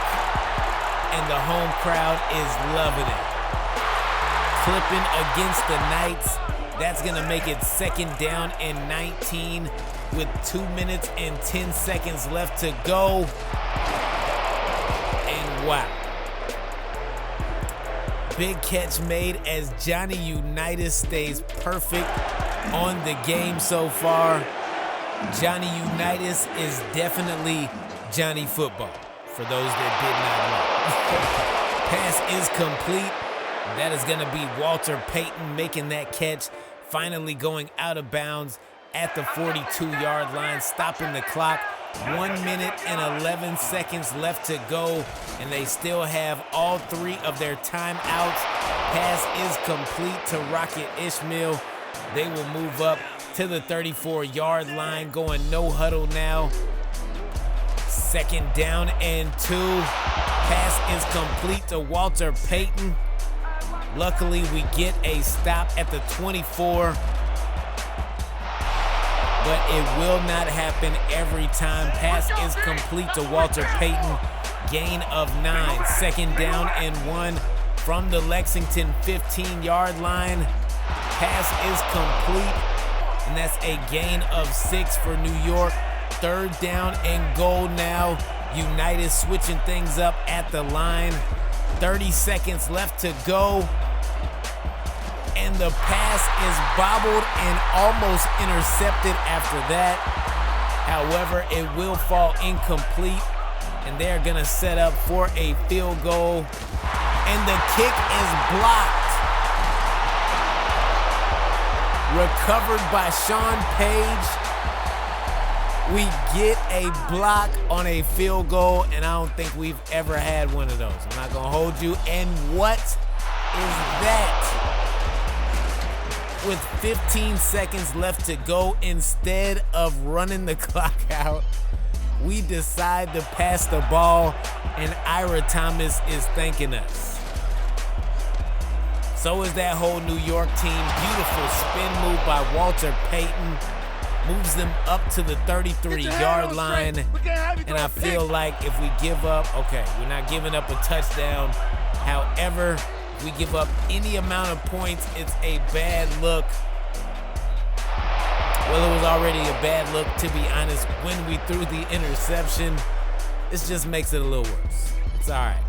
and the home crowd is loving it. Clipping against the Knights. That's gonna make it 2nd down and 19 with 2 minutes and 10 seconds left to go. And wow. Big catch made as Johnny Unitas stays perfect on the game so far. Johnny Unitas is definitely Johnny Football, for those that did not know. Pass is complete. That is gonna be Walter Payton making that catch, finally going out of bounds at the 42-yard line, stopping the clock. 1 minute and 11 seconds left to go, and they still have all 3 of their timeouts. Pass is complete to Rocket Ishmael. They will move up to the 34-yard line, going no huddle now. 2nd down and 2. Pass is complete to Walter Payton. Luckily, we get a stop at the 24, but it will not happen every time. Pass is complete to Walter Payton. Gain of 9. 2nd down and 1 from the Lexington 15-yard line. Pass is complete, and that's a gain of 6 for New York. 3rd down and goal now. United switching things up at the line. 30 seconds left to go. And the pass is bobbled and almost intercepted after that. However, it will fall incomplete, and they're gonna set up for a field goal. And the kick is blocked. Recovered by Sean Page. We get a block on a field goal, and I don't think we've ever had one of those. I'm not gonna hold you. And what is that? With 15 seconds left to go, instead of running the clock out, we decide to pass the ball, and Ira Thomas is thanking us. So is that whole New York team. Beautiful spin move by Walter Payton. Moves them up to the 33-yard line. And I feel like if we give up, okay, we're not giving up a touchdown. However, if we give up any amount of points, it's a bad look. Well, it was already a bad look, to be honest, when we threw the interception. This just makes it a little worse. It's all right.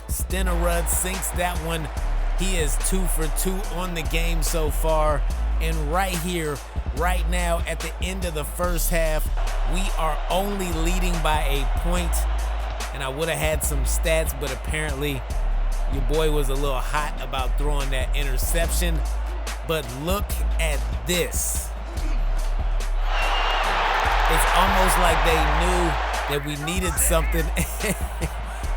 Stenerud sinks that one. He is 2 for 2 on the game so far. And right here, right now, at the end of the first half, we are only leading by a point. And I would have had some stats, but apparently your boy was a little hot about throwing that interception. But look at this. It's almost like they knew that we needed something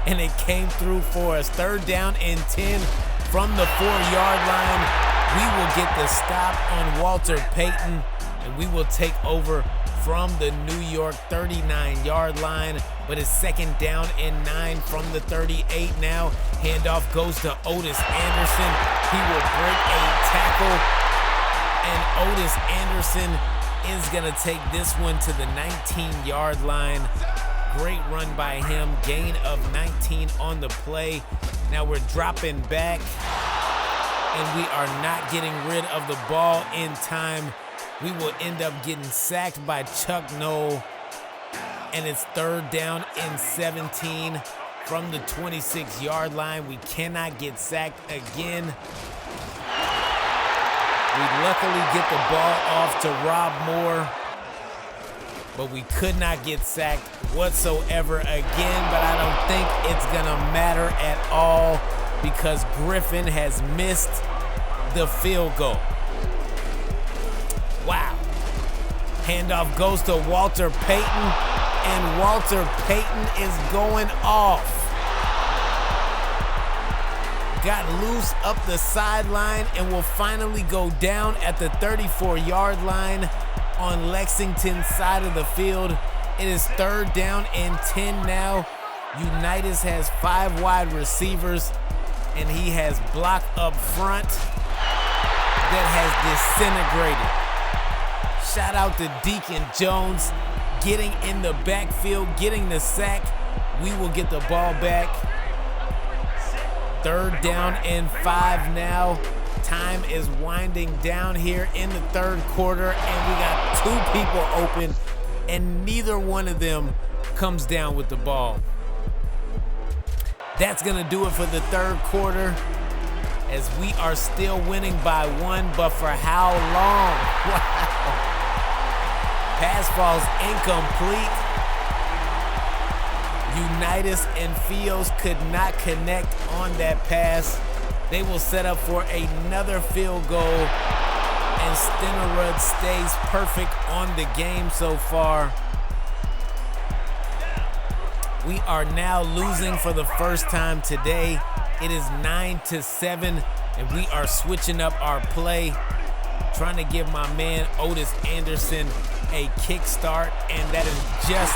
and it came through for us. 3rd down and 10 from the 4-yard line. We will get the stop on Walter Payton and we will take over from the New York 39-yard line. But it's 2nd down and 9 from the 38 now. Handoff goes to Otis Anderson. He will break a tackle and Otis Anderson is gonna take this one to the 19-yard line. Great run by him, gain of 19 on the play. Now we're dropping back and we are not getting rid of the ball in time. We will end up getting sacked by Chuck Noll, and it's 3rd down and 17 from the 26-yard line. We cannot get sacked again. We luckily get the ball off to Rob Moore, but we could not get sacked whatsoever again. But I don't think it's gonna matter at all because Griffin has missed the field goal. Wow. Handoff goes to Walter Payton, and Walter Payton is going off. Got loose up the sideline and will finally go down at the 34-yard line on Lexington's side of the field. It is 3rd down and 10 now. Unitas has 5 wide receivers, and he has block up front that has disintegrated. Shout out to Deacon Jones getting in the backfield, getting the sack. We will get the ball back. 3rd down and 5 now. Time is winding down here in the 3rd quarter, and we got 2 people open, and neither one of them comes down with the ball. That's gonna do it for the 3rd quarter, as we are still winning by 1, but for how long? Wow. Pass falls incomplete. Unitas and Fios could not connect on that pass. They will set up for another field goal, and Stenerud stays perfect on the game so far. We are now losing for the first time today. It is 9-7, and we are switching up our play, trying to give my man Otis Anderson a kickstart, and that is just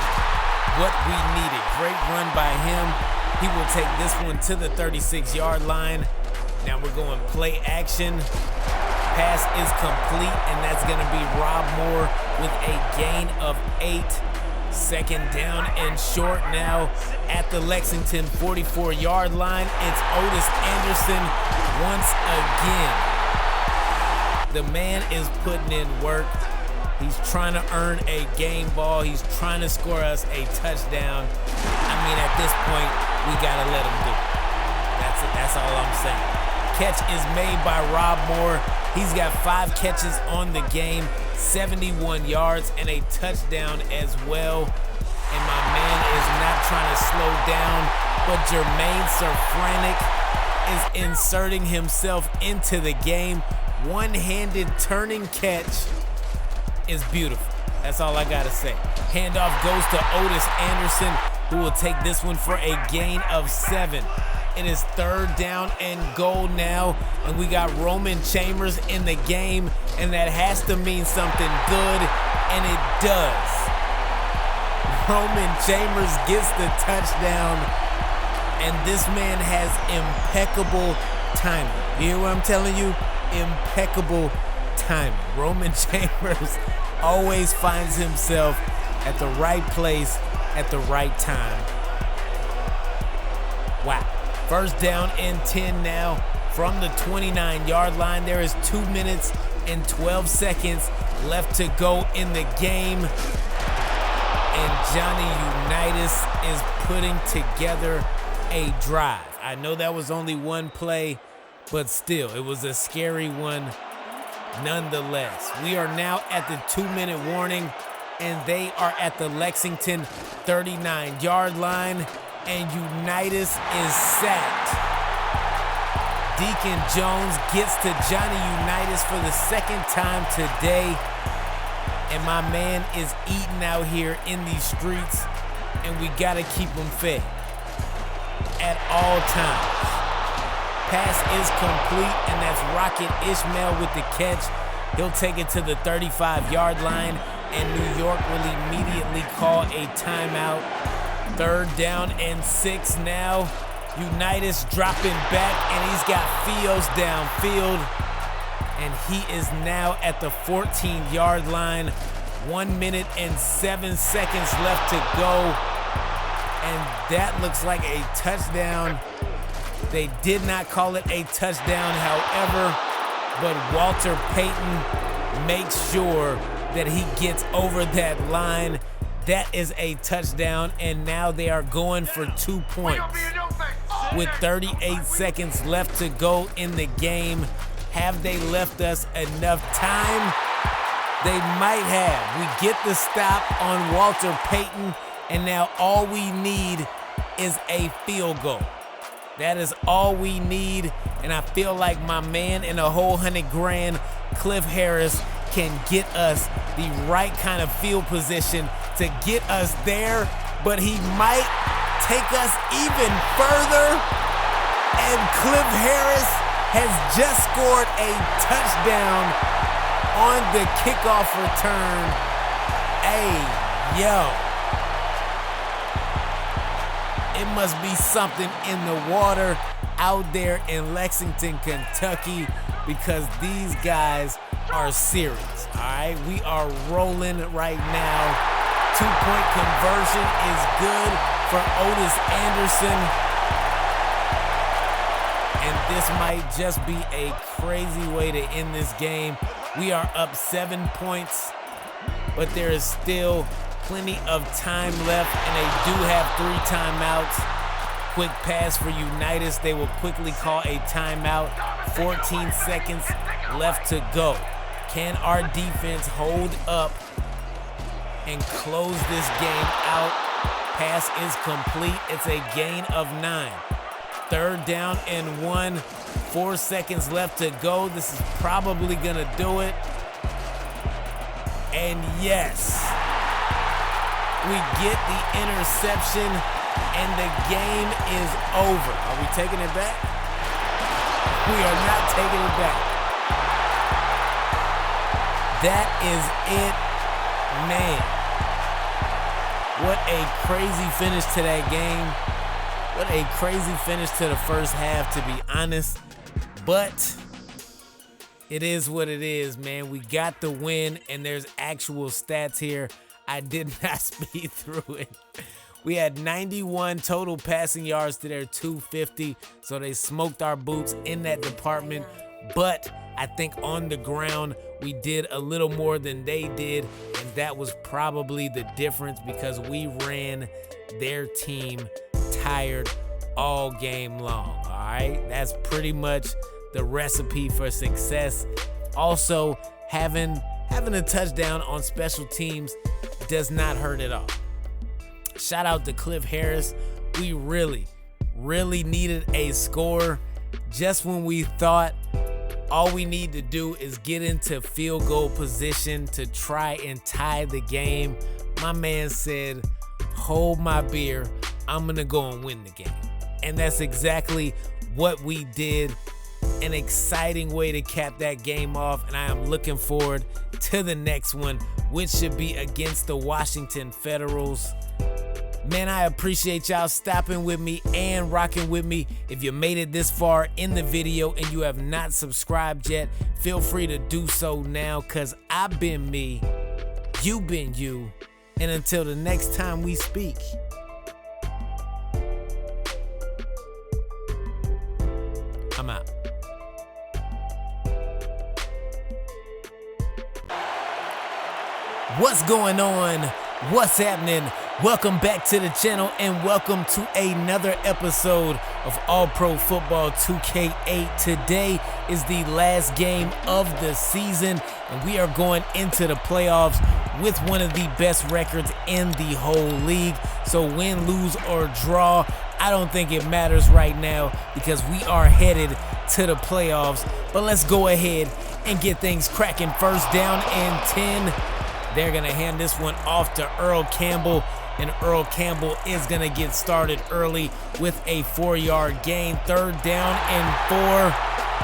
what we needed. Great run by him. He will take this one to the 36-yard line. Now we're going play action. Pass is complete, and that's gonna be Rob Moore with a gain of 8. 2nd down and short now at the Lexington 44-yard line. It's Otis Anderson once again. The man is putting in work. He's trying to earn a game ball. He's trying to score us a touchdown. I mean, at this point, we gotta let him do it. That's it. That's all I'm saying. Catch is made by Rob Moore. He's got 5 catches on the game, 71 yards, and a touchdown as well. And my man is not trying to slow down, but Jermaine Safranek is inserting himself into the game. One-handed turning catch is beautiful. That's all I gotta say. Handoff goes to Otis Anderson, who will take this one for a gain of 7. It is 3rd down and goal now, and we got Roman Chambers in the game, and that has to mean something good, and it does. Roman Chambers gets the touchdown, and this man has impeccable timing. You hear what I'm telling you? Impeccable timing. Roman Chambers always finds himself at the right place at the right time. Wow. First down and 10 now from the 29-yard line. There is 2 minutes and 12 seconds left to go in the game. And Johnny Unitas is putting together a drive. I know that was only one play, but still, it was a scary one nonetheless. We are now at the 2-minute warning, and they are at the Lexington 39-yard line, and Unitas is sacked. Deacon Jones gets to Johnny Unitas for the second time today, and my man is eating out here in these streets, and we gotta keep him fed at all times. Pass is complete, and that's Rocket Ishmael with the catch. He'll take it to the 35-yard line, and New York will immediately call a timeout. 3rd down and 6 now. Unitas dropping back, and he's got Fios downfield, and he is now at the 14-yard line. 1 minute and 7 seconds left to go, and that looks like a touchdown. They did not call it a touchdown, however, but Walter Payton makes sure that he gets over that line. That is a touchdown, and now they are going for 2 points. With 38 seconds left to go in the game, have they left us enough time? They might have. We get the stop on Walter Payton, and now all we need is a field goal. That is all we need, and I feel like my man in a whole $100,000, Cliff Harris, can get us the right kind of field position to get us there, but he might take us even further, and Cliff Harris has just scored a touchdown on the kickoff return. Hey, yo. It must be something in the water out there in Lexington, Kentucky, because these guys are serious, all right? We are rolling right now. 2-point conversion is good for Otis Anderson. And this might just be a crazy way to end this game. We are up 7 points, but there is still plenty of time left, and they do have 3 timeouts. Quick pass for Unitas. They will quickly call a timeout. 14 seconds left to go. Can our defense hold up and close this game out? Pass is complete. It's a gain of 9. 3rd down and 1. 4 seconds left to go. This is probably gonna do it. And yes, we get the interception, and the game is over. Are we taking it back? We are not taking it back. That is it, man. What a crazy finish to that game. What a crazy finish to the first half, to be honest. But it is what it is, man. We got the win, and there's actual stats here. I did not speed through it. We had 91 total passing yards to their 250, so they smoked our boots in that department. But I think on the ground, we did a little more than they did, and that was probably the difference because we ran their team tired all game long, all right? That's pretty much the recipe for success. Also, having a touchdown on special teams does not hurt at all. Shout out to Cliff Harris. We really needed a score just when we thought all we need to do is get into field goal position to try and tie the game. My man said, hold my beer, I'm gonna go and win the game. And that's exactly what we did. An exciting way to cap that game off, and I am looking forward to the next one, which should be against the Washington Federals. Man, I appreciate y'all stopping with me and rocking with me. If you made it this far in the video and you have not subscribed yet, feel free to do so now, because I've been me, you've been you, and until the next time we speak, I'm out. What's going on? What's happening? Welcome back to the channel and welcome to another episode of All Pro Football 2K8. Today is the last game of the season and we are going into the playoffs with one of the best records in the whole league. So win, lose, or draw, I don't think it matters right now because we are headed to the playoffs. But let's go ahead and get things cracking. First down and 10. They're going to hand this one off to Earl Campbell, and Earl Campbell is going to get started early with a 4-yard gain. Third down and 4,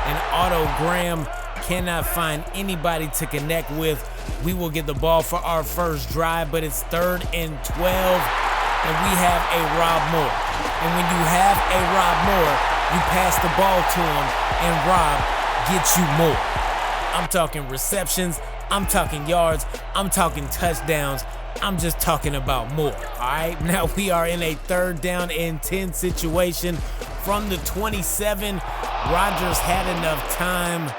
and Otto Graham cannot find anybody to connect with. We will get the ball for our first drive, but it's 3rd and 12, and we have a Rob Moore. And when you have a Rob Moore, you pass the ball to him, and Rob gets you more. I'm talking receptions, I'm talking yards, I'm talking touchdowns, I'm just talking about more, all right? Now we are in a 3rd down and 10 situation from the 27. Rodgers had enough time,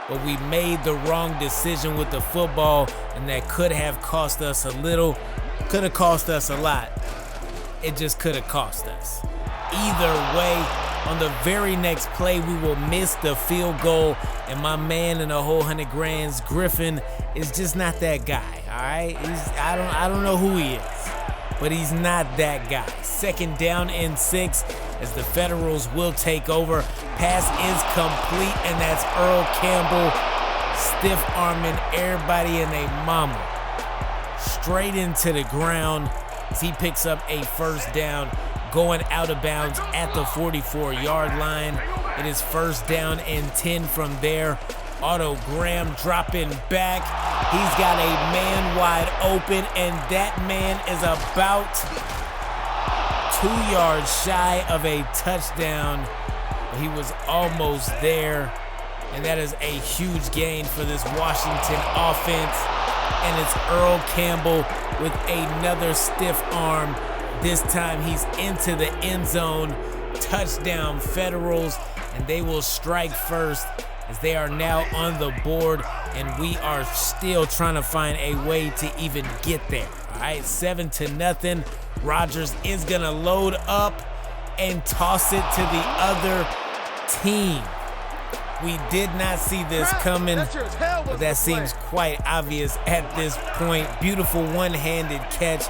but we made the wrong decision with the football, and that could have cost us a little, could have cost us a lot. It just could have cost us. Either way, on the very next play, we will miss the field goal, and my man in the whole 100 grands, Griffin, is just not that guy, all right? I don't know who he is, but he's not that guy. 2nd down and 6 as the Federals will take over. Pass is complete, and that's Earl Campbell stiff-arming everybody and their mama straight into the ground as he picks up a 1st down, going out of bounds at the 44-yard line. It is 1st down and 10 from there. Otto Graham dropping back. He's got a man wide open, and that man is about 2 yards shy of a touchdown. He was almost there, and that is a huge gain for this Washington offense. And it's Earl Campbell with another stiff arm. This time he's into the end zone. Touchdown Federals, and they will strike first as they are now on the board, and we are still trying to find a way to even get there. All right, 7-0. Rodgers is gonna load up and toss it to the other team. We did not see this coming, but that seems quite obvious at this point. Beautiful one-handed catch.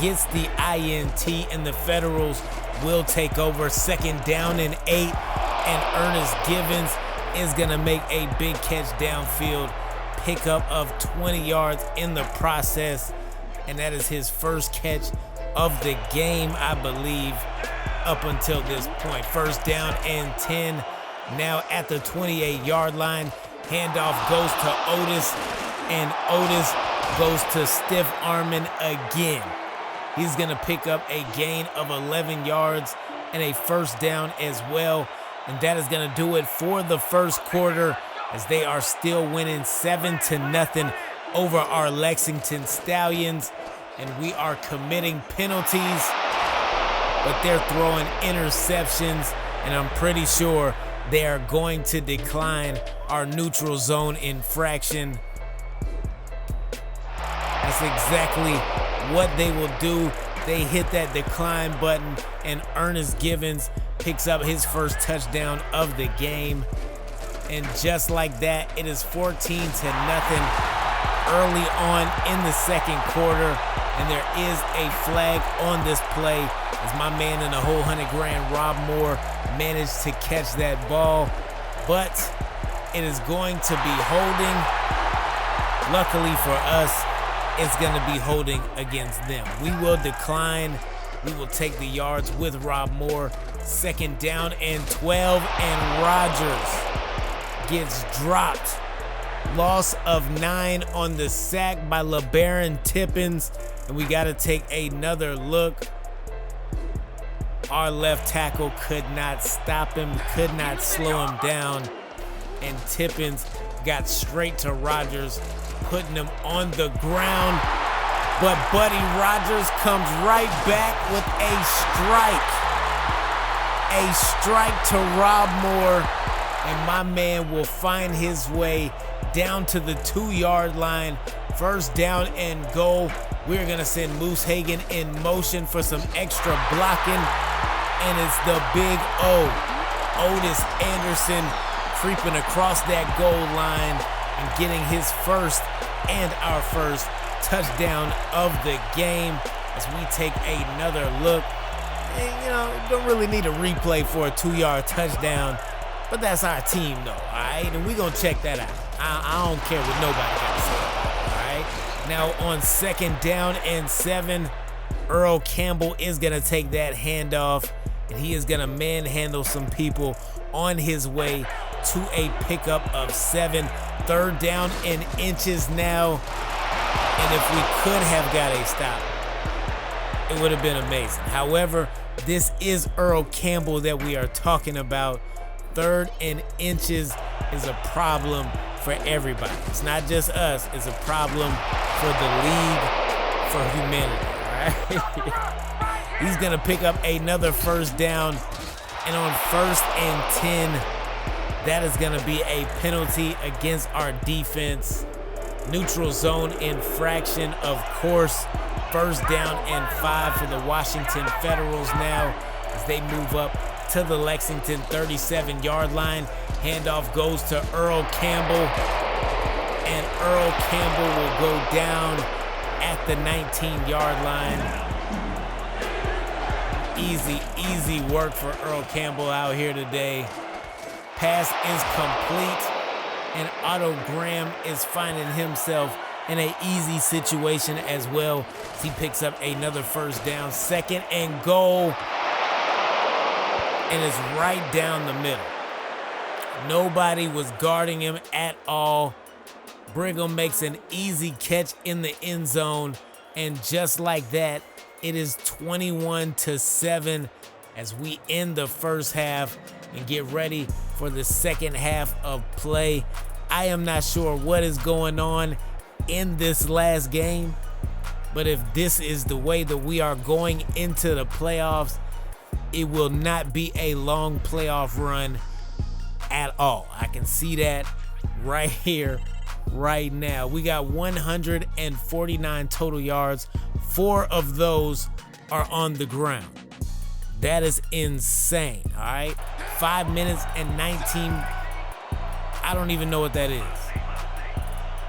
Gets the INT, and the Federals will take over. 2nd down and 8, and Ernest Givens is gonna make a big catch downfield, pickup of 20 yards in the process, and that is his first catch of the game, I believe, up until this point. 1st down and 10, now at the 28-yard line. Handoff goes to Otis, and Otis goes to stiff arming again. He's gonna pick up a gain of 11 yards and a 1st down as well. And that is gonna do it for the first quarter as they are still winning 7-0 over our Lexington Stallions. And we are committing penalties, but they're throwing interceptions, and I'm pretty sure they are going to decline our neutral zone infraction. That's exactly what they will do. They hit that decline button, and Ernest Givens picks up his first touchdown of the game. And just like that, it is 14-0 early on in the 2nd quarter, and there is a flag on this play as my man in the whole 100 grand, Rob Moore, managed to catch that ball, but it is going to be holding. Luckily for us, it's going to be holding against them. We will decline. We will take the yards with Rob Moore. 2nd down and 12, and Rodgers gets dropped. Loss of 9 on the sack by LeBaron Tippins, and we got to take another look. Our left tackle could not stop him, could not slow him down. And Tippins got straight to Rodgers, putting him on the ground. But Buddy Rodgers comes right back with a strike. A strike to Rob Moore. And my man will find his way down to the 2-yard line. First down and goal. We're gonna send Moose Hagan in motion for some extra blocking. And it's the big O. Otis Anderson creeping across that goal line and getting his first and our first touchdown of the game as we take another look. And, don't really need a replay for a 2-yard touchdown, but that's our team though, all right? And we're gonna check that out. I don't care what nobody got to say about it, all right? Now on 2nd down and 7, Earl Campbell is gonna take that handoff, and he is gonna manhandle some people on his way to a pickup of 7. 3rd down and inches now. And if we could have got a stop, it would have been amazing. However, this is Earl Campbell that we are talking about. 3rd and inches is a problem for everybody. It's not just us, it's a problem for the league, for humanity, all right? He's gonna pick up another 1st down, and on 1st and 10, that is gonna be a penalty against our defense. Neutral zone infraction, of course. 1st down and 5 for the Washington Federals now as they move up to the Lexington 37-yard line. Handoff goes to Earl Campbell, and Earl Campbell will go down at the 19-yard line. Easy work for Earl Campbell out here today. Pass is complete, and Otto Graham is finding himself in an easy situation as well. He picks up another 1st down. 2nd and goal, and it's right down the middle. Nobody was guarding him at all. Brigham makes an easy catch in the end zone, and just like that, it is 21-7 as we end the first half and get ready for the second half of play. I am not sure what is going on in this last game, but if this is the way that we are going into the playoffs, it will not be a long playoff run at all. I can see that right here, right now. We got 149 total yards. 4 of those are on the ground. That is insane, all right? 5 minutes and 19. I don't even know what that is.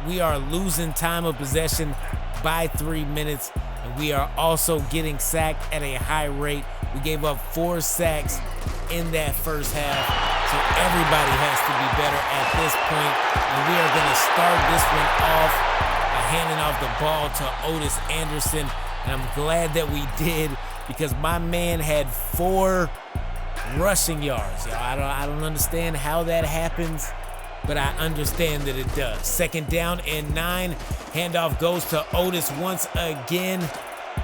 We are losing time of possession by 3 minutes, and we are also getting sacked at a high rate. We gave up 4 sacks in that first half, so everybody has to be better at this point. And we are going to start this one off by handing off the ball to Otis Anderson, and I'm glad that we did because my man had 4 rushing yards. I don't understand how that happens, but I understand that it does. 2nd down and 9. Handoff goes to Otis once again.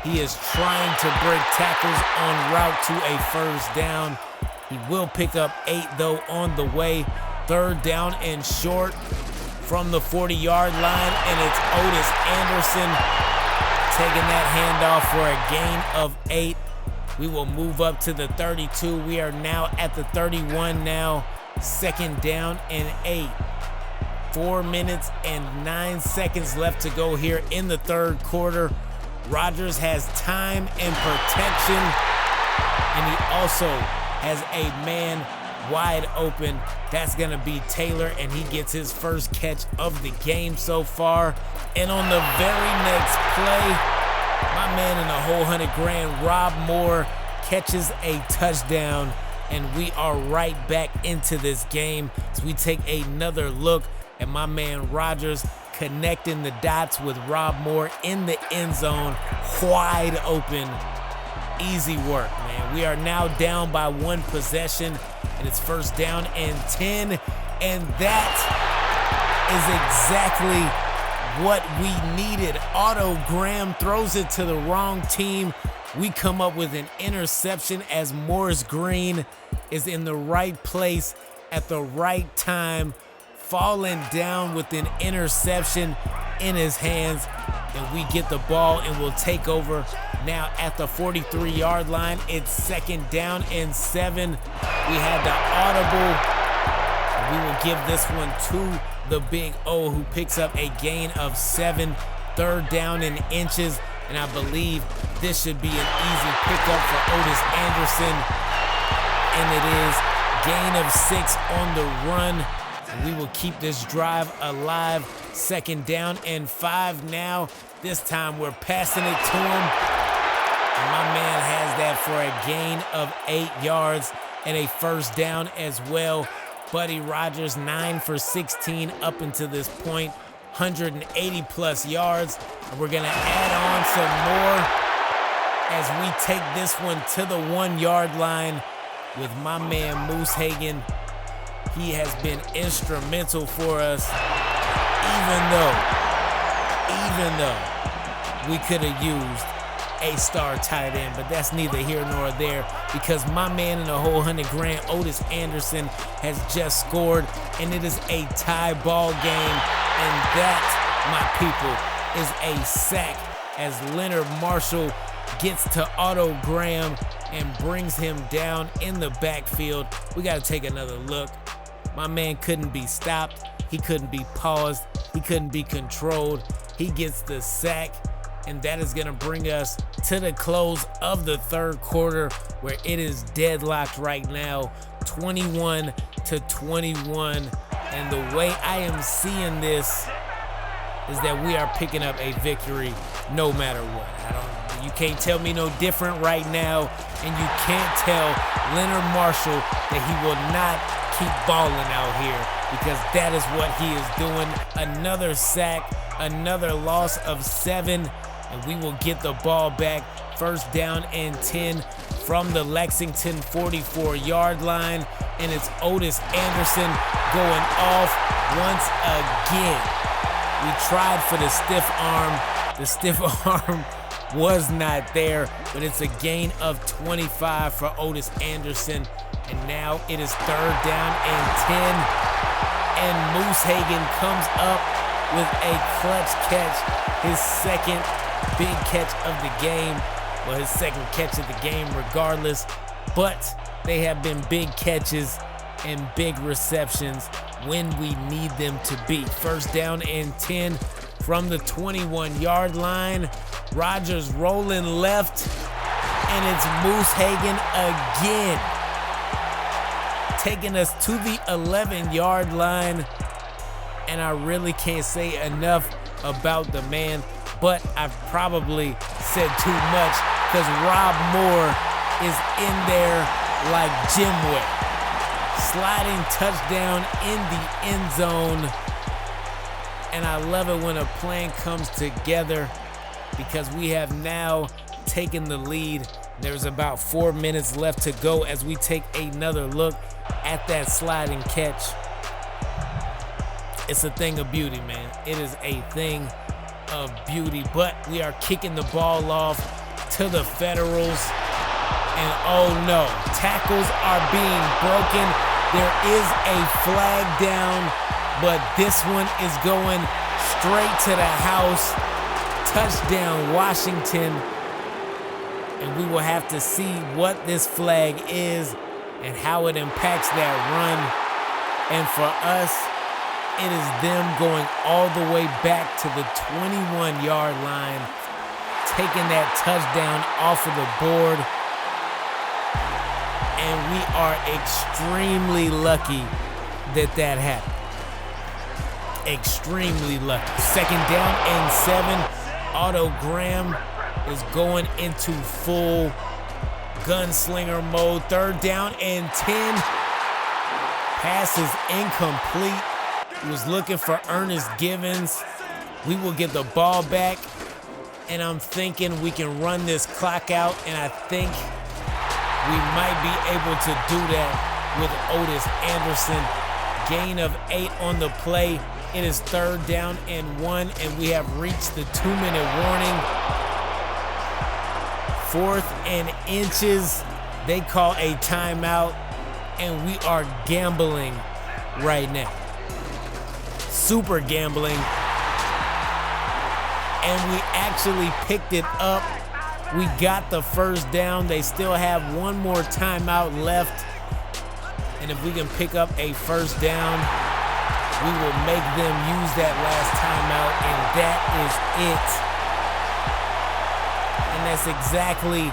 He is trying to break tackles en route to a 1st down. He will pick up 8 though on the way. 3rd down and short from the 40-yard line, and it's Otis Anderson taking that handoff for a gain of 8. We will move up to the 32. We are now at the 31 now. 2nd down and 8. 4 minutes and 9 seconds left to go here in the 3rd quarter. Rodgers has time and protection, and he also has a man wide open. That's gonna be Taylor, and he gets his first catch of the game so far. And on the very next play, my man in the whole $100,000, Rob Moore, catches a touchdown, and we are right back into this game as we take another look at my man Rodgers connecting the dots with Rob Moore in the end zone, wide open. Easy work, man. We are now down by 1 possession, and it's 1st down and 10, and that is exactly what we needed. Otto Graham throws it to the wrong team, we come up with an interception as Morris Green is in the right place at the right time, falling down with an interception in his hands, and we get the ball and we'll take over now at the 43-yard line. It's 2nd down and 7. We had the audible. We will give this one to the Big O, who picks up a gain of 7, 3rd down in inches, and I believe this should be an easy pickup for Otis Anderson, and it is gain of 6 on the run. And we will keep this drive alive. 2nd down and 5 now. This time we're passing it to him. And my man has that for a gain of 8 yards and a 1st down as well. Buddy Rogers, 9 for 16 up until this point, 180 plus yards. And we're gonna add on some more as we take this one to the 1-yard line with my man Moose Hagan. He has been instrumental for us, even though we could have used a star tight end, but that's neither here nor there, because my man in the whole $100,000, Otis Anderson, has just scored, and it is a tie ball game, and that, my people, is a sack as Leonard Marshall gets to Otto Graham and brings him down in the backfield. We got to take another look. My man couldn't be stopped. He couldn't be paused. He couldn't be controlled. He gets the sack, and that is going to bring us to the close of the 3rd quarter, where it is deadlocked right now, 21-21. And the way I am seeing this is that we are picking up a victory no matter what. You can't tell me no different right now, and you can't tell Leonard Marshall that he will not keep balling out here, because that is what he is doing. Another sack, another loss of 7, and we will get the ball back. 1st down and 10 from the Lexington 44-yard line, and it's Otis Anderson going off once again. We tried for the stiff arm. The stiff arm was not there, but it's a gain of 25 for Otis Anderson. And now it is 3rd down and 10. And Moose Hagan comes up with a clutch catch, his 2nd big catch of the game. Well, his 2nd catch of the game regardless. But they have been big catches and big receptions when we need them to be. 1st down and 10 from the 21-yard line. Rogers rolling left, and it's Moose Hagan again, taking us to the 11-yard line. And I really can't say enough about the man, but I've probably said too much, because Rob Moore is in there like Jim Wick. Sliding touchdown in the end zone. And I love it when a plan comes together, because we have now taken the lead. There's about 4 minutes left to go as we take another look at that sliding catch. It's a thing of beauty, man. It is a thing of beauty, but we are kicking the ball off to the Federals. And oh no, tackles are being broken. There is a flag down, but this one is going straight to the house. Touchdown, Washington. And we will have to see what this flag is and how it impacts that run. And for us, it is them going all the way back to the 21-yard line, taking that touchdown off of the board. And we are extremely lucky that that happened. Extremely lucky. 2nd down and 7. Otto Graham is going into full gunslinger mode. 3rd down and 10. Pass is incomplete. He was looking for Ernest Givens. We will get the ball back, and I'm thinking we can run this clock out, and I think we might be able to do that with Otis Anderson. Gain of 8 on the play. It is 3rd down and 1, and we have reached the 2-minute warning. 4th and inches. They call a timeout, and we are gambling right now. Super gambling. And we actually picked it up. We got the first down. They still have one more timeout left. And if we can pick up a first down, we will make them use that last timeout, and that is it. And that's exactly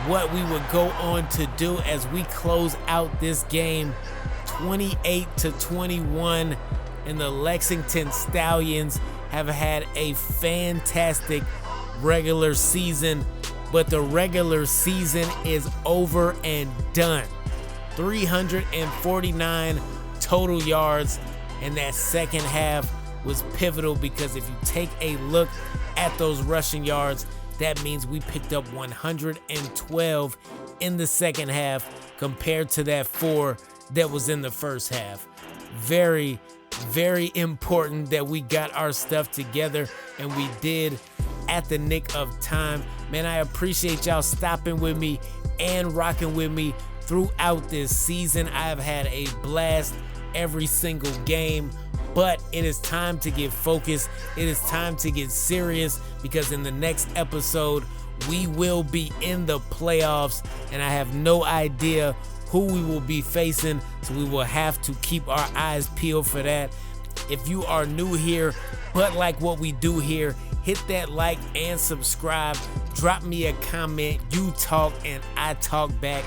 what we would go on to do as we close out this game 28-21. And the Lexington Stallions have had a fantastic regular season, but the regular season is over and done. 349 total yards, and that second half was pivotal because if you take a look at those rushing yards, that means we picked up 112 in the second half compared to that 4 that was in the first half. Very, very important that we got our stuff together, and we did at the nick of time. Man, I appreciate y'all stopping with me and rocking with me throughout this season. I have had a blast every single game, but it is time to get focused. It is time to get serious, because in the next episode, we will be in the playoffs, and I have no idea who we will be facing, so we will have to keep our eyes peeled for that. If you are new here but like what we do here, hit that like and subscribe. Drop me a comment. You talk and I talk back.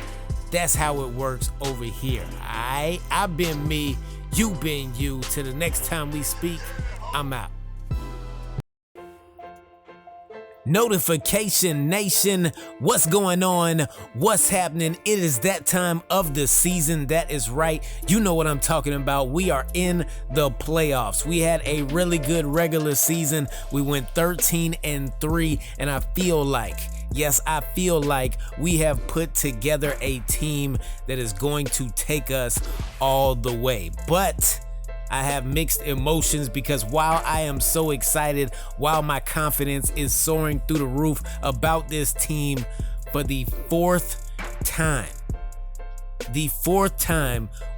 That's how it works over here. Alright, I've been me, you been you. Till the next time we speak, I'm out. Notification Nation, what's going on? What's happening? It is that time of the season. That is right. You know what I'm talking about. We are in the playoffs. We had a really good regular season. We went 13-3, and I feel like, yes, I feel like we have put together a team that is going to take us all the way. But I have mixed emotions, because while I am so excited, while my confidence is soaring through the roof about this team, for the fourth time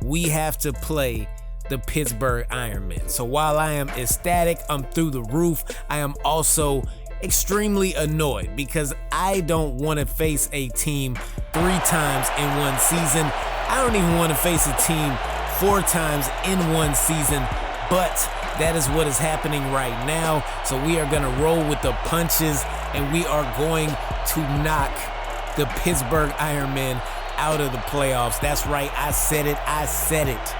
we have to play the Pittsburgh Ironmen. So while I am ecstatic, I'm through the roof, I am also extremely annoyed, because I don't want to face a team 3 times in one season. I don't even want to face a team 4 times in one season, but that is what is happening right now. So we are gonna roll with the punches, and we are going to knock the Pittsburgh Ironmen out of the playoffs. That's right, I said it.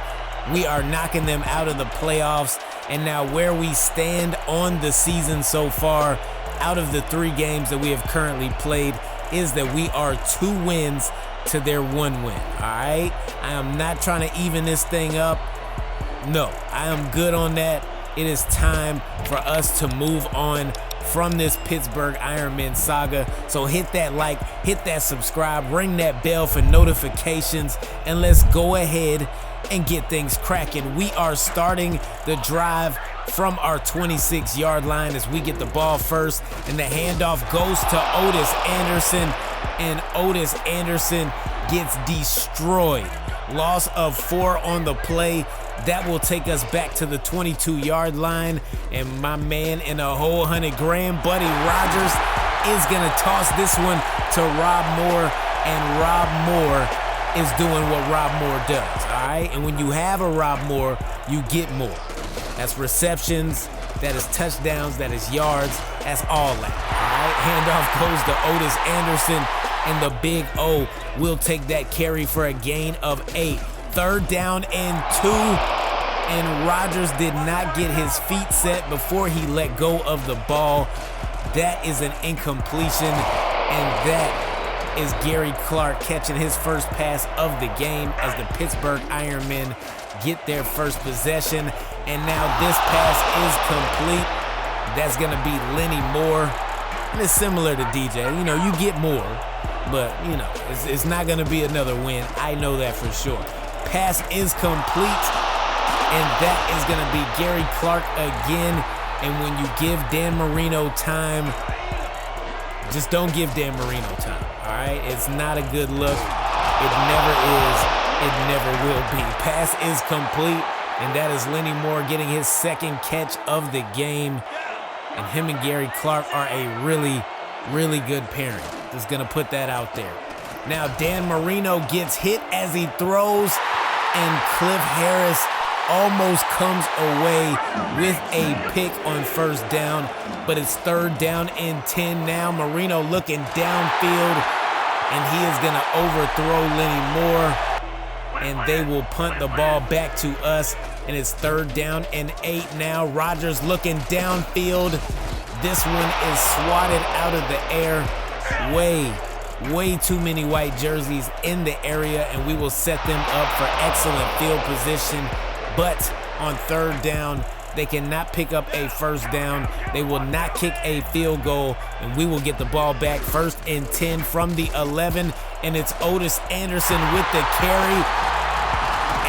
We are knocking them out of the playoffs. And now where we stand on the season so far, out of the 3 games that we have currently played, is that we are 2 wins to their 1 win. All right, I am not trying to even this thing up. No, I am good on that. It is time for us to move on from this Pittsburgh Ironman saga. So hit that like, hit that subscribe, ring that bell for notifications, and let's go ahead and get things cracking. We are starting the drive from our 26-yard line as we get the ball first, and the handoff goes to Otis Anderson, and Otis Anderson gets destroyed. Loss of 4 on the play. That will take us back to the 22-yard line, and my man in a whole 100 grand, Buddy Rogers, is gonna toss this one to Rob Moore, and Rob Moore is doing what Rob Moore does, all right? And when you have a Rob Moore, you get more. That's receptions, that is touchdowns, that is yards, that's all that, all right? Handoff goes to Otis Anderson, and the big O will take that carry for a gain of 8. 3rd down and 2, and Rodgers did not get his feet set before he let go of the ball. That is an incompletion, and that is Gary Clark catching his first pass of the game as the Pittsburgh Ironmen get their first possession. And now this pass is complete. That's gonna be Lenny Moore, and it's similar to DJ. You know, you get more, but you know, it's not gonna be another win. I know that for sure. Pass is complete, and that is gonna be Gary Clark again. And when you give Dan Marino time, just don't give Dan Marino time. right, it's not a good look. It never is. It never will be. Pass is complete, and that is Lenny Moore getting his second catch of the game. And him and Gary Clark are a really, really good pairing. Just gonna put that out there. Now Dan Marino gets hit as he throws, and Cliff Harris almost comes away with a pick on first down, but it's 3rd down and 10 now. Marino looking downfield, and he is gonna overthrow Lenny Moore, and they will punt the ball back to us, and it's 3rd down and 8 now. Rodgers looking downfield. This one is swatted out of the air. Way too many white jerseys in the area, and we will set them up for excellent field position. But on 3rd down, they cannot pick up a first down. They will not kick a field goal, and we will get the ball back 1st and 10 from the 11, and it's Otis Anderson with the carry.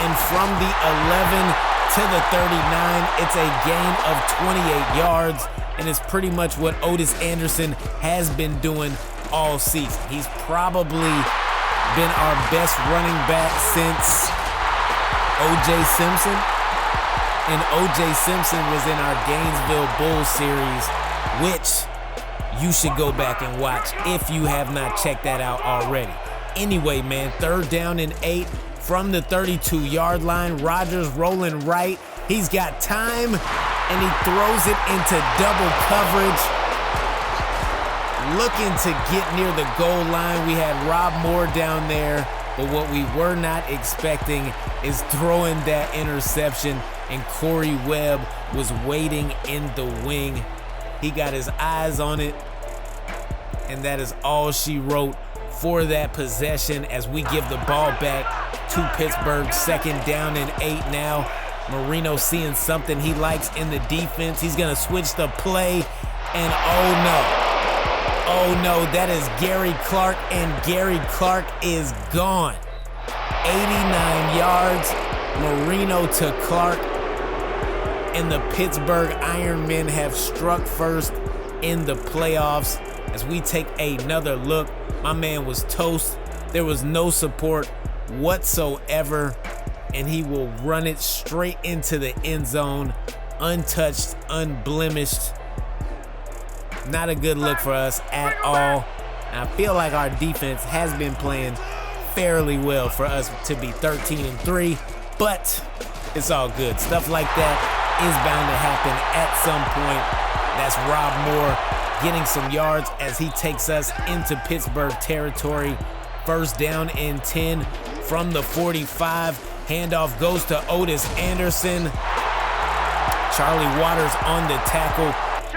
And from the 11 to the 39, it's a gain of 28 yards, and it's pretty much what Otis Anderson has been doing all season. He's probably been our best running back since O.J. Simpson. And O.J. Simpson was in our Gainesville Bulls series, which you should go back and watch if you have not checked that out already. Anyway, man, 3rd down and 8 from the 32-yard line. Rodgers rolling right. He's got time, and he throws it into double coverage. Looking to get near the goal line. We had Rob Moore down there, but what we were not expecting is throwing that interception, and Corey Webb was waiting in the wing. He got his eyes on it, and that is all she wrote for that possession as we give the ball back to Pittsburgh. 2nd down and 8 now. Marino seeing something he likes in the defense. He's gonna switch the play, and oh no, that is Gary Clark, and Gary Clark is gone. 89 yards, Marino to Clark, and the Pittsburgh Ironmen have struck first in the playoffs. As we take another look, my man was toast. There was no support whatsoever, and he will run it straight into the end zone, untouched, unblemished. Not a good look for us at all. And I feel like our defense has been playing fairly well for us to be 13-3, but it's all good. Stuff like that is bound to happen at some point. That's Rob Moore getting some yards as he takes us into Pittsburgh territory. 1st down and 10 from the 45. Handoff goes to Otis Anderson. Charlie Waters on the tackle.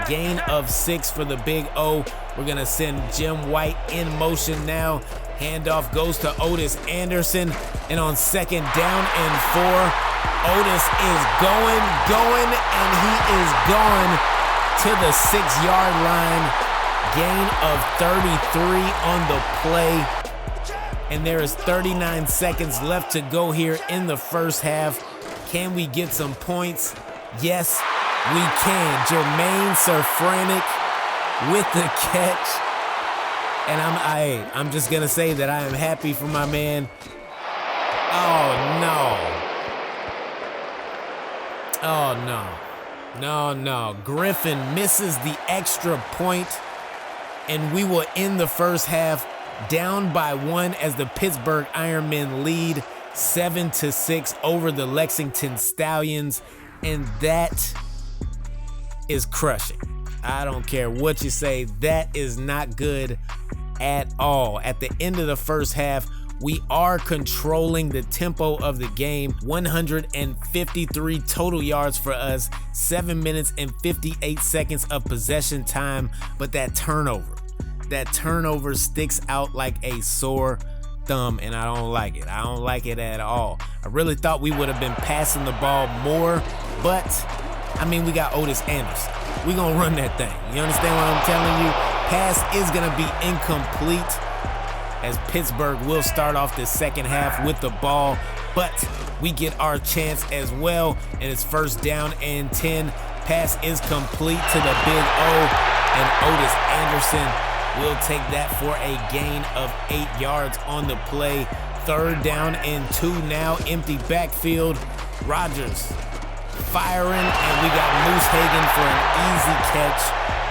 Gain of 6 for the Big O. We're gonna send Jim White in motion now. Handoff goes to Otis Anderson, and on 2nd down and 4, Otis is going, and he is gone to the 6-yard line. Gain of 33 on the play, and there is 39 seconds left to go here in the first half. Can we get some points? Yes, we can. Jermaine Sirfranic with the catch. And I'm just gonna say that I am happy for my man. Oh no. Griffin misses the extra point, and we will end the first half down by 1 as the Pittsburgh Ironmen lead 7-6 over the Lexington Stallions, and that is crushing. I don't care what you say, that is not good at all. At the end of the first half, we are controlling the tempo of the game. 153 total yards for us, 7 minutes and 58 seconds of possession time, but that turnover sticks out like a sore thumb, and I don't like it. I don't like it at all. I really thought we would have been passing the ball more, but I mean, we got Otis Anderson. We gonna run that thing. You understand what I'm telling you? Pass is gonna be incomplete as Pittsburgh will start off the second half with the ball, but we get our chance as well, and it's 1st down and 10. Pass is complete to the Big O, and Otis Anderson will take that for a gain of 8 yards on the play. 3rd down and 2 now, empty backfield. Rodgers firing, and we got Moose Hagan for an easy catch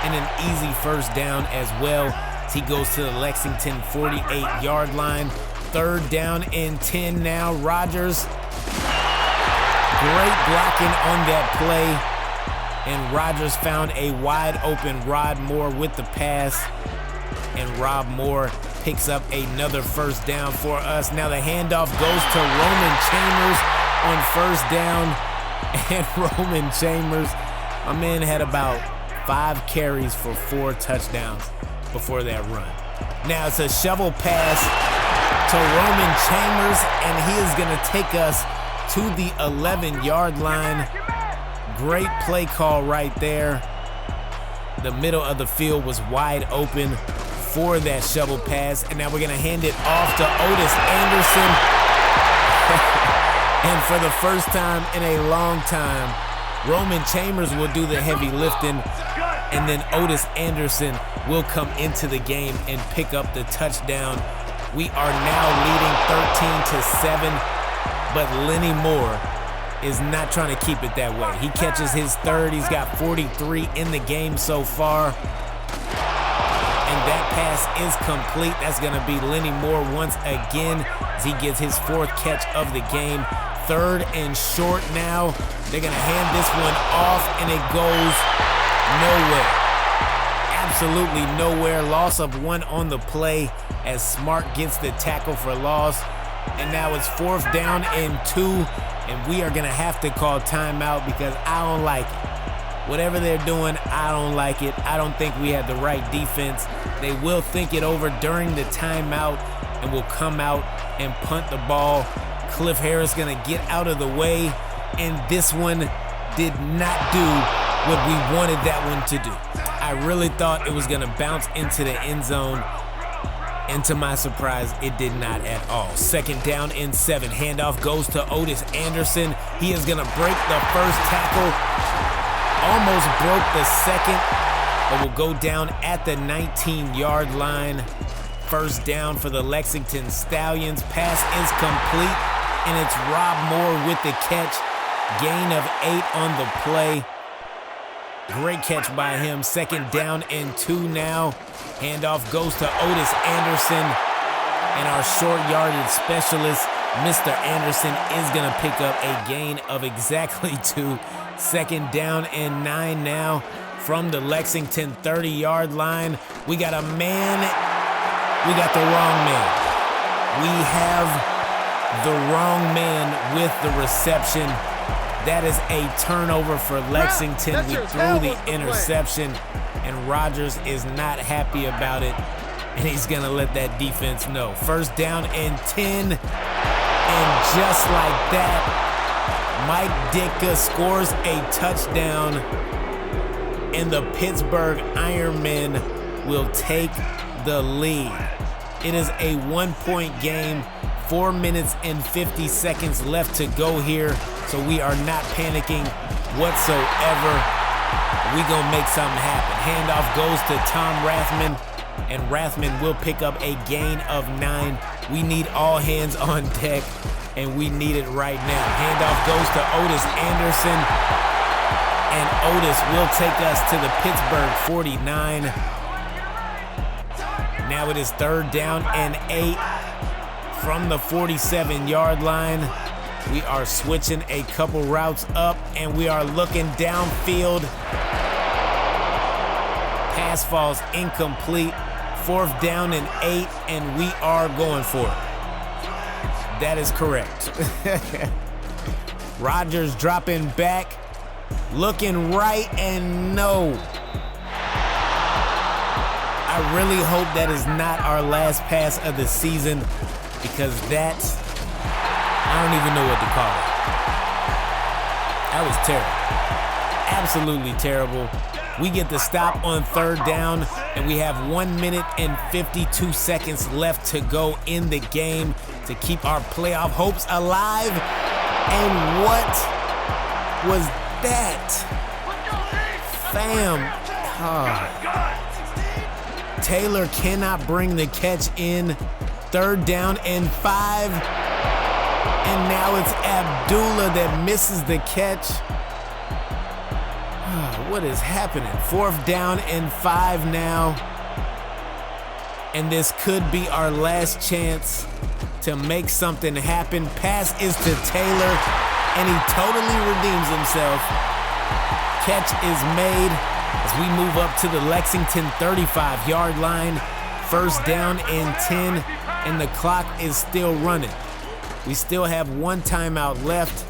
and an easy 1st down as well. He goes to the Lexington 48-yard line. 3rd down and 10 now. Rodgers, great blocking on that play, and Rodgers found a wide open Rod Moore with the pass, and Rob Moore picks up another 1st down for us. Now the handoff goes to Roman Chambers on 1st down, and Roman Chambers, my man, had about 5 carries for 4 touchdowns before that run. Now it's a shovel pass to Roman Chambers, and he is going to take us to the 11-yard line. Great play call right there. The middle of the field was wide open for that shovel pass, and now we're going to hand it off to Otis Anderson. And for the first time in a long time, Roman Chambers will do the heavy lifting, and then Otis Anderson will come into the game and pick up the touchdown. We are now leading 13-7, but Lenny Moore is not trying to keep it that way. He catches his 3rd. He's got 43 in the game so far. And that pass is complete. That's going to be Lenny Moore once again as he gets his 4th catch of the game. 3rd and short now. They're going to hand this one off, and it goes nowhere. Absolutely nowhere. Loss of 1 on the play as Smart gets the tackle for loss. And now it's 4th down and 2, and we are going to have to call timeout because I don't like it. Whatever they're doing, I don't like it. I don't think we had the right defense. They will think it over during the timeout and will come out and punt the ball. Cliff Harris going to get out of the way, and this one did not do what we wanted that one to do. I really thought it was going to bounce into the end zone, and to my surprise, it did not at all. 2nd down and 7. Handoff goes to Otis Anderson. He is going to break the 1st tackle, almost broke the 2nd, but will go down at the 19-yard line. 1st down for the Lexington Stallions. Pass is complete, and it's Rob Moore with the catch. Gain of 8 on the play. Great catch by him. 2nd down and 2 now. Handoff goes to Otis Anderson, and our short yardage specialist, Mr. Anderson, is going to pick up a gain of exactly 2. 2nd down and 9 now from the Lexington 30-yard line. We got a man. We got the wrong man. We have the wrong man with the reception. That is a turnover for Lexington. We threw the interception, and Rodgers is not happy about it, and he's going to let that defense know. 1st down and 10, and just like that, Mike Ditka scores a touchdown, and the Pittsburgh Ironmen will take the lead. It is a 1-point game. 4 minutes and 50 seconds left to go here, so we are not panicking whatsoever. We gonna make something happen. Handoff goes to Tom Rathman, and Rathman will pick up a gain of 9. We need all hands on deck, and we need it right now. Handoff goes to Otis Anderson, and Otis will take us to the Pittsburgh 49. Now it is 3rd down and 8. From the 47-yard line, we are switching a couple routes up, and we are looking downfield. Pass falls incomplete. 4th down and 8, and we are going for it. That is correct. Rodgers dropping back, looking right, and no. I really hope that is not our last pass of the season, because that's, I don't even know what to call it. That was terrible. Absolutely terrible. We get the stop on 3rd down, and we have 1 minute and 52 seconds left to go in the game to keep our playoff hopes alive. And what was that? Fam. Oh. Taylor cannot bring the catch in. 3rd down and 5. And now it's Abdullah that misses the catch. What is happening? 4th down and 5 now. And this could be our last chance to make something happen. Pass is to Taylor, and he totally redeems himself. Catch is made as we move up to the Lexington 35-yard line. 1st down and 10, and the clock is still running. We still have 1 timeout left,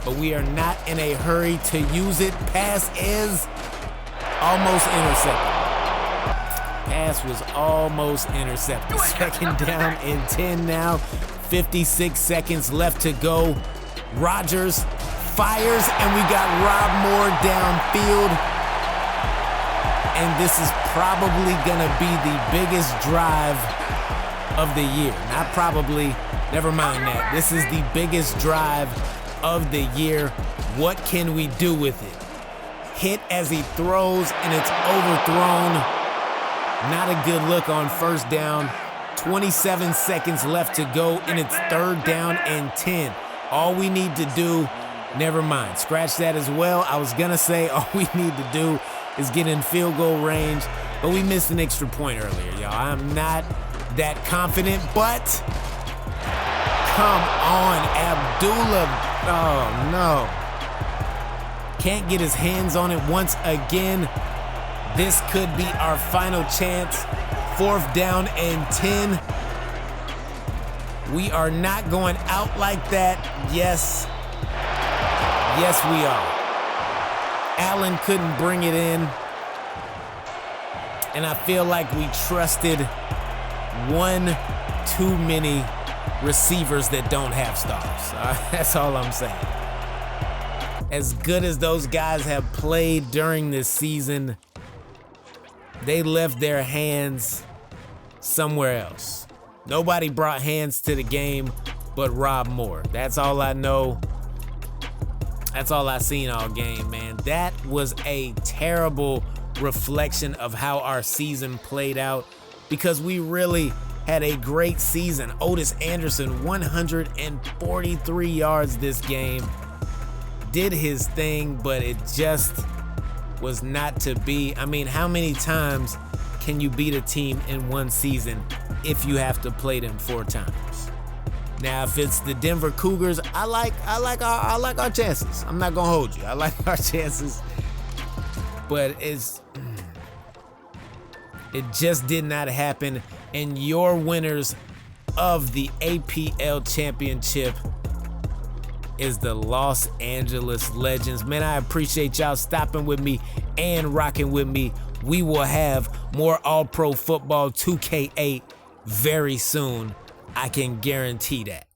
but we are not in a hurry to use it. Pass is almost intercepted. Pass was almost intercepted. 2nd down and 10 now. 56 seconds left to go. Rodgers fires, and we got Rob Moore downfield. And this is probably gonna be the biggest drive of the year. Not probably, never mind that. This is the biggest drive of the year. What can we do with it? Hit as he throws, and it's overthrown. Not a good look on 1st down. 27 seconds left to go, and it's 3rd down and 10. All we need to do, never mind, scratch that as well. I was gonna say all we need to do is get in field goal range, but we missed an extra point earlier, y'all. I'm not that confident, but come on, Abdullah. Oh, no. Can't get his hands on it once again. This could be our final chance. 4th down and 10. We are not going out like that. Yes. Yes, we are. Allen couldn't bring it in. And I feel like we trusted one too many receivers that don't have stars. That's all I'm saying. As good as those guys have played during this season, they left their hands somewhere else. Nobody brought hands to the game but Rob Moore. That's all I know. That's all I seen all game, man. That was a terrible reflection of how our season played out, because we really had a great season. Otis Anderson, 143 yards this game. Did his thing, but it just was not to be. I mean, how many times can you beat a team in one season if you have to play them 4 times? Now, if it's the Denver Cougars, I like our chances. I'm not gonna hold you. I like our chances, but it just did not happen. And your winners of the APL championship is the Los Angeles Legends. Man, I appreciate y'all stopping with me and rocking with me. We will have more All-Pro Football 2K8 very soon. I can guarantee that.